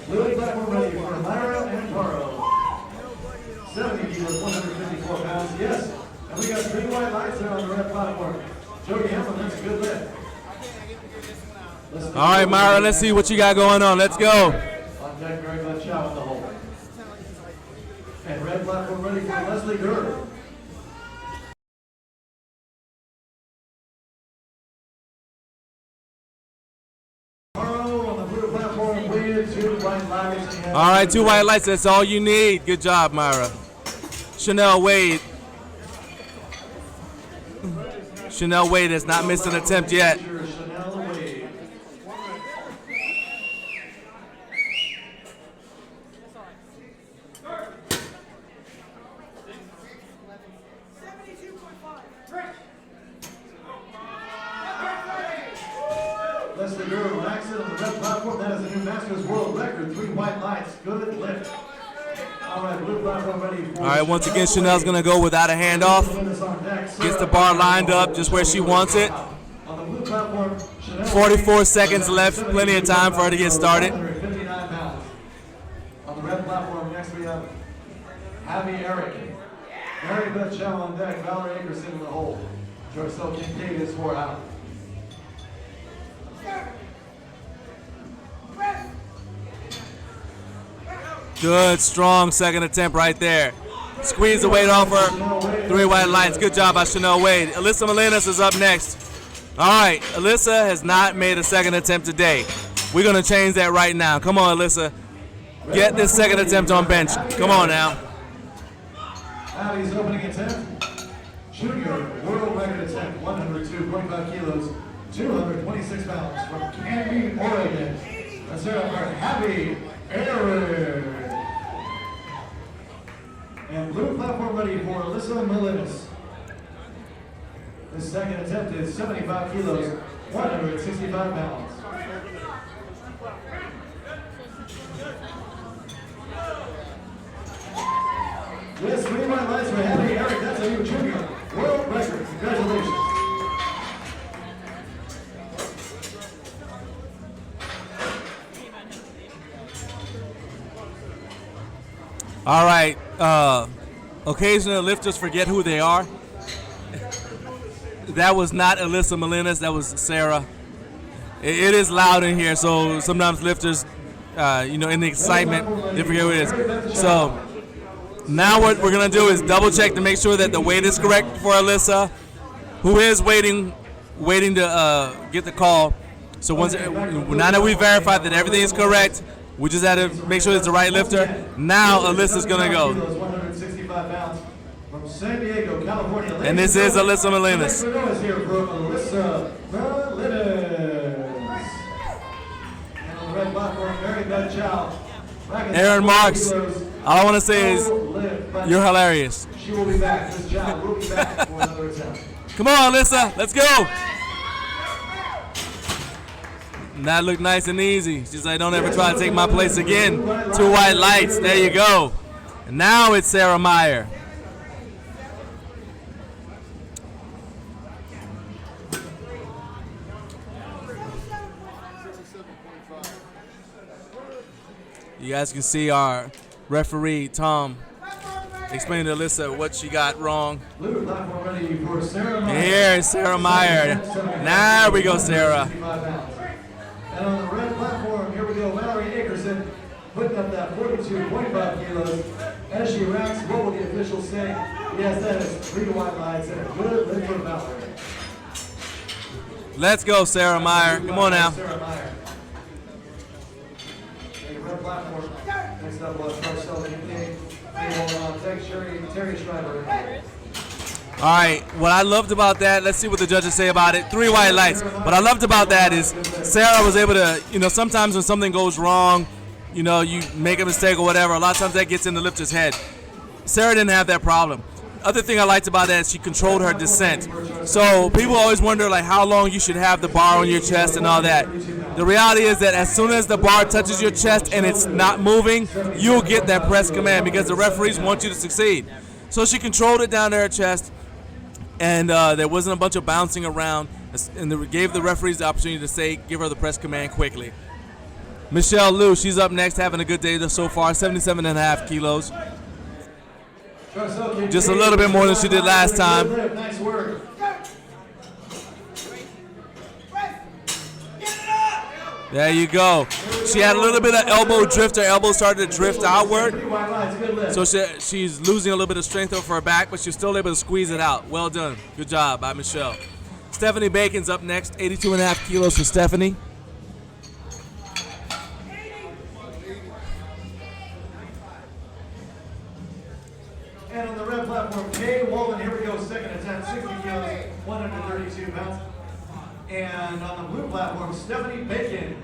Blue platform ready for Myra Amparo. 70 kilos, 154 pounds. Yes. And we got 3 white lights there on the red platform. Jody Hamlin, that's a good lift. All right, Myra, let's see what you got going on. Let's go. On deck, very much out in the hole. And red platform ready for Leslie Durr. All right, 2 white lights. That's all you need. Good job, Myra. Chanel Wade. Chanel Wade has not missed an attempt yet. Leslie Durr relaxes on the red platform. That is a new Masters World Record. 3 white lights. Good lift. All right, blue platform ready for. All right, once again, Chanel's going to go without a handoff. Gets the bar lined up just where she wants it. 44 seconds left. Plenty of time for her to get started. 159 pounds. On the red platform, next we have Abby Eric. Mary Beth Chow on deck. Valerie Akerson in the hole. Joycelle Kincaid is 4 out. Good, strong second attempt right there. Squeeze the weight off her. 3 white lights. Good job by Chanel Wade. Alyssa Molinas is up next. All right, Alyssa has not made a second attempt today. We're going to change that right now. Come on, Alyssa. Get this second attempt on bench. Come on now. Abby's opening attempt. Junior world record attempt, 102.5 kilos, 226 pounds from Canby, Oregon. Let's hear it for Abby Eric. And blue platform ready for Alyssa Molinas. This second attempt is 75 kilos, 165 pounds. Yes, 3 white lights for Abby Eric. That's a new junior world record. Congratulations. All right. Occasionally, lifters forget who they are. That was not Alyssa Molinas. That was Sarah. It is loud in here, so sometimes lifters, in the excitement, they forget who it is. So now what we're going to do is double check to make sure that the weight is correct for Alyssa, who is waiting to get the call. So now that we verified that everything is correct, we just had to make sure it's the right lifter. Now Alyssa's going to go. 165 pounds from San Diego, California. And this is Alyssa Molinas. Next one is here for Alyssa Molinas. And on the red platform, Mary Beth Chow. Aaron Marks, all I want to say is you're hilarious. She will be back. Ms. Chow will be back for another attempt. Come on, Alyssa, let's go. And that looked nice and easy. She's like, don't ever try to take my place again. 2 white lights, there you go. And now it's Sarah Meyer. You guys can see our referee, Tom, explaining to Alyssa what she got wrong. And here is Sarah Meyer. Now we go, Sarah. And on the red platform, here we go, Mallory Akerson, putting up that 42.5 kilos. As she ranks, what will the officials say? Yes, that is 3 white lights and a good lift for Mallory. Let's go, Sarah Meyer. Come on now. Sarah Meyer. Red platform. Next up was Marcel King. Terry Schreiber. All right, what I loved about that, let's see what the judges say about it. 3 white lights. What I loved about that is Sarah was able to, sometimes when something goes wrong, you make a mistake or whatever, a lot of times that gets in the lifter's head. Sarah didn't have that problem. Other thing I liked about that is she controlled her descent. So people always wonder how long you should have the bar on your chest and all that. The reality is that as soon as the bar touches your chest and it's not moving, you'll get that press command because the referees want you to succeed. So she controlled it down to her chest, and there wasn't a bunch of bouncing around, and they gave the referees the opportunity to give her the press command quickly. Michelle Liu, she's up next, having a good day so far, 77.5 kilos. Just a little bit more than she did last time. Nice work. There you go. She had a little bit of elbow drift. Her elbow started to drift outward. So she's losing a little bit of strength over her back, but she's still able to squeeze it out. Well done. Good job by Michelle. Stephanie Bacon's up next. 82.5 kilos for Stephanie. And on the red platform, Kay Walden, here we go, second attempt, 60 kilos, 132 pounds. And on the blue platform, Stephanie Bacon,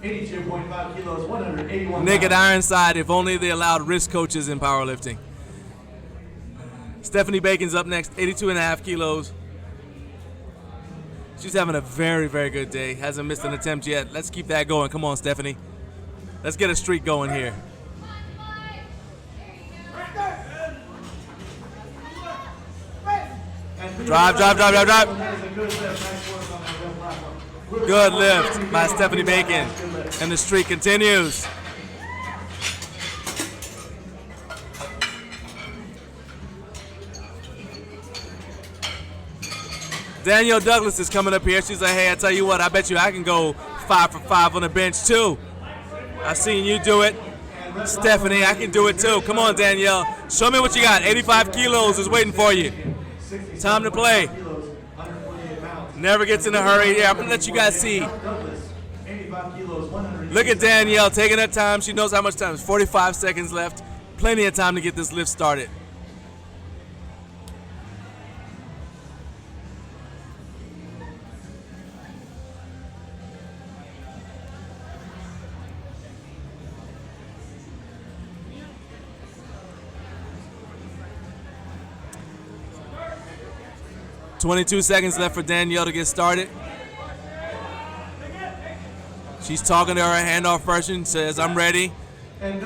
82.5 kilos, 181 pounds. Nick at Ironside, if only they allowed risk coaches in powerlifting. Stephanie Bacon's up next, 82.5 kilos. She's having a very, very good day. Hasn't missed an attempt yet. Let's keep that going. Come on, Stephanie. Let's get a streak going here. Drive. Good lift by Stephanie Bacon. And the streak continues. Danielle Douglas is coming up here. She's like, hey, I tell you what, I bet you I can go 5 for 5 on the bench too. I've seen you do it. Stephanie, I can do it too. Come on, Danielle. Show me what you got. 85 kilos is waiting for you. Time to play. Never gets in a hurry. Yeah, I'm going to let you guys see. Look at Danielle taking her time. She knows how much time. 45 seconds left. Plenty of time to get this lift started. $22 seconds left for Danielle to get started. She's talking to her handoff person, says, I'm ready. And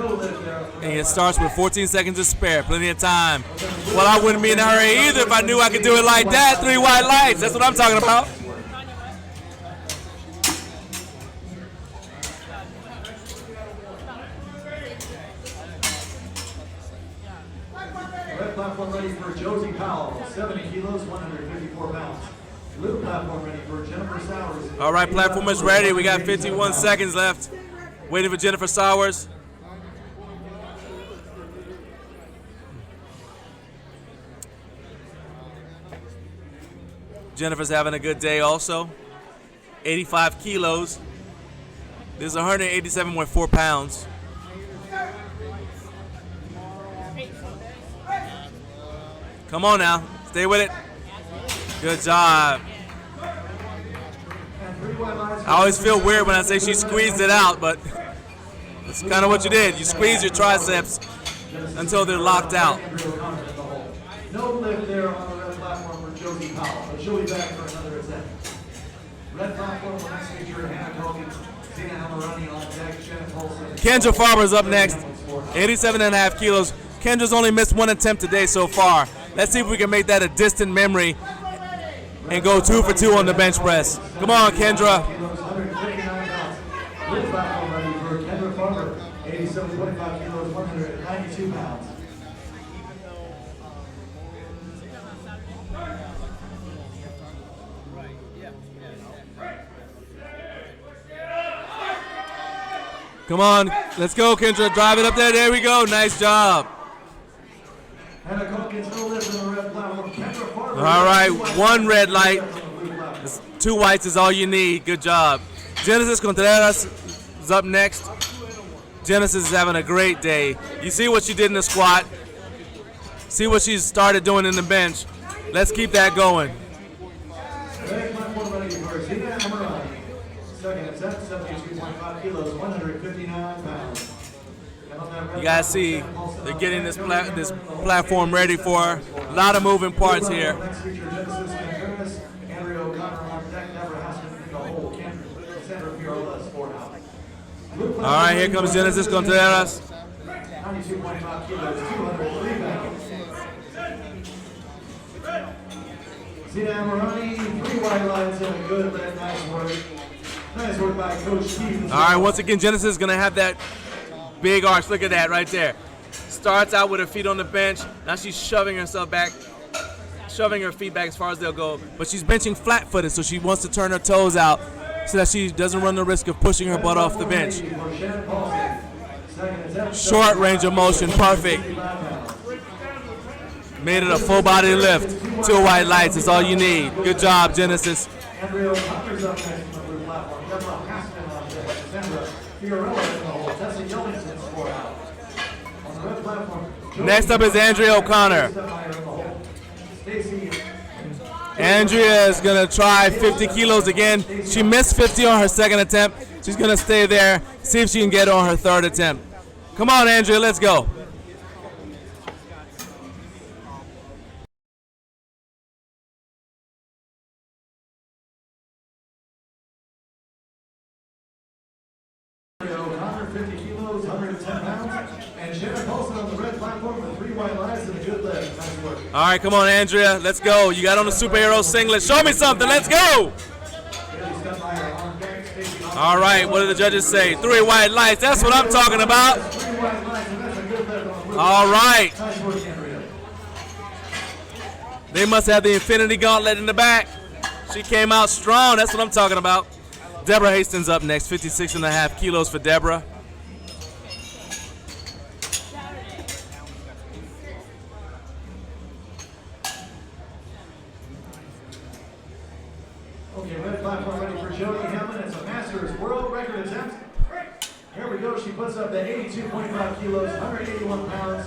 it starts with 14 seconds to spare, plenty of time. Well, I wouldn't be in a hurry either if I knew I could do it like that. 3 white lights, that's what I'm talking about. Red platform ready for Josie Powell, 70 kilos, 154 pounds. Blue platform ready for Jennifer Sowers. All right, platform is ready. We got 51 seconds left. Waiting for Jennifer Sowers. Jennifer's having a good day also. 85 kilos. This is 187.4 pounds. Come on now. Stay with it. Good job. I always feel weird when I say she squeezed it out, but it's kind of what you did. You squeeze your triceps until they're locked out. No lift there on the red platform for Josie Powell, but she'll be back for another attempt. Red platform will next feature Hannah Hogan, Zena Amarani on deck, Shannon Paulson. Kendra Farmer's up next, 87.5 kilos. Kendra's only missed one attempt today so far. Let's see if we can make that a distant memory and go 2 for 2 on the bench press. Come on, Kendra. Red platform ready for Kendra Farmer, 87.5 kilos, 192 pounds. Come on, let's go, Kendra. Drive it up there. There we go. Nice job. All right, 1 red light. 2 whites is all you need. Good job. Genesis Contreras is up next. Genesis is having a great day. You see what she did in the squat. See what she's started doing in the bench. Let's keep that going. Second attempt, 72.5 kilos, 159 pounds. You guys see, they're getting this platform ready for her. A lot of moving parts here. All right, here comes Genesis Contreras. 92.5 kilos, 203 pounds. Zena Amarani, 3 white lines and a good red. Nice work. Nice work by Coach Stevens. All right, once again, Genesis is going to have that big arch. Look at that right there. Starts out with her feet on the bench. Now she's shoving herself back, shoving her feet back as far as they'll go. But she's benching flat-footed, so she wants to turn her toes out so that she doesn't run the risk of pushing her butt off the bench. Short range of motion, perfect. Made it a full body lift. 2 white lights is all you need. Good job, Genesis. Next up is Andrea O'Connor. Andrea is going to try 50 kilos again. She missed 50 on her second attempt. She's going to stay there, see if she can get it on her third attempt. Come on, Andrea, let's go. O'Connor, 50 kilos, 110 pounds. And Shannon Paulson on the red platform with 3 white lines and a good lift. Nice work. All right, come on, Andrea. Let's go. You got on the superhero singlet. Show me something. Let's go. All right, what do the judges say? 3 white lights. That's what I'm talking about. All right. They must have the infinity gauntlet in the back. She came out strong. That's what I'm talking about. Deborah Hastings up next. 56.5 kilos for Deborah. Okay, red platform ready for Jody Hellman. It's a Masters World Record attempt. Here we go. She puts up the 82.5 kilos, 181 pounds.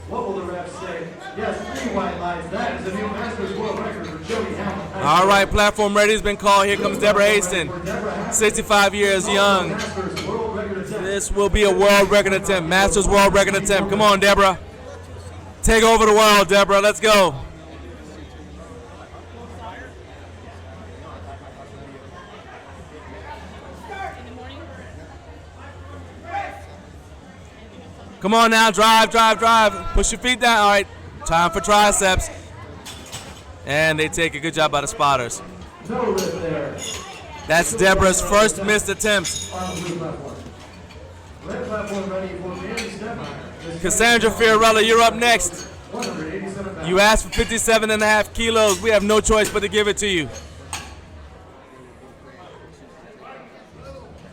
What will the refs say? Yes, 3 white lights. That is a new Masters World Record for Jody Hellman. All right, platform ready has been called. Here comes Deborah Hastings, 65 years young. This will be a world record attempt, Masters World Record attempt. Come on, Deborah. Take over the world, Deborah. Let's go. Come on now, drive, drive, drive. Push your feet down. All right, time for triceps. And they take a good job by the spotters. No lift there. That's Deborah's first missed attempt. Red platform ready for Mary Stepmeyer. Cassandra Fiorella, you're up next. You asked for 57.5 kilos. We have no choice but to give it to you.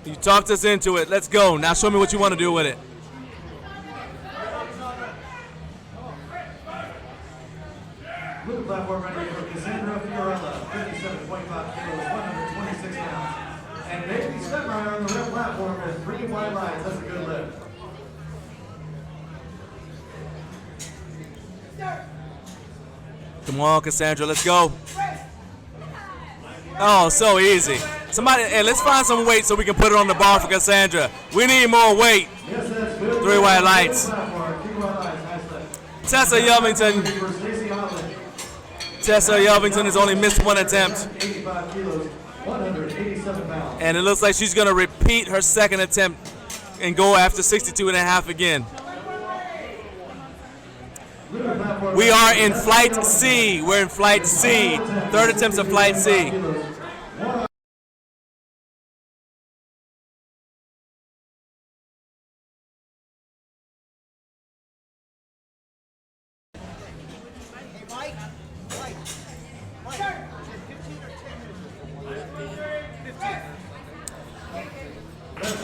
You talked us into it. Let's go. Now show me what you want to do with it. Blue platform ready for Cassandra Fiorella, 57.5 kilos, 126 pounds. And Betsy Spann on the red platform with 3 white lines. That's a good lift. Come on, Cassandra, let's go. Oh, so easy. Somebody, hey, let's find some weight so we can put it on the bar for Cassandra. We need more weight. 3 white lights. Tessa Yelvington. Tessa Yelvington has only missed 1 attempt. And it looks like she's going to repeat her 2nd attempt and go after 62.5 again. We are in Flight C. We're in Flight C. 3rd attempts of Flight C.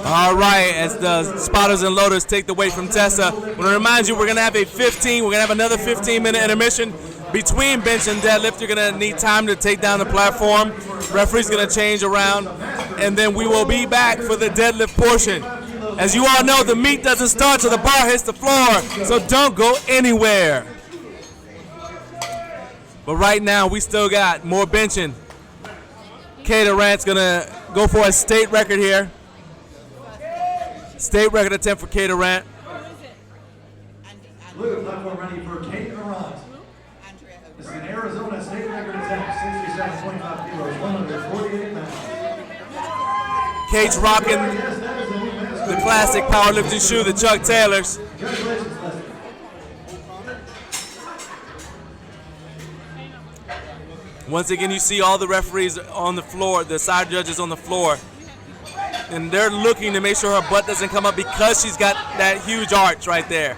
All right, as the spotters and loaders take the weight from Tessa, I want to remind you we're going to have a 15, we're going to have another 15-minute intermission. Between bench and deadlift, you're going to need time to take down the platform. Referee's going to change around, and then we will be back for the deadlift portion. As you all know, the meet doesn't start till the bar hits the floor, so don't go anywhere. But right now, we still got more benching. Kay Durant's going to go for a state record here. State record attempt for Kay Durant. Blue platform ready for Kate Durant. This is an Arizona state record attempt, 67.5 kilos, 148 pounds. Kate's rocking the classic powerlifting shoe, the Chuck Taylors. Congratulations, Leslie. Once again, you see all the referees on the floor, the side judges on the floor. And they're looking to make sure her butt doesn't come up because she's got that huge arch right there.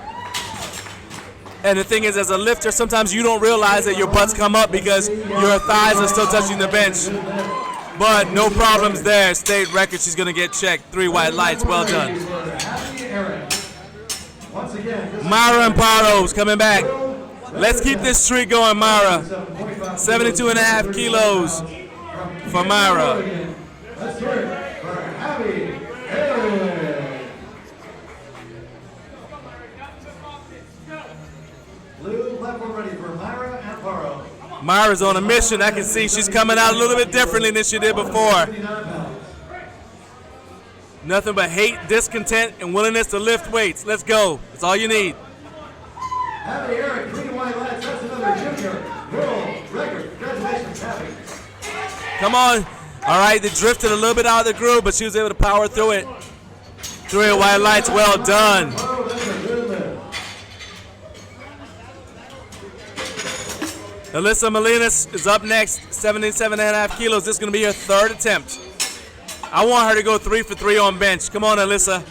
And the thing is, as a lifter, sometimes you don't realize that your butts come up because your thighs are still touching the bench. But no problems there. State record, she's going to get checked. 3 white lights, well done. Myra and Paros coming back. Let's keep this streak going, Myra. 72.5 kilos for Myra. Let's hear it for Abby Aaron. Blue platform ready for Myra and Paro. Myra's on a mission. I can see she's coming out a little bit differently than she did before. Nothing but hate, discontent, and willingness to lift weights. Let's go. That's all you need. Abby Aaron, 3 white lights. That's another junior world record. Congratulations, Abby. Come on. All right, they drifted a little bit out of the groove, but she was able to power through it. 3 white lights, well done. Alyssa Molinas is up next, 77.5 kilos. This is going to be her 3rd attempt. I want her to go 3 for 3 on bench. Come on, Alyssa.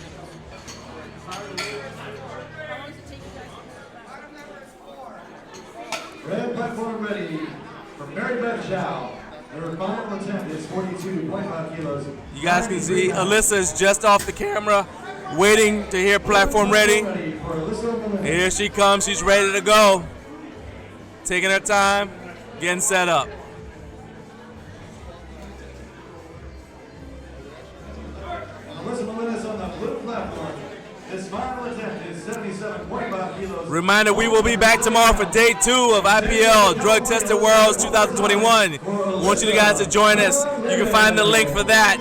Red platform ready for Mary Beth Chow. Her final attempt is 42.5 kilos. You guys can see Alyssa is just off the camera, waiting to hear platform ready. Here she comes. She's ready to go. Taking her time, getting set up. Alyssa Molinas on the blue platform. His final attempt is 77.5 kilos. Reminder, we will be back tomorrow for day 2 of IPL Drug Tested Worlds 2021. I want you guys to join us. You can find the link for that.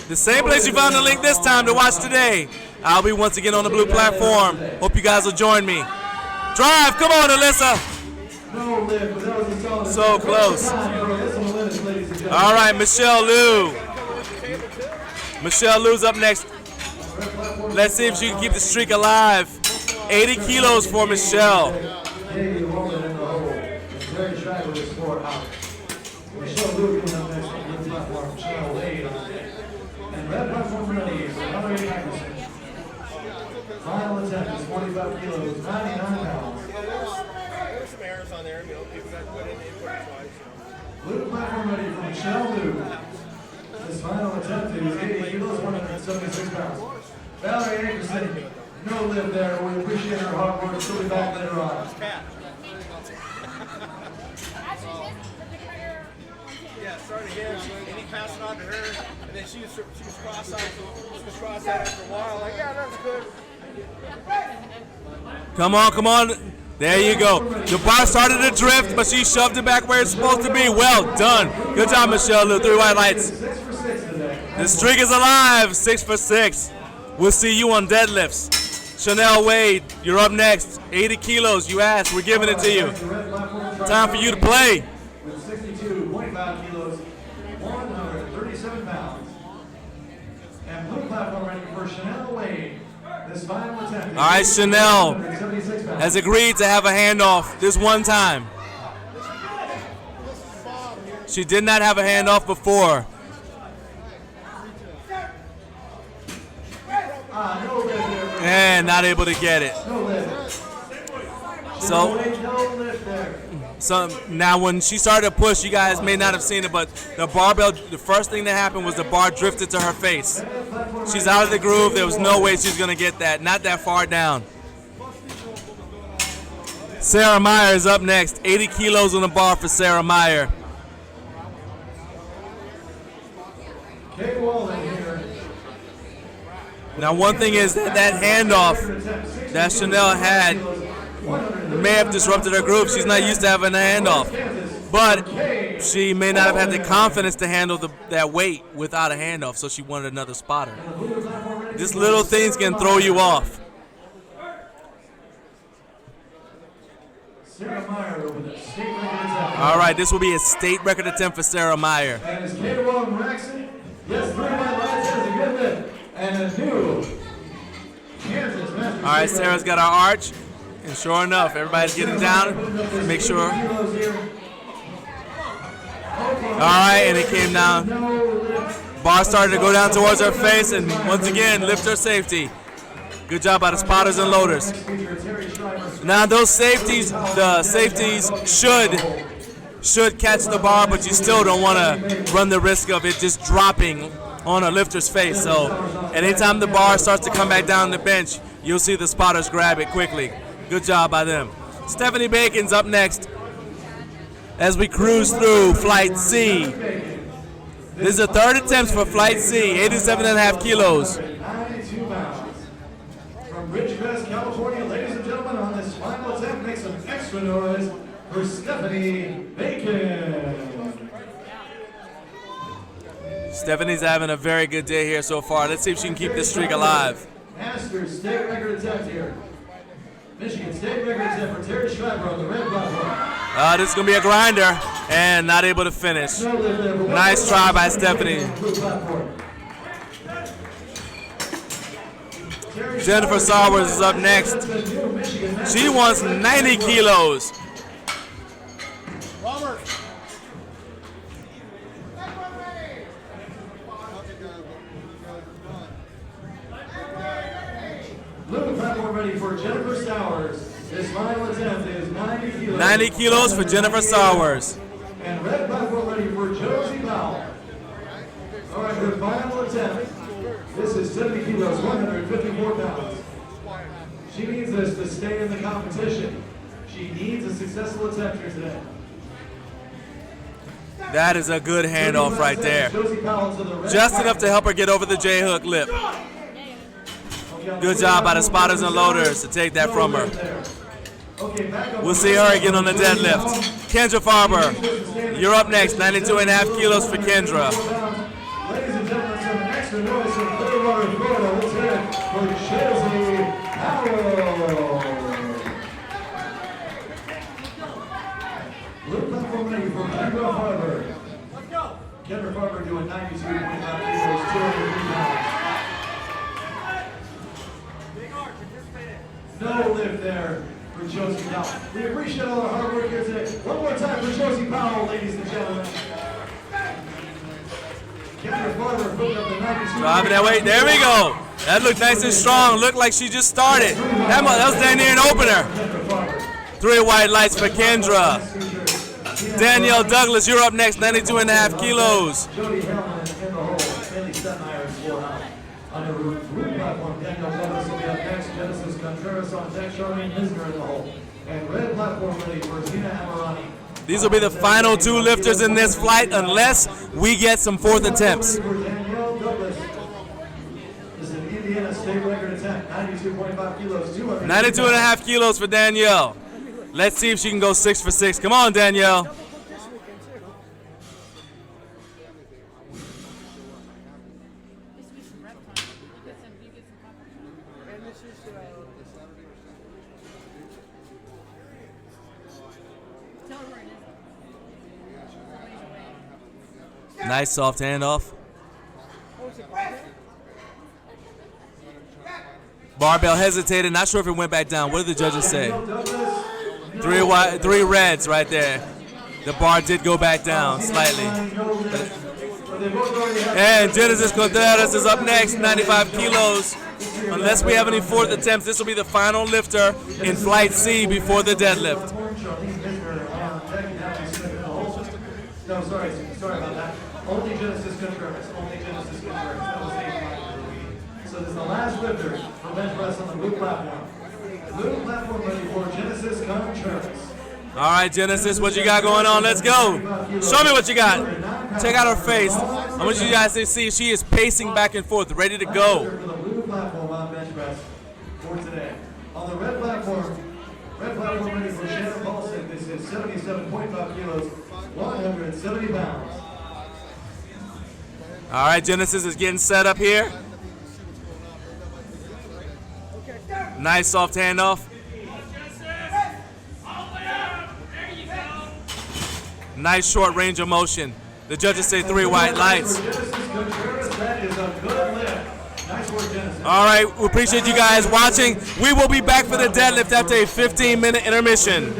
The same place you found the link this time to watch today. I'll be once again on the blue platform. Hope you guys will join me. Drive, come on, Alyssa. So close. All right, Michelle Liu. Michelle Liu's up next. Let's see if she can keep the streak alive. 80 kilos for Michelle. Very shy with his sport out. Michelle Liu coming up next on the blue platform. Channel 8 on the day. And red platform ready for Natalie Smith. Final attempt is 45 kilos, 99 pounds. There's some errors on there, people got to put in input twice. Blue platform ready for Michelle Liu. His final attempt is 80 kilos, 176 pounds. Valerie Anderson, no live there. We appreciate her hard work. She'll be back later on. Yeah, started here, and he passed it on to her, and then she was cross-eyed, after a while, like, yeah, that's good. Come on, come on. There you go. The bar started to drift, but she shoved it back where it's supposed to be. Well done. Good job, Michelle. The 3 white lights. The streak is alive. 6 for 6. We'll see you on deadlifts. Chanel Wade, you're up next. 80 kilos. You asked. We're giving it to you. Time for you to play. With 62.5 kilos, 137 pounds. And blue platform ready for Chanel Wade. This final attempt. All right, Chanel has agreed to have a handoff this one time. She did not have a handoff before. And not able to get it. So now when she started to push, you guys may not have seen it, but the barbell, the first thing that happened was the bar drifted to her face. She's out of the groove. There was no way she's going to get that. Not that far down. Sarah Meyer is up next. 80 kilos on the bar for Sarah Meyer. Now one thing is that handoff that Chanel had may have disrupted her groove. She's not used to having a handoff. But she may not have had the confidence to handle that weight without a handoff, so she wanted another spotter. Just little things can throw you off. All right, this will be a state record attempt for Sarah Meyer. All right, Sarah's got our arch, and sure enough, everybody's getting down. Make sure. All right, and it came down. Bar started to go down towards her face, and once again, lift her safety. Good job by the spotters and loaders. Now those safeties, the safeties should catch the bar, but you still don't want to run the risk of it just dropping on a lifter's face. So anytime the bar starts to come back down the bench, you'll see the spotters grab it quickly. Good job by them. Stephanie Bacon's up next as we cruise through Flight C. This is the third attempt for Flight C, 87.5 kilos. 92 pounds. From Ridgecrest, California, ladies and gentlemen, on this final attempt, make some extra noise for Stephanie Bacon. Stephanie's having a very good day here so far. Let's see if she can keep this streak alive. Masters state record attempt here. Michigan state record attempt for Terry Schreiber on the red platform. This is going to be a grinder and not able to finish. Nice try by Stephanie. Jennifer Sowers is up next. She wants 90 kilos. Robert. Blue platform ready for Jennifer Sowers. This final attempt is 90 kilos. 90 kilos for Jennifer Sowers. And red platform ready for Josie Powell. All right, her final attempt. This is 70 kilos, 154 pounds. She needs this to stay in the competition. She needs a successful attempt here today. That is a good handoff right there. Just enough to help her get over the J-hook lip. Good job by the spotters and loaders to take that from her. We'll see her again on the deadlift. Kendra Farber, you're up next. 92.5 kilos for Kendra. Ladies and gentlemen, some extra noise from Clearwater, Florida. Let's hear it for Josie Powell. Blue platform ready for Kendra Farber. Kendra Farber doing 92.5 kilos, 203 pounds. No lift there for Josie Powell. We appreciate all our hard work here today. One more time for Josie Powell, ladies and gentlemen. Kendra Farber putting up the 92. Driving that weight. There we go. That looked nice and strong. Looked like she just started. That was down near an opener. 3 white lights for Kendra. Danielle Douglas, you're up next. 92.5 kilos. Jody Hellman in the hole. Bailey Stetmeyer is 4 out. On the blue platform, Danielle Douglas will be up next. Genesis Contreras on deck. Charlene Misner in the hole. And red platform ready for Zina Amarani. These will be the final 2 lifters in this flight unless we get some 4th attempts. Danielle Douglas. This is an Indiana state record attempt. 92.5 kilos. 92.5 kilos for Danielle. Let's see if she can go 6 for 6. Come on, Danielle. Nice soft handoff. Barbell hesitated. Not sure if it went back down. What did the judges say? 3 reds right there. The bar did go back down slightly. And Genesis Contreras is up next, 95 kilos. Unless we have any fourth attempts, this will be the final lifter in Flight C before the deadlift. No, sorry about that. Only Genesis Contreras. That was so this is the last lifter for bench press on the blue platform. Blue platform ready for Genesis Contreras. All right, Genesis, what you got going on? Let's go. Show me what you got. Check out her face. I want you guys to see she is pacing back and forth, ready to go. For the blue platform on bench press for today. On the red platform ready for Shannon Paulson. This is 77.5 kilos, 170 pounds. All right, Genesis is getting set up here. Nice soft handoff. Nice short range of motion. The judges say 3 white lights. All right, we appreciate you guys watching. We will be back for the deadlift after a 15-minute intermission.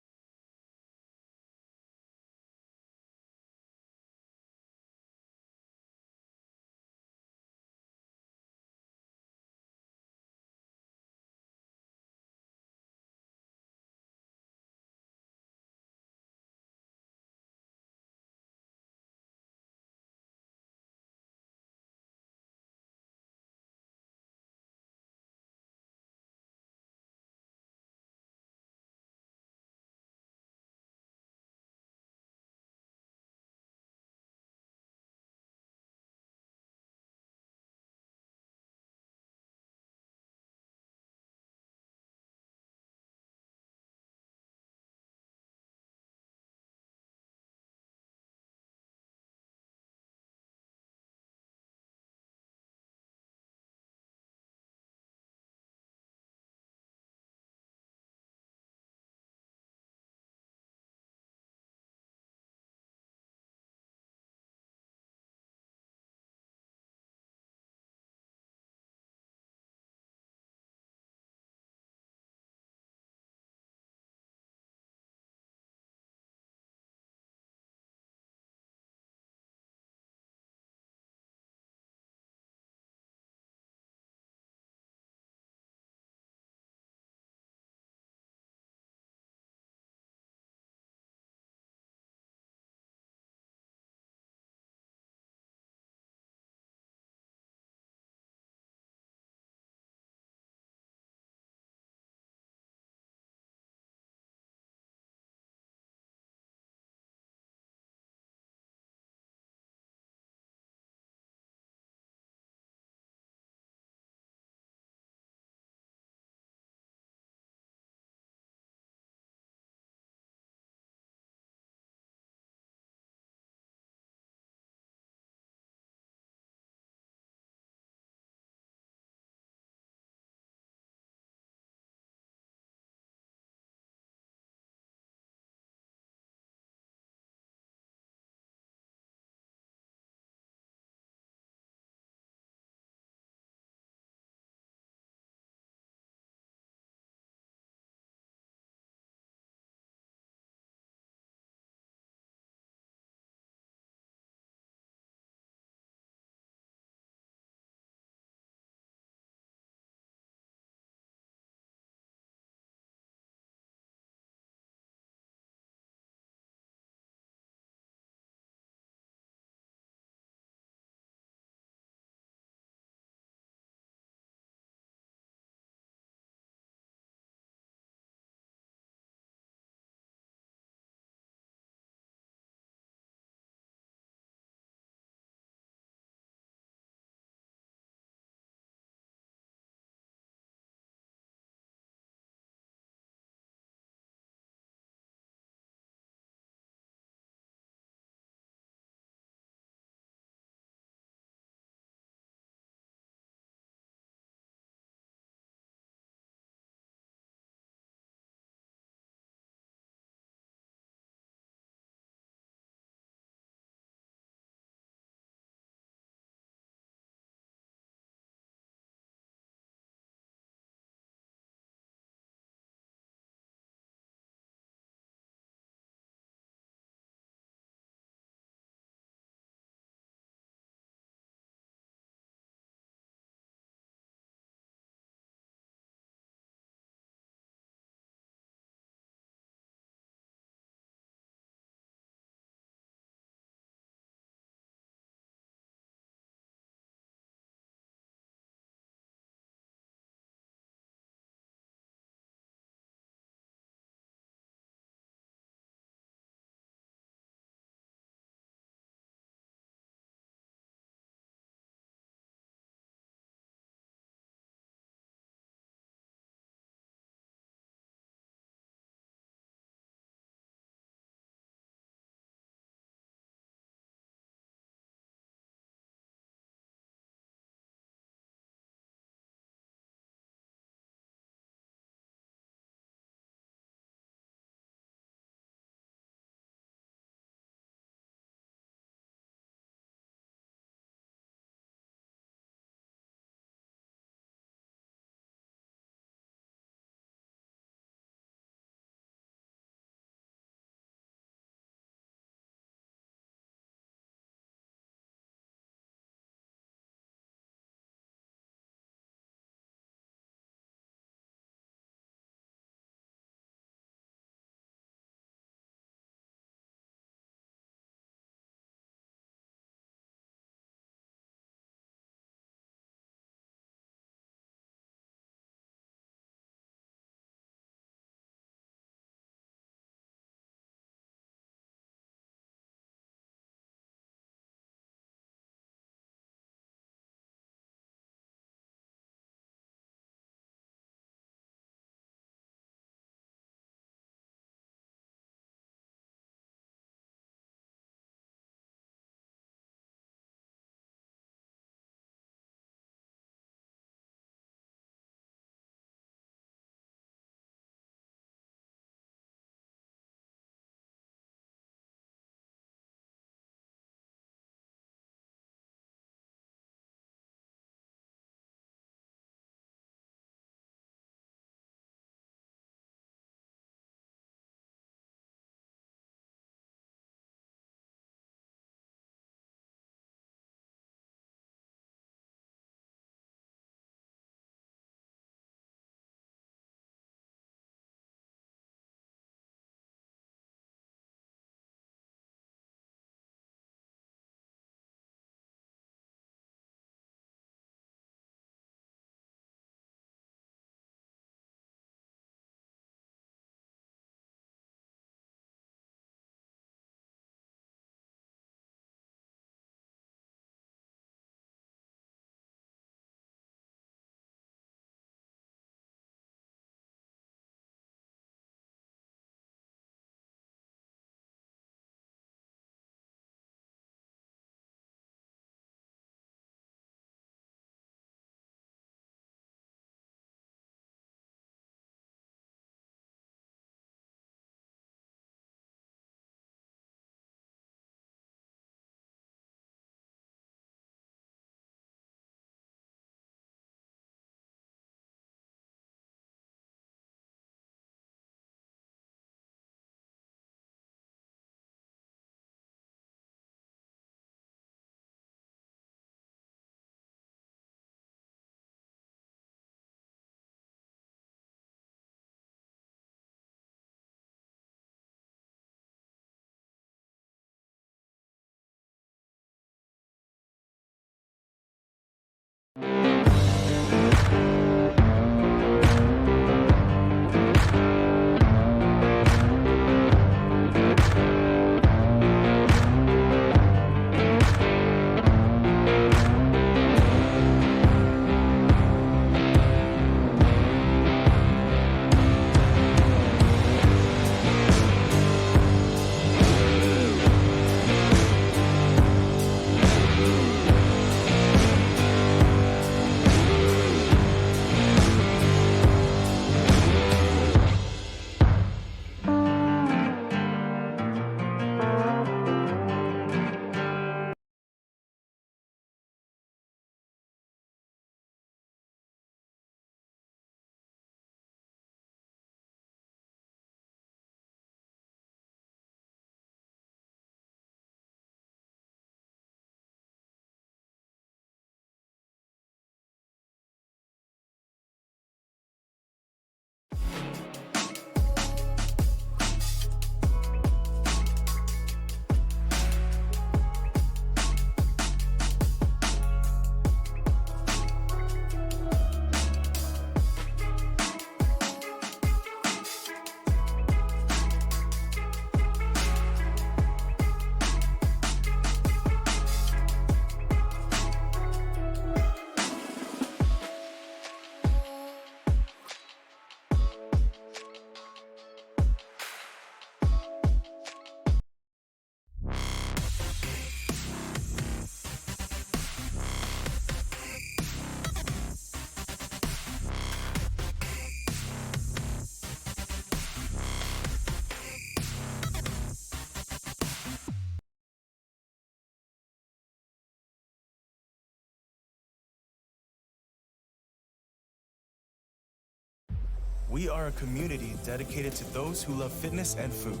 We are a community dedicated to those who love fitness and food.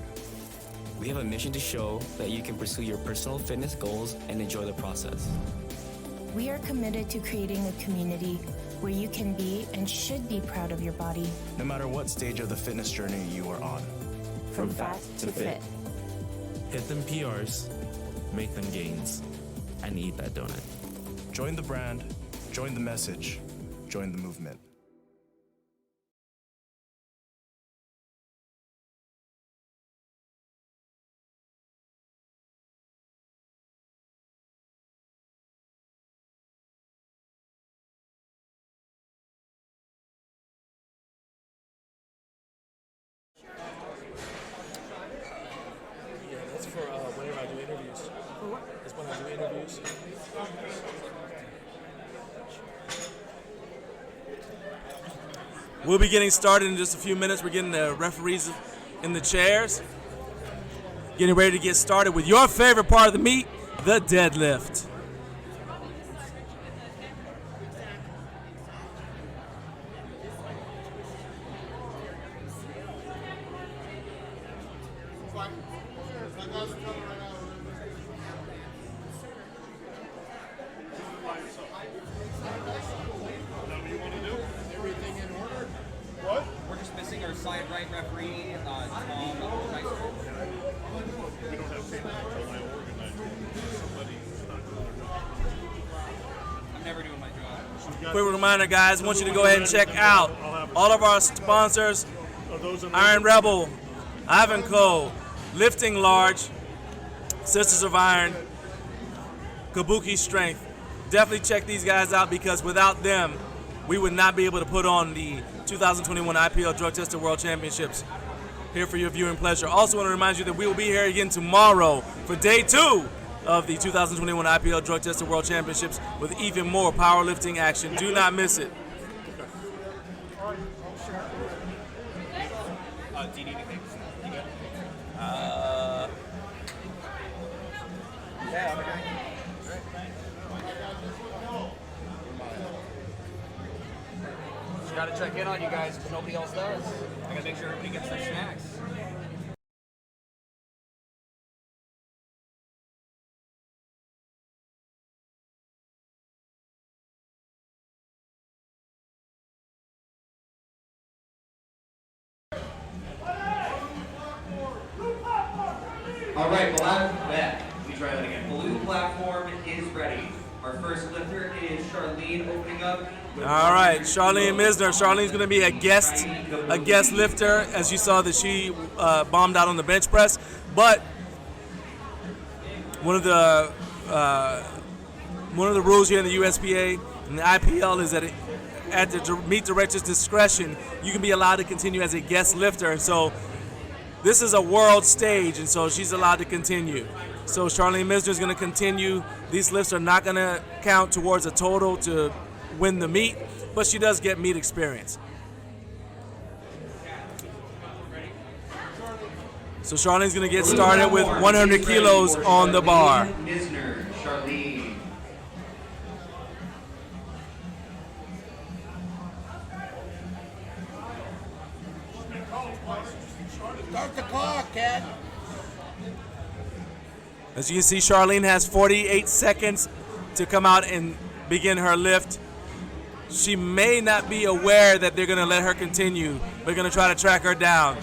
We have a mission to show that you can pursue your personal fitness goals and enjoy the process. We are committed to creating a community where you can be and should be proud of your body. No matter what stage of the fitness journey you are on. From fat to fit. Hit them PRs, make them gains, and eat that donut. Join the brand, join the message, join the movement. Yeah, that's for whenever I do interviews. For what? That's when I do interviews. We'll be getting started in just a few minutes. We're getting the referees in the chairs. Getting ready to get started with your favorite part of the meet, the deadlift. We're just missing our side right referee, Tom. We don't have people until I organize somebody not doing their job. I'm never doing my job. Quick reminder, guys, I want you to go ahead and check out all of our sponsors: Iron Rebel, Ivan Co., Lifting Large, Sisters of Iron, Kabuki Strength. Definitely check these guys out because without them, we would not be able to put on the 2021 IPL Drug Tester World Championships here for your viewing pleasure. Also want to remind you that we will be here again tomorrow for day 2 of the 2021 IPL Drug Tester World Championships with even more powerlifting action. Do not miss it. Do you need anything? You good? Yeah, I'm okay. Just gotta check in on you guys because nobody else does. I gotta make sure everybody gets their snacks. All right, we try that again. Blue platform is ready. Our first lifter is Charlene opening up. All right, Charlene Misner. Charlene's going to be a guest lifter, as you saw that she bombed out on the bench press. But one of the rules here in the USPA and the IPL is that at the meet director's discretion, you can be allowed to continue as a guest lifter. And so this is a world stage, and so she's allowed to continue. So Charlene Misner is going to continue. These lifts are not going to count towards a total to win the meet, but she does get meet experience. So Charlene's going to get started with 100 kilos on the bar. Misner, Charlene. Start the clock, Cat. As you can see, Charlene has 48 seconds to come out and begin her lift. She may not be aware that they're going to let her continue. They're going to try to track her down.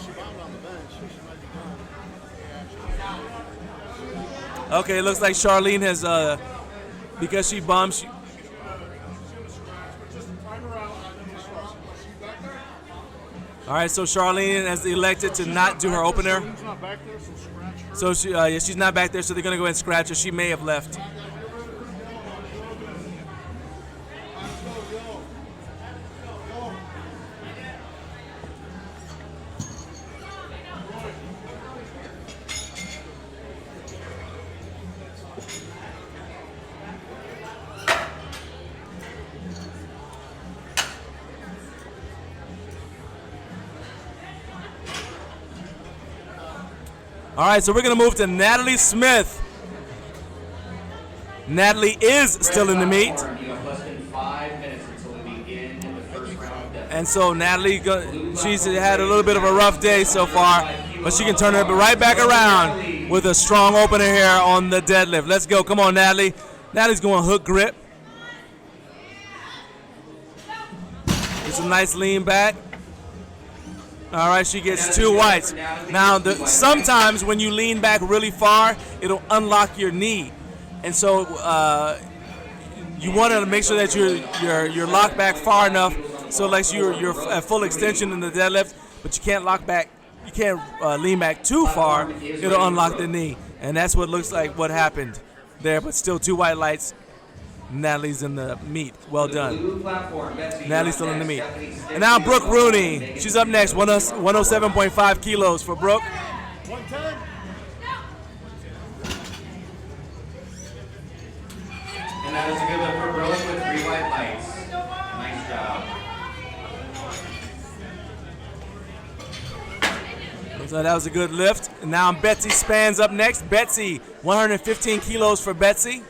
Okay, it looks like Charlene has, because she bombed. All right, so Charlene has elected to not do her opener. So she's not back there, so they're going to go ahead and scratch her. She may have left. All right, so we're going to move to Natalie Smith. Natalie is still in the meet. And so Natalie, she's had a little bit of a rough day so far, but she can turn it right back around with a strong opener here on the deadlift. Let's go. Come on, Natalie. Natalie's going hook grip. It's a nice lean back. All right, she gets 2 whites. Now, sometimes when you lean back really far, it'll unlock your knee. And so you want to make sure that you're locked back far enough so like you're at full extension in the deadlift, but you can't lock back. You can't lean back too far. It'll unlock the knee. And that's what looks like what happened there, but still 2 white lights. Natalie's in the meat. Well done. Natalie's still in the meat. And now Brooke Rooney. She's up next. 107.5 kilos for Brooke. And that is a good lift for Brooke with 3 white lights. Nice job. So that was a good lift. And now Betsy Spann's up next. Betsy, 115 kilos for Betsy.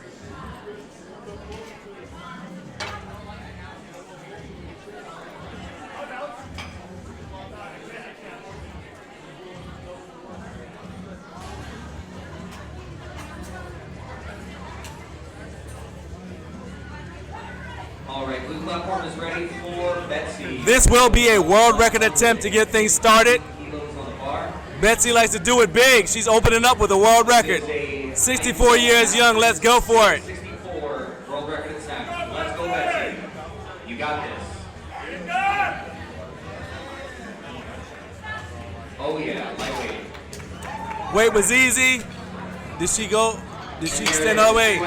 All right, blue platform is ready for Betsy. This will be a world record attempt to get things started. Betsy likes to do it big. She's opening up with a world record. 64 years young. Let's go for it. 64 world record attempt. Let's go, Betsy. You got this. Oh yeah, lightweight. Weight was easy. Did she go? Did she extend all the way?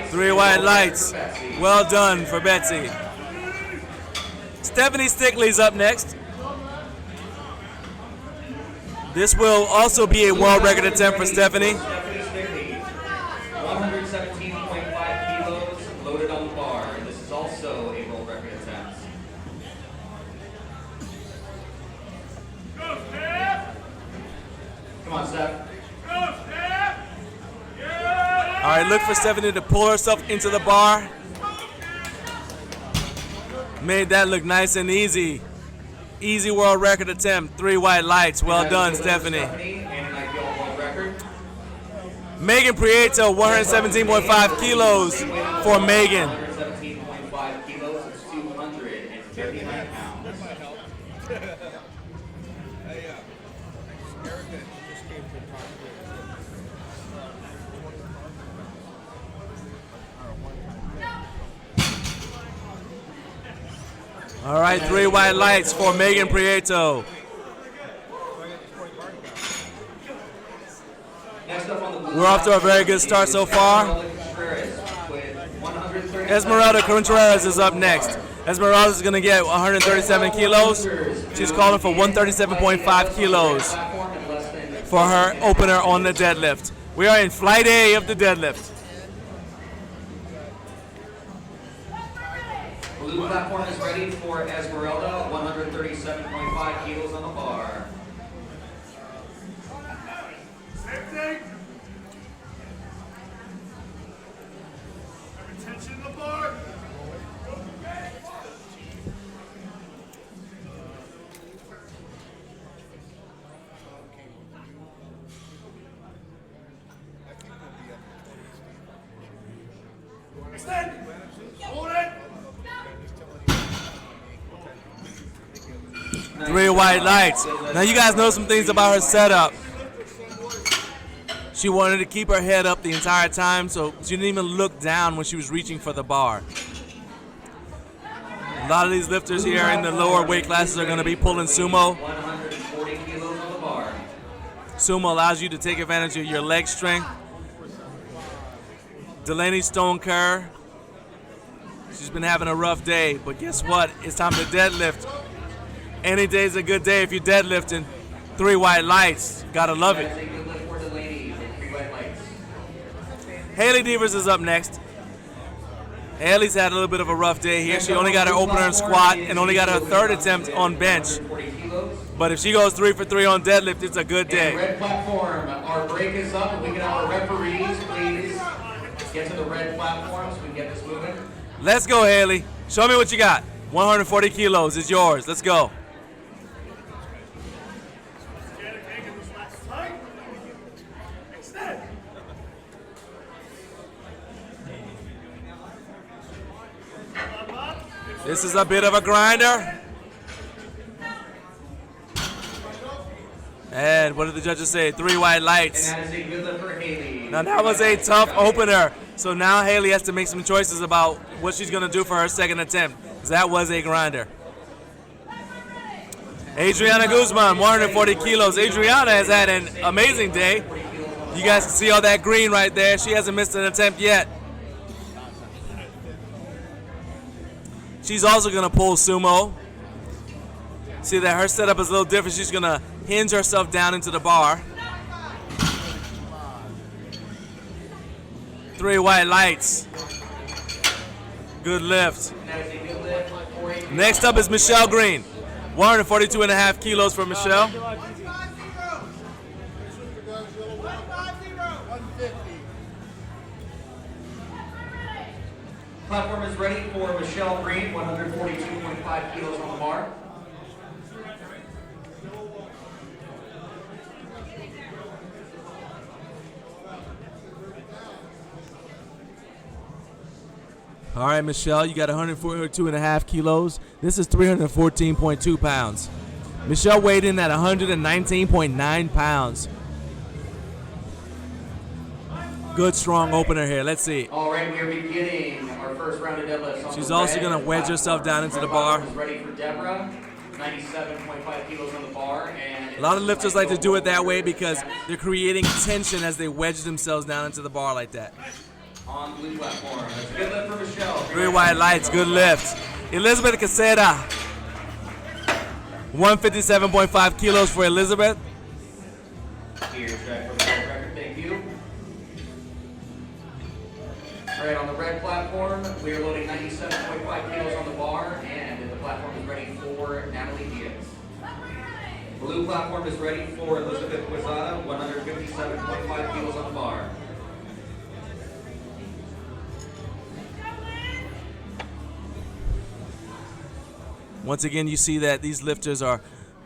3 white lights. Well done for Betsy. Stephanie Stickley's up next. This will also be a world record attempt for Stephanie. 117.5 kilos loaded on the bar. This is also a world record attempt. Come on, Steph. All right, look for Stephanie to pull herself into the bar. Made that look nice and easy. Easy world record attempt. 3 white lights. Well done, Stephanie. Megan Prieto, 117.5 kilos for Megan. 117.5 kilos is 259 pounds. All right, 3 white lights for Megan Prieto. We're off to a very good start so far. Esmeralda Contreras is up next. Esmeralda is going to get 137 kilos. She's calling for 137.5 kilos for her opener on the deadlift. We are in flight A of the deadlift. Blue platform is ready for Esmeralda, 137.5 kilos on the bar. Same thing. Have attention in the bar. Extend. Hold it. 3 white lights. Now you guys know some things about her setup. She wanted to keep her head up the entire time, so she didn't even look down when she was reaching for the bar. A lot of these lifters here in the lower weight classes are going to be pulling sumo. 140 kilos on the bar. Sumo allows you to take advantage of your leg strength. Delaney Stone Kerr, she's been having a rough day, but guess what? It's time to deadlift. Any day's a good day if you're deadlifting. 3 white lights. Gotta love it. Haley Devers is up next. Haley's had a little bit of a rough day here. She only got her opener and squat and only got her 3rd attempt on bench. But if she goes 3 for 3 on deadlift, it's a good day. Red platform, our break is up. If we can have our referees, please get to the red platform so we can get this moving. Let's go, Haley. Show me what you got. 140 kilos is yours. Let's go. This is a bit of a grinder. And what did the judges say? 3 white lights. And that is a good lift for Haley. Now that was a tough opener. So now Haley has to make some choices about what she's going to do for her second attempt. Because that was a grinder. Adriana Guzman, 140 kilos. Adriana has had an amazing day. You guys can see all that green right there. She hasn't missed an attempt yet. She's also going to pull sumo. See that her setup is a little different. She's going to hinge herself down into the bar. 3 white lights. Good lift. Next up is Michelle Green. 142.5 kilos for Michelle. Platform is ready for Michelle Green, 142.5 kilos on the bar. All right, Michelle, you got 142.5 kilos. This is 314.2 pounds. Michelle weighed in at 119.9 pounds. Good, strong opener here. Let's see. All right, we are beginning our first round of deadlifts. She's also going to wedge herself down into the bar. Ready for Deborah, 97.5 kilos on the bar. And a lot of lifters like to do it that way because they're creating tension as they wedge themselves down into the bar like that. On the blue platform. That's a good lift for Michelle. 3 white lights, good lift. Elizabeth Casera, 157.5 kilos for Elizabeth. Here's Jack for the world record. Thank you. All right, on the red platform, we are loading 97.5 kilos on the bar, and the platform is ready for Natalie Diaz. Blue platform is ready for Elizabeth Quezada, 157.5 kilos on the bar. Once again, you see that these lifters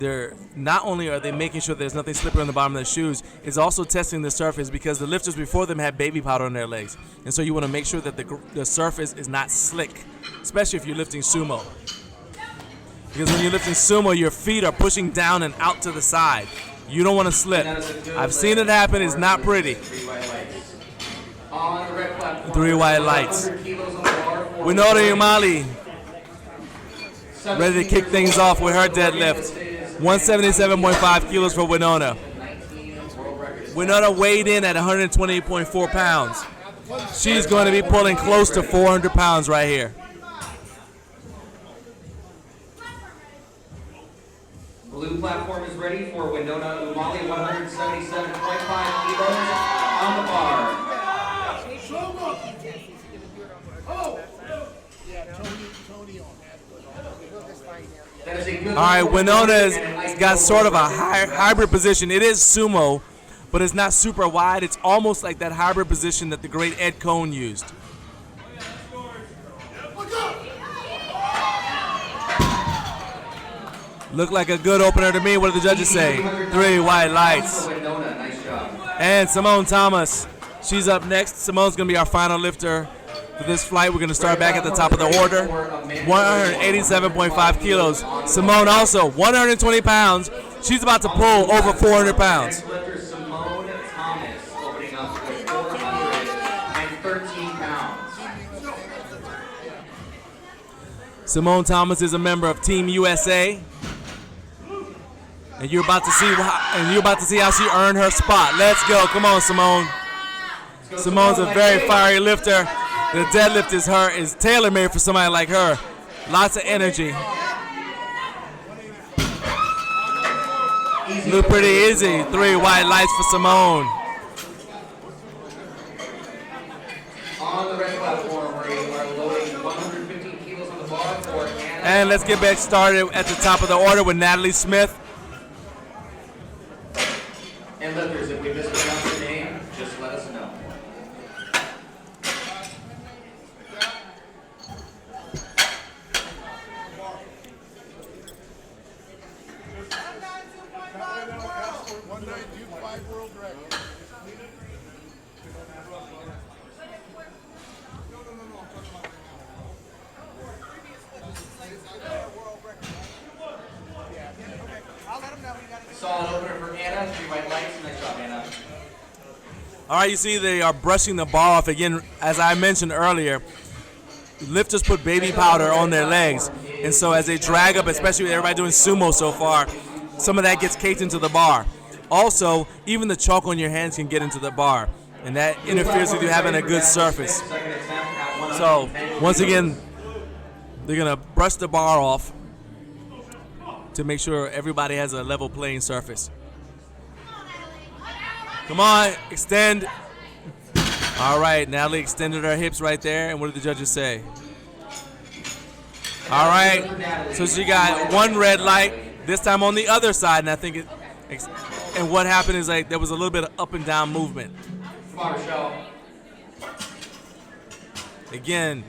they're not only are they making sure there's nothing slippery on the bottom of their shoes, it's also testing the surface because the lifters before them had baby powder on their legs. And so you want to make sure that the surface is not slick, especially if you're lifting sumo. Because when you're lifting sumo, your feet are pushing down and out to the side. You don't want to slip. I've seen it happen. It's not pretty. 3 white lights. Winona Umali ready to kick things off with her deadlift. 177.5 kilos for Winona. Winona weighed in at 128.4 pounds. She's going to be pulling close to 400 pounds right here. Blue platform is ready for Winona Umali, 177.5 kilos on the bar. All right, Winona's got sort of a hybrid position. It is sumo, but it's not super wide. It's almost like that hybrid position that the great Ed Cohn used. Looked like a good opener to me. What did the judges say? 3 white lights. And Simone Thomas, she's up next. Simone's going to be our final lifter for this flight. We're going to start back at the top of the order. 187.5 kilos. Simone also 120 pounds. She's about to pull over 400 pounds. Simone Thomas opening up with 413 pounds. Simone Thomas is a member of Team USA. And you're about to see how she earned her spot. Let's go. Come on, Simone. Simone's a very fiery lifter. The deadlift is tailor-made for somebody like her. Lots of energy. Look pretty easy. 3 white lights for Simone. On the red platform, we are loading 115 kilos on the bar for Anna. And let's get back started at the top of the order with Natalie Smith. And lifters, if we mispronounce your name, just let us know. All right, you see they are brushing the bar off again. As I mentioned earlier, lifters put baby powder on their legs, and so as they drag up, especially with everybody doing sumo so far, some of that gets caked into the bar. Also, even the chalk on your hands can get into the bar, and that interferes with you having a good surface. So once again, they're gonna brush the bar off to make sure everybody has a level playing surface. Come on, extend. All right, Natalie extended her hips right there, and what did the judges say? All right, so she got one red light, this time on the other side, and I think and what happened is like there was a little bit of up and down movement. Come on, Michelle. Again,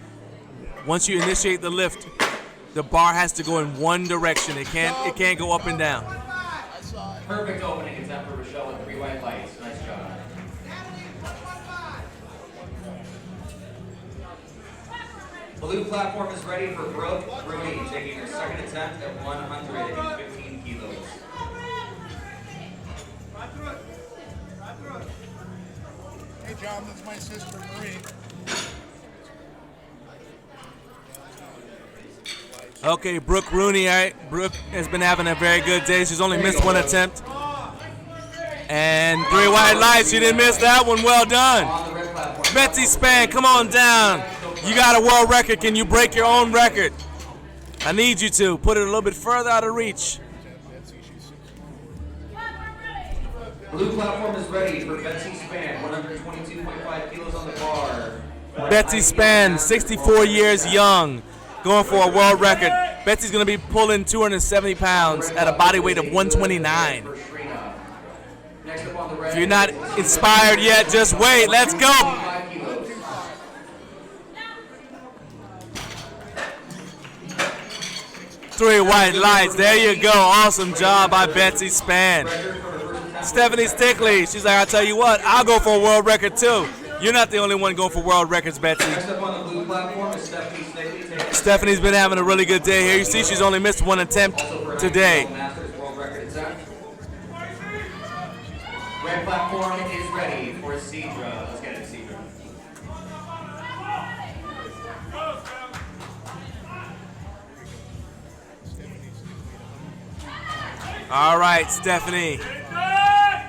once you initiate the lift, the bar has to go in one direction. It can't go up and down. Perfect opening attempt for Michelle with 3 white lights. Nice job. Blue platform is ready for Brooke Rooney, taking her second attempt at 115 kilos. Hey, John, that's my sister, Marie. Okay, Brooke Rooney, all right. Brooke has been having a very good day. She's only missed one attempt. And 3 white lights. She didn't miss that one. Well done. Betsy Spann, come on down. You got a world record. Can you break your own record? I need you to. Put it a little bit further out of reach. Blue platform is ready for Betsy Spann, 122.5 kilos on the bar. Betsy Spann, 64 years young, going for a world record. Betsy's going to be pulling 270 pounds at a body weight of 129. If you're not inspired yet, just wait. Let's go. Three white lights. There you go. Awesome job by Betsy Spann. Stephanie Stickley. She's like, I'll tell you what, I'll go for a world record too. You're not the only one going for world records, Betsy. Stephanie's been having a really good day here. You see she's only missed one attempt today. Red platform is ready for Cedra. Let's get it, Cedra. All right, Stephanie.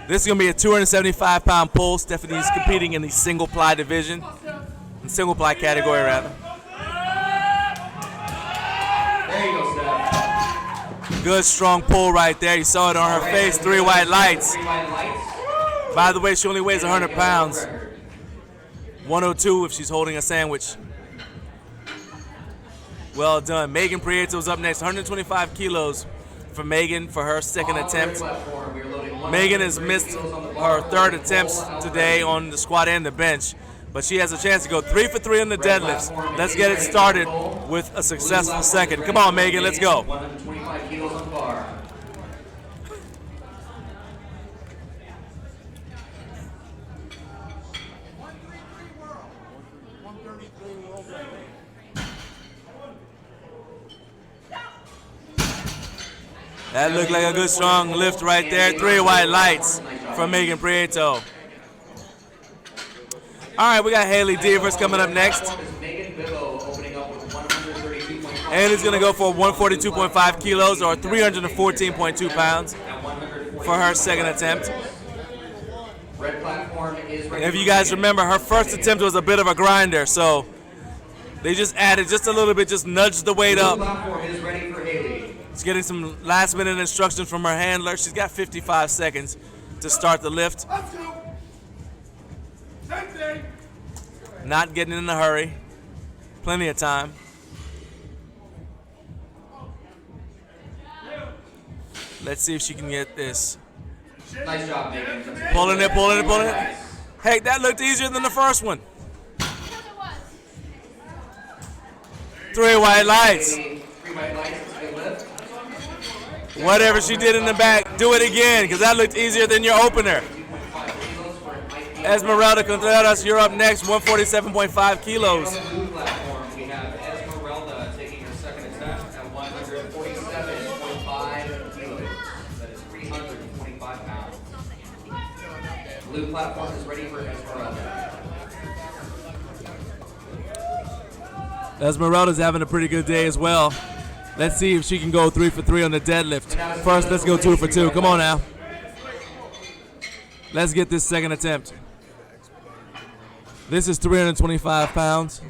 This is going to be a 275-pound pull. Stephanie's competing in the single-ply division. In single-ply category, rather. There you go, Steph. Good, strong pull right there. You saw it on her face. 3 white lights. By the way, she only weighs 100 pounds. 102 if she's holding a sandwich. Well done. Megan Prieto's up next. 125 kilos for Megan for her second attempt. Megan has missed her third attempts today on the squat and the bench, but she has a chance to go 3 for 3 on the deadlifts. Let's get it started with a successful second. Come on, Megan, let's go. 125 kilos on the bar. That looked like a good strong lift right there. 3 white lights from Megan Prieto. All right, we got Haley Devers coming up next. And he's going to go for 142.5 kilos or 314.2 pounds for her second attempt. And if you guys remember, her first attempt was a bit of a grinder, so they just added just a little bit, just nudged the weight up. She's getting some last-minute instructions from her handler. She's got 55 seconds to start the lift. Not getting in a hurry. Plenty of time. Let's see if she can get this. Nice job, Megan. Pulling it, pulling it, pulling it. Hey, that looked easier than the first one. 3 white lights. 3 white lights. Whatever she did in the back, do it again, because that looked easier than your opener. Esmeralda Contreras, you're up next, 147.5 kilos. On the blue platform, we have Esmeralda taking her second attempt at 147.5 kilos. That is 325 pounds. Blue platform is ready for Esmeralda. Esmeralda's having a pretty good day as well. Let's see if she can go 3 for 3 on the deadlift. First, let's go 2 for 2. Come on now. Let's get this second attempt. This is 325 pounds.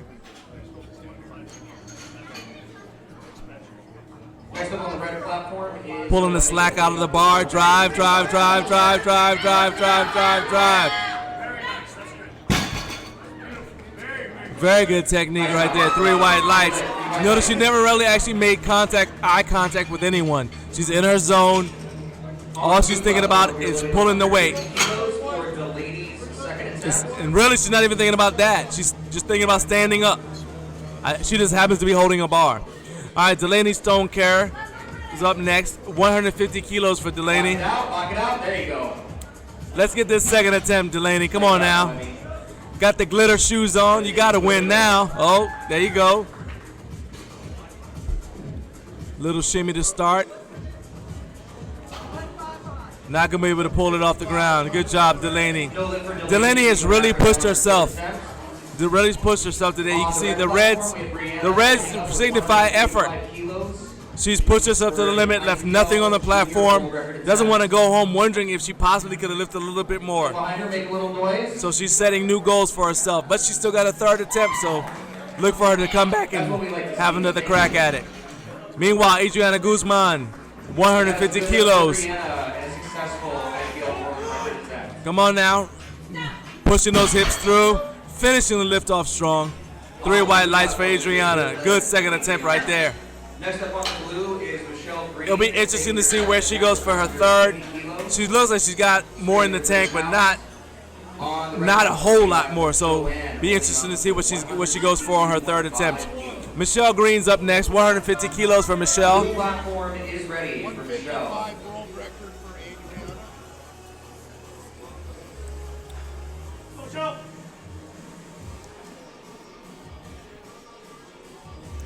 Next up on the red platform is Pulling the slack out of the bar. Drive, drive, drive, drive, drive, drive, drive, drive, drive. Very good technique right there. 3 white lights. Notice she never really actually made eye contact with anyone. She's in her zone. All she's thinking about is pulling the weight. And really, she's not even thinking about that. She's just thinking about standing up. She just happens to be holding a bar. All right, Delaney Stonecare is up next. 150 kilos for Delaney. Lock it out. There you go. Let's get this second attempt, Delaney. Come on now. Got the glitter shoes on. You got to win now. Oh, there you go. Little shimmy to start. Not going to be able to pull it off the ground. Good job, Delaney. Delaney has really pushed herself. Really pushed herself today. You can see the reds signify effort. She's pushed herself to the limit, left nothing on the platform. Doesn't want to go home wondering if she possibly could have lifted a little bit more. So she's setting new goals for herself. But she still got a third attempt, so look for her to come back and have another crack at it. Meanwhile, Adriana Guzman, 150 kilos. Come on now. Pushing those hips through. Finishing the lift off strong. 3 white lights for Adriana. Good second attempt right there. Next up on the blue is Michelle. It'll be interesting to see where she goes for her third. She looks like she's got more in the tank, but not a whole lot more. So be interesting to see what she goes for on her third attempt. Michelle Green's up next. 150 kilos for Michelle. The platform is ready for Michelle.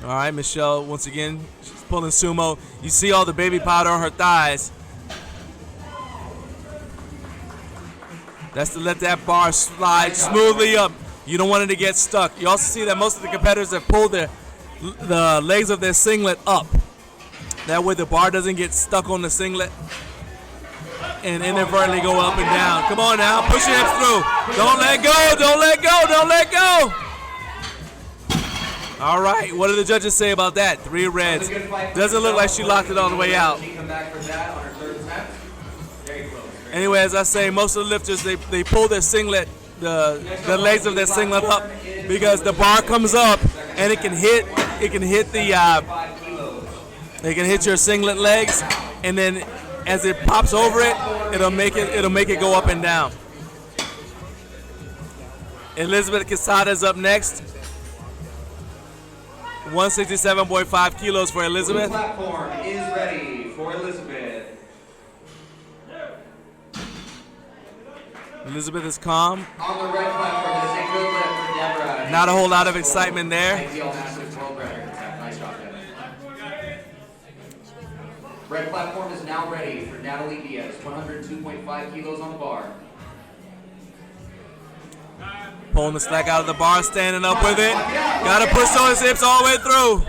All right, Michelle, once again, she's pulling sumo. You see all the baby powder on her thighs. That's to let that bar slide smoothly up. You don't want it to get stuck. You also see that most of the competitors have pulled the legs of their singlet up. That way the bar doesn't get stuck on the singlet and inadvertently go up and down. Come on now, push your hips through. Don't let go, don't let go, don't let go. All right, what do the judges say about that? 3 reds. Doesn't look like she locked it all the way out. Anyway, as I say, most of the lifters, they pull their singlet, the legs of their singlet up because the bar comes up and it can hit your singlet legs, and then as it pops over it, it'll make it go up and down. Elizabeth Quesada's up next. 167.5 kilos for Elizabeth. The platform is ready for Elizabeth. Elizabeth is calm. On the red platform, it is a good lift for Deborah. Not a whole lot of excitement there. Ideal massive world record. Nice job, Deborah. Red platform is now ready for Natalie Diaz. 102.5 kilos on the bar. Pulling the slack out of the bar, standing up with it. Gotta push those hips all the way through.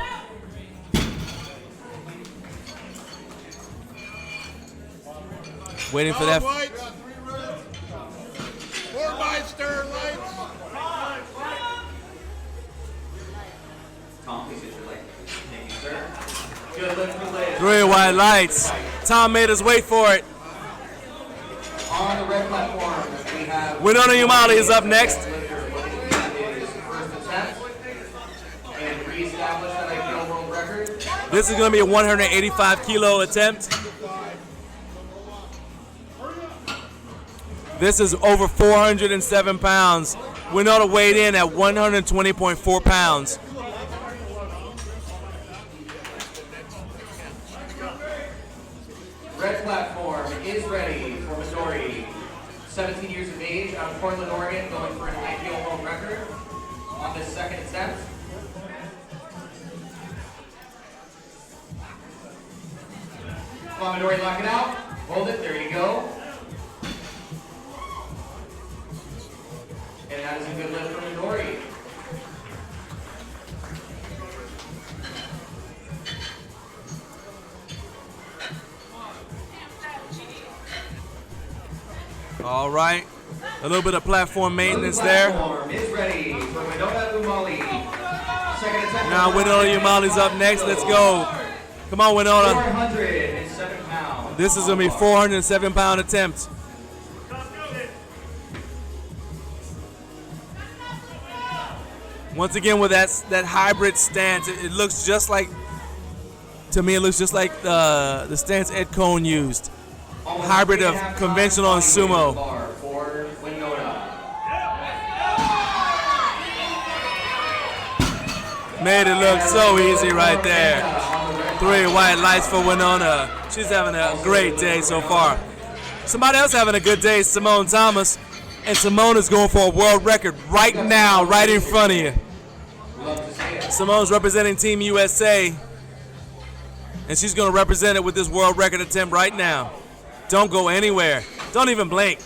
Waiting for that. Tom, please hit your leg. Thank you, sir. Good lift for Liz. 3 white lights. Tom made us wait for it. On the red platform, we have Winona Umali is up next. This is going to be a 185 kilo attempt. This is over 407 pounds. Winona weighed in at 120.4 pounds. Red platform is ready for Missouri. 17 years of age, out of Portland, Oregon, going for an IPL world record on this second attempt. Come on, Midori, lock it out. Hold it, there you go. And that is a good lift for Midori. All right. A little bit of platform maintenance there. Platform is ready for Winona Umali. Second attempt. Now Winona Umali's up next. Let's go. Come on, Winona. 407 pounds. This is going to be 407-pound attempt. Once again, with that hybrid stance, it looks just like, to me, it looks just like the stance Ed Cohn used. Hybrid of conventional and sumo. For Winona. Made it look so easy right there. 3 white lights for Winona. She's having a great day so far. Somebody else having a good day is Simone Thomas. And Simone is going for a world record right now, right in front of you. Simone's representing Team USA. And she's going to represent it with this world record attempt right now. Don't go anywhere. Don't even blink.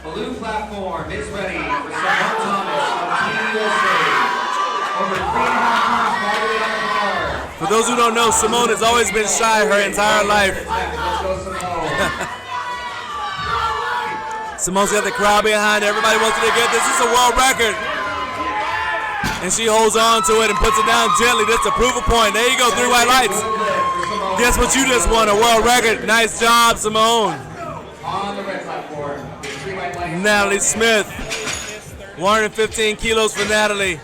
Blue platform is ready for Simone Thomas of Team USA. Over 3.5 pounds all the way on the bar. For those who don't know, Simone has always been shy her entire life. Let's go, Simone. Simone's got the crowd behind her. Everybody wants her to get this. This is a world record. And she holds on to it and puts it down gently. That's a proof of point. There you go, 3 white lights. Guess what you just won, a world record. Nice job, Simone. On the red platform, 3 white lights. Natalie Smith. 115 kilos for Natalie.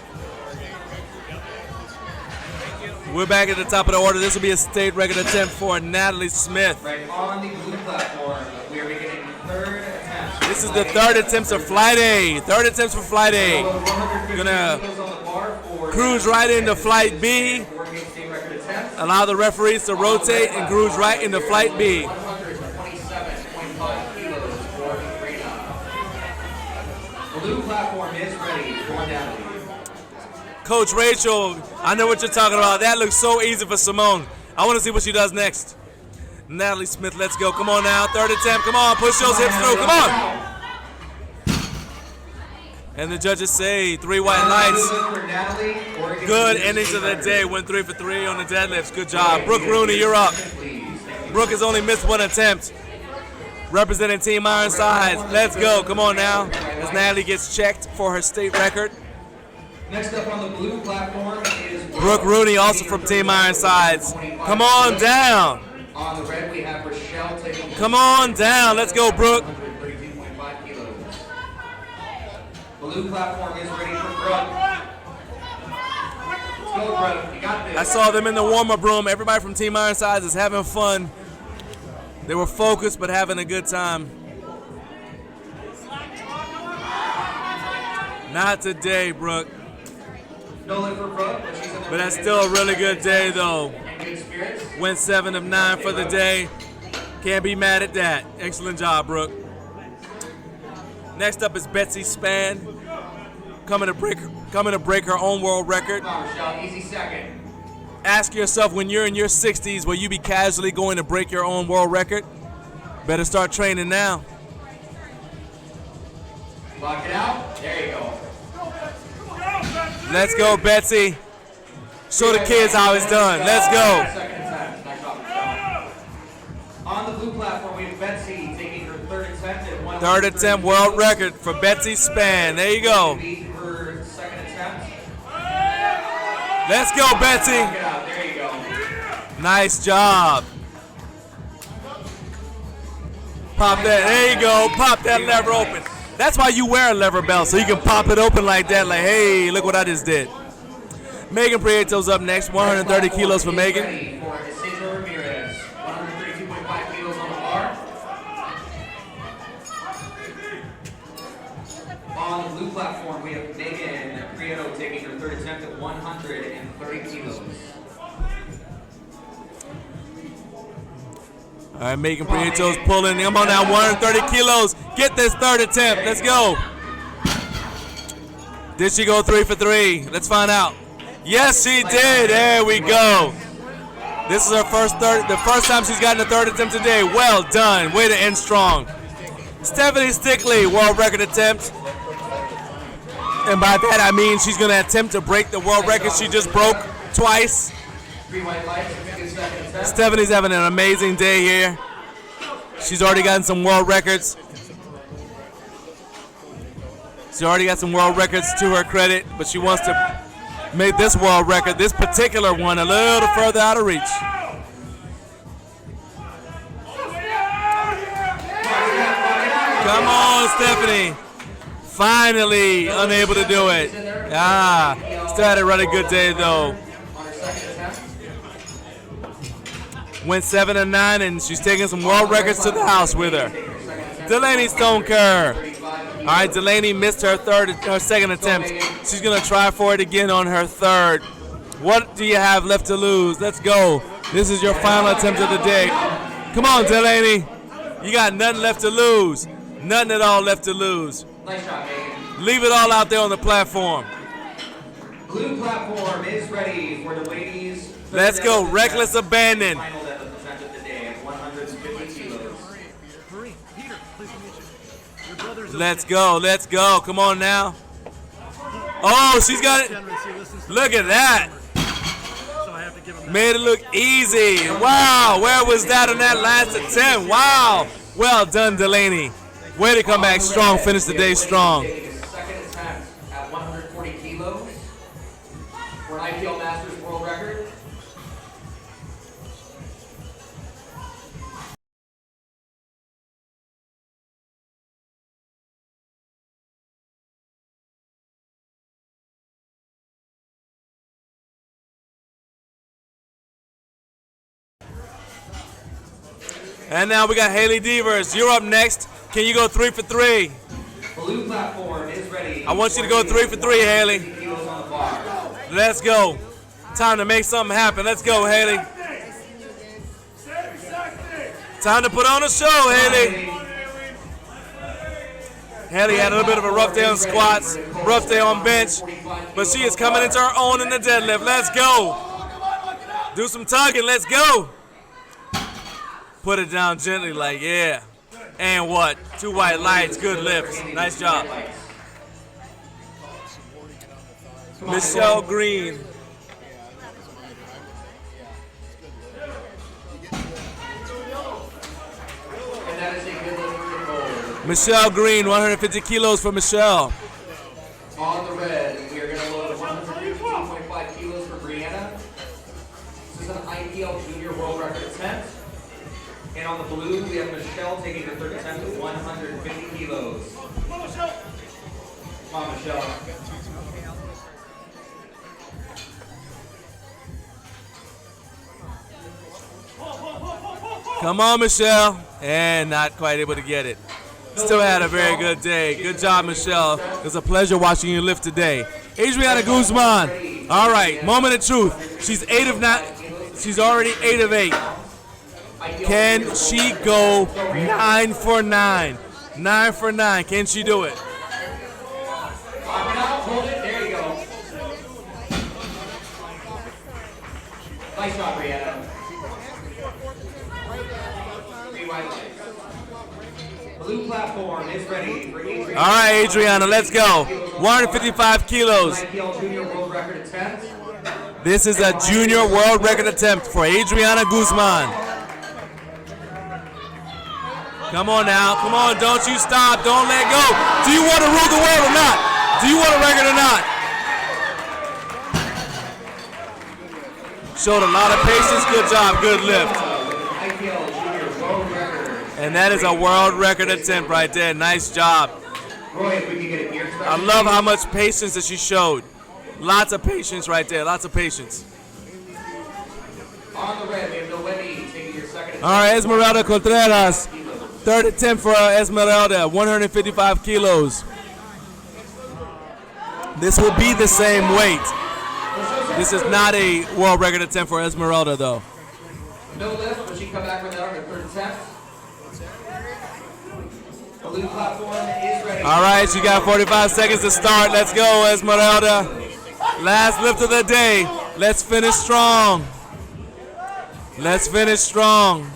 We're back at the top of the order. This will be a state record attempt for Natalie Smith. Right on the blue platform, we are beginning third attempt. This is the third attempt of Flight A. Third attempts for Flight A. Gonna cruise right into Flight B. Allow the referees to rotate and cruise right into Flight B. 127.5 kilos for Prieto. Blue platform is ready for Natalie. Coach Rachel, I know what you're talking about. That looks so easy for Simone. I want to see what she does next. Natalie Smith, let's go. Come on now. Third attempt. Come on. Push those hips through. Come on. And the judges say 3 white lights. Good endings of the day. Went 3 for 3 on the deadlifts. Good job. Brooke Rooney, you're up. Brooke has only missed 1 attempt. Representing Team Ironsides. Let's go. Come on now. As Natalie gets checked for her state record. Next up on the blue platform is Brooke Rooney, also from Team Ironsides. Come on down. On the red, we have Michelle taking. Come on down. Let's go, Brooke. 132.5 kilos. Blue platform is ready for Brooke. Let's go, Brooke. You got this. I saw them in the warm-up room. Everybody from Team Ironsides is having fun. They were focused but having a good time. Not today, Brooke. No lift for Brooke, but she's in the But that's still a really good day, though. And good spirits. Went 7 of 9 for the day. Can't be mad at that. Excellent job, Brooke. Next up is Betsy Spann, coming to break her own world record. Come on, Michelle, easy second. Ask yourself, when you're in your 60s, will you be casually going to break your own world record? Better start training now. Lock it out. There you go. Let's go, Betsy. Show the kids how it's done. Let's go. Second attempt. Nice job, Michelle. On the blue platform, we have Betsy taking her third attempt at 1. Third attempt world record for Betsy Spann. There you go. Her second attempt. Let's go, Betsy. Lock it out. There you go. Nice job. Pop that. There you go. Pop that lever open. That's why you wear a lever belt, so you can pop it open like that, like, hey, look what I just did. Megan Prieto's up next, 130 kilos for Megan. Ready for Cesar Ramirez, 132.5 kilos on the bar. On the blue platform, we have Megan Prieto taking her third attempt at 130 kilos. All right, Megan Prieto's pulling. Come on now, 130 kilos. Get this third attempt. Let's go. Did she go 3 for 3? Let's find out. Yes, she did. There we go. This is her the first time she's gotten a third attempt today. Well done. Way to end strong. Stephanie Stickley, world record attempt. And by that I mean she's going to attempt to break the world record she just broke twice. Stephanie's having an amazing day here. She's already gotten some world records. She's already got some world records to her credit, but she wants to make this world record, this particular one, a little further out of reach. Come on, Stephanie. Finally unable to do it. Still had a really good day though. Went 7-9 and she's taking some world records to the house with her. Delaney Stonker. All right, Delaney missed her second attempt. She's gonna try for it again on her third. What do you have left to lose? Let's go. This is your final attempt of the day. Come on, Delaney. You got nothing left to lose. Nothing at all left to lose. Nice shot, Megan. Leave it all out there on the platform. Blue platform is ready for the ladies. Let's go. Reckless abandon. Final deadlift of the day at 150 kilos. Let's go. Let's go. Come on now. Oh, she's got it. Look at that. Made it look easy. Wow. Where was that on that last attempt? Wow. Well done, Delaney. Way to come back strong. Finish the day strong. Second attempt at 140 kilos for an IPL Masters world record. And now we got Haley Devers. You're up next. Can you go 3 for 3? Blue platform is ready. I want you to go 3 for 3, Haley. Let's go. Time to make something happen. Let's go, Haley. Time to put on a show, Haley. Haley had a little bit of a rough day on squats, rough day on bench, but she is coming into her own in the deadlift. Let's go. Do some tugging. Let's go. Put it down gently like, yeah. And what? 2 white lights, good lifts. Nice job. Michelle Green. Michelle Green, 150 kilos for Michelle. On the red, we are going to load 152.5 kilos for Brianna. This is an IPL Junior World Record attempt. And on the blue, we have Michelle taking her third attempt at 150 kilos. Come on, Michelle. Come on, Michelle. And not quite able to get it. Still had a very good day. Good job, Michelle. It's a pleasure watching you lift today. Adriana Guzman. All right, moment of truth. She's 8 of 9. She's already 8 of 8. Can she go 9 for 9? 9 for 9. Can she do it? Hold it. There you go. Nice job, Brianna. 3 white lights. Blue platform is ready for Adriana. All right, Adriana, let's go. 155 kilos. IPL Junior World Record attempt. This is a junior world record attempt for Adriana Guzman. Come on now, come on, don't you stop, don't let go. Do you want to rule the world or not? Do you want a record or not? Showed a lot of patience, good job, good lift. And that is a world record attempt right there, nice job. I love how much patience that she showed. Lots of patience right there, lots of patience. On the red, we have Delaney taking your second. All right, Esmeralda Contreras. Third attempt for Esmeralda, 155 kilos. This will be the same weight. This is not a world record attempt for Esmeralda, though. No lift, but she come back with that on her third attempt. The blue platform is ready. All right, you got 45 seconds to start. Let's go, Esmeralda. Last lift of the day. Let's finish strong. Let's finish strong.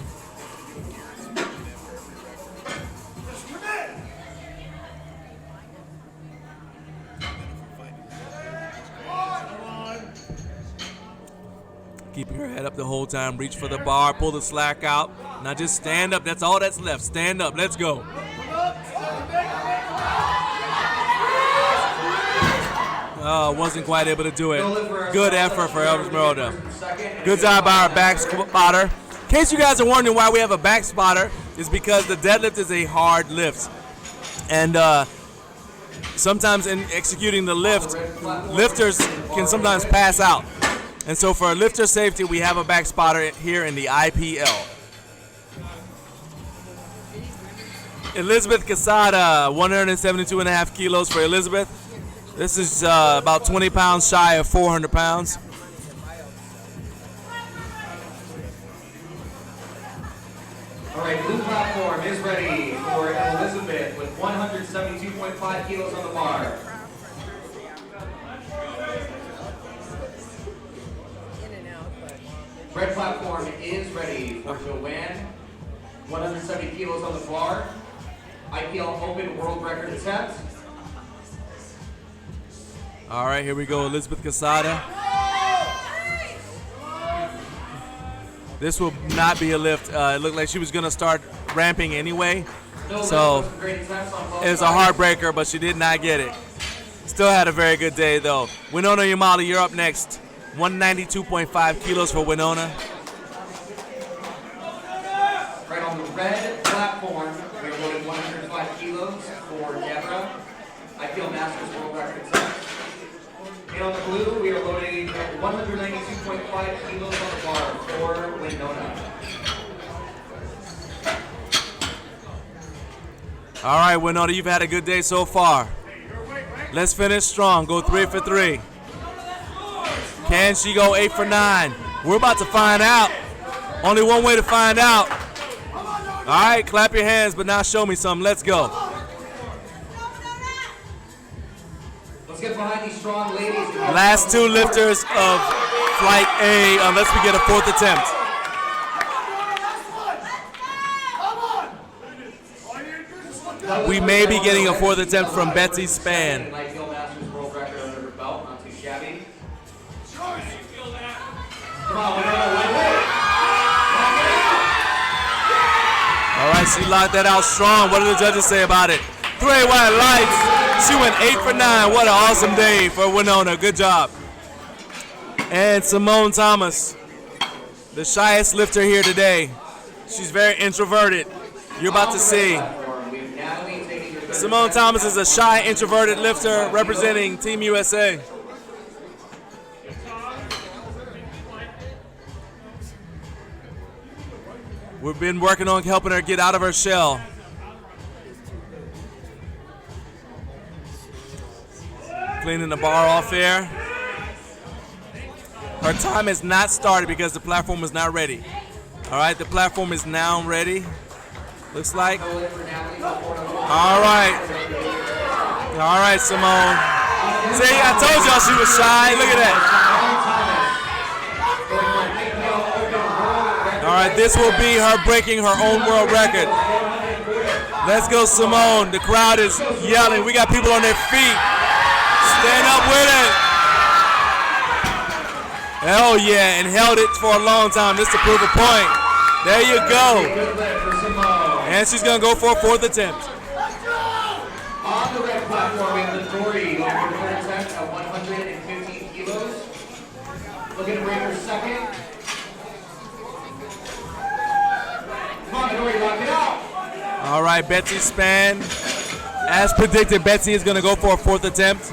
Keep your head up the whole time. Reach for the bar. Pull the slack out. Now just stand up. That's all that's left. Stand up. Let's go. Oh, wasn't quite able to do it. Good effort for Esmeralda. Good job by our back spotter. In case you guys are wondering why we have a back spotter, it's because the deadlift is a hard lift. And sometimes in executing the lift, lifters can sometimes pass out. And so for lifter safety, we have a back spotter here in the IPL. Elizabeth Quesada, 172.5 kilos for Elizabeth. This is about 20 pounds shy of 400 pounds. All right, blue platform is ready for Elizabeth with 172.5 kilos on the bar. Red platform is ready for Joanne, 170 kilos on the bar. IPL Open World Record attempt. All right, here we go, Elizabeth Quesada. This will not be a lift. It looked like she was gonna start ramping anyway. So it's a heartbreaker, but she did not get it. Still had a very good day though. Winona Yamali, you're up next. 192.5 kilos for Winona. Right on the red platform, we're loading 105 kilos for Deborah. IPL Masters World Record attempt. And on the blue, we are loading 192.5 kilos on the bar for Winona. All right, Winona, you've had a good day so far. Let's finish strong. Go 3 for 3. Can she go 8 for 9? We're about to find out. Only one way to find out. All right, clap your hands, but now show me something. Let's go. Let's get behind these strong ladies. Last two lifters of Flight A, unless we get a fourth attempt. We may be getting a fourth attempt from Betsy Spann. IPL Masters World Record under her belt, not too shabby. Come on, Winona, win. All right, she locked that out strong. What do the judges say about it? 3 white lights. She went 8 for 9. What an awesome day for Winona. Good job. And Simone Thomas, the shyest lifter here today. She's very introverted. You're about to see. Simone Thomas is a shy, introverted lifter representing Team USA. We've been working on helping her get out of her shell. Cleaning the bar off here. Her time has not started because the platform is not ready. All right, the platform is now ready. Looks like. All right. All right, Simone. See, I told y'all she was shy. Look at that. All right, this will be her breaking her own world record. Let's go, Simone. The crowd is yelling. We got people on their feet. Stand up with it. Hell yeah, and held it for a long time just to prove a point. There you go. And she's going to go for a fourth attempt. On the red platform, we have the Dory going for a third attempt at 115 kilos. Looking to break her second. Come on, Dory, lock it out. All right, Betsy Spann. As predicted, Betsy is going to go for a fourth attempt.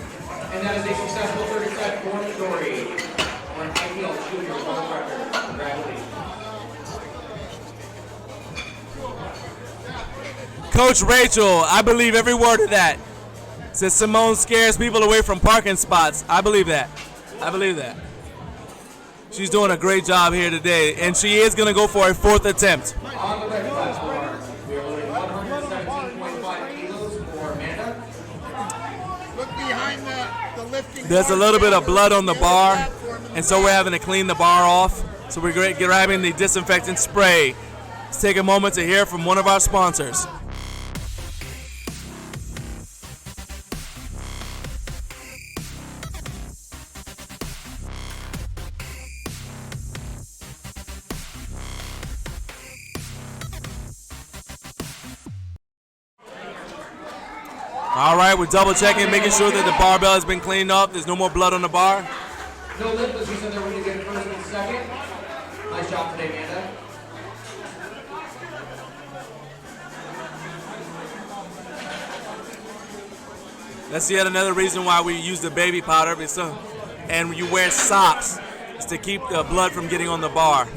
And that is a successful third attempt for the Dory. For an IPL Junior World Record. Congratulations. Coach Rachel, I believe every word of that. Says Simone scares people away from parking spots. I believe that. I believe that. She's doing a great job here today, and she is going to go for a fourth attempt. On the red platform, we are loading 117.5 kilos for Amanda. Look behind the lifting. There's a little bit of blood on the bar, and so we're having to clean the bar off. So we're grabbing the disinfectant spray. Let's take a moment to hear from one of our sponsors. All right, we're double checking, making sure that the barbell has been cleaned up. There's no more blood on the bar. No lift, as we said, they're going to get first and second. Nice job today, Amanda. That's yet another reason why we use the baby powder. And you wear socks. It's to keep the blood from getting on the bar.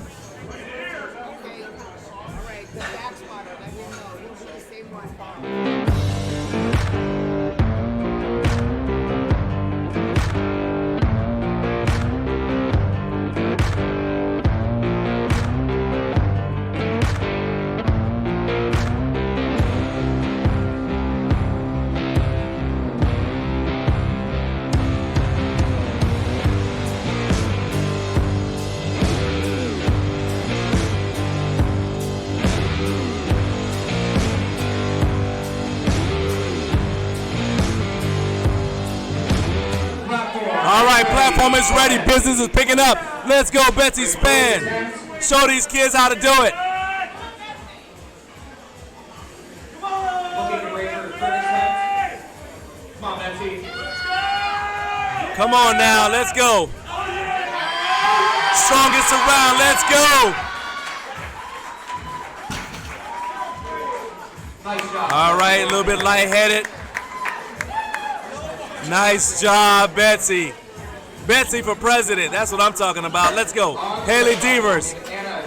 All right, platform is ready. Business is picking up. Let's go, Betsy Spann. Show these kids how to do it. Come on, Betsy. Come on now, let's go. Strongest around, let's go. Nice job. All right, a little bit lightheaded. Nice job, Betsy. Betsy for president. That's what I'm talking about. Let's go. Haley Devers.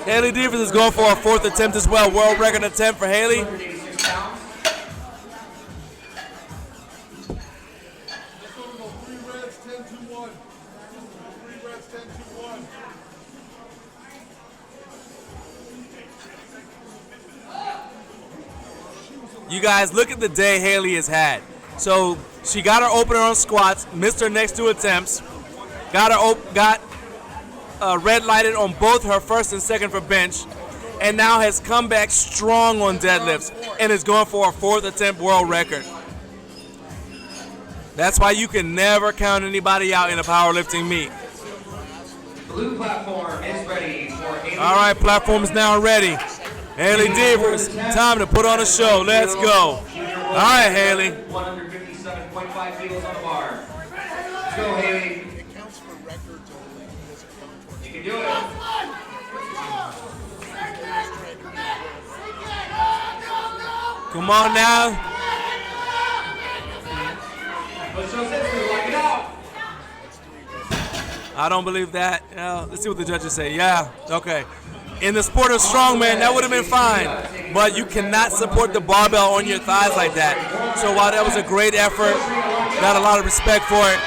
Haley Devers is going for a fourth attempt as well. World record attempt for Haley. You guys, look at the day Haley has had. So she got her opener on squats, missed her next two attempts, got red lighted on both her first and second for bench, and now has come back strong on deadlifts and is going for a fourth attempt world record. That's why you can never count anybody out in a powerlifting meet. Blue platform is ready for Haley. All right, platform is now ready. Haley Devers, time to put on a show. Let's go. All right, Haley. 157.5 kilos on the bar. Let's go, Haley. It counts for records only. It doesn't count towards You can do it. Come on now. Let's show sense. Lock it out. I don't believe that. Let's see what the judges say. Yeah, okay. In the sport of strongman, that would have been fine, but you cannot support the barbell on your thighs like that. So while that was a great effort, got a lot of respect for it,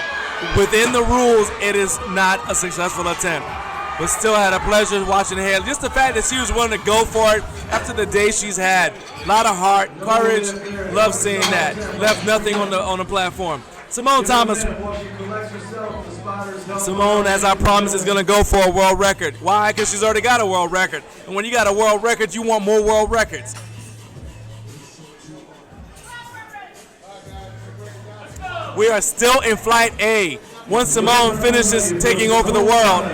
within the rules, it is not a successful attempt. But still had a pleasure watching Haley. Just the fact that she was willing to go for it after the day she's had. A lot of heart, courage, love seeing that. Left nothing on the platform. Simone Thomas. Simone, as I promised, is going to go for a world record. Why? Because she's already got a world record. And when you got a world record, you want more world records. We are still in Flight A. Once Simone finishes taking over the world,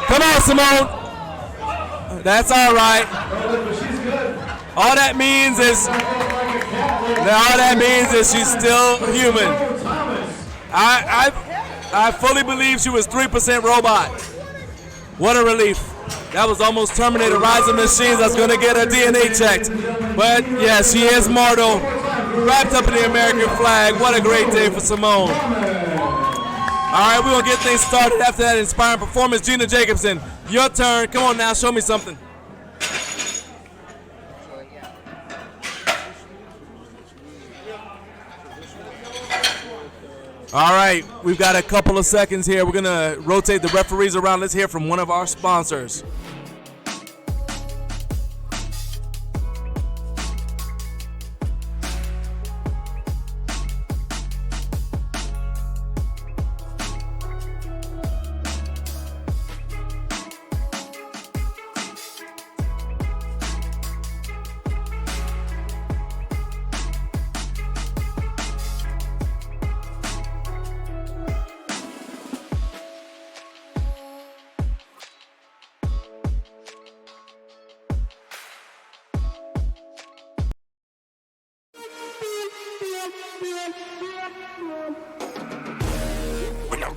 come on, Simone. That's all right. All that means is she's still human. I fully believe she was 3% robot. What a relief. That was almost Terminator Rise of Machines. That's going to get her DNA checked. But yeah, she is mortal. Wrapped up in the American flag. What a great day for Simone. All right, we're going to get things started after that inspiring performance. Gina Jacobson, your turn. Come on now, show me something. All right, we've got a couple of seconds here. We're going to rotate the referees around. Let's hear from one of our sponsors.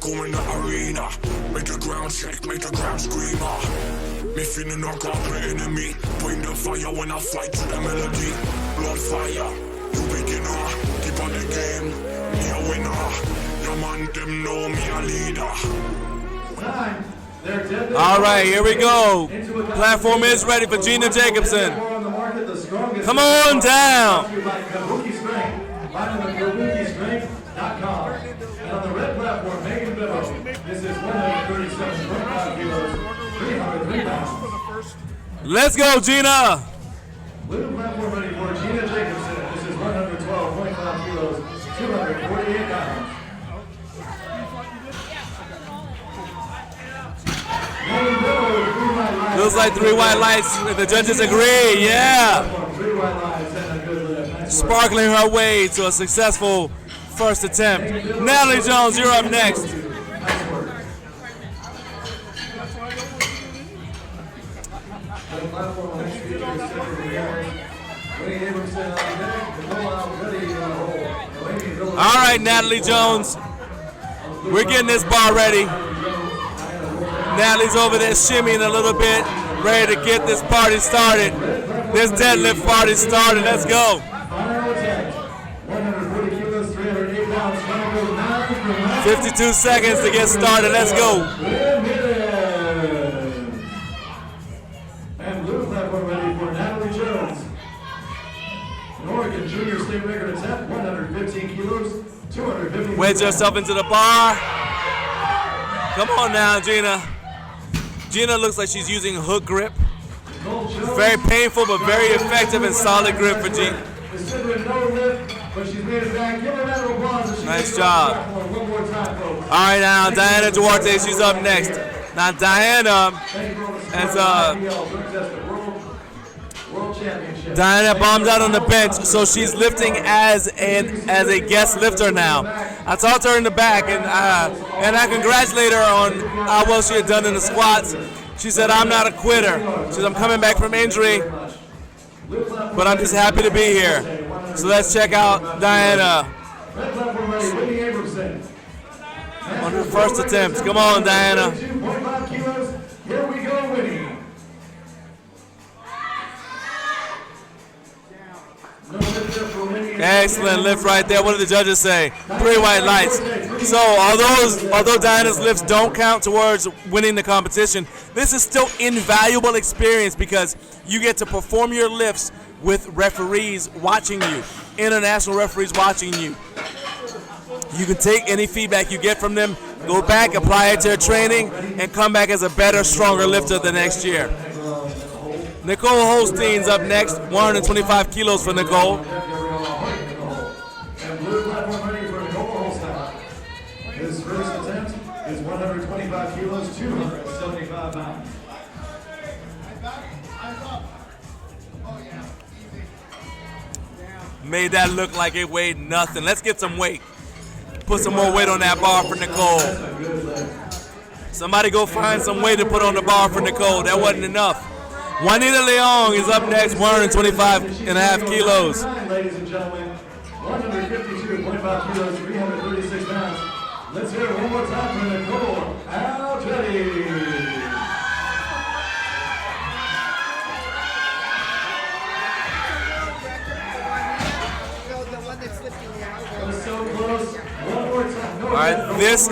go in the arena. Make the ground shake, make the ground scream. Me feeling no complete enemy. Bring the fire when I fight to the melody. Blood fire, you beginner. Keep on the game, me a winner. Your man them know me a leader. All right, here we go. Platform is ready for Gina Jacobson. Come on down. Kabuki Strength. Find them at KabukiStrength.com. And on the red platform, Megan Biddle. This is 137.5 kilos, 303 pounds. Let's go, Gina. Blue platform ready for Gina Jacobson. This is 112.5 kilos, 248 pounds. Looks like 3 white lights. If the judges agree, yeah. Sparkling her way to a successful first attempt. Natalie Jones, you're up next. All right, Natalie Jones. We're getting this bar ready. Natalie's over there shimmying a little bit, ready to get this party started. This deadlift party started. Let's go. 52 seconds to get started. Let's go. And blue platform ready for Natalie Jones. An Oregon junior state record attempt, 115 kilos, 250. Wedge yourself into the bar. Come on now, Gina. Gina looks like she's using hook grip. Very painful, but very effective and solid grip for Gina. Nice job. All right, now Diana Duarte, she's up next. Now Diana bombed out on the bench, so she's lifting as a guest lifter now. I talked to her in the back, and I congratulate her on how well she had done in the squats. She said, "I'm not a quitter." She said, "I'm coming back from injury, but I'm just happy to be here." So let's check out Diana on her first attempt. Come on, Diana. Here we go, Winnie. Excellent lift right there. What did the judges say? 3 white lights. So although Diana's lifts don't count towards winning the competition, this is still invaluable experience because you get to perform your lifts with referees watching you, international referees watching you. You can take any feedback you get from them, go back, apply it to your training, and come back as a better, stronger lifter the next year. Nicole Holstein's up next, 125 kilos for Nicole. His first attempt is 125 kilos, 275 pounds. Made that look like it weighed nothing. Let's get some weight. Put some more weight on that bar for Nicole. Somebody go find some weight to put on the bar for Nicole. That wasn't enough. Juanita Leong is up next, 125.5 kilos. Ladies and gentlemen, 152.5 kilos, 336 pounds. Let's hear it one more time for Nicole Aldretti. So close. One more time. All right, this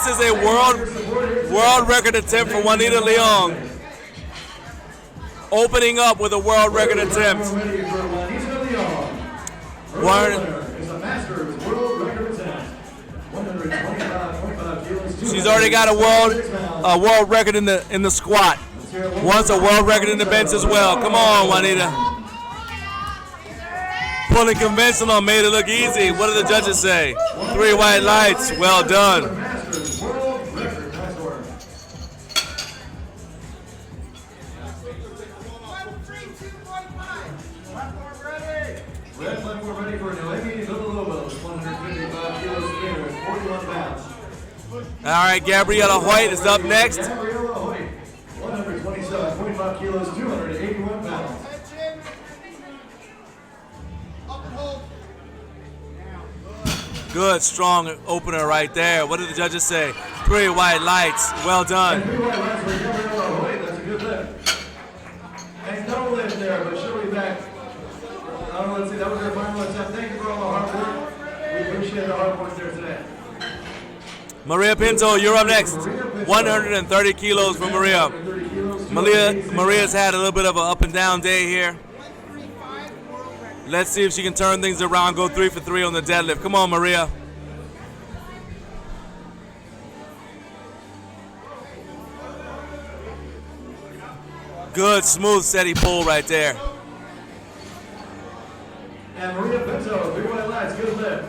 is a world record attempt for Juanita Leong. Opening up with a world record attempt. She's already got a world record in the squat. Wants a world record in the bench as well. Come on, Juanita. Pulling conventional made it look easy. What do the judges say? 3 white lights. Well done. Red platform ready for Delaney, 155 kilos, 341 pounds. All right, Gabriella Hoyt is up next. Gabriella Hoyt, 127.5 kilos, 281 pounds. Good, strong opener right there. What did the judges say? 3 white lights. Well done. 3 white lights for Gabriela. Wait, that's a good lift. And no lift there, but she'll be back. Let's see, that was her final attempt. Thank you for all the hard work. We appreciate the hard work there today. Maria Pinto, you're up next. 130 kilos for Maria. Maria's had a little bit of an up and down day here. Let's see if she can turn things around, go 3 for 3 on the deadlift. Come on, Maria. Good, smooth, steady pull right there. And Maria Pinto, 3 white lights, good lift.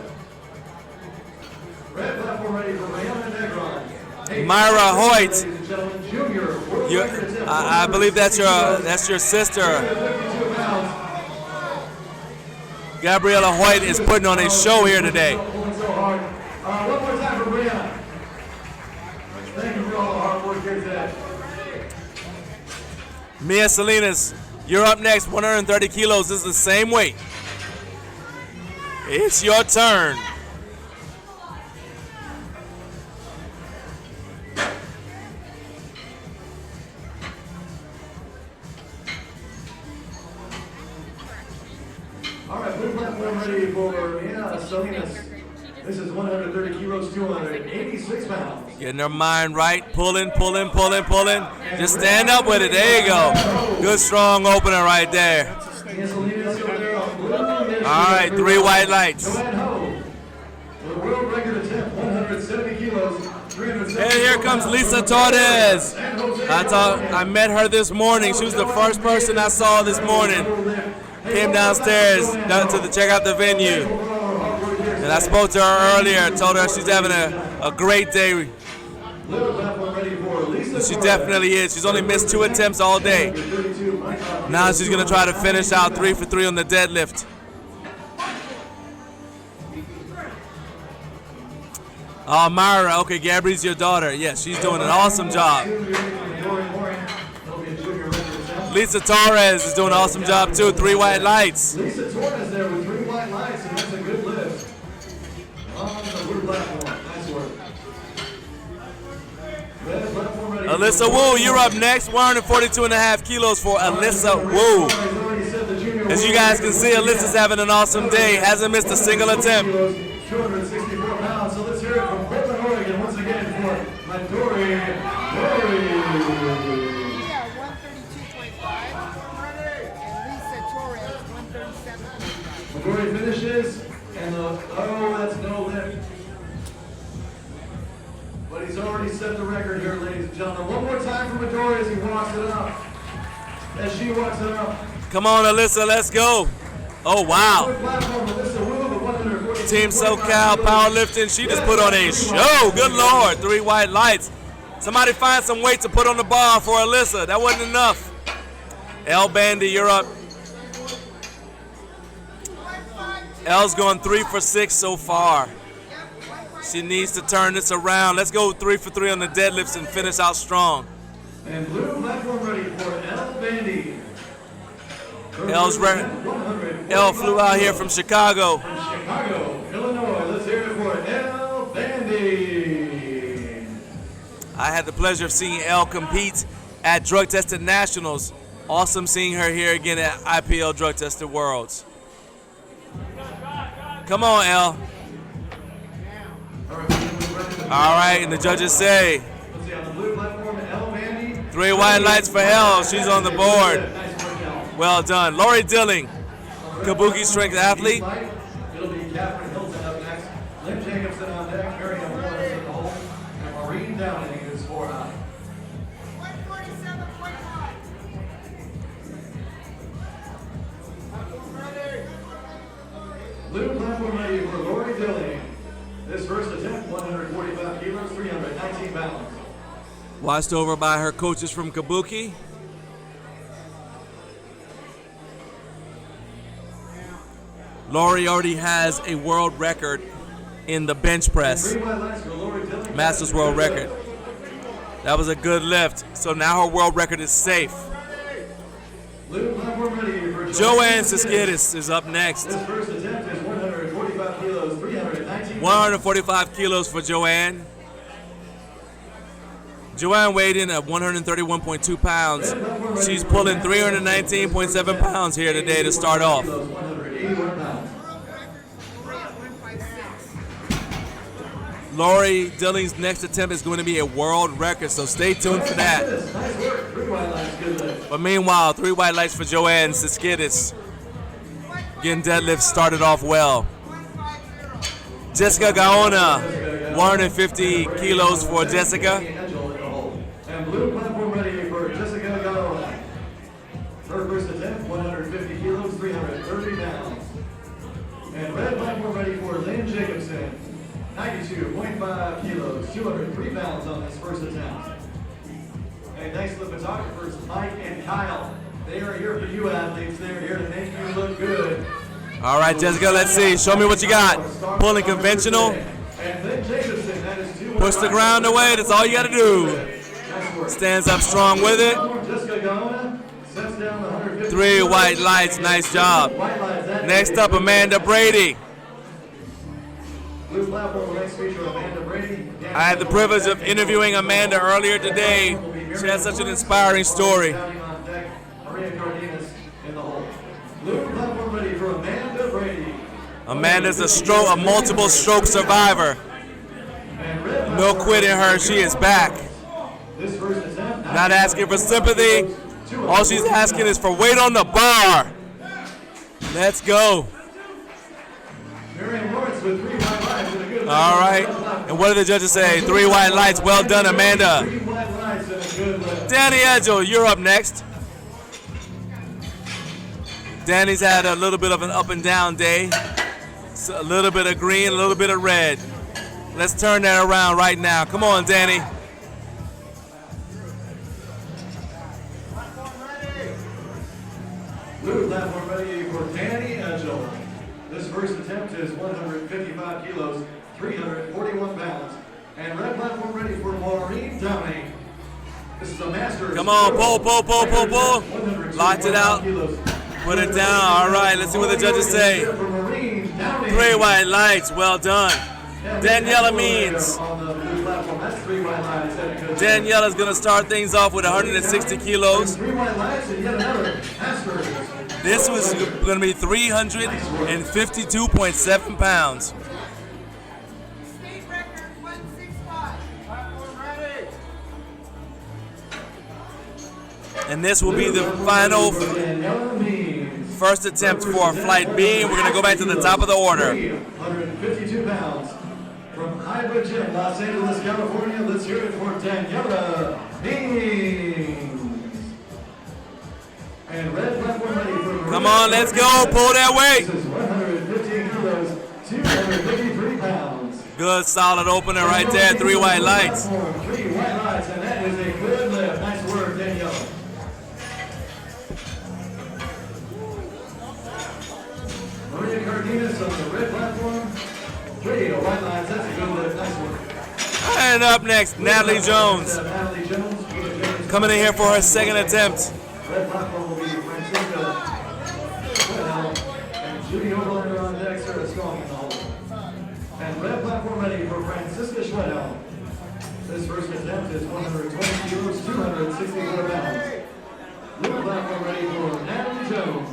Red platform ready for Winona and Myra Hoyt. I believe that's your sister. Gabriela Hoyt is putting on a show here today. One more time for Brianna. Thank you for all the hard work here today. Mia Salinas, you're up next, 130 kilos. This is the same weight. It's your turn. All right, blue platform ready for Mia Salinas. This is 130 kilos, 286 pounds. Getting her mind right, pulling. Just stand up with it, there you go. Good strong opener right there. All right, 3 white lights. And here comes Lisa Torres. I met her this morning. She was the first person I saw this morning. Came downstairs to check out the venue. And I spoke to her earlier, told her she's having a great day. She definitely is. She's only missed 2 attempts all day. Now she's going to try to finish out 3 for 3 on the deadlift. Oh, Myra. Okay, Gabri's your daughter. Yes, she's doing an awesome job. Lisa Torres is doing an awesome job too. 3 white lights. Lisa Torres there with 3 white lights, and that's a good lift. On the blue platform. Nice work. Red platform ready. Alyssa Wu, you're up next. 142.5 kilos for Alyssa Wu. As you guys can see, Alyssa's having an awesome day. Hasn't missed a single attempt. 264 pounds. So let's hear it from Portland, Oregon once again for Midori. Yeah, 132.5. And Lisa Torres, 137.5. Midori finishes, and that's no lift. But he's already set the record here, ladies and gentlemen. One more time for Midori as he walks it up. As she walks it up. Come on, Alyssa, let's go. Oh, wow. Team SoCal Powerlifting, she just put on a show. Good Lord, 3 white lights. Somebody find some weight to put on the bar for Alyssa. That wasn't enough. Elle Bandy, you're up. Elle's going 3 for 6 so far. She needs to turn this around. Let's go 3 for 3 on the deadlifts and finish out strong. And blue platform ready for Elle Bandy. Elle flew out here from Chicago. Chicago, Illinois. Let's hear it for Elle Bandy. I had the pleasure of seeing Elle compete at Drug Tested Nationals. Awesome seeing her here again at IPL Drug Tested Worlds. Come on, Elle. All right, and the judges say 3 white lights for Elle. She's on the board. Well done. Lori Dilling, Kabuki Strength athlete. It'll be Catherine Hilton up next. Lynn Jacobson on deck. Miriam Wallace in the hole. And Maureen Downing is 4 out. 147.5. Blue platform ready for Lori Dilling. This first attempt, 145 kilos, 319 pounds. Watched over by her coaches from Kabuki. Lori already has a world record in the bench press. Masters world record. That was a good lift. So now her world record is safe. Blue platform ready for Joanne Siskidis is up next. This first attempt is 145 kilos, 145 kilos for Joanne. Joanne weighed in at 131.2 pounds. She's pulling 319.7 pounds here today to start off. Lori Dilling's next attempt is going to be a world record, so stay tuned for that. But meanwhile, 3 white lights for Joanne Siskidis. Getting deadlift started off well. Jessica Gaona, 150 kilos for Jessica. And blue platform ready for Jessica Gaona. Her first attempt, 150 kilos, 330 pounds. And red platform ready for Lynn Jacobson. 92.5 kilos, 203 pounds on this first attempt. And thanks to the photographers, Mike and Kyle. They are here for you athletes. They are here to make you look good. All right, Jessica, let's see. Show me what you got. Pulling conventional. And Lynn Jacobson, that is 2. Push the ground away. That's all you got to do. Stands up strong with it. Jessica Gaona sets down the 150. 3 white lights. Nice job. Next up, Amanda Brady. Blue platform will next feature Amanda Brady. I had the privilege of interviewing Amanda earlier today. She has such an inspiring story. Maria Cardenas in the hole. Blue platform ready for Amanda Brady. Amanda's a multiple stroke survivor. No quit in her. She is back. This first attempt, not asking for sympathy. All she's asking is for weight on the bar. Let's go. All right. And what do the judges say? 3 white lights. Well done, Amanda. Danny Edgel, you're up next. Danny's had a little bit of an up and down day. So a little bit of green, a little bit of red. Let's turn that around right now. Come on, Danny. Blue platform ready for Danny Edgel. This first attempt is 155 kilos, 341 pounds. And red platform ready for Maureen Downey. This is a master. Come on, pull. Locked it out. Put it down. All right, let's see what the judges say. 3 white lights. Well done. Daniela Means. Daniela's going to start things off with 160 kilos. This was going to be 352.7 pounds. And this will be the final first attempt for Flight B. We're going to go back to the top of the order. 152 pounds from Hybrid Gym, Los Angeles, California. Let's hear it for Daniela Means. And red platform ready for Come on, let's go. Pull that weight. This is 115 kilos, 253 pounds. Good, solid opener right there. 3 white lights. 3 white lights, and that is a good lift. Nice work, Daniela. Maria Cardenas on the red platform. 3 white lights. That's a good lift. Nice work. And up next, Natalie Jones. Natalie Jones coming in here for her second attempt. Red platform will be Francisca Schwedel and Judy Overlander on deck. Sarah Strong in the hole. And red platform ready for Francisca Schwedel. This first attempt is 120 kilos, 264 pounds. Blue platform ready for Natalie Jones.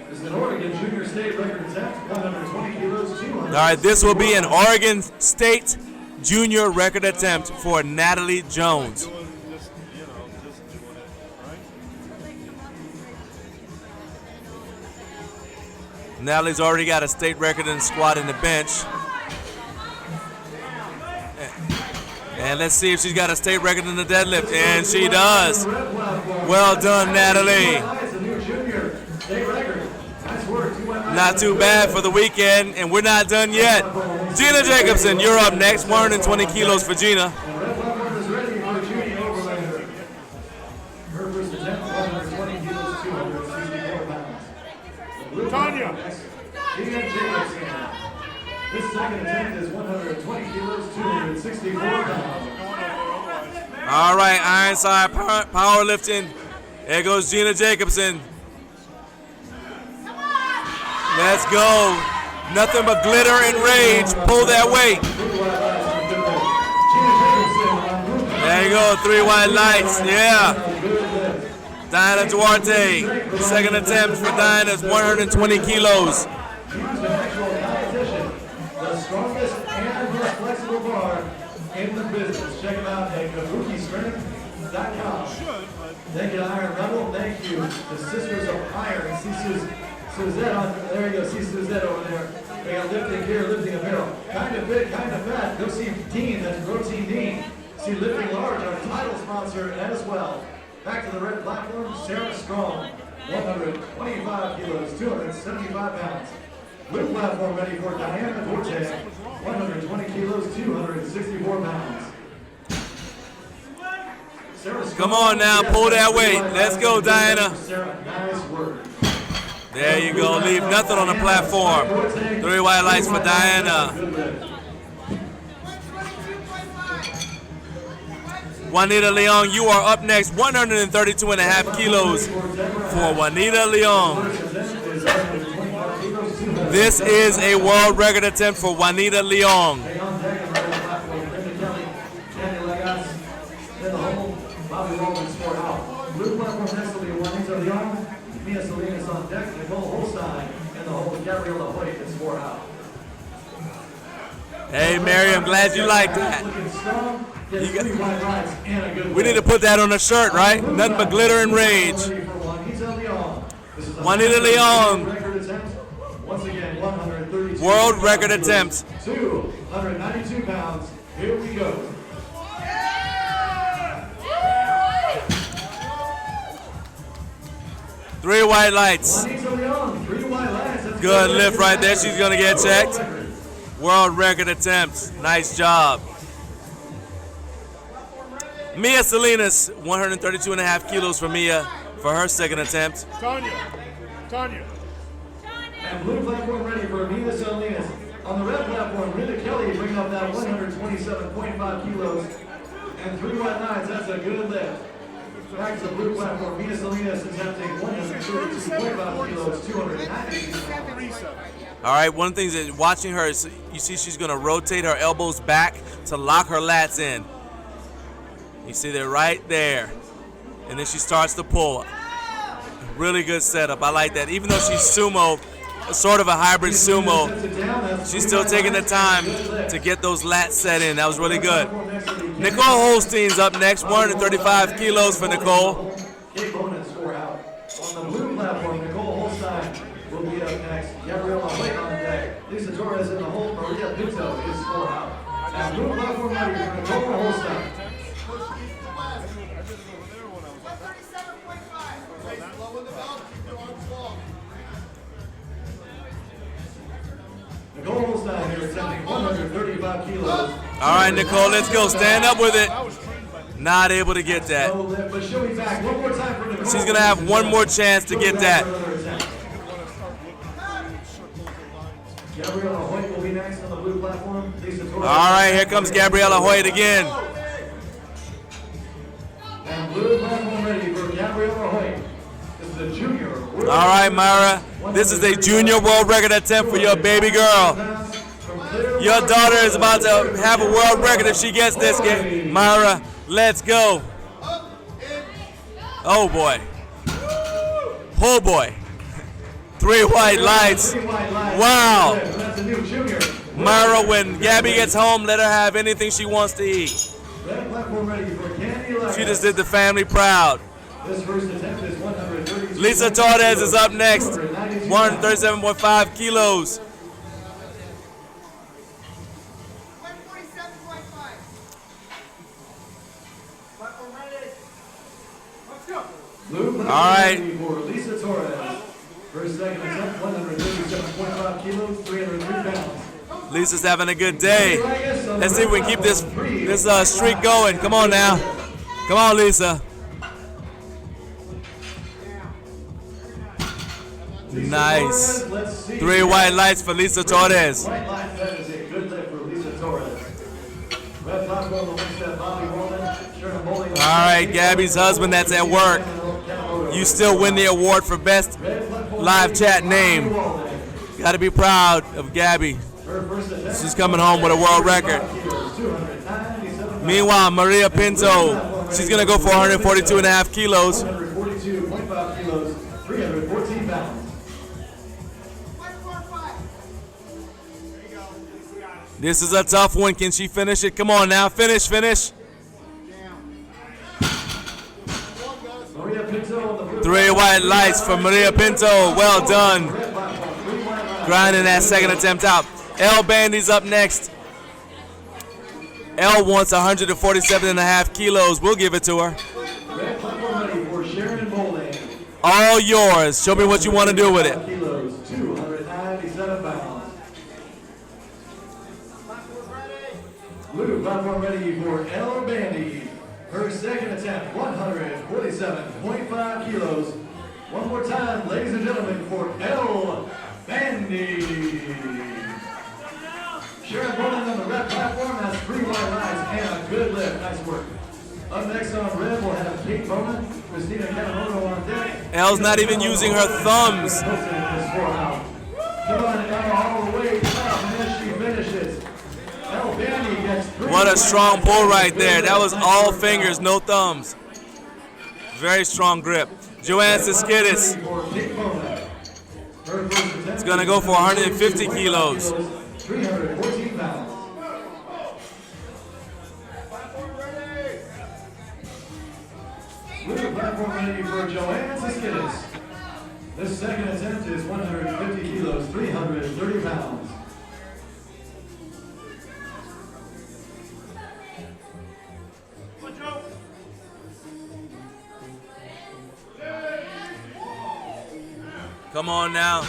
This is an Oregon Junior State record attempt, 120 kilos, 200. All right, this will be an Oregon State Junior record attempt for Natalie Jones. Natalie's already got a state record in the squat and the bench. And let's see if she's got a state record in the deadlift. And she does. Well done, Natalie. Not too bad for the weekend, and we're not done yet. Gina Jacobson, you're up next. 120 kilos for Gina. Tanya. This second attempt is 120 kilos, 264 pounds. All right, Ironside powerlifting. There goes Gina Jacobson. Let's go. Nothing but glitter and rage. Pull that weight. There you go, 3 white lights. Yeah. Diana Duarte. Second attempt for Diana's 120 kilos. The strongest and most flexible bar in the business. Check them out at KabukiStrength.com. Thank you to Iron Rebel. Thank you to Sisters of Iron. See Suzette on there. You go. See Suzette over there. They got lifting gear, lifting apparel. Kind of fit, kind of fat. Go see Dean. That's Protein Dean. See Lifting Large, our title sponsor as well. Back to the red platform. Sarah Strong, 125 kilos, 275 pounds. Blue platform ready for Diana Duarte, 120 kilos, 264 pounds. Come on now, pull that weight. Let's go, Diana. There you go. Leave nothing on the platform. 3 white lights for Diana. Juanita Leon, you are up next. 132.5 kilos for Juanita Leon. This is a world record attempt for Juanita Leon. Blue platform next will be Juanita Leon, Mia Salinas on deck, Nicole Holstein, and the whole Gabriela Hoyt is 4 out. Hey, Mary, I'm glad you like that. We need to put that on a shirt, right? Nothing but glitter and rage. Juanita Leon. Once again, 132 world record attempts. 292 pounds. Here we go. Three white lights. Good lift right there. She's going to get checked. World record attempts. Nice job. Mia Salinas, 132.5 kilos for Mia for her second attempt. Tanya. And blue platform ready for Mia Salinas. On the red platform, Rita Kelly bringing up that 127.5 kilos. And 3 white lights, that's a good lift. Back to the blue platform, Mia Salinas is attempting 132.5 kilos, 290. All right, one of the things that watching her is you see she's going to rotate her elbows back to lock her lats in. You see they're right there. And then she starts to pull. Really good setup. I like that. Even though she's sumo, sort of a hybrid sumo, she's still taking the time to get those lats set in. That was really good. Nicole Holstein's up next, 135 kilos for Nicole. Kate Bonin score out. On the blue platform, Nicole Holstein will be up next. Gabriela Hoyt on deck. Lisa Torres in the hole. Maria Pinto is score out. And blue platform ready for Nicole Holstein. Nicole Holstein here attempting 135 kilos. All right, Nicole, let's go. Stand up with it. Not able to get that. But she'll be back one more time for Nicole. She's going to have one more chance to get that. Gabriela Hoyt will be next on the blue platform. Lisa Torres. All right, here comes Gabriela Hoyt again. And blue platform ready for Gabriela Hoyt. This is a junior. All right, Myra. This is a junior world record attempt for your baby girl. Your daughter is about to have a world record if she gets this game. Myra, let's go. Oh, boy. Oh, boy. 3 white lights. Wow. Myra, when Gabby gets home, let her have anything she wants to eat. She just did the family proud. This first attempt is 130. Lisa Torres is up next, 137.5 kilos. All right. For Lisa Torres. First second attempt, 137.5 kilos, 303 pounds. Lisa's having a good day. Let's see if we can keep this streak going. Come on now. Come on, Lisa. Nice. 3 white lights for Lisa Torres. White lights, that is a good lift for Lisa Torres. Red platform, the one step, Bobby Roman. All right, Gabby's husband that's at work. You still win the award for best live chat name. Got to be proud of Gabby. She's coming home with a world record. Meanwhile, Maria Pinto, she's going to go for 142.5 kilos. 142.5 kilos, 314 pounds. This is a tough one. Can she finish it? Come on now. Finish. Three white lights for Maria Pinto. Well done. Grinding that second attempt out. Elle Bandy's up next. Elle wants 147.5 kilos. We'll give it to her. All yours. Show me what you want to do with it. 297 pounds. Blue platform ready for Elle Bandy. Her second attempt, 147.5 kilos. One more time, ladies and gentlemen, for Elle Bandy. Sharon Bowling on the red platform has 3 white lights and a good lift. Nice work. Up next on red, we'll have Kate Bowman, Christina Kanemoto on deck. Elle's not even using her thumbs. Come on, Elle, all the way up, and then she finishes. Elle Bandy gets 3. What a strong pull right there. That was all fingers, no thumbs. Very strong grip. Joanne Siskidis. It's going to go for 150 kilos. 314 pounds. Blue platform ready for Joanne Siskidis. This second attempt is 150 kilos, 330 pounds. Come on now.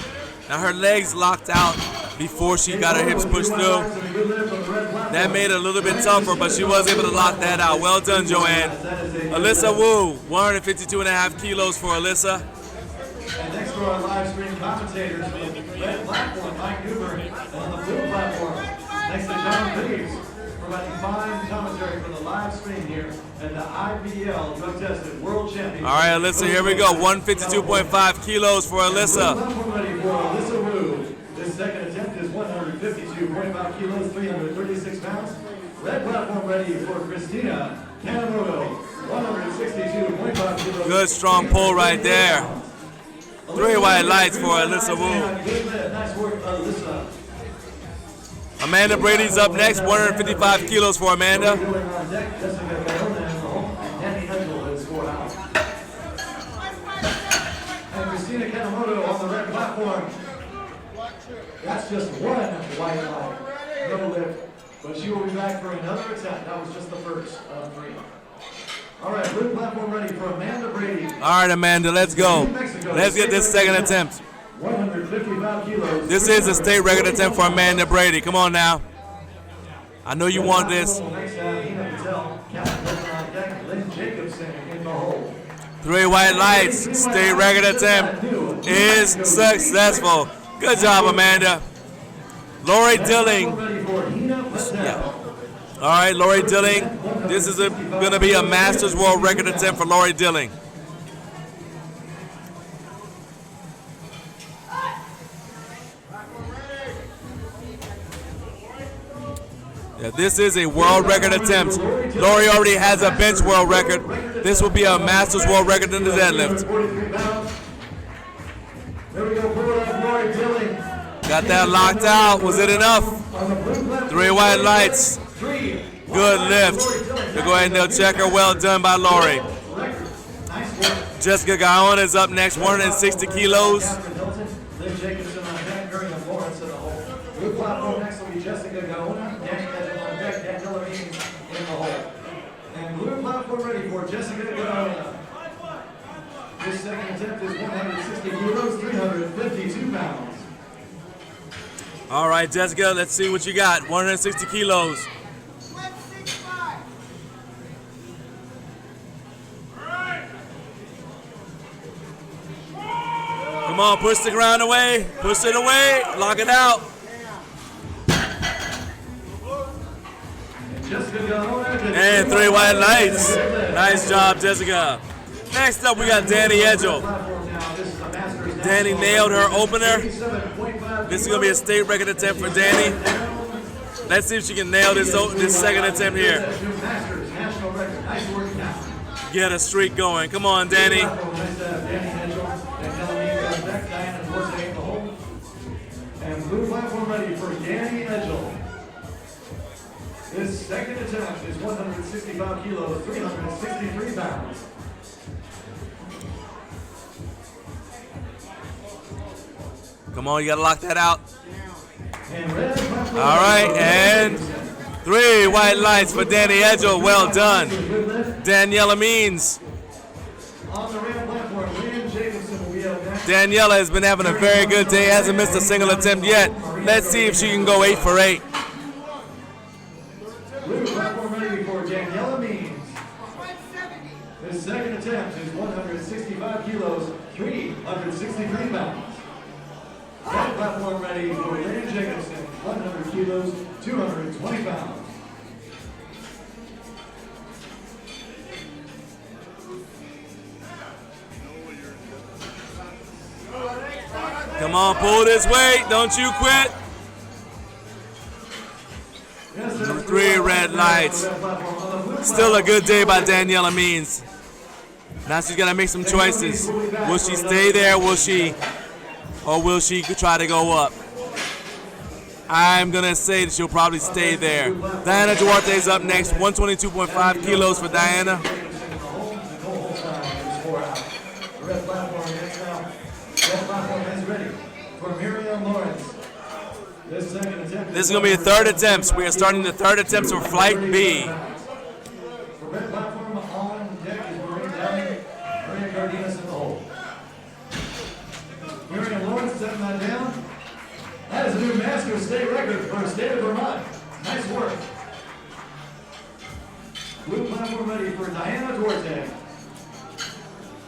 Now her legs locked out before she got her hips pushed through. That made it a little bit tougher, but she was able to lock that out. Well done, Joanne. Alyssa Wu, 152.5 kilos for Alyssa. And next to our live stream commentators, on the red platform, Mike Newberg, and on the blue platform, next to John Reeves, providing fine commentary for the live stream here at the IPL drug tested world champion. All right, Alyssa, here we go. 152.5 kilos for Alyssa. Ready for Alyssa Wu. This second attempt is 152.5 kilos, 336 pounds. Red platform ready for Christina Kanemoto, 162.5 kilos. Good strong pull right there. 3 white lights for Alyssa Wu. Nice work, Alyssa. Amanda Brady's up next, 155 kilos for Amanda. And Christina Kanemoto on the red platform. That's just one white light. No lift. But she will be back for another attempt. That was just the first of 3. All right, blue platform ready for Amanda Brady. All right, Amanda, let's go. Let's get this second attempt. 155 kilos. This is a state record attempt for Amanda Brady. Come on now. I know you want this. 3 white lights. State record attempt is successful. Good job, Amanda. Lori Dilling. Yeah. All right, Lori Dilling. This is going to be a Masters World Record attempt for Lori Dilling. Yeah, this is a world record attempt. Lori already has a bench world record. This will be a Masters World Record in the deadlift. Got that locked out. Was it enough? 3 white lights. Good lift. We'll go ahead and they'll check her. Well done by Lori. Jessica Gaona is up next, 160 kilos. Blue platform next will be Jessica Gaona, Danny Edgen on deck, Daniela Means in the hole. And blue platform ready for Jessica Gaona. This second attempt is 160 kilos, 352 pounds. All right, Jessica, let's see what you got. 160 kilos. Come on, push the ground away. Push it away. Lock it out. And 3 white lights. Nice job, Jessica. Next up, we got Danny Edgel. Danny nailed her opener. This is going to be a state record attempt for Danny. Let's see if she can nail this second attempt here. Get a streak going. Come on, Danny. And blue platform ready for Danny Edgel. His second attempt is 165 kilos, 363 pounds. Come on, you got to lock that out. All right, and 3 white lights for Danny Edgel. Well done. Daniela Means. Daniela has been having a very good day, hasn't missed a single attempt yet. Let's see if she can go 8 for 8. Blue platform ready for Daniela Means. His second attempt is 165 kilos, 363 pounds. Red platform ready for Lynn Jacobson, 100 kilos, 220 pounds. Come on, pull this weight. Don't you quit. 3 red lights. Still a good day by Daniela Means. Now she's got to make some choices. Will she stay there? Will she try to go up? I'm going to say that she'll probably stay there. Diana Duarte is up next. 122.5 kilos for Diana. This is going to be a third attempt. We are starting the third attempts for Flight B. For red platform on deck is Maria Downey, Maria Gardinas in the hole. Miriam Lawrence setting that down. That is a new master state record for state of Vermont. Nice work. Blue platform ready for Diana Duarte.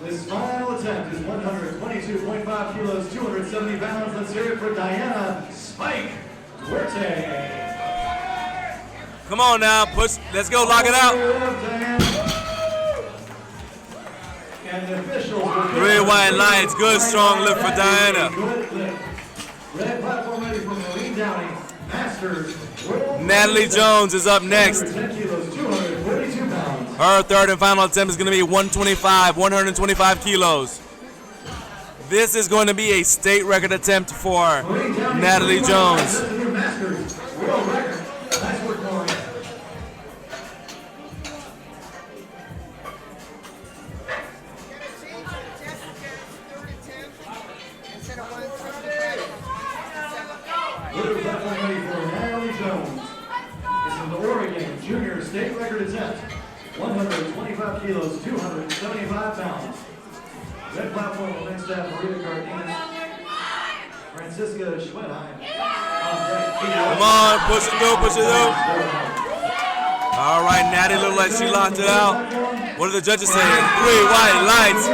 This final attempt is 122.5 kilos, 270 pounds. Let's hear it for Diana Spike Duarte. Come on now, push. Let's go, lock it out. And the officials 3 white lights. Good, strong lift for Diana. Red platform ready for Maureen Downey. Masters. Natalie Jones is up next. 10 kilos, 242 pounds. Her third and final attempt is going to be 125 kilos. This is going to be a state record attempt for Natalie Jones. Masters. World record. Nice work, Maureen. Blue platform ready for Natalie Jones. This is the Oregon Junior State Record attempt. 125 kilos, 275 pounds. Red platform will next have Maria Gardinas. Francisca Schwedheim. Come on, push it through, push it through. All right, Natty looked like she locked it out. What are the judges saying? 3 white lights.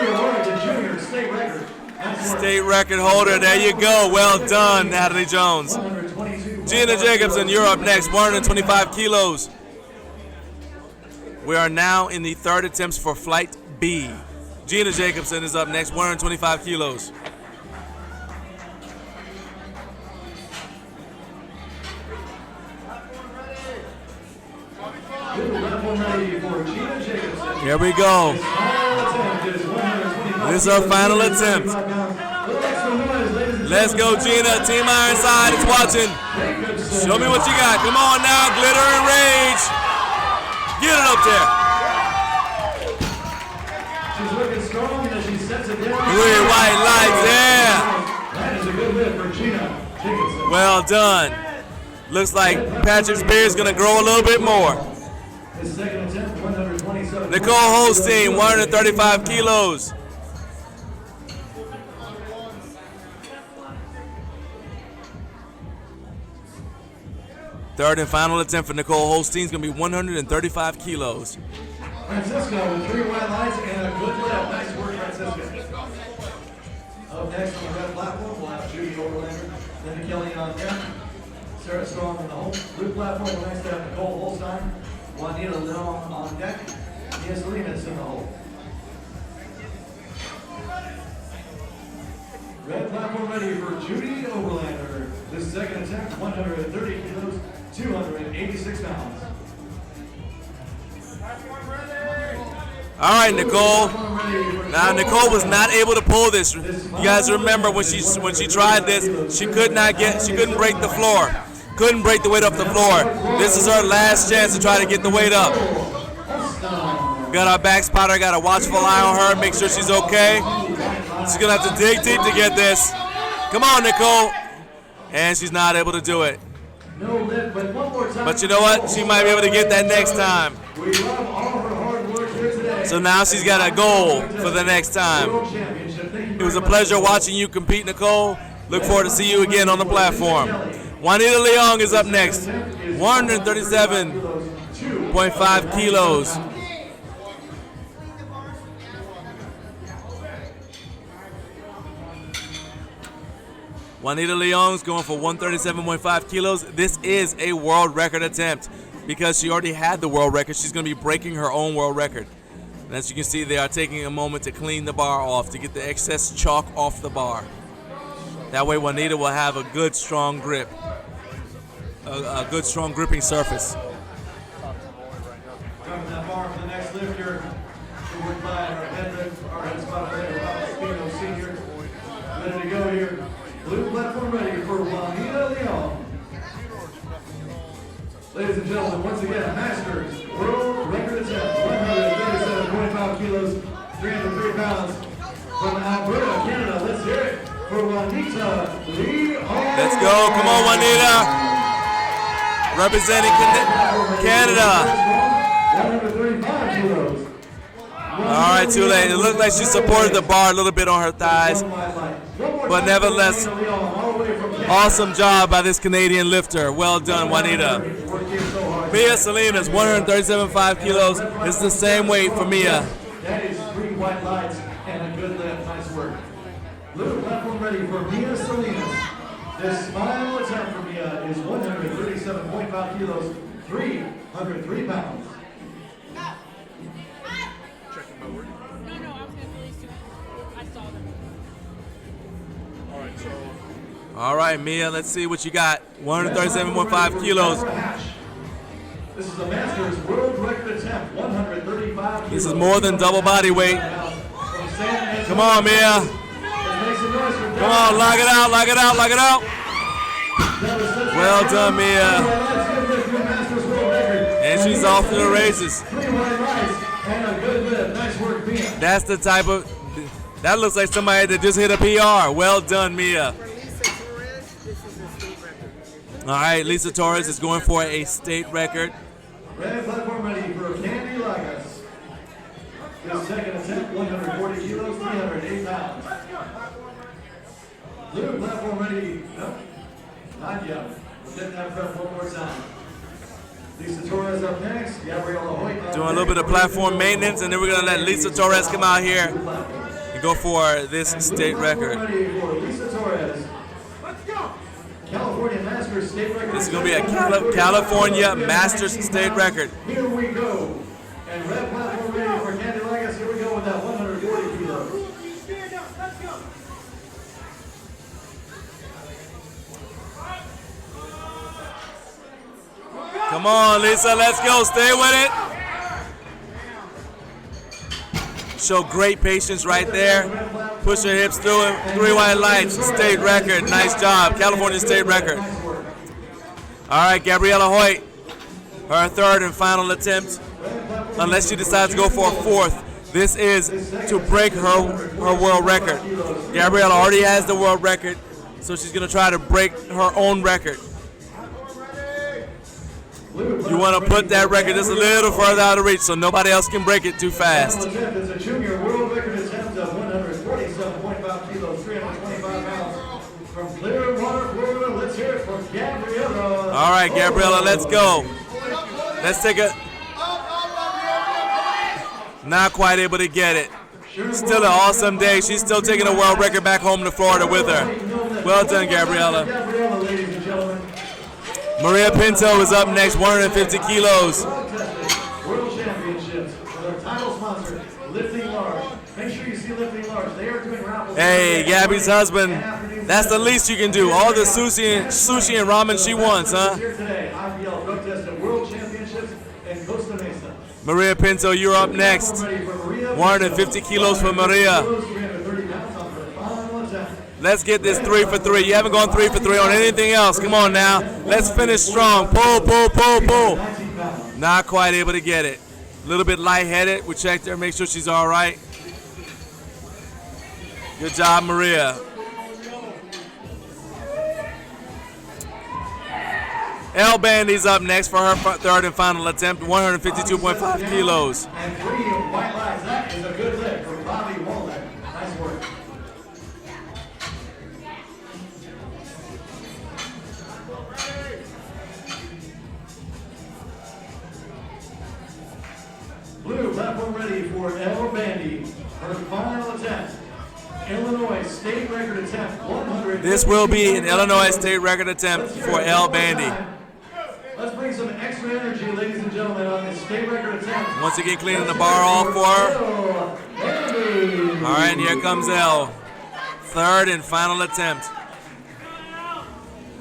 State record holder, there you go. Well done, Natalie Jones. Gina Jacobson, you're up next, 125 kilos. We are now in the third attempts for Flight B. Gina Jacobson is up next, 125 kilos. Here we go. This is our final attempt. Let's go, Gina. Team Ironside is watching. Show me what you got. Come on now, glitter and rage. Get it up there. She's looking strong as she sets it down. 3 white lights, yeah. That is a good lift for Gina Jacobson. Well done. Looks like Patrick's beard is going to grow a little bit more. His second attempt, 127. Nicole Holstein, 135 kilos. Third and final attempt for Nicole Holstein is going to be 135 kilos. Francisco with 3 white lights and a good lift. Nice work, Francisco. Up next on the red platform, we'll have Judy Overlander, Linda Kelly on deck, Sarah Strong in the hole. Blue platform, we'll next have Nicole Holstein, Juanita Leon on deck, Mia Salinas in the hole. Red platform ready for Judy Overlander. This second attempt, 130 kilos, 286 pounds. All right, Nicole. Now Nicole was not able to pull this. You guys remember when she tried this, she couldn't break the floor. Couldn't break the weight off the floor. This is her last chance to try to get the weight up. Got our back spotter, got a watchful eye on her, make sure she's okay. She's gonna have to dig deep to get this. Come on, Nicole. And she's not able to do it. But you know what? She might be able to get that next time. So now she's got a goal for the next time. It was a pleasure watching you compete, Nicole. Look forward to see you again on the platform. Juanita Leong is up next. 137.5 kilos. Juanita Leong's going for 137.5 kilos. This is a world record attempt because she already had the world record. She's going to be breaking her own world record. And as you can see, they are taking a moment to clean the bar off, to get the excess chalk off the bar. That way Juanita will have a good, strong grip, a good, strong gripping surface. Coming that bar for the next lifter. Worked by our head spot there, Prieto Senior. Ready to go here. Blue platform ready for Juanita Leong. Ladies and gentlemen, once again, Masters World Record attempt, 137.5 kilos, 303 pounds. From Alberta, Canada, let's hear it for Juanita Leong. Let's go, come on Juanita. Representing Canada. 135 kilos. All right, too late. It looked like she supported the bar a little bit on her thighs. But nevertheless, awesome job by this Canadian lifter. Well done, Juanita. Mia Salinas, 137.5 kilos. It's the same weight for Mia. That is 3 white lights and a good lift. Nice work. Blue platform ready for Mia Salinas. This final attempt for Mia is 137.5 kilos, 303 pounds. All right, Mia, let's see what you got. 137.5 kilos. This is the Masters World Record attempt, 135 kilos. This is more than double body weight. Come on, Mia. Come on, lock it out, lock it out, lock it out. Well done, Mia. And she's off to the races. That's the type of, that looks like somebody that just hit a PR. Well done, Mia. All right, Lisa Torres is going for a state record. Red platform ready for Candy Lagas. This second attempt, 140 kilos, 308 pounds. Blue platform ready. No, not yet. We'll get that prep one more time. Lisa Torres up next. Gabriela Hoyt. Doing a little bit of platform maintenance, and then we're going to let Lisa Torres come out here and go for this state record. Ready for Lisa Torres. Let's go. California Masters state record. This is going to be a California Masters state record. Here we go. And red platform ready for Candy Lagas. Here we go with that 140 kilos. Stand up. Let's go. Come on, Lisa. Let's go. Stay with it. Show great patience right there. Push your hips through it. 3 white lights. State record. Nice job. California state record. All right, Gabriela Hoyt. Her third and final attempt. Unless she decides to go for a fourth. This is to break her world record. Gabriela already has the world record, so she's going to try to break her own record. You want to put that record just a little further out of reach so nobody else can break it too fast. It's a junior world record attempt of 147.5 kilos, 325 pounds. From Clearwater, Florida, let's hear it for Gabriela. All right, Gabriela, let's go. Let's take a... Not quite able to get it. Still an awesome day. She's still taking a world record back home to Florida with her. Well done, Gabriela. Ladies and gentlemen. Maria Pinto is up next, 150 kilos. World Championships with our title sponsor, Lifting Large. Make sure you see Lifting Large. They are doing raffles. Hey, Gabby's husband. That's the least you can do. All the sushi and ramen she wants, huh? Here today, IPL Drug Test at World Championships in Costa Mesa. Maria Pinto, you're up next. 150 kilos for Maria. Let's get this 3 for 3. You haven't gone 3 for 3 on anything else. Come on now. Let's finish strong. Pull, pull, pull, pull. Not quite able to get it. A little bit lightheaded. We checked her, make sure she's all right. Good job, Maria. El Bandy's up next for her third and final attempt, 152.5 kilos. And 3 white lights. That is a good lift for Bobby Walden. Nice work. Blue platform ready for El Bandy. Her final attempt. Illinois state record attempt, 100. This will be an Illinois state record attempt for El Bandy. Let's bring some extra energy, ladies and gentlemen, on this state record attempt. Once again, cleaning the bar off for her. All right, and here comes El. Third and final attempt.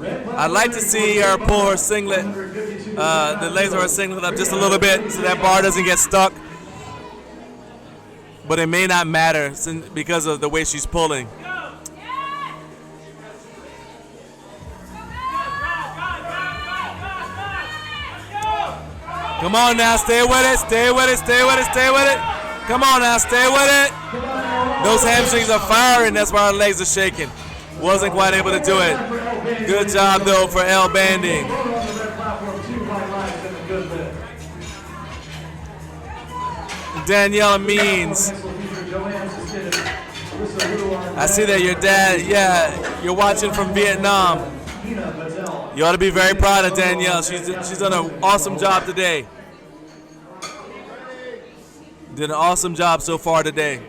I'd like to see her pull her singlet, the legs of her singlet up just a little bit so that bar doesn't get stuck. But it may not matter because of the way she's pulling. Come on now, stay with it, stay with it, stay with it, stay with it. Come on now, stay with it. Those hamstrings are firing, that's why her legs are shaking. Wasn't quite able to do it. Good job though for El Bandy. Danielle Means. I see that your dad, yeah, you're watching from Vietnam. You ought to be very proud of Danielle. She's done an awesome job today. Did an awesome job so far today.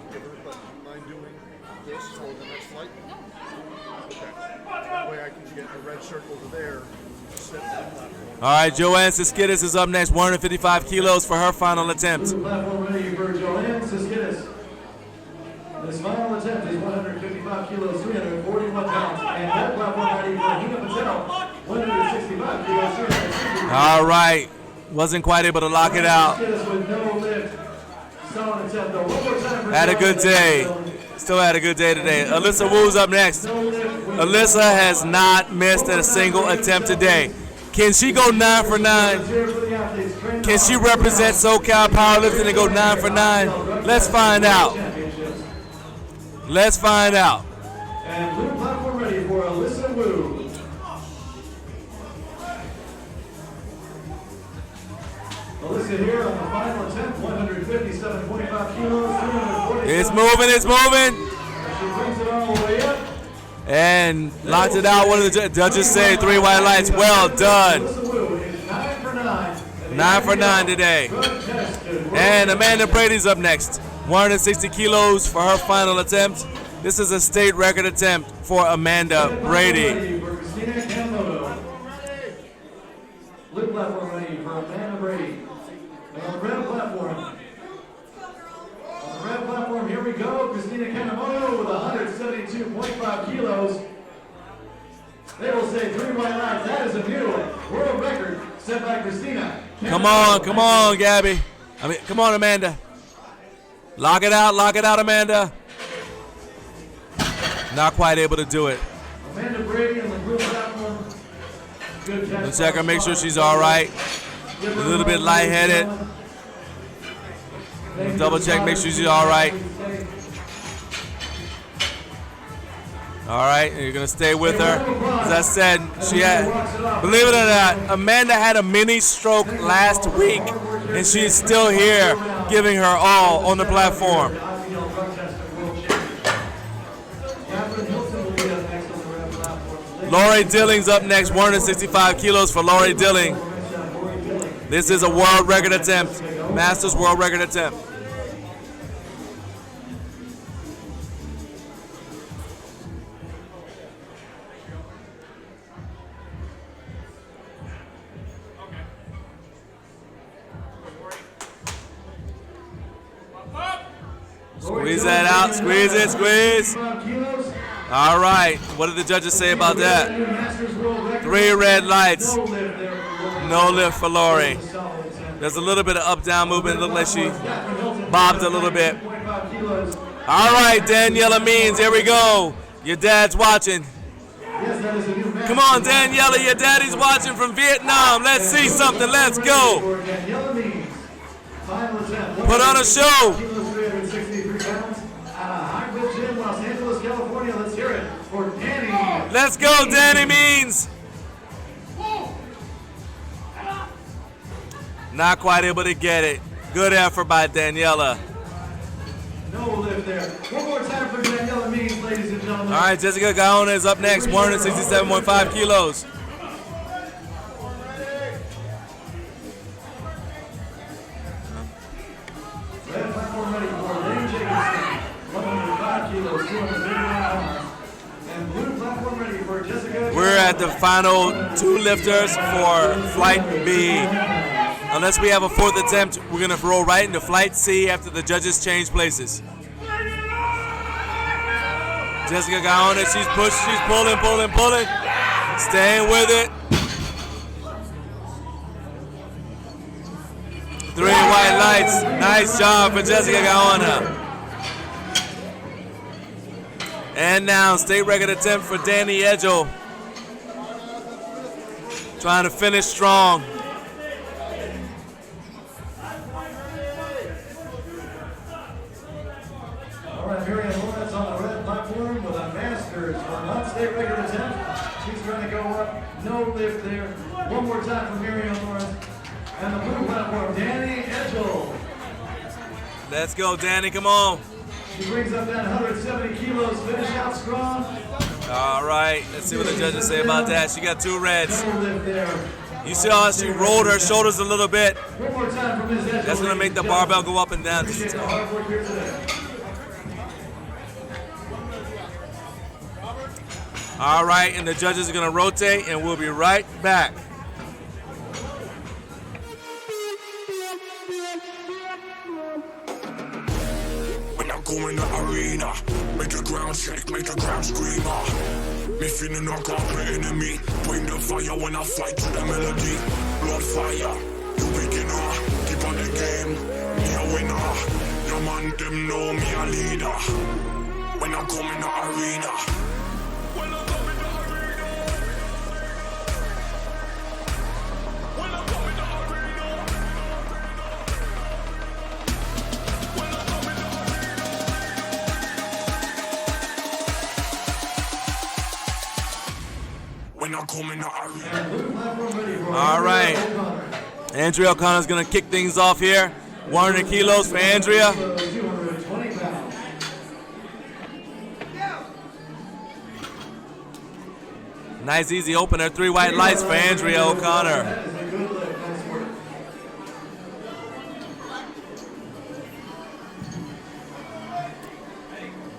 All right, Joanne Siskidis is up next, 155 kilos for her final attempt. Platform ready for Joanne Siskidis. This final attempt is 155 kilos, 341 pounds. And that platform ready for Hina Patel, 165 kilos, 360 pounds. All right, wasn't quite able to lock it out. With no lift. Solid attempt, though. One more time for Had a good day. Still had a good day today. Alyssa Wu's up next. Alyssa has not missed a single attempt today. Can she go 9 for 9? Can she represent SoCal Powerlifting and go 9 for 9? Let's find out. Let's find out. And blue platform ready for Alyssa Wu. Alyssa here on the final attempt, 157.5 kilos, 340. It's moving, it's moving. She brings it all the way up. And locked it out. What did the judges say? 3 white lights. Well done. 9 for 9 today. And Amanda Brady's up next. 160 kilos for her final attempt. This is a state record attempt for Amanda Brady. Blue platform ready for Amanda Brady. And on the red platform. On the red platform, here we go. Christina Kanemoto with 172.5 kilos. They will say 3 white lights. That is a new world record set by Christina. Come on, Gabby. Come on, Amanda. Lock it out, Amanda. Not quite able to do it. Amanda Brady on the blue platform. Good catch. Let's check her, make sure she's all right. A little bit lightheaded. Double check, make sure she's all right. All right, and you're gonna stay with her. As I said, believe it or not, Amanda had a mini stroke last week, and she's still here, giving her all on the platform. Lori Dilling's up next, 165 kilos for Lori Dilling. This is a world record attempt, Masters world record attempt. Squeeze that out, squeeze it, squeeze. All right, what did the judges say about that? 3 red lights. No lift for Lori. There's a little bit of up-down movement. It looked like she bobbed a little bit. All right, Daniela Means, here we go. Your dad's watching. Come on, Daniela, your daddy's watching from Vietnam. Let's see something. Let's go. Put on a show. Let's go, Danny Means. Not quite able to get it. Good effort by Daniela. No lift there. One more time for Daniela Means, ladies and gentlemen. All right, Jessica Gaona is up next, 167.5 kilos. Red platform ready for Lane Jacobson, 105 kilos, 231 pounds. And blue platform ready for Jessica. We're at the final 2 lifters for Flight B. Unless we have a 4th attempt, we're going to roll right into Flight C after the judges change places. Jessica Gaona, she's pushed, she's pulling. Staying with it. 3 white lights. Nice job for Jessica Gaona. And now, state record attempt for Danny Edgel. Trying to finish strong. All right, Miriam Lawrence on the red platform with a master's for an on-state record attempt. She's trying to go up. No lift there. One more time for Miriam Lawrence. And the blue platform, Danny Edgel. Let's go, Danny, come on. She brings up that 170 kilos, finish out strong. All right, let's see what the judges say about that. She got 2 reds. No lift there. You see how she rolled her shoulders a little bit? One more time for Ms. Edgel. That's gonna make the barbell go up and down. Appreciate the hard work here today. All right, and the judges are gonna rotate, and we'll be right back. Go in the arena, make the ground shake, make the ground scream. Me feeling no complete enemy. Bring the fire when I fight to the melody. Blood fire, you beginner. Keep on the game, me a winner. Your man them know me a leader. When I come in the arena. When I come in the arena. When I come in the arena. When I come in the arena. All right, Andrea O'Connor's gonna kick things off here. 100 kilos for Andrea. 220 pounds. Nice easy opener. 3 white lights for Andrea O'Connor.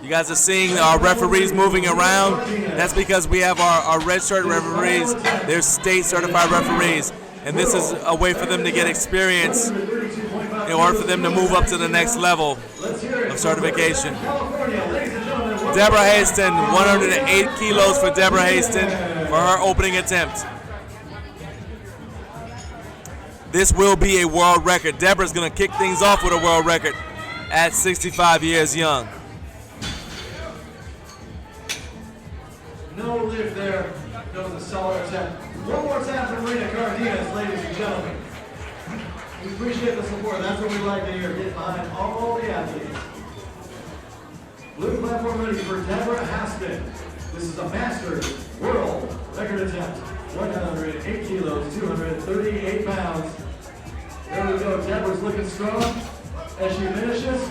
You guys are seeing our referees moving around. That's because we have our red shirt referees. They're state certified referees. And this is a way for them to get experience in order for them to move up to the next level of certification. Deborah Haston, 108 kilos for Deborah Haston for her opening attempt. This will be a world record. Deborah's gonna kick things off with a world record at 65 years young. No lift there. That was a solid attempt. One more time for Marina Cardenas, ladies and gentlemen. We appreciate the support. That's what we like to hear. Get behind all the athletes. Blue platform ready for Deborah Haston. This is a Masters World Record attempt. 108 kilos, 238 pounds. There we go. Deborah's looking strong as she finishes.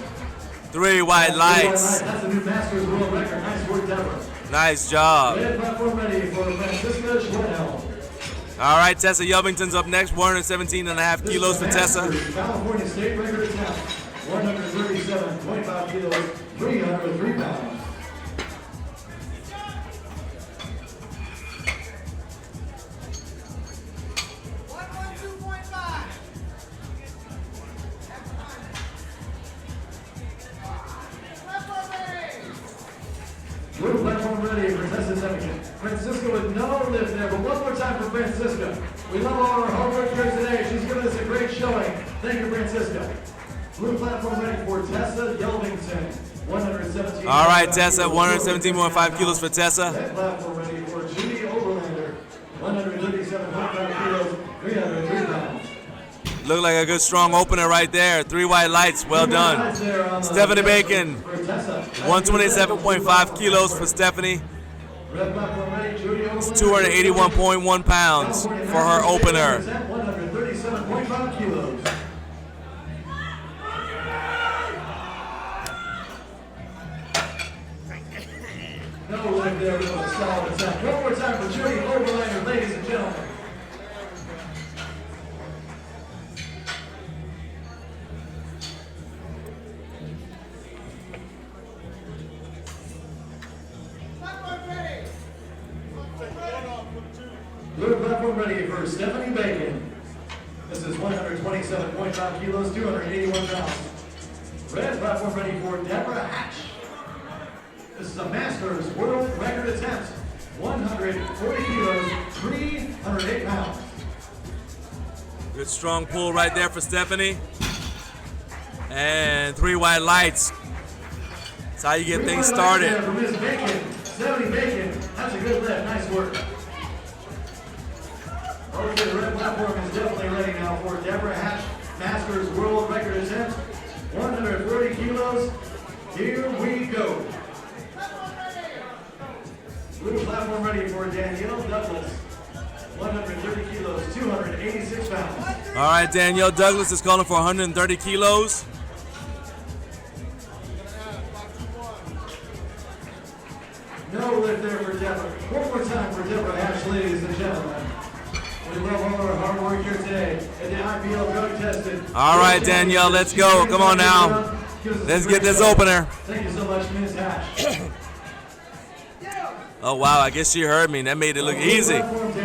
3 white lights. That's a new Masters World Record. Nice work, Deborah. Nice job. Red platform ready for Francisca Schwedhelm. All right, Tessa Yelvington's up next, 117.5 kilos for Tessa. California State Record attempt, 137.5 kilos, 303 pounds. Blue platform ready lift there, but one more time for Francisca. We love all our hard work here today. She's given us a great showing. Thank you, Francisca. Blue platform ready for Tessa Yelvington, 117. All right, Tessa, 117.5 kilos for Tessa. Red platform ready for Judy Oberlander, 137.5 kilos, 303 pounds. Looked like a good strong opener right there. 3 white lights, well done. Stephanie Bacon, 127.5 kilos for Stephanie. It's 281.1 pounds for her opener. 137.5 kilos. No leg there with a solid attack. One more time for Judy Oberlander, ladies and gentlemen. Blue platform ready for Stephanie Bacon. This is 127.5 kilos, 281 pounds. Red platform ready for Deborah Hatch. This is a Masters World Record attempt. 140 kilos, 308 pounds. Good strong pull right there for Stephanie. And 3 white lights. That's how you get things started. For Ms. Bacon, Stephanie Bacon. That's a good lift. Nice work. Okay, the red platform is definitely ready now for Deborah Hatch, Masters World Record attempt. 140 kilos. Here we go. Blue platform ready for Danielle Douglas. 130 kilos, 286 pounds. All right, Danielle Douglas is calling for 130 kilos. No lift there for Deborah. One more time for Deborah Hatch, ladies and gentlemen. We love all our hard work here today at the IPL drug tested. All right, Danielle, let's go. Come on now. Let's get this opener. Thank you so much, Ms. Hatch. Oh, wow, I guess she heard me. That made it look easy.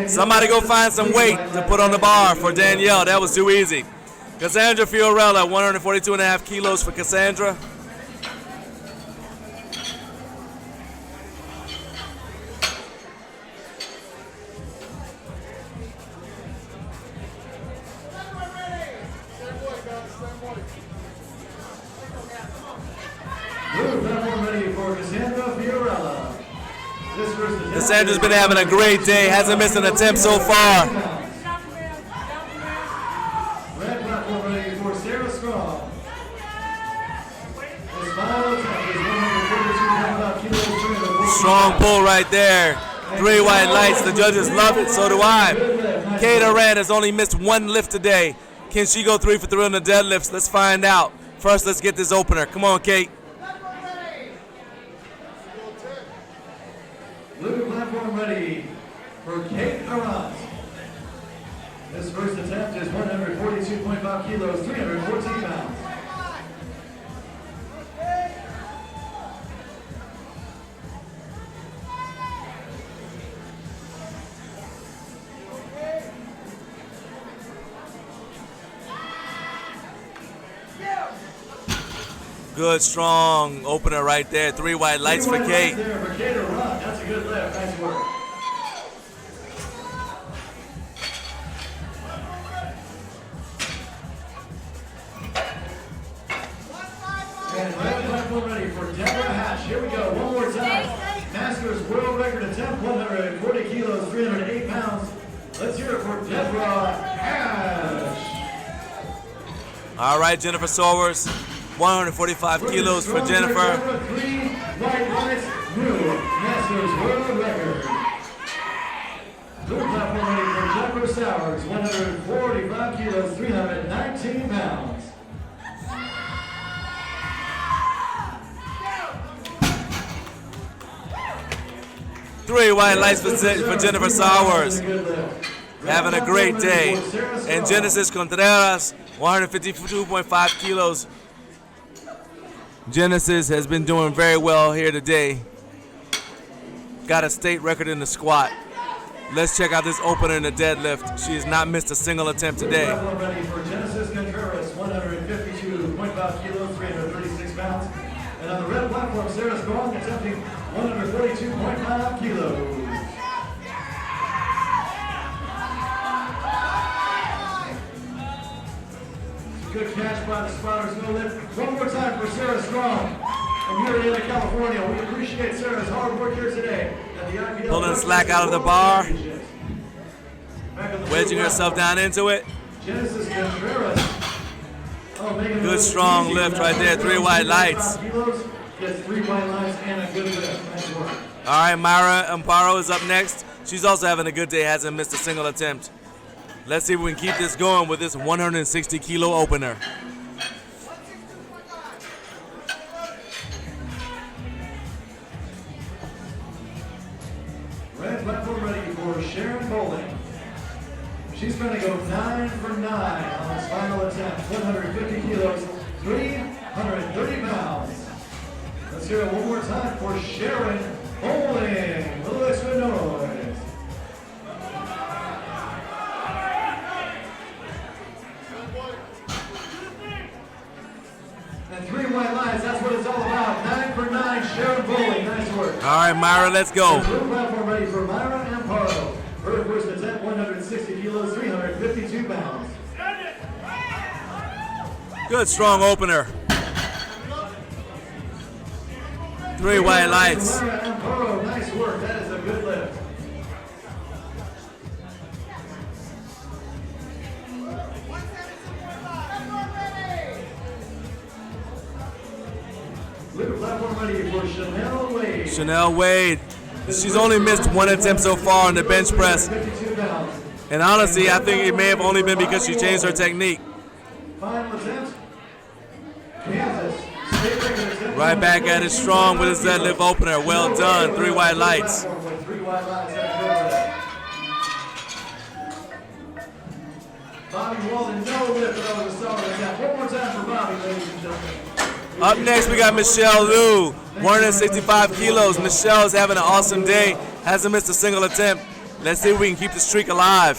Somebody go find some weight to put on the bar for Danielle. That was too easy. Cassandra Fiorella, 142.5 kilos for Cassandra. Cassandra's been having a great day, hasn't missed an attempt so far. Red platform ready for Sarah Straw. His final attempt is 142.5 kilos. Strong pull right there. 3 white lights, the judges love it, so do I. Kate Arand has only missed 1 lift today. Can she go 3 for 3 on the deadlifts? Let's find out. First, let's get this opener. Come on, Kate. Blue platform ready for Kate Arant. This first attempt is 142.5 kilos, 314 pounds. Good, strong opener right there. 3 white lights for Kate. That's a good lift. Nice work. And red platform ready for Deborah Hatch. Here we go. One more time. Masters World Record attempt, 140 kilos, 308 pounds. Let's hear it for Deborah Hatch. All right, Jennifer Sowers, 145 kilos for Jennifer. 3 white lights, new Masters World Record. Blue platform ready for Jennifer Sowers, 145 kilos, 319 pounds. Three white lights for Jennifer Sowers. Having a great day. And Genesis Contreras, 152.5 kilos. Genesis has been doing very well here today. Got a state record in the squat. Let's check out this opener in the deadlift. She has not missed a single attempt today. Ready for Genesis Contreras, 152.5 kilos, 336 pounds. And on the red platform, Sarah Strong attempting 142.5 kilos. Good catch by the spotters, no lift. One more time for Sarah Strong from Marietta, California. We appreciate Sarah's hard work here today at the IPL. Pulling slack out of the bar. Wedging herself down into it. Genesis Contreras. Good strong lift right there. 3 white lights. Gets 3 white lights and a good lift. Nice work. All right, Myra Amparo is up next. She's also having a good day, hasn't missed a single attempt. Let's see if we can keep this going with this 160 kilo opener. Red platform ready for Sharon Bowling. She's going to go 9 for 9 on this final attempt. 150 kilos, 330 pounds. Let's hear it one more time for Sharon Bowling. A little extra noise. And 3 white lines, that's what it's all about. 9 for 9, Sharon Bowling. Nice work. All right, Myra, let's go. Blue platform ready for Myra Amparo. Her first attempt, 160 kilos, 352 pounds. Good strong opener. 3 white lights. Myra Amparo, nice work. That is a good lift. Blue platform ready for Chanel Wade. Chanel Wade. She's only missed 1 attempt so far on the bench press. And honestly, I think it may have only been because she changed her technique. Final attempt. Kansas. State record attempt. Right back at it strong with his deadlift opener. Well done. 3 white lights. 3 white lights and a good lift. Bobby Walden, no lift, but over the solid attempt. One more time for Bobby, ladies and gentlemen. Up next, we got Michelle Liu, 165 kilos. Michelle is having an awesome day. Hasn't missed a single attempt. Let's see if we can keep the streak alive.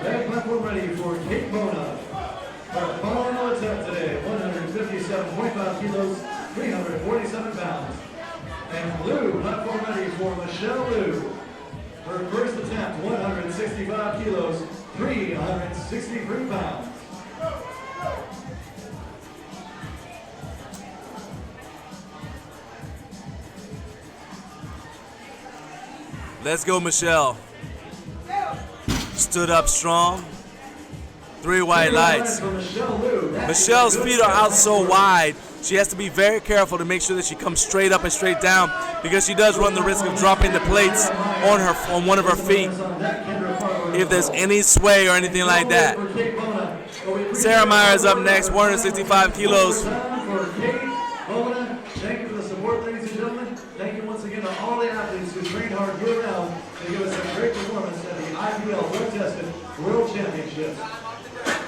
Red platform ready for Kate Bona. Her final attempt today, 157.5 kilos, 347 pounds. And blue platform ready for Michelle Liu. Her first attempt, 165 kilos, 363 pounds. Let's go, Michelle. Stood up strong. 3 white lights. Michelle's feet are out so wide, she has to be very careful to make sure that she comes straight up and straight down because she does run the risk of dropping the plates on one of her feet if there's any sway or anything like that. Sarah Meyer is up next, 165 kilos. Thank you for the support, ladies and gentlemen. Thank you once again to all the athletes who trained hard year-round to give us a great performance at the IPL Road-Tested World Championships.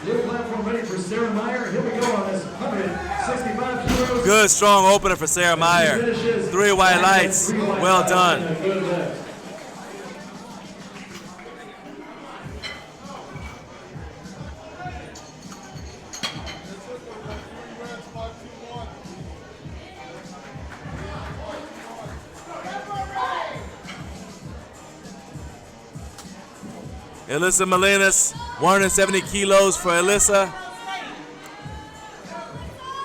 Blue platform ready for Sarah Meyer. Here we go on this 165 kilos. Good strong opener for Sarah Meyer. 3 white lights. Well done. Alyssa Molinas, 170 kilos for Alyssa.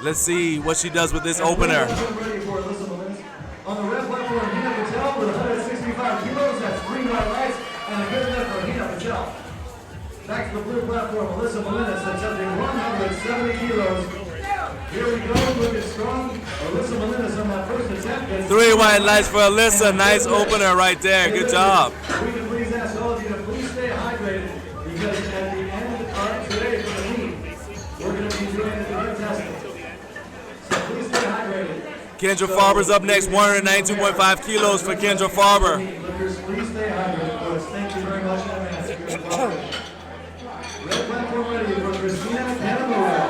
Let's see what she does with this opener. On the red platform, Hina Patel with 165 kilos. That's 3 white lights and a good lift for Hina Patel. Back to the blue platform, Alyssa Molinas attempting 170 kilos. Here we go, looking strong. Alyssa Molinas on that first attempt. 3 white lights for Alyssa. Nice opener right there. Good job. We can please ask all of you to please stay hydrated because at the end of today for the meet, we're going to be doing the drug testing. So please stay hydrated. Kendra Farber's up next, 192.5 kilos for Kendra Farber. Please stay hydrated, boys. Thank you very much in advance. Red platform ready for Christina Canamura.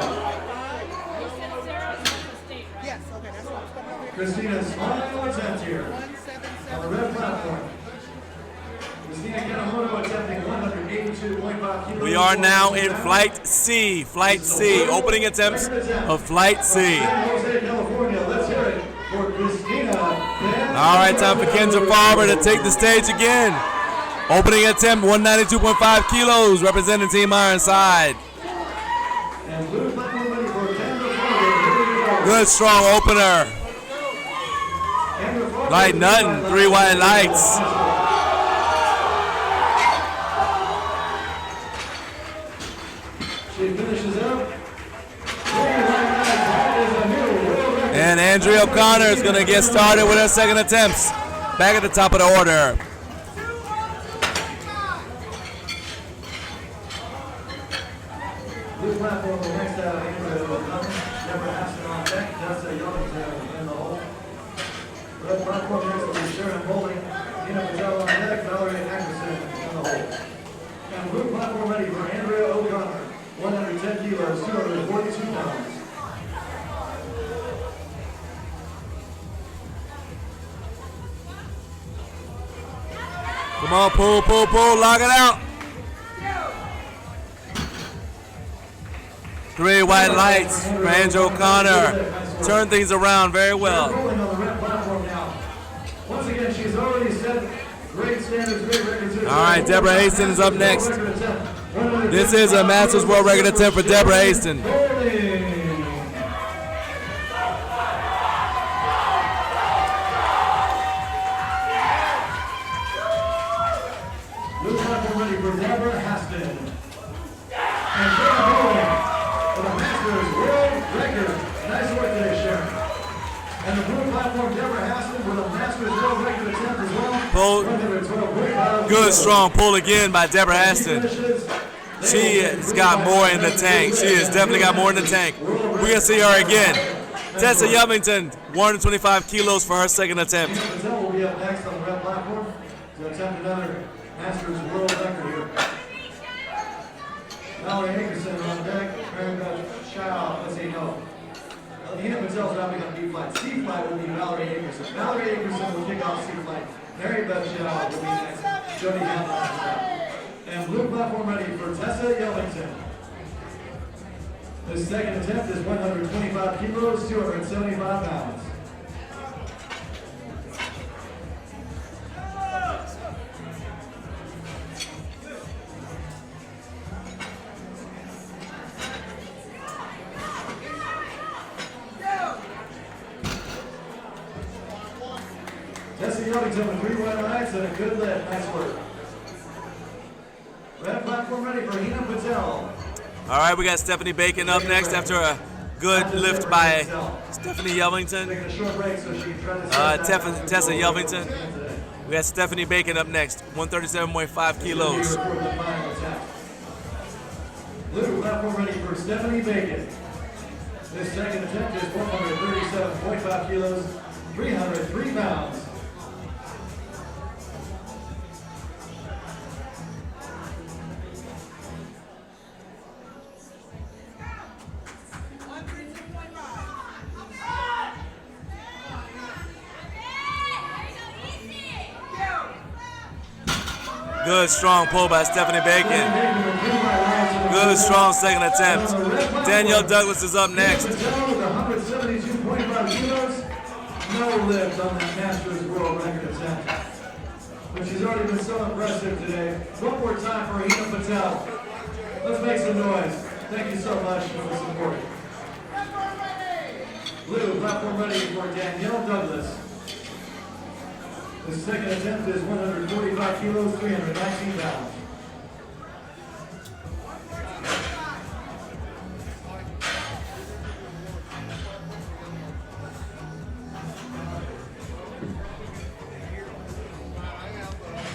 Yes, okay, that's what I was coming over here. Christina's final attempt here on the red platform. Christina Canamura attempting 182.5 kilos. We are now in Flight C, opening attempts of Flight C. San Jose, California. Let's hear All right, time for Kendra Farber to take the stage again. Opening attempt, 192.5 kilos, representing Team Ironside. Good, strong opener. Light nothing, 3 white lights. She finishes up. And Andrea O'Connor is going to get started with her second attempts. Back at the top of the order. Blue platform, the next out, Andrea O'Connor. Deborah Aston on deck. Dessa Yellington in the hole. Red platform next to Sharon Bowling. Nina Patel on deck. Valerie Atkinson in the hole. And blue platform ready for Andrea O'Connor. 110 kilos, 242 pounds. Come on, pull, pull, pull, lock it out. 3 white lights for Andrea O'Connor. Turn things around very well. Once again, she's already set great standards, great records. All right, Deborah Hastings is up next. This is a Masters World Record attempt for Deborah Hastings. Blue platform ready for Deborah Haston. And Sharon Bowling for the Masters World Record. Nice work today, Sharon. And the blue platform, Deborah Haston for the Masters World Record attempt as well. Pull. Good, strong pull again by Deborah Haston. She has got more in the tank. She has definitely got more in the tank. We're going to see her again. Tessa Yovington, 125 kilos for her second attempt. Patel will be up next on the red platform to attempt another Masters World Record here. Valerie Atkinson on deck. Mary Chow, let's see, no. Nina Patel's dropping on B-flight. C-flight will be Valerie Atkinson. Valerie Atkinson will kick off C-flight. Mary Beth Chow will be next. Jody Hamlin. And blue platform ready for Tessa Yellington. The second attempt is 125 kilos, 275 pounds. Tessa Yellington with 3 white lights and a good lift. Nice work. Red platform ready for Hina Patel. All right, we got Stephanie Bacon up next after a good lift by Stephanie Yellington. Tessa Yellington. We got Stephanie Bacon up next, 137.5 kilos. Blue platform ready for Stephanie Bacon. This second attempt is 137.5 kilos, 303 pounds. Good, strong pull by Stephanie Bacon. Good, strong second attempt. Danielle Douglas is up next. 172.5 kilos. No lift on that Masters World Record attempt. But she's already been so impressive today. One more time for Hina Patel. Let's make some noise. Thank you so much for the support. Blue platform ready for Danielle Douglas. The second attempt is 145 kilos, 319 pounds.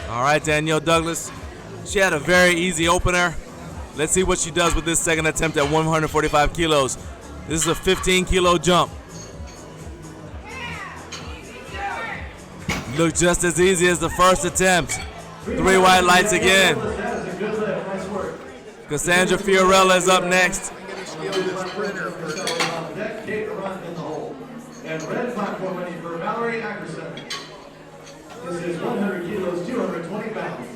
All right, Danielle Douglas. She had a very easy opener. Let's see what she does with this second attempt at 145 kilos. This is a 15-kilo jump. Looked just as easy as the first attempt. 3 white lights again. Cassandra Fiorella is up next. And red platform ready for Valerie Ackerson. This is 100 kilos, 220 pounds.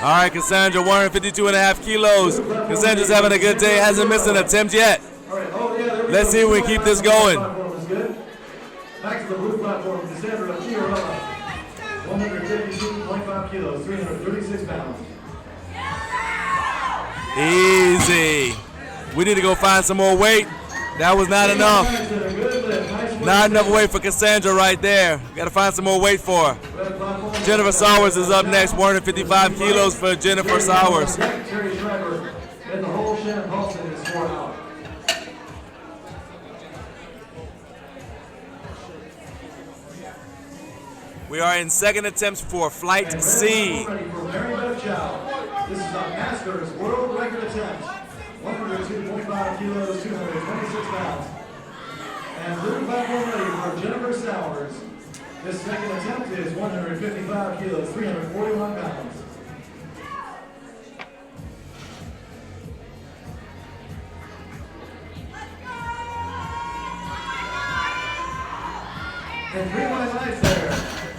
All right, Cassandra, 152.5 kilos. Cassandra's having a good day, hasn't missed an attempt yet. Let's see if we keep this going. Back to the blue platform, Cassandra Fiorella, 152.5 kilos, 336 pounds. Easy. We need to go find some more weight. That was not enough. Not enough weight for Cassandra right there. Got to find some more weight for her. Jennifer Sowers is up next, 155 kilos for Jennifer Sowers. Terry Schreiber and the whole Shannon Paulson is 4 out. We are in second attempts for Flight C. Ready for Mary Beth Chow. This is a Masters World Record attempt. 102.5 kilos, 226 pounds. And blue platform ready for Jennifer Sowers. This second attempt is 155 kilos, 341 pounds. And 3 white lights there.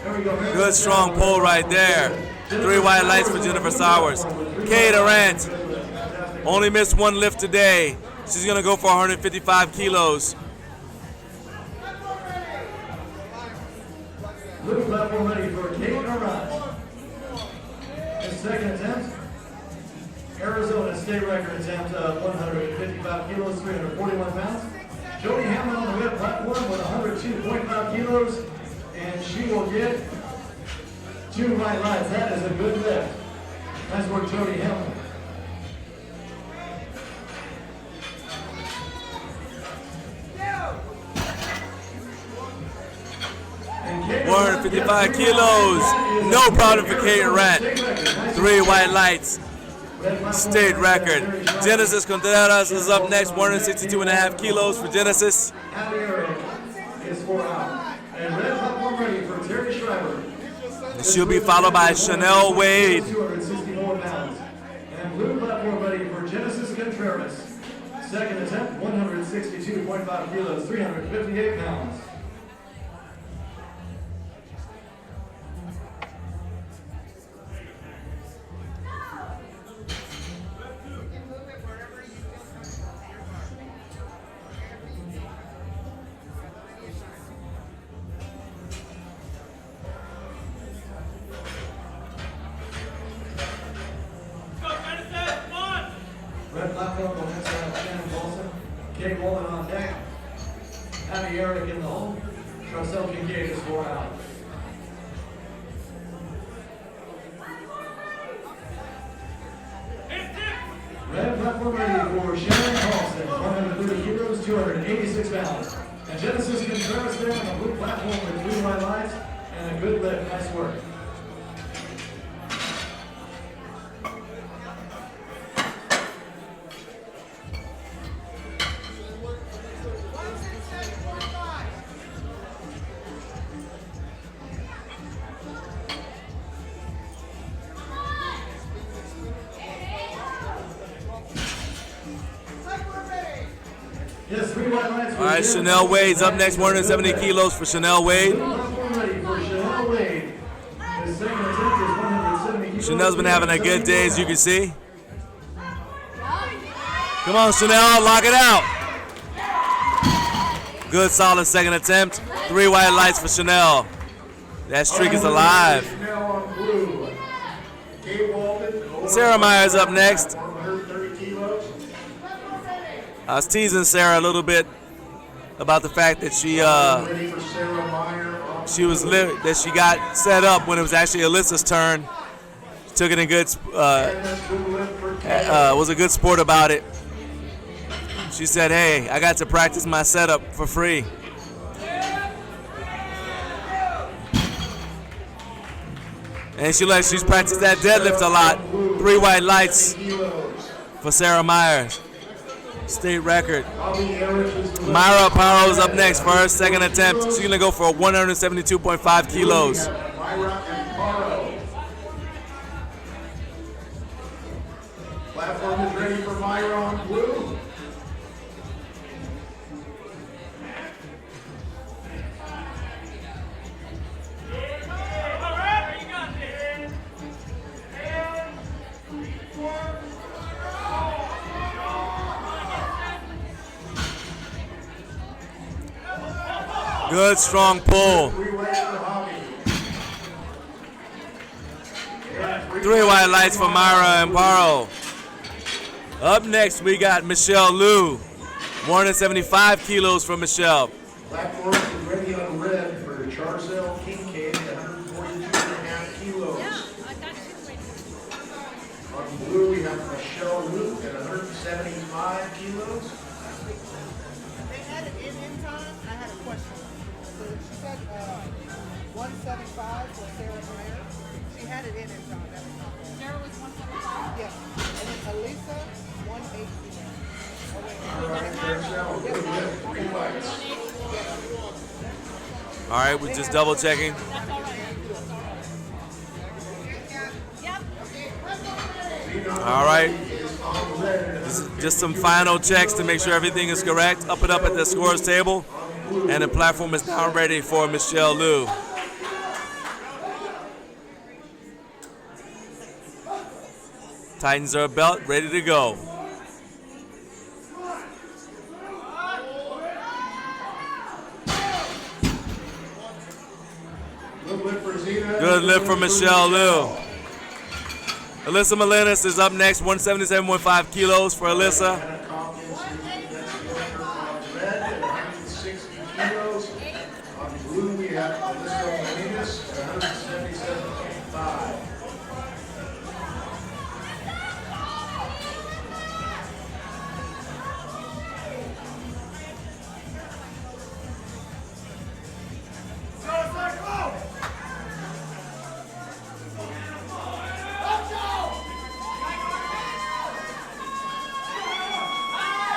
There we go. Good strong pull right there. 3 white lights for Jennifer Sowers. Kay Durant only missed 1 lift today. She's going to go for 155 kilos. Blue platform ready for Kate Durant. His second attempt, Arizona state record attempt of 155 kilos, 341 pounds. Jody Hamlin on the red platform with 102.5 kilos, and she will get 2 white lights. That is a good lift. Nice work, Jody Hamlin. 155 kilos. No problem for Kate Durant. 3 white lights. State record. Genesis Contreras is up next, 162.5 kilos for Genesis. She'll be followed by Chanel Wade. 264 pounds. And blue platform ready for Genesis Contreras. Second attempt, 162.5 kilos, 358 pounds. Red platform will next have Shannon Paulson, Kate Wolin on deck, Abby Eric in the hole, Trusell Kincaid is 4 out. Red platform ready for Shannon Paulson, 130 kilos, 286 pounds. And Genesis Contreras there on the blue platform with 3 white lights and a good lift. Nice work. Yes, 3 white lights. All right, Chanel Wade's up next, 170 kilos for Chanel Wade. Chanel's been having a good day, as you can see. Come on, Chanel, lock it out. Good, solid second attempt. 3 white lights for Chanel. That streak is alive. Sarah Myers up next. I was teasing Sarah a little bit about the fact that she got set up when it was actually Alyssa's turn. She took it in good, was a good sport about it. She said, "Hey, I got to practice my setup for free." And she's practiced that deadlift a lot. 3 white lights for Sarah Myers. State record. Myra Aparo is up next for her second attempt. She's going to go for 172.5 kilos. Platform is ready for Myra on blue. Good, strong pull. 3 white lights for Myra and Paro. Up next, we got Michelle Liu. 175 kilos for Michelle. Platform is ready on red for Charcel Kincaid, 142.5 kilos. On blue, we have Michelle Liu at 175 kilos. They had it in time. I had a question. So she said 175 for Sarah Meyer. She had it in time. Sarah was 175? Yes. And then Elisa, 180. All right, we're just double checking. All right. This is just some final checks to make sure everything is correct. Up and up at the scores table. And the platform is now ready for Michelle Liu. Tightens her belt, ready to go. Good lift for Michelle Liu. Alyssa Melinas is up next, 177.5 kilos for Alyssa. On blue, we have Alyssa Melinas at 177.5.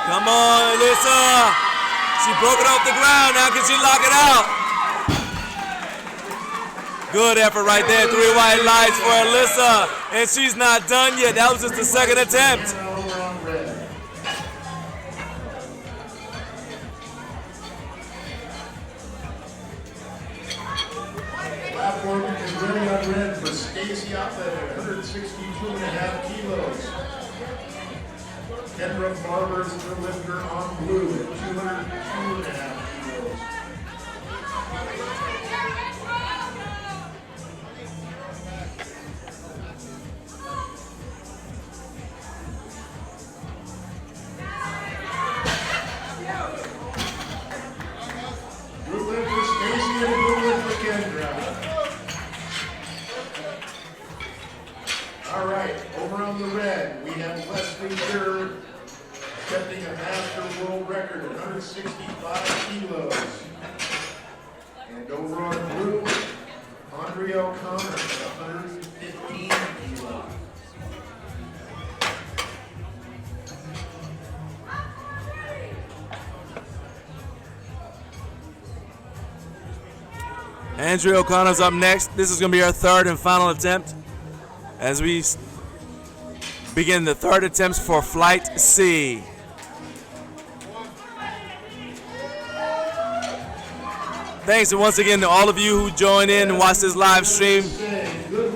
Come on, Alyssa. She broke it off the ground. Now can she lock it out? Good effort right there. 3 white lights for Alyssa. And she's not done yet. That was just the second attempt. Platform is ready on red for Stacy Outlet at 162.5 kilos. Kendra Barber is the lifter on blue at 202.5 kilos. Blue lift for Stacy and blue lift for Kendra. All right, over on the red, we have Leslie Durr attempting a master world record at 165 kilos. And over on blue, Andrea O'Connor at 115 kilos. Andrea O'Connor's up next. This is going to be our third and final attempt as we begin the third attempts for Flight C. Thanks once again to all of you who joined in and watched this live stream.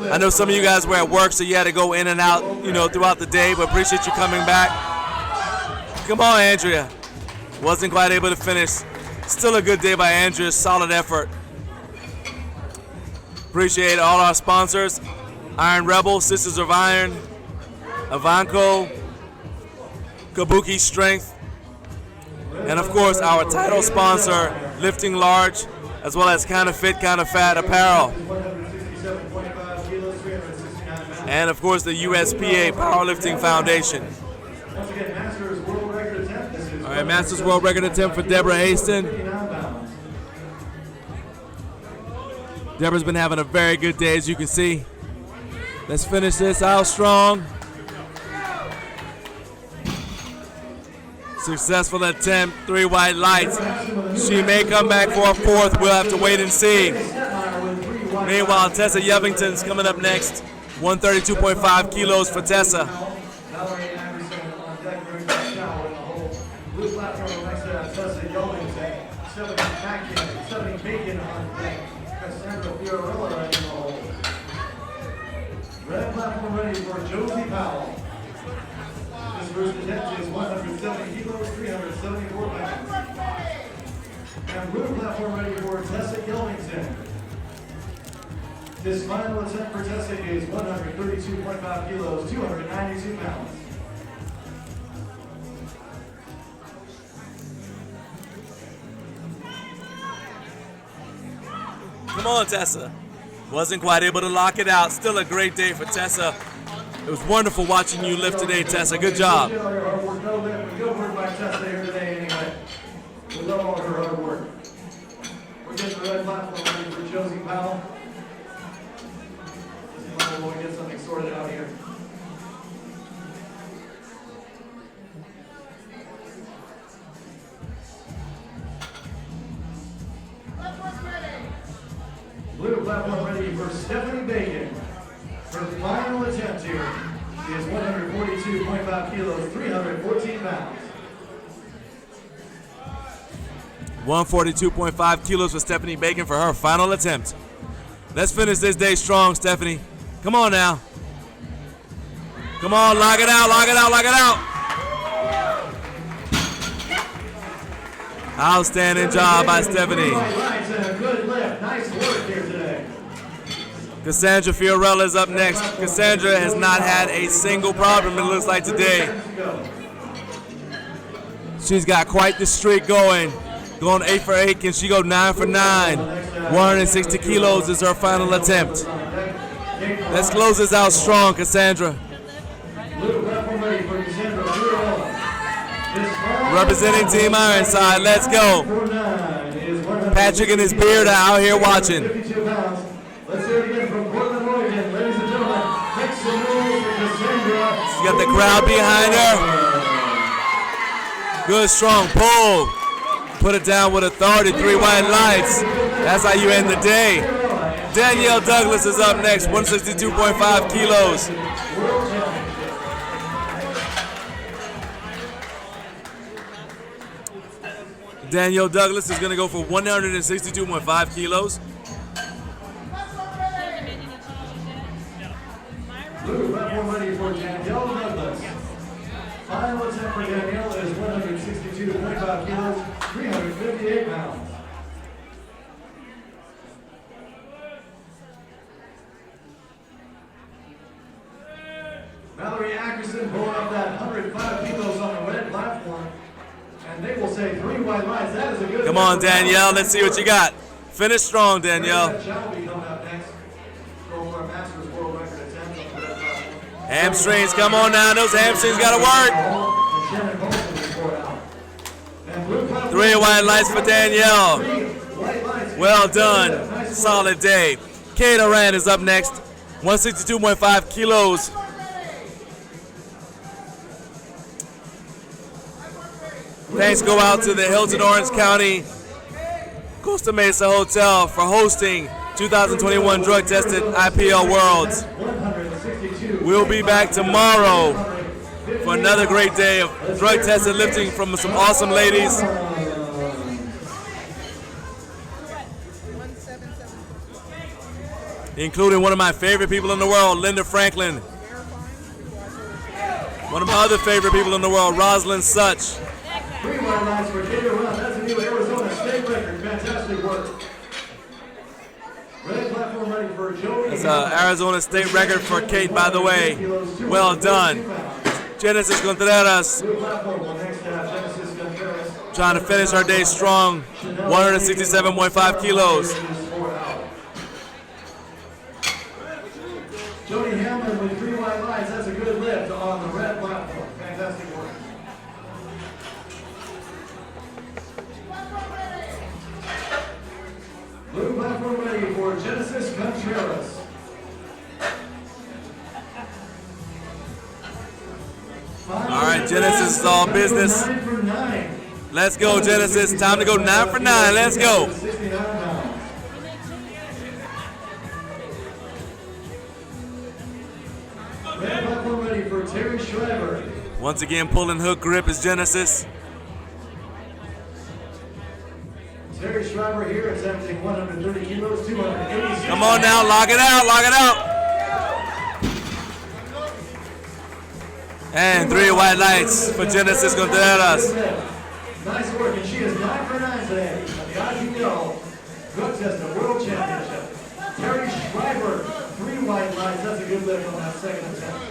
I know some of you guys were at work, so you had to go in and out, throughout the day, but appreciate you coming back. Come on, Andrea. Wasn't quite able to finish. Still a good day by Andrea. Solid effort. Appreciate all our sponsors. Iron Rebel, Sisters of Iron, Avanco, Kabuki Strength, and of course our title sponsor, Lifting Large, as well as Kinda Fit, Kinda Fat Apparel. And of course the USPA Powerlifting Foundation. All right, Masters World Record attempt for Deborah Haston. Deborah's been having a very good day, as you can see. Let's finish this out strong. Successful attempt, 3 white lights. She may come back for a fourth. We'll have to wait and see. Meanwhile, Tessa Yevington's coming up next. 132.5 kilos for Tessa. Red platform ready for Josie Powell. This first attempt is 170 kilos, 374 pounds. And blue platform ready for Tessa Gilmington. His final attempt for Tessa is 132.5 kilos, 292 pounds. Come on, Tessa. Wasn't quite able to lock it out. Still a great day for Tessa. It was wonderful watching you lift today, Tessa. Good job. Good work by Tessa here today anyway. We love all her hard work. We're getting the red platform ready for Josie Powell. We'll get something sorted out here. Blue platform ready for Stephanie Bacon. Her final attempt here is 142.5 kilos, 314 pounds. 142.5 kilos for Stephanie Bacon for her final attempt. Let's finish this day strong, Stephanie. Come on now. Come on, lock it out, lock it out, lock it out. Outstanding job by Stephanie. Good lift. Nice work here today. Cassandra Fiorella is up next. Cassandra has not had a single problem, it looks like, today. She's got quite the streak going. Going 8 for 8. Can she go 9 for 9? 160 kilos is her final attempt. Let's close this out strong, Cassandra. Representing Team Ironside, let's go. Patrick and his beard are out here watching. Let's hear it again from Portland, Oregon. Ladies and gentlemen, make some noise for Cassandra. She's got the crowd behind her. Good, strong pull. Put it down with authority, 3 white lights. That's how you end the day. Danielle Douglas is up next, 162.5 kilos. Danielle Douglas is going to go for 162.5 kilos. Blue platform ready for Danielle Douglas. Final attempt for Danielle is 162.5 kilos, 358 pounds. Valerie Ackerson pulling up that 105 kilos on the red platform. And they will say 3 white lights. That is a good. Come on, Danielle. Let's see what you got. Finish strong, Danielle. Hamstrings, come on now. Those hamstrings got to work. 3 white lights for Danielle. Well done. Solid day. Kate Oran is up next. 162.5 kilos. Thanks go out to the Hilton Orange County Costa Mesa Hotel for hosting 2021 drug tested IPL Worlds. We'll be back tomorrow for another great day of drug tested lifting from some awesome ladies. Including one of my favorite people in the world, Linda Franklin. One of my other favorite people in the world, Rosalind Such. 3 white lights for Kate Oran. That's a new Arizona state record. Fantastic work. Red platform ready for Joey. It's an Arizona state record for Kate, by the way. Well done. Genesis Contreras trying to finish our day strong. 167.5 kilos. Jody Hamlin with 3 white lights. That's a good lift on the red platform. Fantastic work. Blue platform ready for Genesis Contreras. All right, Genesis is all business. Let's go, Genesis. Time to go 9 for 9. Let's go. Red platform ready for Terry Schreiber. Once again, pulling hook grip is Genesis. Terry Schreiber here attempting 130 kilos, 286. Come on now, lock it out, lock it out. And 3 white lights for Genesis Contreras. Nice work, and she is 9 for 9 today. skill drug test at World Championship. Terry Schreiber, 3 white lights. That's a good lift on that second attempt.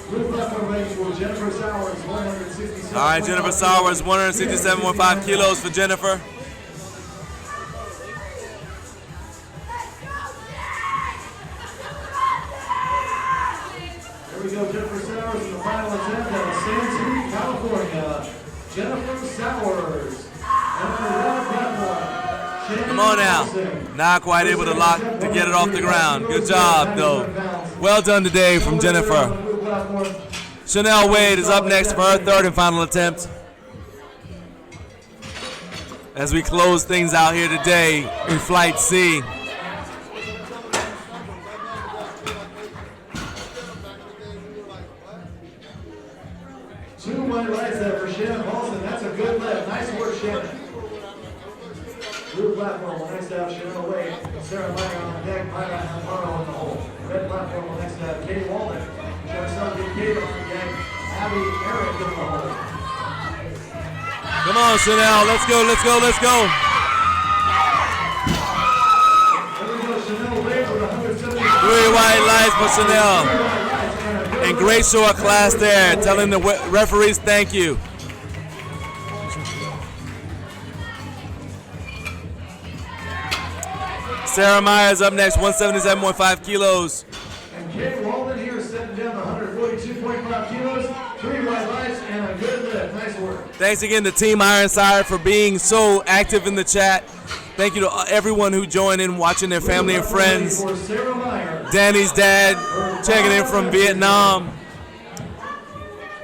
Blue platform ready for Jennifer Sowers, 167. All right, Jennifer Sowers, 167.5 kilos for Jennifer. Here we go, Jennifer Sowers in the final attempt out of San City, California. Jennifer Sowers. And on the red platform, Come on now. Not quite able to get it off the ground. Good job, though. Well done today from Jennifer. Chanel Wade is up next for her third and final attempt. As we close things out here today in Flight C. Two white lights there for Shannon Paulson. That's a good lift. Nice work, Shannon. Blue platform will next have Chanel Wade. Sarah Meyer on the deck. Myra Amparo on the hole. Red platform will next have Katie Walden. Jeff Selby, Kate on the deck. Abby Eric in the hole. Come on, Chanel. Let's go, let's go, let's go. There we go, Chanel Wade with 170. 3 white lights for Chanel. And great show of class there, telling the referees thank you. Sarah Myers up next, 177.5 kilos. And Kate Walden here setting down 142.5 kilos. 3 white lights and a good lift. Nice work. Thanks again to Team Ironside for being so active in the chat. Thank you to everyone who joined in, watching their family and friends. Danny's dad checking in from Vietnam.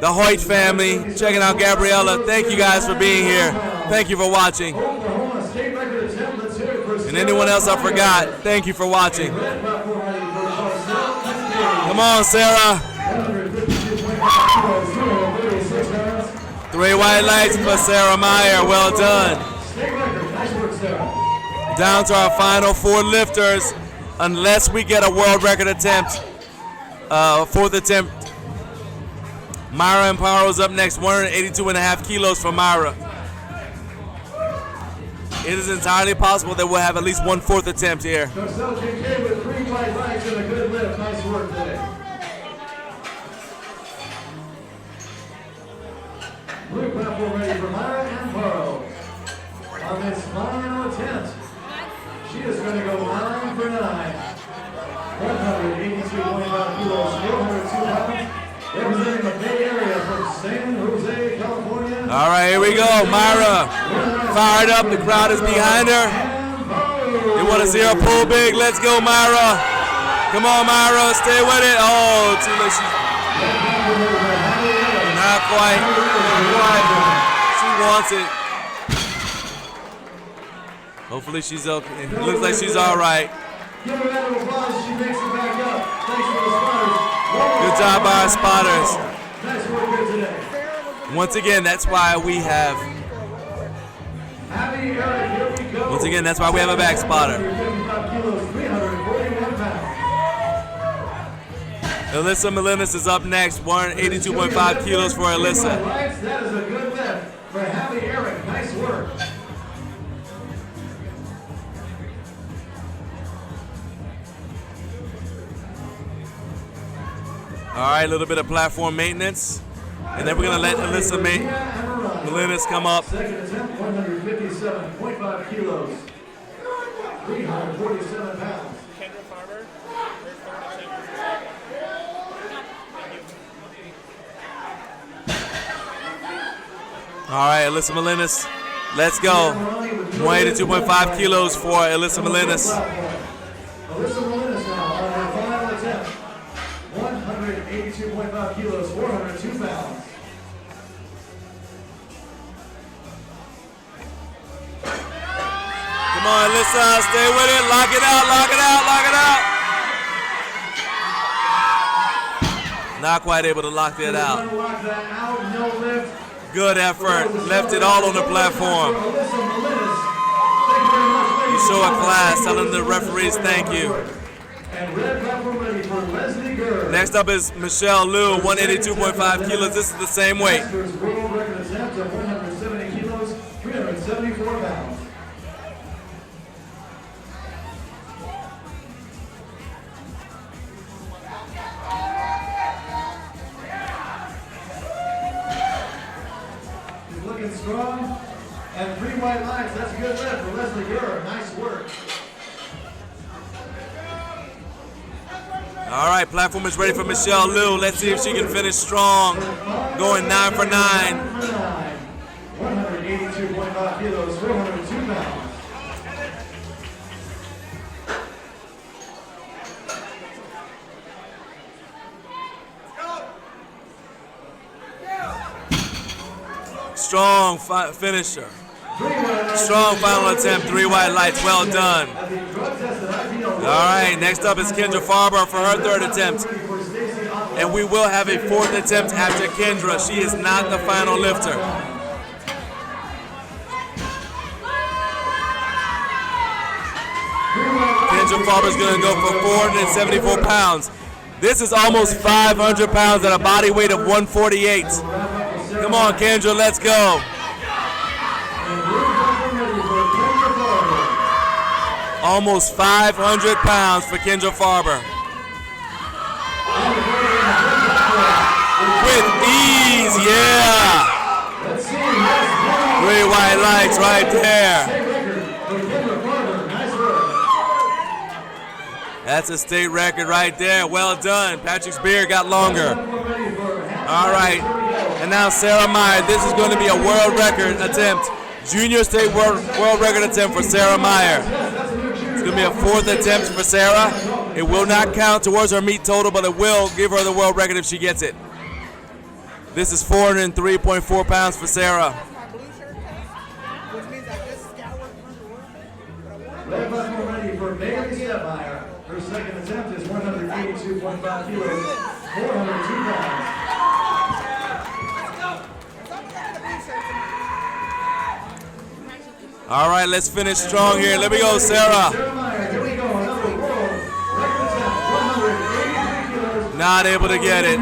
The Hoyt family checking out Gabriella. Thank you guys for being here. Thank you for watching. And anyone else I forgot, thank you for watching. Come on, Sarah. 3 white lights for Sarah Meyer. Well done. Down to our final 4 lifters, unless we get a world record attempt, 4th attempt. Myra Amparo's up next, 182.5 kilos for Myra. It is entirely possible that we'll have at least 1 4th attempt here. Marcel Kincaid with 3 white lights and a good lift. Nice work today. Blue platform ready for Myra Amparo. On this final attempt, she is going to go 9 for 9. 182.5 kilos, 402 pounds. Representing the Bay Area from San Jose, California. All right, here we go. Myra fired up. The crowd is behind her. They want to see her pull big. Let's go, Myra. Come on, Myra. Stay with it. Oh, too late. Not quite. She wants it. Hopefully she's okay. It looks like she's all right. Give her a round of applause. She makes it back up. Thanks for the spotters. Good job by our spotters. Nice work here today. Once again, that's why we have. Abby Eric, here we go. Once again, that's why we have a back spotter. 55 kilos, 341 pounds. Alyssa Melinas is up next, 182.5 kilos for Alyssa. That is a good lift for Abby Eric. Nice work. All right, a little bit of platform maintenance. And then we're going to let Alyssa Melinas come up. Second attempt, 157.5 kilos, 347 pounds. Kendra Farmer, her third attempt. All right, Alyssa Melinas, let's go. 182.5 kilos for Alyssa Melinas. Alyssa Melinas now on her final attempt. 182.5 kilos, 402 pounds. Come on, Alyssa, stay with it. Lock it out, lock it out, lock it out. Not quite able to lock that out. Lock that out, no lift. Good effort. Left it all on the platform. You show a class, telling the referees thank you. And red platform ready for Leslie Gurr. Next up is Michelle Liu, 182.5 kilos. This is the same weight. Masters world record attempt of 170 kilos, 374 pounds. He's looking strong. And 3 white lines. That's a good lift for Leslie Gurr. Nice work. All right, platform is ready for Michelle Liu. Let's see if she can finish strong. Going 9 for 9. 182.5 kilos, 402 pounds. Strong finisher. Strong final attempt, 3 white lights, well done. All right, next up is Kendra Farber for her 3rd attempt. And we will have a 4th attempt after Kendra. She is not the final lifter. Kendra Farber is going to go for 474 pounds. This is almost 500 pounds at a body weight of 148. Come on, Kendra, let's go. Almost 500 pounds for Kendra Farber. With ease, yeah. 3 white lights right there. That's a state record right there. Well done. Patrick's beard got longer. All right. And now Sarah Meyer. This is going to be a world record attempt. Junior state world record attempt for Sarah Meyer. It's going to be a 4th attempt for Sarah. It will not count towards her meet total, but it will give her the world record if she gets it. This is 403.4 pounds for Sarah. Red platform ready for Bailey Stepmeyer. Her 2nd attempt is 182.5 kilos, 402 pounds. All right, let's finish strong here. Let me go, Sarah. Not able to get it.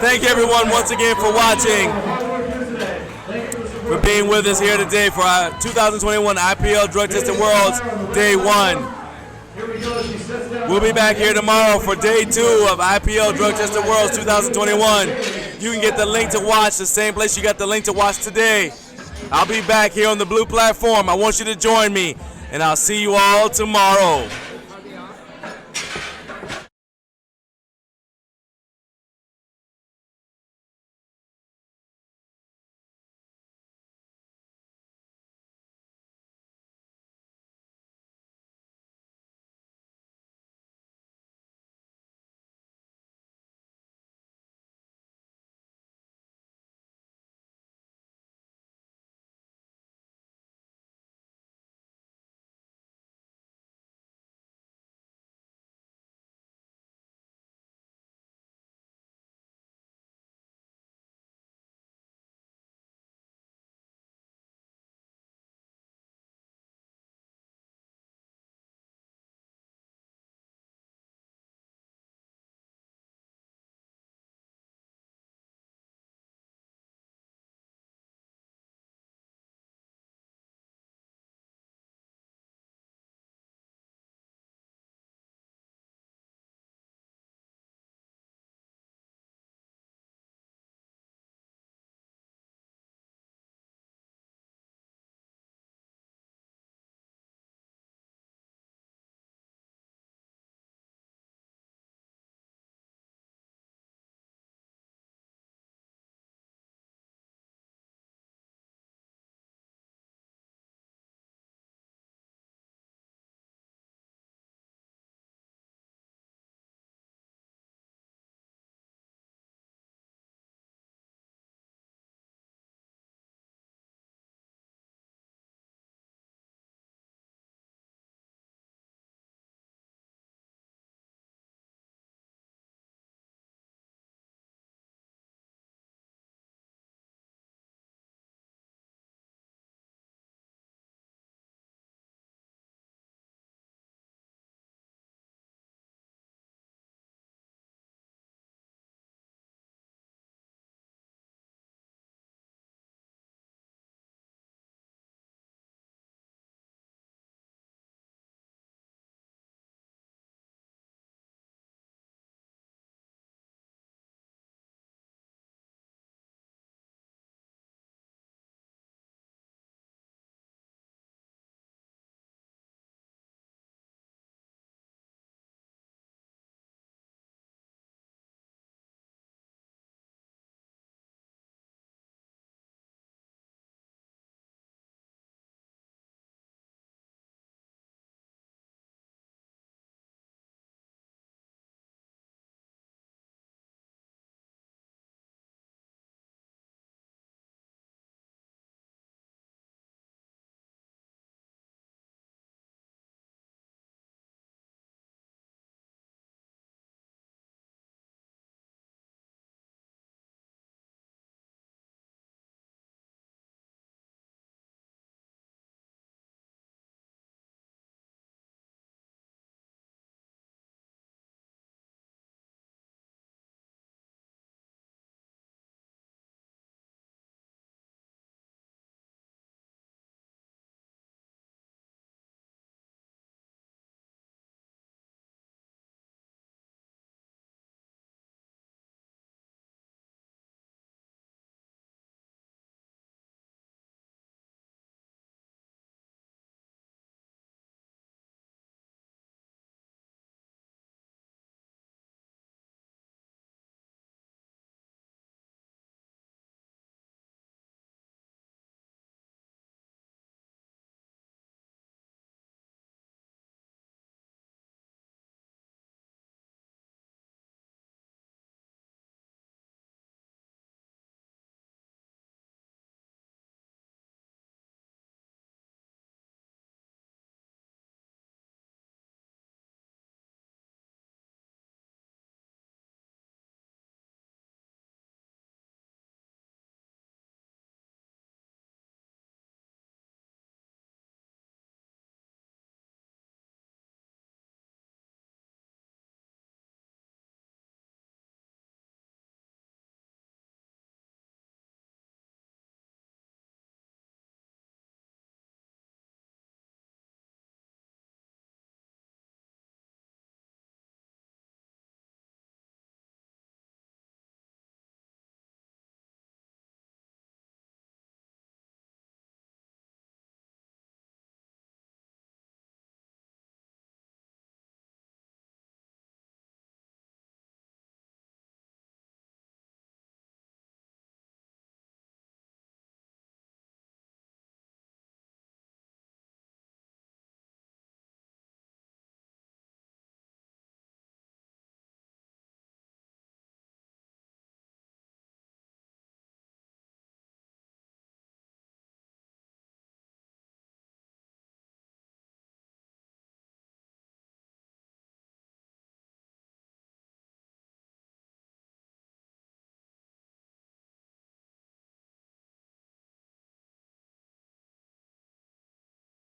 Thank you, everyone, once again for watching, for being with us here today for our 2021 IPL Drug Testing Worlds Day 1. We'll be back here tomorrow for Day 2 of IPL Drug Testing Worlds 2021. You can get the link to watch the same place you got the link to watch today. I'll be back here on the blue platform. I want you to join me, and I'll see you all tomorrow.